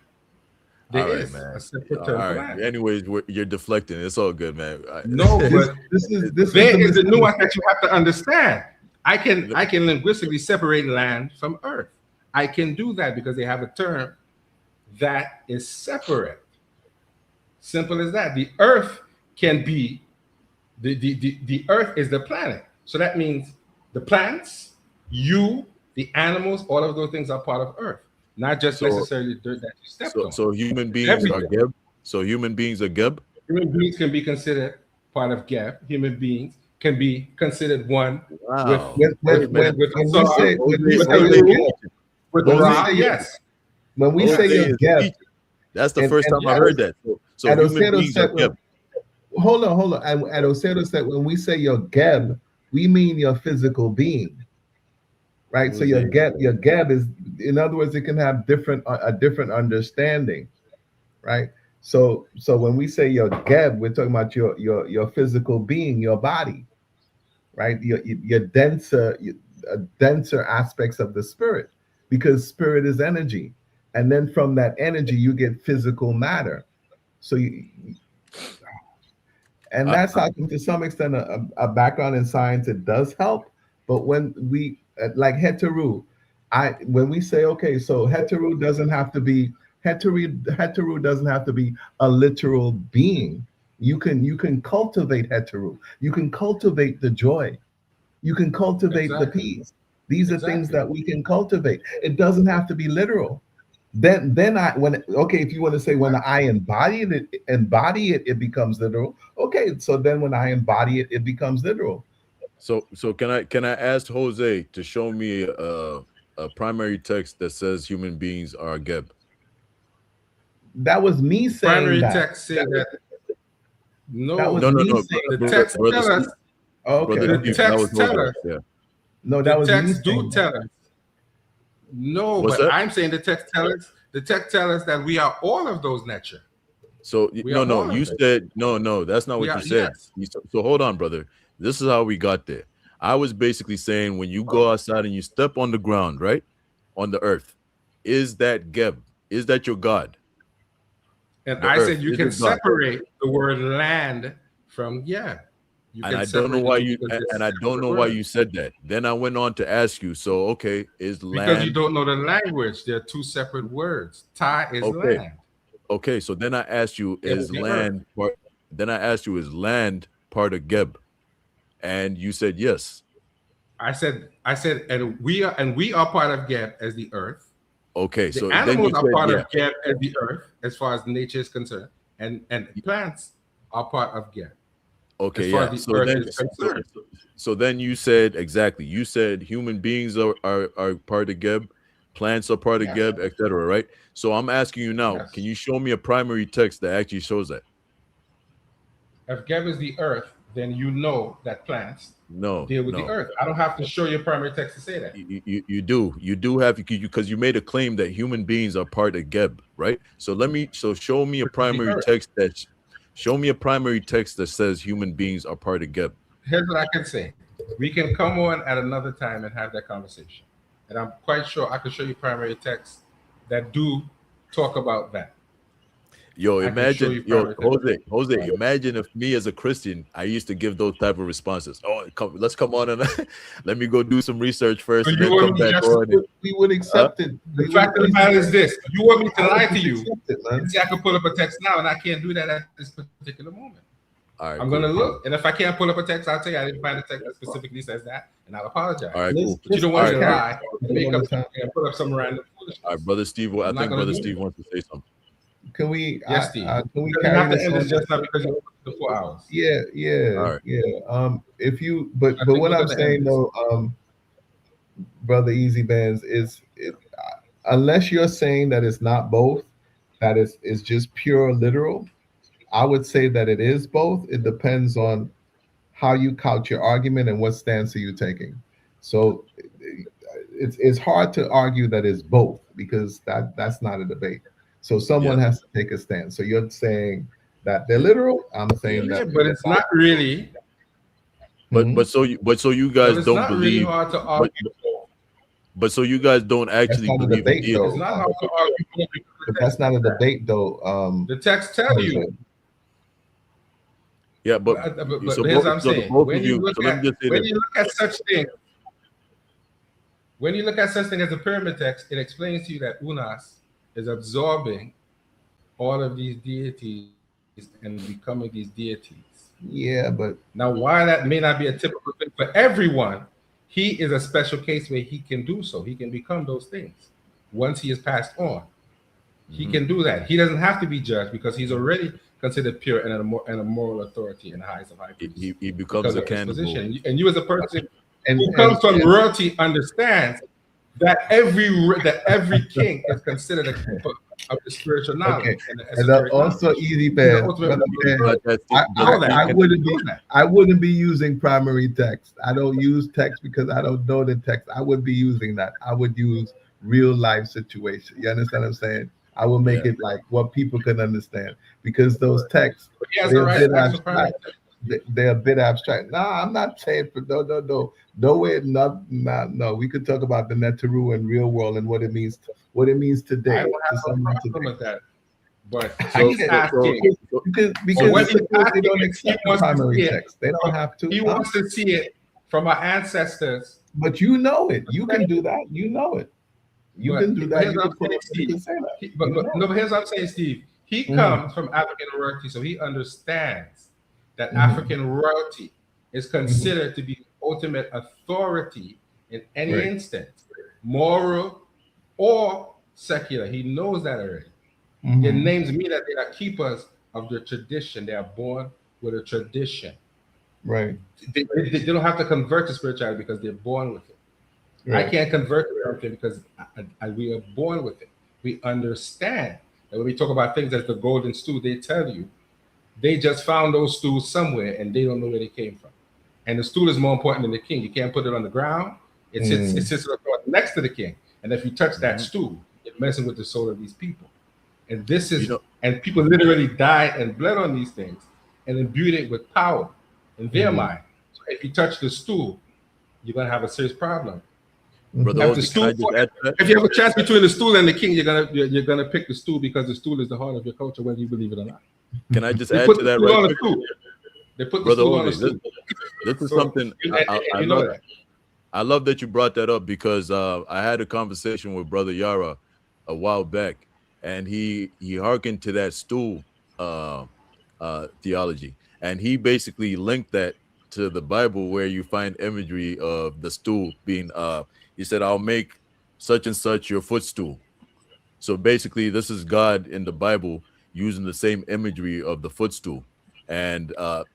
[SPEAKER 16] There
[SPEAKER 9] All right,
[SPEAKER 16] is a
[SPEAKER 9] man.
[SPEAKER 16] separate
[SPEAKER 9] All
[SPEAKER 16] term for
[SPEAKER 9] right.
[SPEAKER 16] land.
[SPEAKER 9] Anyways, you're deflecting. It's all good, man.
[SPEAKER 16] No, but
[SPEAKER 11] this
[SPEAKER 16] there
[SPEAKER 11] is
[SPEAKER 16] is a nuance that you have to understand. I can linguistically separate land from earth. I can do that because they have a term that is separate. Simple as that. The earth can be the earth is the planet. So that means the plants, you, the animals, all of those things are part of earth, not just necessarily dirt that you stepped on.
[SPEAKER 9] So human beings
[SPEAKER 16] Everything.
[SPEAKER 9] are Geb. So human beings are Geb.
[SPEAKER 16] Human beings can be considered part of Geb. Human beings can be considered one
[SPEAKER 9] Wow.
[SPEAKER 16] with the Ra. Yes.
[SPEAKER 11] When we say your Geb,
[SPEAKER 9] that's the first time I heard that. So human beings are Geb.
[SPEAKER 11] Hold on. And Osedo said, when we say your Geb, we mean your physical being, right? So your Geb is, in other words, it can have a different understanding, right? So when we say your Geb, we're talking about your physical being, your body, right? Your denser aspects of the spirit, because spirit is energy, and then from that energy you get physical matter. So and that's how, to some extent, a background in science, it does help. But when we like heteru, when we say, okay, so heteru doesn't have to be a literal being. You can cultivate heteru. You can cultivate the joy. You can cultivate the peace. These are things that we can cultivate. It doesn't have to be literal. Then if you want to say when I embody it, it becomes literal. Okay, so then when I embody it, it becomes literal.
[SPEAKER 9] So can I ask Jose to show me a primary text that says human beings are Geb?
[SPEAKER 11] That was me saying
[SPEAKER 16] primary
[SPEAKER 11] that.
[SPEAKER 16] text say that. No,
[SPEAKER 11] that was
[SPEAKER 9] no.
[SPEAKER 16] The text tell us.
[SPEAKER 11] Okay.
[SPEAKER 16] The text tell us.
[SPEAKER 9] Yeah.
[SPEAKER 11] No, that was
[SPEAKER 16] the text
[SPEAKER 11] me
[SPEAKER 16] do tell us. No,
[SPEAKER 9] What's
[SPEAKER 16] but
[SPEAKER 9] that?
[SPEAKER 16] I'm saying the text tell us. The text tell us that we are all of those nature.
[SPEAKER 9] So no, you said no. That's not what you said.
[SPEAKER 16] Yes.
[SPEAKER 9] So hold on, brother. This is how we got there. I was basically saying when you go outside and you step on the ground, right, on the earth, is that Geb? Is that your God?
[SPEAKER 16] And I said you can separate the word land from
[SPEAKER 9] And I don't know why you said that. Then I went on to ask you. So is
[SPEAKER 16] because
[SPEAKER 9] land,
[SPEAKER 16] because you don't know the language. They're two separate words. Tai is land.
[SPEAKER 9] Okay, so then I asked you, is land part? Then I asked you, is land part of Geb? And you said yes.
[SPEAKER 16] I said, and we are part of Geb as the earth.
[SPEAKER 9] Okay,
[SPEAKER 16] the
[SPEAKER 9] so
[SPEAKER 16] animals
[SPEAKER 9] then you
[SPEAKER 16] are part
[SPEAKER 9] said,
[SPEAKER 16] of Geb as the earth, as far as nature is concerned, and the plants are part of Geb.
[SPEAKER 9] Okay,
[SPEAKER 16] as far as the earth is concerned.
[SPEAKER 9] So then you said exactly. You said human beings are part of Geb, plants are part of Geb, etc. Right? So I'm asking you now, can you show me a primary text that actually shows that?
[SPEAKER 16] If Geb is the earth, then you know that plants deal with the earth. I don't have to show you a primary text to say that.
[SPEAKER 9] You do have because you made a claim that human beings are part of Geb, right? So show me a primary text that says human beings are part of Geb.
[SPEAKER 16] Here's what I can say. We can come on at another time and have that conversation. And I'm quite sure I can show you primary texts that do talk about that.
[SPEAKER 9] Yo, imagine, Jose, imagine if me as a Christian, I used to give those type of responses. Oh, let's come on and let me go do some research first.
[SPEAKER 16] So
[SPEAKER 9] and then come back on.
[SPEAKER 11] We would accept it.
[SPEAKER 16] The fact of the matter is this: you want me to lie to you? See, I can pull up a text now, and I can't do that at this particular moment.
[SPEAKER 9] All right,
[SPEAKER 16] I'm going to look, and if I can't pull up a text, I'll tell you I didn't find a text that specifically says that, and I'll apologize.
[SPEAKER 9] All right, cool.
[SPEAKER 16] But you don't want me to lie, make up something, and put up some random foolishness.
[SPEAKER 9] All right, brother Steve. I think brother Steve wants to say something.
[SPEAKER 11] Can we?
[SPEAKER 16] Yes, Steve.
[SPEAKER 11] Can we
[SPEAKER 16] you
[SPEAKER 11] carry
[SPEAKER 16] have to
[SPEAKER 11] this
[SPEAKER 16] end
[SPEAKER 11] on?
[SPEAKER 16] this just now because you're the 4 hours.
[SPEAKER 11] Yeah. If you, but what I'm saying though, brother Easy Bands, is unless you're saying that it's not both, that is just pure literal, I would say that it is both. It depends on how you couch your argument and what stance are you taking. So it's hard to argue that it's both because that's not a debate. So someone has to take a stance. So you're saying that they're literal. I'm saying
[SPEAKER 16] Yeah,
[SPEAKER 11] that.
[SPEAKER 16] but it's not really.
[SPEAKER 9] But so you guys
[SPEAKER 16] But it's
[SPEAKER 9] don't
[SPEAKER 16] not really
[SPEAKER 9] believe.
[SPEAKER 16] hard to
[SPEAKER 9] But,
[SPEAKER 16] argue.
[SPEAKER 9] but so you guys don't
[SPEAKER 11] That's
[SPEAKER 9] actually
[SPEAKER 11] not a
[SPEAKER 9] believe in
[SPEAKER 11] debate,
[SPEAKER 9] deity.
[SPEAKER 11] though.
[SPEAKER 16] It's not hard to argue.
[SPEAKER 11] But that's not a debate, though.
[SPEAKER 16] The text tell you.
[SPEAKER 9] Yeah, but
[SPEAKER 16] But
[SPEAKER 9] so
[SPEAKER 16] here's
[SPEAKER 9] both,
[SPEAKER 16] what I'm
[SPEAKER 9] so the
[SPEAKER 16] saying.
[SPEAKER 9] both
[SPEAKER 16] When
[SPEAKER 9] of
[SPEAKER 16] you
[SPEAKER 9] you.
[SPEAKER 16] look
[SPEAKER 9] So let
[SPEAKER 16] at
[SPEAKER 9] me just say
[SPEAKER 16] when
[SPEAKER 9] this.
[SPEAKER 16] you look at such things, when you look at such thing as a pyramid text, it explains to you that Unas is absorbing all of these deities and becoming these deities.
[SPEAKER 11] Yeah, but
[SPEAKER 16] now why that may not be a typical thing for everyone, he is a special case where he can do so. He can become those things once he is passed on. He can do that. He doesn't have to be judged because he's already considered pure and a moral authority in the highest of high priests.
[SPEAKER 9] He becomes a
[SPEAKER 16] of his
[SPEAKER 9] cannibal.
[SPEAKER 16] position. And you as a person
[SPEAKER 11] And-
[SPEAKER 16] who comes
[SPEAKER 11] and-
[SPEAKER 16] from
[SPEAKER 11] and-
[SPEAKER 16] royalty understands that every king is considered a keeper of the spiritual knowledge.
[SPEAKER 11] Okay.
[SPEAKER 16] And, the
[SPEAKER 11] And
[SPEAKER 16] esoteric
[SPEAKER 11] also,
[SPEAKER 16] knowledge.
[SPEAKER 11] easy
[SPEAKER 16] He's the
[SPEAKER 11] man.
[SPEAKER 16] ultimate
[SPEAKER 11] Brother
[SPEAKER 16] ruler.
[SPEAKER 11] man,
[SPEAKER 16] That.
[SPEAKER 11] I wouldn't be using primary text. I don't use text because I don't know the text. I would be using that. I would use real life situation. You understand what I'm saying? I will make it like what people can understand because those texts,
[SPEAKER 16] But he has the right to ask for primary text.
[SPEAKER 11] they're a bit abstract. No, I'm not saying for no way, no. We could talk about the Netaru and real world and what it means today.
[SPEAKER 16] I don't
[SPEAKER 11] to
[SPEAKER 16] have no
[SPEAKER 11] someone
[SPEAKER 16] problem
[SPEAKER 11] today.
[SPEAKER 16] with that. But
[SPEAKER 11] So-
[SPEAKER 16] he's
[SPEAKER 11] so-
[SPEAKER 16] asking
[SPEAKER 11] because
[SPEAKER 16] when
[SPEAKER 11] it's
[SPEAKER 16] he's
[SPEAKER 11] supposed they
[SPEAKER 16] asking,
[SPEAKER 11] don't
[SPEAKER 16] he
[SPEAKER 11] accept the
[SPEAKER 16] wants to
[SPEAKER 11] primary
[SPEAKER 16] see it.
[SPEAKER 11] text. They don't have to.
[SPEAKER 16] He
[SPEAKER 11] huh?
[SPEAKER 16] wants to see it from our ancestors.
[SPEAKER 11] But you know it. You can do that. You know it. You
[SPEAKER 16] But
[SPEAKER 11] can do that.
[SPEAKER 16] here's
[SPEAKER 11] You
[SPEAKER 16] what
[SPEAKER 11] can
[SPEAKER 16] I'm
[SPEAKER 11] pull
[SPEAKER 16] saying,
[SPEAKER 11] up. You can say that.
[SPEAKER 16] But here's what I'm saying, Steve. He
[SPEAKER 11] Mhm.
[SPEAKER 16] comes from African royalty, so he understands that
[SPEAKER 11] Mhm.
[SPEAKER 16] African royalty is considered to be the ultimate authority in any
[SPEAKER 11] Right.
[SPEAKER 16] instance, moral or secular. He knows that already.
[SPEAKER 11] Mhm.
[SPEAKER 16] Their names mean that they are keepers of the tradition. They are born with a tradition.
[SPEAKER 11] Right.
[SPEAKER 16] They don't have to convert to spirituality because they're born with it.
[SPEAKER 11] Right.
[SPEAKER 16] I can't convert to something because we are born with it. We understand that when we talk about things as the golden stool, they tell you they just found those stools somewhere and they don't know where they came from. And the stool is more important than the king. You can't put it on the ground. It sits next to the king. And if you touch that stool, you're messing with the soul of these people. And this is, and people literally died and bled on these things and imbued it with power in their mind. So if you touch the stool, you're gonna have a serious problem.
[SPEAKER 9] Brother
[SPEAKER 16] If,
[SPEAKER 9] Ozzy,
[SPEAKER 16] the stool,
[SPEAKER 9] can I just add to that?
[SPEAKER 16] if you have a chance between the stool and the king, you're gonna pick the stool because the stool is the heart of your culture, whether you believe it or not.
[SPEAKER 9] Can I just
[SPEAKER 16] They
[SPEAKER 9] add
[SPEAKER 16] put
[SPEAKER 9] to
[SPEAKER 16] the
[SPEAKER 9] that
[SPEAKER 16] stool on
[SPEAKER 9] right
[SPEAKER 16] the
[SPEAKER 9] quick?
[SPEAKER 16] stool. They put the
[SPEAKER 9] Brother
[SPEAKER 16] stool on the
[SPEAKER 9] Ozzy,
[SPEAKER 16] stool.
[SPEAKER 9] this is
[SPEAKER 16] So,
[SPEAKER 9] something I
[SPEAKER 16] you know
[SPEAKER 9] love.
[SPEAKER 16] that.
[SPEAKER 9] I love that you brought that up because I had a conversation with Brother Yara a while back, and he hearkened to that stool theology, and he basically linked that to the Bible where you find imagery of the stool being. He said, "I'll make such and such your footstool." So basically, this is God in the Bible using the same imagery of the footstool, and the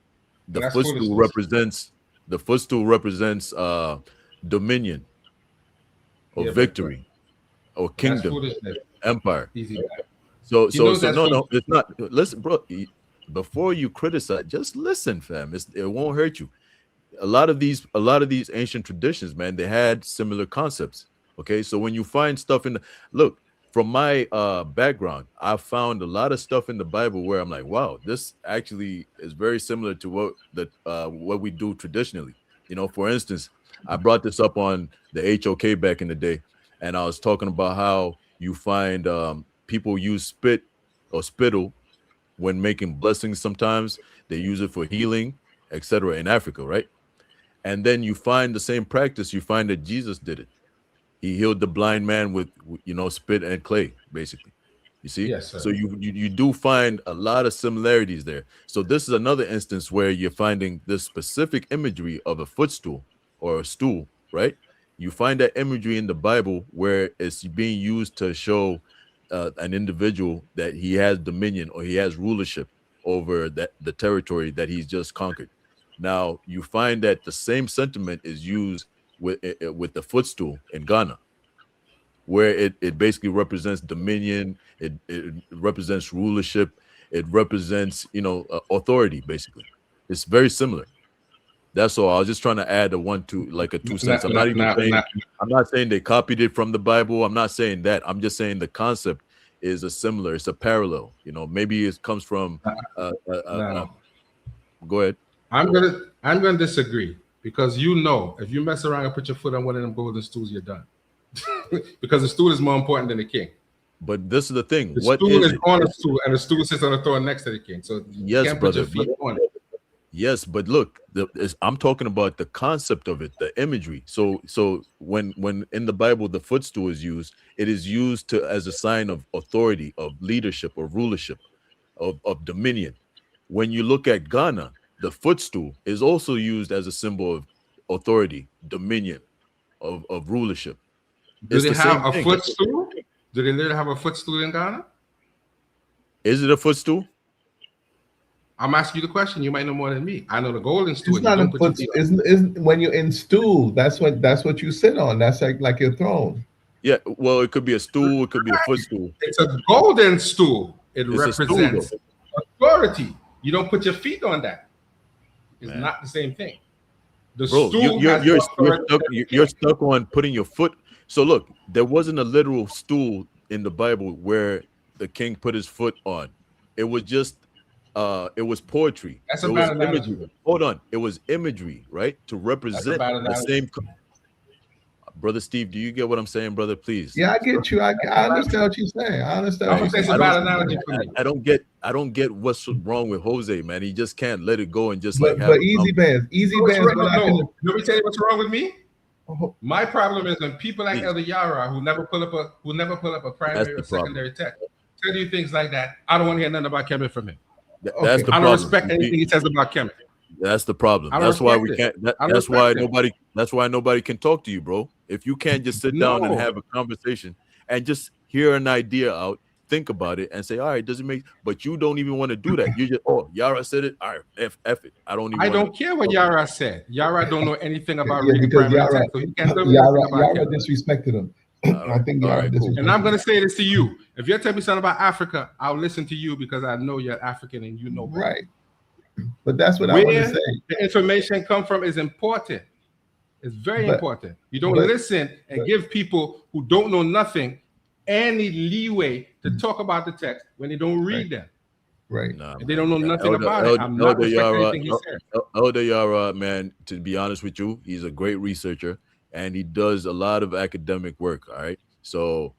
[SPEAKER 16] That's
[SPEAKER 9] footstool
[SPEAKER 16] foolishness.
[SPEAKER 9] represents dominion or
[SPEAKER 16] Yeah, but-
[SPEAKER 9] victory or
[SPEAKER 16] That's
[SPEAKER 9] kingdom,
[SPEAKER 16] foolishness.
[SPEAKER 9] empire.
[SPEAKER 16] Easy back.
[SPEAKER 9] So
[SPEAKER 16] He knows that's
[SPEAKER 9] no,
[SPEAKER 16] foolishness.
[SPEAKER 9] it's not. Listen, bro. Before you criticize, just listen, fam. It won't hurt you. A lot of these ancient traditions, man, they had similar concepts. Okay, so when you find stuff in the look from my background, I found a lot of stuff in the Bible where I'm like, wow, this actually is very similar to what we do traditionally. You know, for instance, I brought this up on the HOK back in the day, and I was talking about how you find people use spit or spittle when making blessings. Sometimes they use it for healing, etc. in Africa, right? And then you find the same practice. You find that Jesus did it. He healed the blind man with spit and clay, basically. You see?
[SPEAKER 16] Yes, sir.
[SPEAKER 9] So you do find a lot of similarities there. So this is another instance where you're finding this specific imagery of a footstool or a stool, right? You find that imagery in the Bible where it's being used to show an individual that he has dominion or he has rulership over the territory that he's just conquered. Now you find that the same sentiment is used with the footstool in Ghana, where it basically represents dominion, it represents rulership, it represents authority. Basically, it's very similar. That's all. I was just trying to add a 2 cents. I'm not saying they copied it from the Bible. I'm not saying that. I'm just saying the concept is a similar. It's a parallel. You know, maybe it comes from.
[SPEAKER 16] No.
[SPEAKER 9] Go ahead.
[SPEAKER 16] I'm gonna disagree because if you mess around and put your foot on one of them golden stools, you're done. Because the stool is more important than the king.
[SPEAKER 9] But this is the thing.
[SPEAKER 16] The
[SPEAKER 9] what
[SPEAKER 16] stool
[SPEAKER 9] is
[SPEAKER 16] on a stool, and the stool sits on the throne next to the king. So you can't put your feet on it.
[SPEAKER 9] Yes, but look, I'm talking about the concept of it, the imagery. So when in the Bible the footstool is used, it is used as a sign of authority, of leadership, or rulership, of dominion. When you look at Ghana, the footstool is also used as a symbol of authority, dominion, of rulership.
[SPEAKER 16] Do they have a footstool? Do they literally have a footstool in Ghana?
[SPEAKER 9] Is it a footstool?
[SPEAKER 16] I'm asking you the question. You might know more than me. I know the golden stool.
[SPEAKER 11] It's not a foot. Isn't when you're in stool. That's what you sit on. That's like your throne.
[SPEAKER 9] Yeah. Well, it could be a stool. It could be a footstool.
[SPEAKER 16] It's a golden stool. It represents authority. You don't put your feet on that. It's not the same thing. The stool
[SPEAKER 9] you're stuck on putting your foot. So look, there wasn't a literal stool in the Bible where the king put his foot on. It was just it was poetry.
[SPEAKER 16] That's a bad
[SPEAKER 9] imagery. Hold on. It was imagery, right? To represent the same. Brother Steve, do you get what I'm saying, brother? Please.
[SPEAKER 11] Yeah, I get you. I understand what you're saying. I understand.
[SPEAKER 9] I don't get what's wrong with Jose, man. He just can't let it go and just
[SPEAKER 11] but easy bands.
[SPEAKER 16] Let me tell you what's wrong with me. My problem is when people like Elder Yara, who never pull up a primary or secondary text, tell you things like that. I don't want to hear nothing about Kemet from him.
[SPEAKER 9] That's the problem.
[SPEAKER 16] I don't respect anything he says about Kemet.
[SPEAKER 9] That's the problem. That's why we can't. That's why nobody. That's why nobody can talk to you, bro. If you can't just sit down and have a conversation and just hear an idea out, think about it, and say, "All right, does it make?" But you don't even want to do that. You just, Yara said it. All right, F it. I don't
[SPEAKER 16] care what Yara said. Yara don't know anything about reading primary text, so he can't tell me anything about
[SPEAKER 11] Yara disrespected him. I think Yara disrespected.
[SPEAKER 16] And I'm going to say this to you: if you're telling me something about Africa, I'll listen to you because I know you're African and you know better.
[SPEAKER 11] Right. But that's what I want to say.
[SPEAKER 16] The information come from is important. It's very important. You don't listen and give people who don't know nothing any leeway to talk about the text when they don't read them.
[SPEAKER 11] Right.
[SPEAKER 16] And they don't know nothing about it. I'm not respecting anything he said.
[SPEAKER 9] Elder Yara, man, to be honest with you, he's a great researcher and he does a lot of academic work. All right. So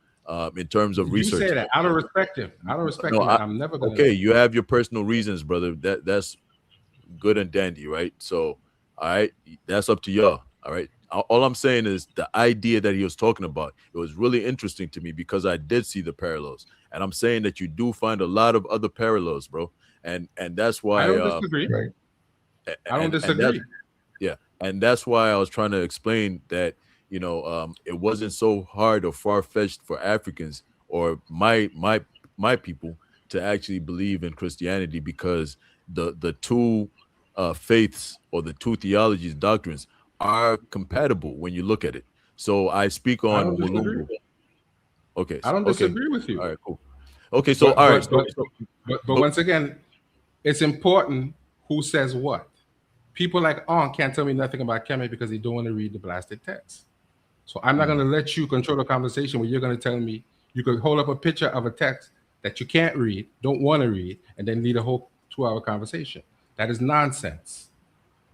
[SPEAKER 9] in terms of research,
[SPEAKER 16] you say that. I don't respect him. I'm never going to.
[SPEAKER 9] Okay, you have your personal reasons, brother. That's good and dandy, right? So, all right, that's up to y'all. All right. All I'm saying is the idea that he was talking about, it was really interesting to me because I did see the parallels. And I'm saying that you do find a lot of other parallels, bro. And that's why
[SPEAKER 16] I don't disagree. I don't disagree.
[SPEAKER 9] And that's why I was trying to explain that, it wasn't so hard or far-fetched for Africans or my people to actually believe in Christianity because the two faiths or the two theologies, doctrines are compatible when you look at it. So I speak on Mulungu. Okay.
[SPEAKER 16] I don't disagree with you.
[SPEAKER 9] All right, cool. Okay, so all right.
[SPEAKER 16] But once again, it's important who says what. People like can't tell me nothing about Kemet because they don't want to read the blasted text. So I'm not going to let you control the conversation where you're going to tell me you could hold up a picture of a text that you can't read, don't want to read, and then lead a whole 2-hour conversation. That is nonsense.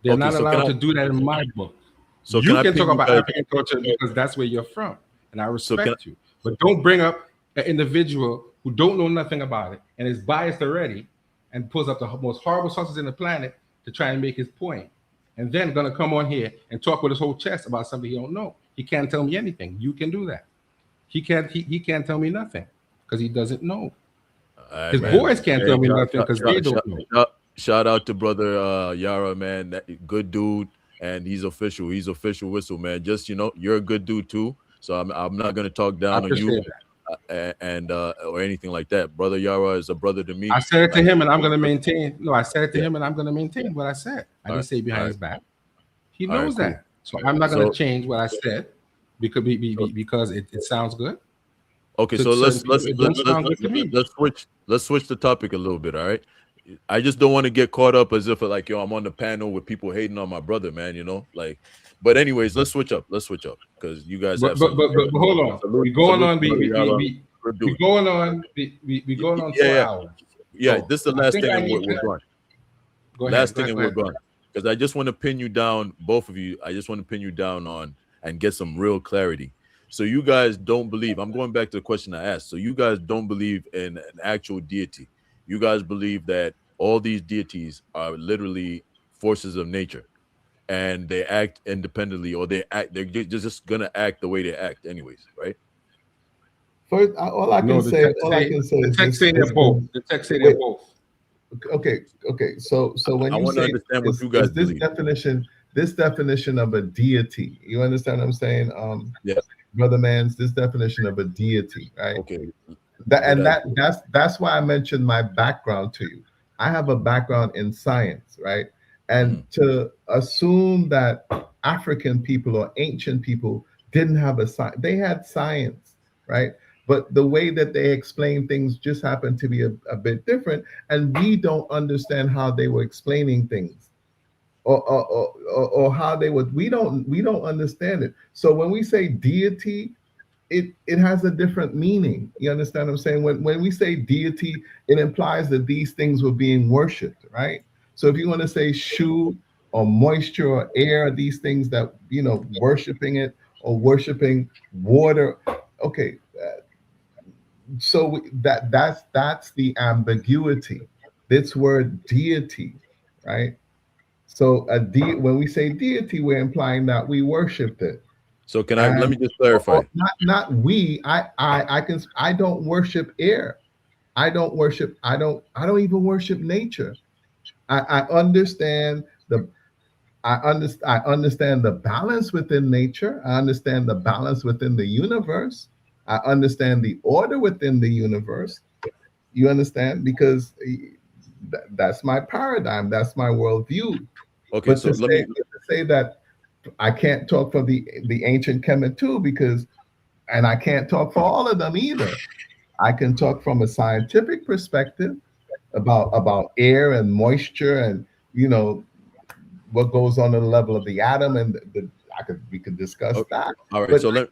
[SPEAKER 16] They're not allowed to do that in my book. So you can talk about African culture because that's where you're from, and I respect you. But don't bring up an individual who don't know nothing about it and is biased already and pulls up the most horrible sources in the planet to try and make his point. And then going to come on here and talk with his whole chest about something he don't know. He can't tell me anything. You can do that. He can't tell me nothing because he doesn't know. His boys can't tell me nothing because they don't know.
[SPEAKER 9] Shout out to brother Yara, man. That good dude, and he's official. He's official whistle, man. Just you're a good dude too. So I'm not gonna talk down on you and or anything like that. Brother Yara is a brother to me.
[SPEAKER 16] I said it to him, and I'm gonna maintain. No, I said it to him, and I'm gonna maintain what I said. I didn't say behind his back. He knows that. So I'm not gonna change what I said because it sounds good.
[SPEAKER 9] Okay, so let's switch the topic a little bit. All right. I just don't want to get caught up as if like, I'm on the panel with people hating on my brother, man, but anyways, let's switch up because you guys have
[SPEAKER 16] but hold on. We're going on. we're going on. We going on 4 hours.
[SPEAKER 9] Yeah,
[SPEAKER 16] So
[SPEAKER 9] this is the
[SPEAKER 16] I
[SPEAKER 9] last
[SPEAKER 16] think
[SPEAKER 9] thing,
[SPEAKER 16] I
[SPEAKER 9] and
[SPEAKER 16] need
[SPEAKER 9] we're
[SPEAKER 16] to
[SPEAKER 9] gone.
[SPEAKER 16] go ahead.
[SPEAKER 9] Last thing, and
[SPEAKER 16] Go
[SPEAKER 9] we're
[SPEAKER 16] ahead.
[SPEAKER 9] gone. Because I just want to pin you down, both of you. I just want to pin you down on and get some real clarity. So you guys don't believe. I'm going back to the question I asked. So you guys don't believe in an actual deity. You guys believe that all these deities are literally forces of nature, and they act independently, or they're just gonna act the way they act, anyways, right?
[SPEAKER 11] First, all I can
[SPEAKER 16] No,
[SPEAKER 11] say, all I can say
[SPEAKER 16] the
[SPEAKER 11] is
[SPEAKER 16] text
[SPEAKER 11] this:
[SPEAKER 16] say they're both. The text say they're
[SPEAKER 11] wait,
[SPEAKER 16] both.
[SPEAKER 11] okay. So when
[SPEAKER 9] I
[SPEAKER 11] you
[SPEAKER 9] want to
[SPEAKER 11] say
[SPEAKER 9] understand what you guys
[SPEAKER 11] is this
[SPEAKER 9] believe.
[SPEAKER 11] definition of a deity, you understand what I'm saying?
[SPEAKER 9] Yeah.
[SPEAKER 11] Brother Mans, this definition of a deity, right?
[SPEAKER 9] Okay.
[SPEAKER 11] That's why I mentioned my background to you. I have a background in science, right? And to assume that African people or ancient people didn't have a science, they had science, right? But the way that they explain things just happened to be a bit different, and we don't understand how they were explaining things, or how they would. We don't understand it. So when we say deity, it has a different meaning. You understand what I'm saying? When we say deity, it implies that these things were being worshipped, right? So if you want to say shu or moisture or air, these things that worshiping it or worshiping water, okay. That's the ambiguity. This word deity, right? So when we say deity, we're implying that we worshipped it.
[SPEAKER 9] So can I let me
[SPEAKER 11] And
[SPEAKER 9] just clarify?
[SPEAKER 11] not we. I don't worship air. I don't even worship nature. I understand I understand the balance within nature. I understand the balance within the universe. I understand the order within the universe. You understand? Because that's my paradigm. That's my worldview.
[SPEAKER 9] Okay,
[SPEAKER 11] But
[SPEAKER 9] so
[SPEAKER 11] to
[SPEAKER 9] let me.
[SPEAKER 11] say that I can't talk for the ancient Kemet too, and I can't talk for all of them either. I can talk from a scientific perspective about air and moisture, and what goes on the level of the atom, and we could discuss that.
[SPEAKER 9] All right,
[SPEAKER 11] But
[SPEAKER 9] so
[SPEAKER 11] I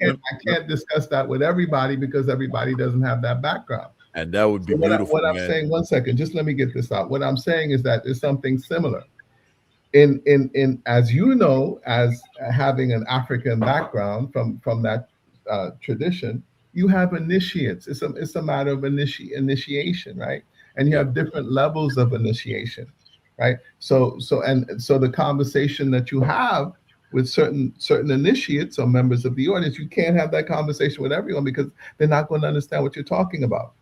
[SPEAKER 11] can't discuss that with everybody because everybody doesn't have that background.
[SPEAKER 9] and that would be
[SPEAKER 11] So
[SPEAKER 9] beautiful,
[SPEAKER 11] what I'm
[SPEAKER 9] man.
[SPEAKER 11] saying, one second, just let me get this out. What I'm saying is that there's something similar in as you know, as having an African background from that tradition. You have initiates. It's a matter of initiation, right? And you
[SPEAKER 9] Yeah.
[SPEAKER 11] have different levels of initiation, right? So the conversation that you have with certain initiates or members of the audience, you can't have that conversation with everyone because they're not going to understand what you're talking about.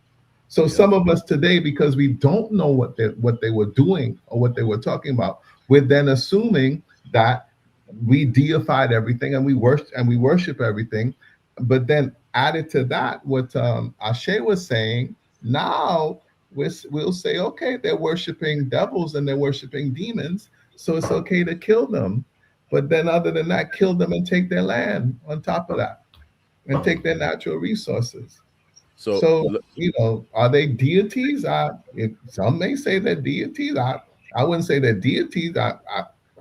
[SPEAKER 11] So some of us today, because we don't know what they were doing or what they were talking about, we're then assuming that we deified everything and we worship everything. But then added to that, what Ashe was saying, now we'll say, okay, they're worshiping devils and they're worshiping demons, so it's okay to kill them. But then other than that, kill them and take their land on top of that and take their natural resources. So, are they deities? If some may say they're deities. I wouldn't say they're deities.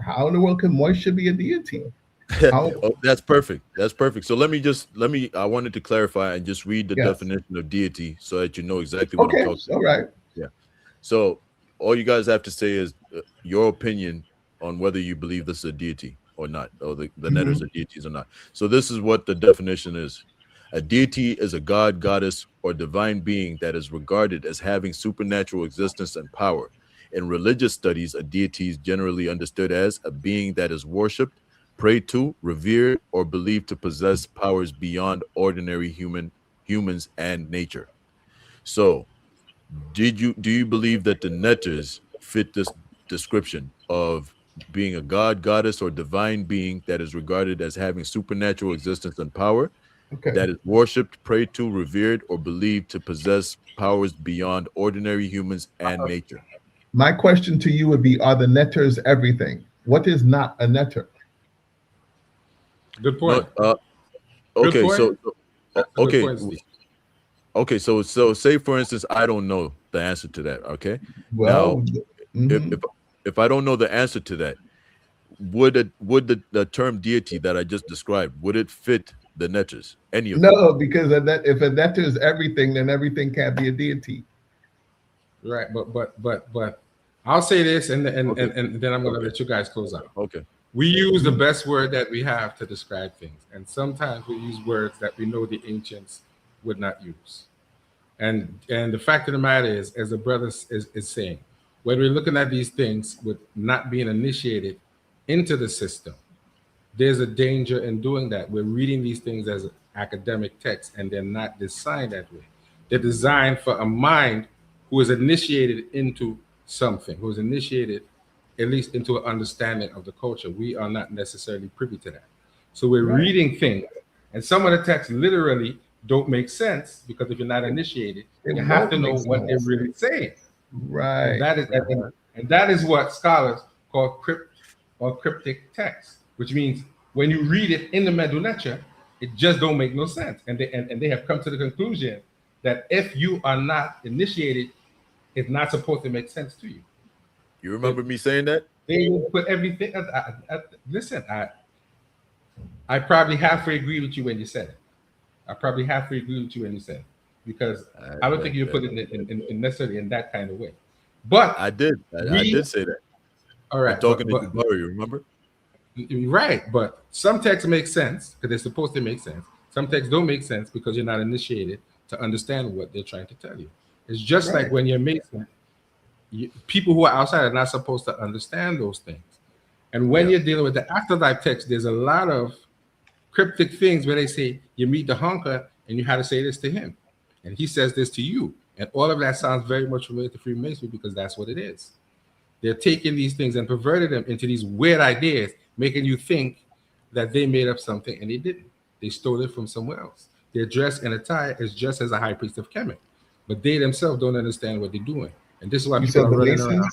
[SPEAKER 11] How in the world can moisture be a deity? How?
[SPEAKER 9] Oh, that's perfect. That's perfect. So I wanted to clarify and just read the
[SPEAKER 11] Yes.
[SPEAKER 9] definition of deity so that you know exactly what I'm
[SPEAKER 11] Okay.
[SPEAKER 9] talking about.
[SPEAKER 11] All right.
[SPEAKER 9] Yeah. So all you guys have to say is your opinion on whether you believe this is a deity or not, or the netters are deities or not. So this is what the definition is. A deity is a god, goddess, or divine being that is regarded as having supernatural existence and power. In religious studies, a deity is generally understood as a being that is worshipped, prayed to, revered, or believed to possess powers beyond ordinary humans and nature. So, do you believe that the netters fit this description of being a god, goddess, or divine being that is regarded as having supernatural existence and power,
[SPEAKER 11] Okay.
[SPEAKER 9] that is worshipped, prayed to, revered, or believed to possess powers beyond ordinary humans and nature?
[SPEAKER 11] My question to you would be: are the netters everything? What is not a netter?
[SPEAKER 16] Good
[SPEAKER 9] No,
[SPEAKER 16] point. Good
[SPEAKER 9] okay,
[SPEAKER 16] point. That's a good
[SPEAKER 9] okay,
[SPEAKER 16] point, Steve.
[SPEAKER 9] okay, so say for instance, I don't know the answer to that. Okay, now
[SPEAKER 11] Well,
[SPEAKER 9] if I don't know the answer to that, would the term deity that I just described, would it fit the Netchers? Any of them?
[SPEAKER 11] No, because if a Netter is everything, then everything can't be a deity.
[SPEAKER 16] Right, but I'll say this, and then I'm going to let you guys close out.
[SPEAKER 9] Okay.
[SPEAKER 16] We use the best word that we have to describe things, and sometimes we use words that we know the ancients would not use. And the fact of the matter is, as the brother is saying, when we're looking at these things with not being initiated into the system, there's a danger in doing that. We're reading these things as academic texts, and they're not designed that way. They're designed for a mind who is initiated into something, who is initiated at least into an understanding of the culture. We are not necessarily privy to that. So we're reading things, and some of the texts literally don't make sense, because if you're not initiated, you have to know what they're really saying.
[SPEAKER 11] Right.
[SPEAKER 16] And that is what scholars call cryptic text, which means when you read it in the Medu Neter, it just don't make no sense. And they have come to the conclusion that if you are not initiated, it's not supposed to make sense to you.
[SPEAKER 9] You remember me saying that?
[SPEAKER 16] They will put everything. Listen, I probably halfway agree with you when you said it. I probably halfway agree with you when you said it, because I don't think you put it in necessarily in that kind of way. But
[SPEAKER 9] I did. I did say that.
[SPEAKER 16] All right.
[SPEAKER 9] I'm talking to Jabari, you remember?
[SPEAKER 16] Right, but some texts make sense because they're supposed to make sense. Some texts don't make sense because you're not initiated to understand what they're trying to tell you. It's just like when you're Mason, people who are outside are not supposed to understand those things. And when you're dealing with the afterlife text, there's a lot of cryptic things where they say you meet the hunker and you have to say this to him, and he says this to you, and all of that sounds very much familiar to Freemasonry, because that's what it is. They're taking these things and perverting them into these weird ideas, making you think that they made up something, and they didn't. They stole it from somewhere else. Their dress and attire is just as a high priest of Kemet, but they themselves don't understand what they're doing, and this is why people are running around.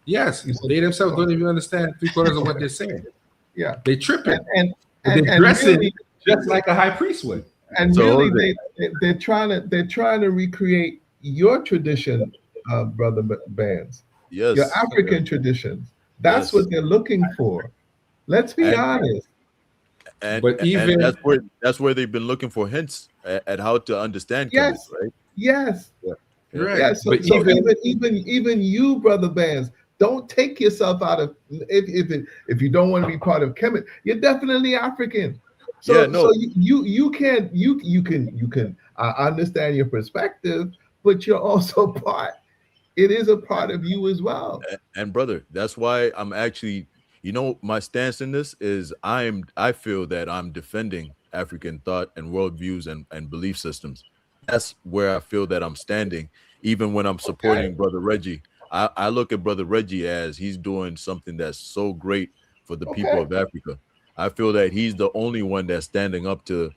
[SPEAKER 16] Yes, they themselves don't even understand 3/4 of what they're saying.
[SPEAKER 11] Yeah,
[SPEAKER 16] they tripping,
[SPEAKER 11] and
[SPEAKER 16] they're dressing
[SPEAKER 11] really,
[SPEAKER 16] just like a high priest would.
[SPEAKER 11] And really, they're trying to recreate your tradition, brother Bands.
[SPEAKER 9] Yes,
[SPEAKER 11] your African traditions. That's what they're looking for. Let's be honest.
[SPEAKER 9] And that's where they've been looking for hints at how to understand Kemet, right?
[SPEAKER 11] Yes.
[SPEAKER 16] Right.
[SPEAKER 11] Yeah, so even you, brother Bands, don't take yourself out of if you don't want to be part of Kemet. You're definitely African. So you can understand your perspective, but you're also part. It is a part of you as well.
[SPEAKER 9] And brother, that's why I'm actually, my stance in this is I feel that I'm defending African thought and worldviews and belief systems. That's where I feel that I'm standing, even when I'm supporting Brother Reggie. I look at Brother Reggie as he's doing something that's so great for the people of Africa. I feel that he's the only one that's standing up to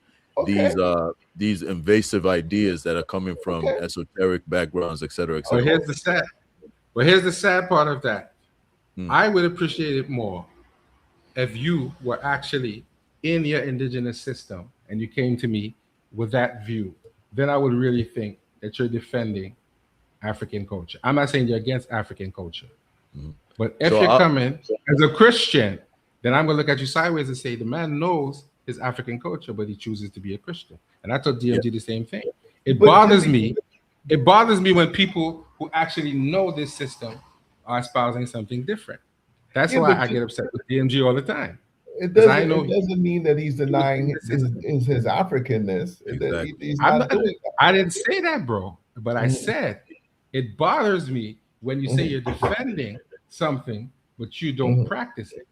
[SPEAKER 9] these invasive ideas that are coming from esoteric backgrounds, et cetera, et cetera.
[SPEAKER 16] Here's the sad part of that. I would appreciate it more if you were actually in your indigenous system and you came to me with that view. Then I would really think that you're defending African culture. I'm not saying you're against African culture, but if you're coming as a Christian, then I'm going to look at you sideways and say the man knows his African culture, but he chooses to be a Christian. And I told DMG the same thing. It bothers me. It bothers me when people who actually know this system are espousing something different. That's why I get upset with DMG all the time.
[SPEAKER 11] It doesn't mean that he's denying his Africanness.
[SPEAKER 16] Exactly. I didn't say that, bro. But I said it bothers me when you say you're defending something, but you don't practice it.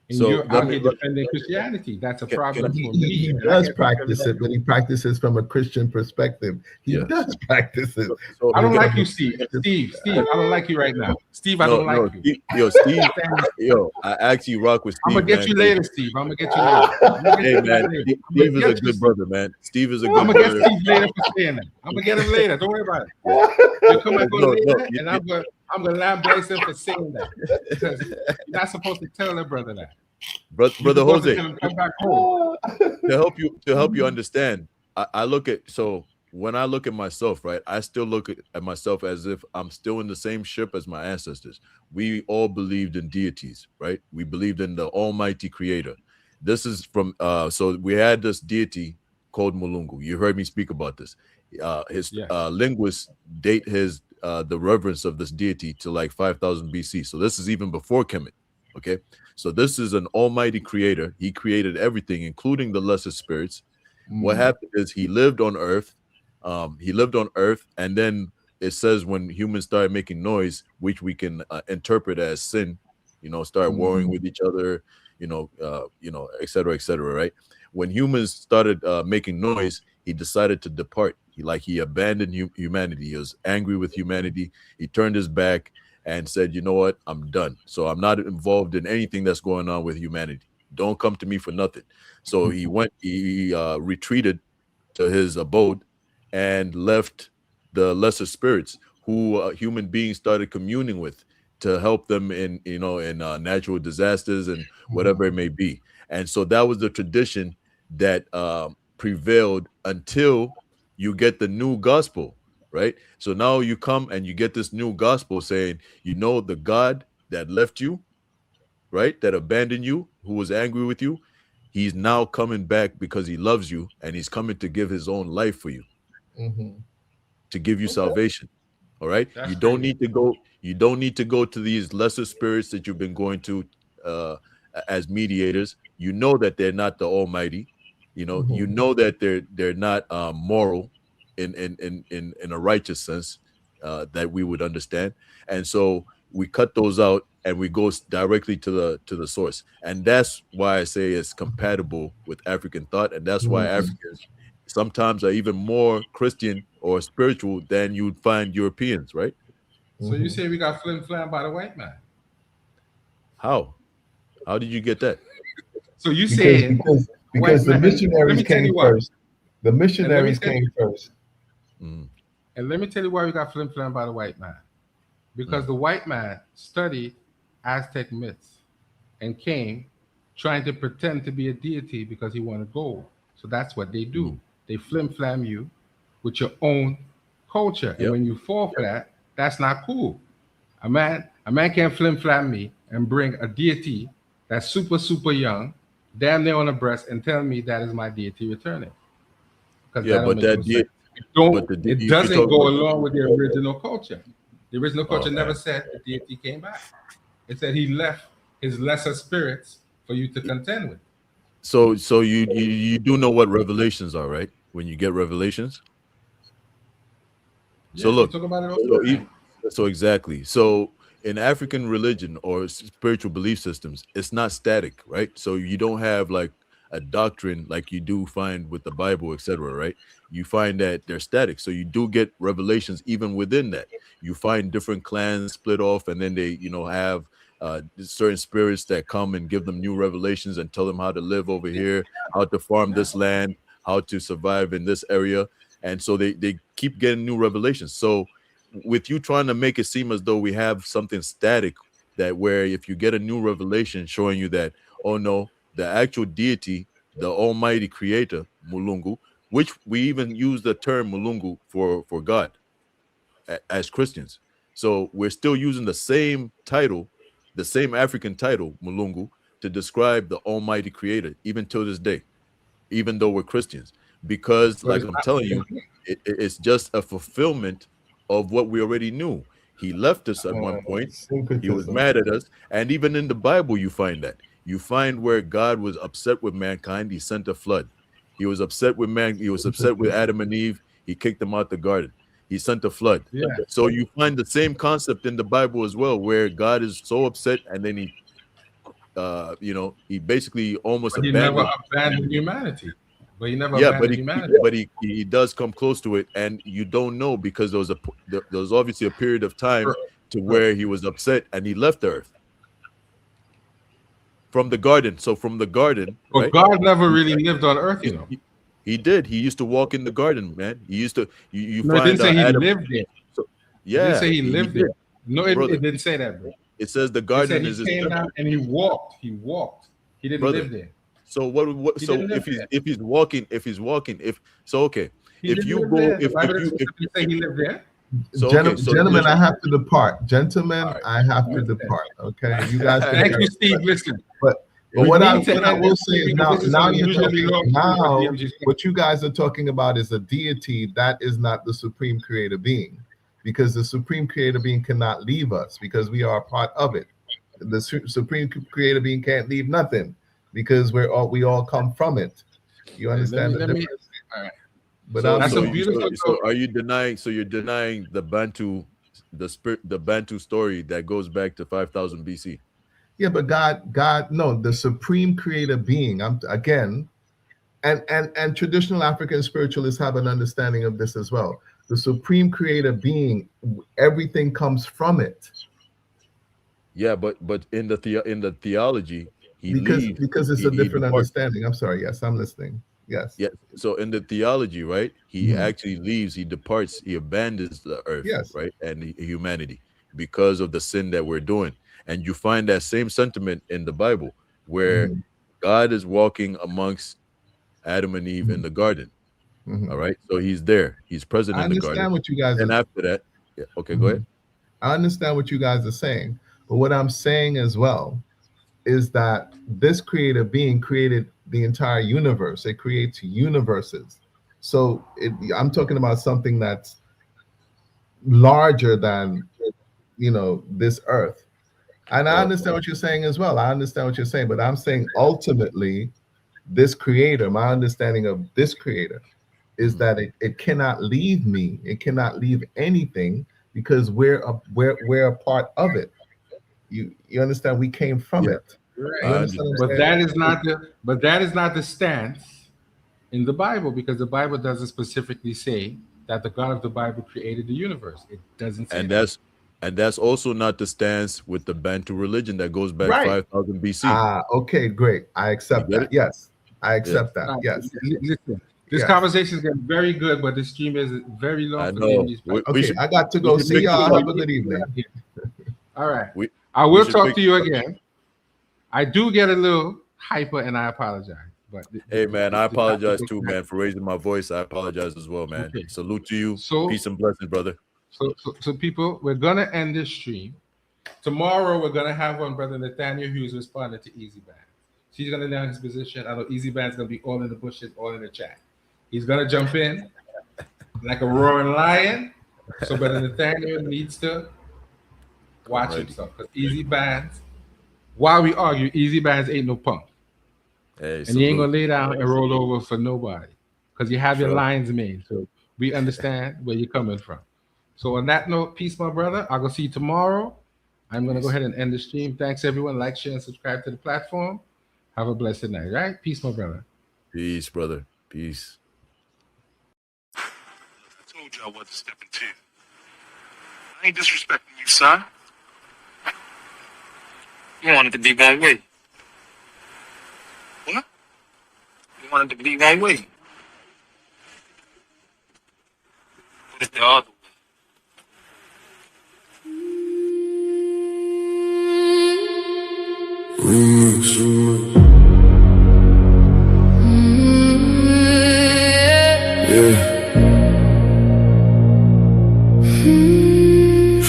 [SPEAKER 16] And you're out here defending Christianity. That's a problem for me.
[SPEAKER 11] He does practice it, but he practices from a Christian perspective. He does practice it.
[SPEAKER 16] I don't like you, Steve. Steve, I don't like you right now. Steve, I don't like you.
[SPEAKER 9] Steve, I actually rock with Steve.
[SPEAKER 16] I'm gonna get you later, Steve. I'm gonna get you later.
[SPEAKER 9] Hey, man, Steve is a good brother, man. Steve is a good brother.
[SPEAKER 16] I'm gonna get Steve later for saying that. I'm gonna get him later. Don't worry about it. You'll come back later, and I'm gonna lambaste him for saying that. Because you're not supposed to tell a brother that.
[SPEAKER 9] Brother Jose, to help you understand, I look at, so when I look at myself, right, I still look at myself as if I'm still in the same ship as my ancestors. We all believed in deities, right? We believed in the Almighty Creator. This is from so we had this deity called Mulungu. You heard me speak about this. His linguists date his the reverence of this deity to like 5000 BC. So this is even before Kemet. Okay, so this is an almighty creator. He created everything, including the lesser spirits. What happened is he lived on Earth. And then it says when humans started making noise, which we can interpret as sin, start warring with each other, et cetera, right? When humans started making noise, he decided to depart. He abandoned humanity. He was angry with humanity. He turned his back and said, you know what, I'm done. So I'm not involved in anything that's going on with humanity. Don't come to me for nothing. So he retreated to his abode and left the lesser spirits who human beings started communing with to help them in natural disasters and whatever it may be. And so that was the tradition that prevailed until you get the new gospel, right? So now you come and you get this new gospel saying, the God that left you, right, that abandoned you, who was angry with you, he's now coming back because he loves you, and he's coming to give his own life for you, to give you salvation. All right. You don't need to go to these lesser spirits that you've been going to as mediators. You know that they're not the Almighty. You know that they're not moral in a righteous sense that we would understand. And so we cut those out and we go directly to the source. And that's why I say it's compatible with African thought, and that's why Africans sometimes are even more Christian or spiritual than you'd find Europeans, right?
[SPEAKER 16] So you say we got flim-flam by the white man?
[SPEAKER 9] How did you get that?
[SPEAKER 16] So you said
[SPEAKER 11] because the missionaries came first. The missionaries came first.
[SPEAKER 16] And let me tell you why we got flim-flam by the white man. Because the white man studied Aztec myths and came trying to pretend to be a deity because he wanted gold. So that's what they do. They flim-flam you with your own culture. And when you fall for that, that's not cool. A man can't flim-flam me and bring a deity that's super, super young, damn near on a breast, and tell me that is my deity returning. It doesn't go along with the original culture. The original culture never said the deity came back. It said he left his lesser spirits for you to contend with.
[SPEAKER 9] So you do know what revelations are, right? When you get revelations. So look,
[SPEAKER 16] talk about it
[SPEAKER 9] so exactly. So in African religion or spiritual belief systems, it's not static, right? So you don't have like a doctrine like you do find with the Bible, etc., right? You find that they're static. So you do get revelations even within that. You find different clans split off, and then they, have certain spirits that come and give them new revelations and tell them how to live over here, how to farm this land, how to survive in this area. And so they keep getting new revelations. So with you trying to make it seem as though we have something static, that where if you get a new revelation showing you that, oh no, the actual deity, the almighty creator, Mulungu, which we even use the term Mulungu for God as Christians. So we're still using the same title, the same African title, Mulungu, to describe the almighty creator, even till this day, even though we're Christians. Because like I'm telling you, it's just a fulfillment of what we already knew. He left us at one point. He was mad at us. And even in the Bible, you find that. You find where God was upset with mankind. He sent a flood. He was upset with man. He was upset with Adam and Eve. He kicked them out the garden. He sent a flood.
[SPEAKER 16] Yeah.
[SPEAKER 9] So you find the same concept in the Bible as well, where God is so upset, and then he, he basically almost
[SPEAKER 16] never abandoned humanity. But he never abandoned humanity.
[SPEAKER 9] But he does come close to it, and you don't know because there was obviously a period of time to where he was upset and he left the earth from the garden. So from the garden,
[SPEAKER 16] but
[SPEAKER 9] right?
[SPEAKER 16] God never really lived on earth,
[SPEAKER 9] He did. He used to walk in the garden, man. He used to. You
[SPEAKER 16] no,
[SPEAKER 9] find
[SPEAKER 16] it didn't say he
[SPEAKER 9] Adam,
[SPEAKER 16] lived there.
[SPEAKER 9] So,
[SPEAKER 16] it didn't say he lived there. No, it didn't say that, bro.
[SPEAKER 9] It says the garden
[SPEAKER 16] he
[SPEAKER 9] is his
[SPEAKER 16] came down and he walked. He walked. He didn't live there.
[SPEAKER 9] So what? So if he's walking, if okay.
[SPEAKER 16] He
[SPEAKER 9] if you go,
[SPEAKER 16] there.
[SPEAKER 9] if
[SPEAKER 16] you say he lived there.
[SPEAKER 9] So,
[SPEAKER 11] gentlemen, I have to depart. Gentlemen, I have to depart. Okay, you guys.
[SPEAKER 16] Thank you, Steve. Listen,
[SPEAKER 11] but But what I will say is now you're talking now. What you guys are talking about is a deity that is not the supreme creator being, because the supreme creator being cannot leave us because we are a part of it. The supreme creator being can't leave nothing because we all come from it. You understand the difference?
[SPEAKER 16] All right.
[SPEAKER 11] But
[SPEAKER 16] that's a beautiful.
[SPEAKER 9] So are you denying? So you're denying the Bantu, the Bantu story that goes back to 5,000 BC?
[SPEAKER 11] Yeah, but God, no, the supreme creator being. And traditional African spiritualists have an understanding of this as well. The supreme creator being, everything comes from it.
[SPEAKER 9] Yeah, but in the theology,
[SPEAKER 11] because it's a different understanding. I'm sorry. Yes, I'm listening. Yes.
[SPEAKER 9] Yeah. So in the theology, right, he actually leaves, he departs, he abandons the earth, right, and humanity because of the sin that we're doing. And you find that same sentiment in the Bible where God is walking amongst Adam and Eve in the garden. All right. So he's there. He's present in the garden.
[SPEAKER 11] I understand what you guys
[SPEAKER 9] and after that, yeah, okay, go ahead.
[SPEAKER 11] I understand what you guys are saying. But what I'm saying as well is that this creator being created the entire universe. It creates universes. So I'm talking about something that's larger than, this earth. And I understand what you're saying as well. I understand what you're saying, but I'm saying ultimately this creator, my understanding of this creator is that it cannot leave me. It cannot leave anything because we're a part of it. You understand? We came from it.
[SPEAKER 16] Right. But that is not the stance in the Bible, because the Bible doesn't specifically say that the God of the Bible created the universe. It doesn't say
[SPEAKER 9] and that's also not the stance with the Bantu religion that goes back 5,000 BC.
[SPEAKER 11] Okay, great. I accept that. Yes, I accept that. Yes.
[SPEAKER 16] Listen, this conversation is getting very good, but the stream is very long.
[SPEAKER 9] I know.
[SPEAKER 11] I got to go. See y'all. Have a good evening.
[SPEAKER 16] All right. I will talk to you again. I do get a little hyper, and I apologize. But
[SPEAKER 9] hey, man, I apologize too, man, for raising my voice. I apologize as well, man. Okay. Salute to you. Peace and blessings, brother.
[SPEAKER 16] So people, we're gonna end this stream. Tomorrow, we're gonna have one brother Nathaniel Hughes responding to Easy Band. She's gonna know his position. I know Easy Band's gonna be all in the bushes, all in the chat. He's gonna jump in like a roaring lion. So brother Nathaniel needs to watch himself, because Easy Bands, while we argue, Easy Bands ain't no punk.
[SPEAKER 9] Hey,
[SPEAKER 16] and you ain't gonna lay down and roll over for nobody, because you have your lines made. So we understand where you're coming from. So on that note, peace, my brother. I'll go see you tomorrow. I'm gonna go ahead and end the stream. Thanks everyone. Like, share, and subscribe to the platform. Have a blessed night, right? Peace, my brother.
[SPEAKER 9] Peace, brother. Peace.
[SPEAKER 17] I told you I wasn't stepping to. I ain't disrespecting you, son. You wanted to be one way. What? You wanted to be one way. But it's the other way.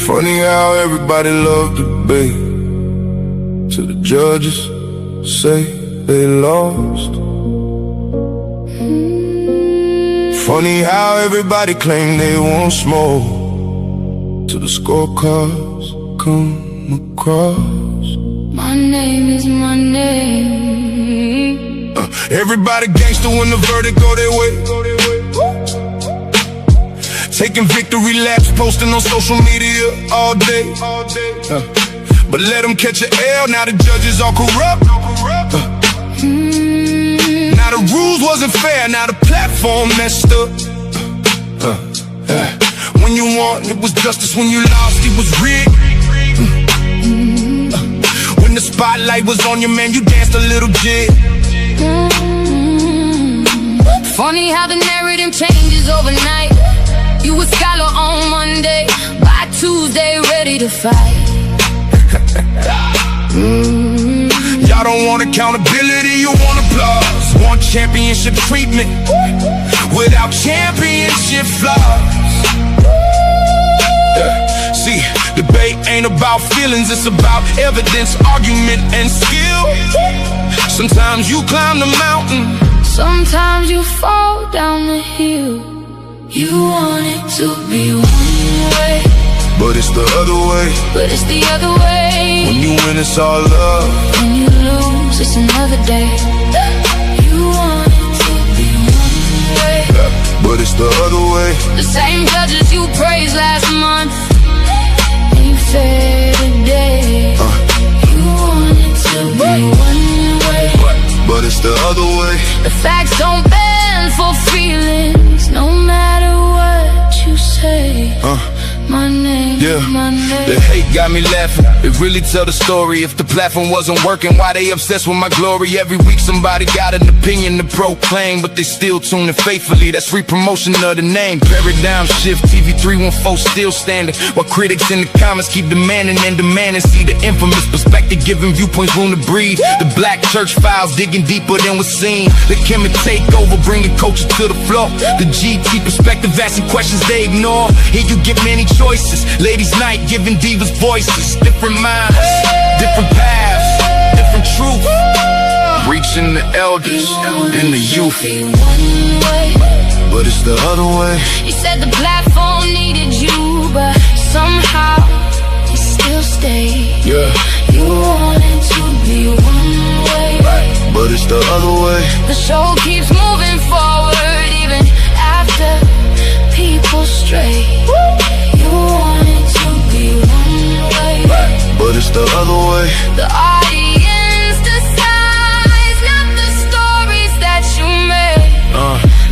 [SPEAKER 2] Funny how everybody loved debate till the judges say they lost. Funny how everybody claim they want smoke till the scorecards come across.
[SPEAKER 18] My name is my name.
[SPEAKER 2] Everybody gangster when the verdict go their way. Taking victory laps, posting on social media all day. But let them catch an L, now the judges all corrupt. Now the rules wasn't fair, now the platform messed up. When you won, it was justice. When you lost, it was rigged. When the spotlight was on you, man, you danced a little jig.
[SPEAKER 18] Funny how the narrative changes overnight. You a scholar on Monday, by Tuesday ready to fight.
[SPEAKER 2] Y'all don't want accountability, you want applause. Want championship treatment without championship flaws.
[SPEAKER 4] See, debate ain't about feelings, it's about evidence, argument, and skill. Sometimes you climb the mountain,
[SPEAKER 18] sometimes you fall down the hill. You want it to be one way,
[SPEAKER 4] but it's the other way.
[SPEAKER 18] But it's the other way.
[SPEAKER 4] When you win, it's all love.
[SPEAKER 18] When you lose, it's another day. You want it to be one way,
[SPEAKER 4] but it's the other way.
[SPEAKER 18] The same judges you praised last month ain't fair today. You want it to be one way,
[SPEAKER 4] but it's the other way.
[SPEAKER 18] The facts don't bend for feelings, no matter what you say. My name, my name.
[SPEAKER 4] The hate got me laughing. It really tell the story. If the platform wasn't working, why they obsessed with my glory? Every week somebody got an opinion to proclaim, but they still tune in faithfully. That's free promotion of the name. Paradigm shift, TV 314 still standing, while critics in the comments keep demanding and demanding. See the infamous perspective, giving viewpoints room to breathe. The black church files digging deeper than was seen. The Kemet takeover, bringing culture to the floor. The GT perspective, asking questions they ignore. Here you get many choices. Ladies' night, giving divas voices. Different minds, different paths, different truth. Reaching the elders and the youth. But it's the other way.
[SPEAKER 18] You said the platform needed you, but somehow you still stay.
[SPEAKER 4] Yeah.
[SPEAKER 18] You wanted to be one way,
[SPEAKER 4] but it's the other way.
[SPEAKER 18] The show keeps moving forward even after people stray. You wanted to be one way,
[SPEAKER 4] but it's the other way.
[SPEAKER 18] The audience decides, not the stories that you made.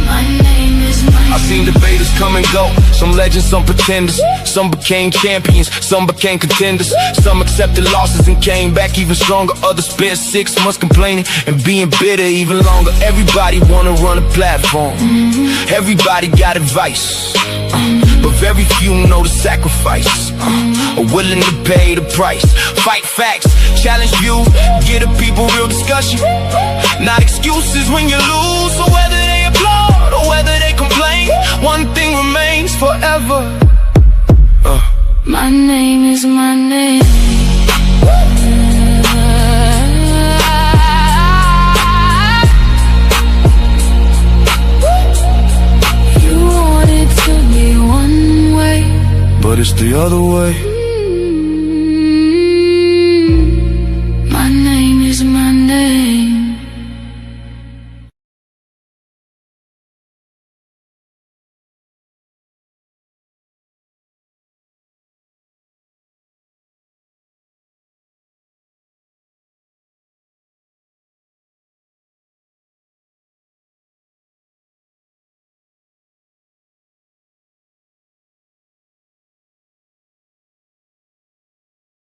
[SPEAKER 18] My name is my name.
[SPEAKER 4] I've seen debaters come and go. Some legends, some pretenders. Some became champions, some became contenders. Some accepted losses and came back even stronger. Others spent 6 months complaining and being bitter even longer. Everybody wanna run a platform. Everybody got advice, but very few know the sacrifice, are willing to pay the price. Fight facts, challenge views, give the people real discussion. Not excuses when you lose. So whether they applaud or whether they complain, one thing remains forever.
[SPEAKER 18] My name is my name.
[SPEAKER 4] But it's the other way.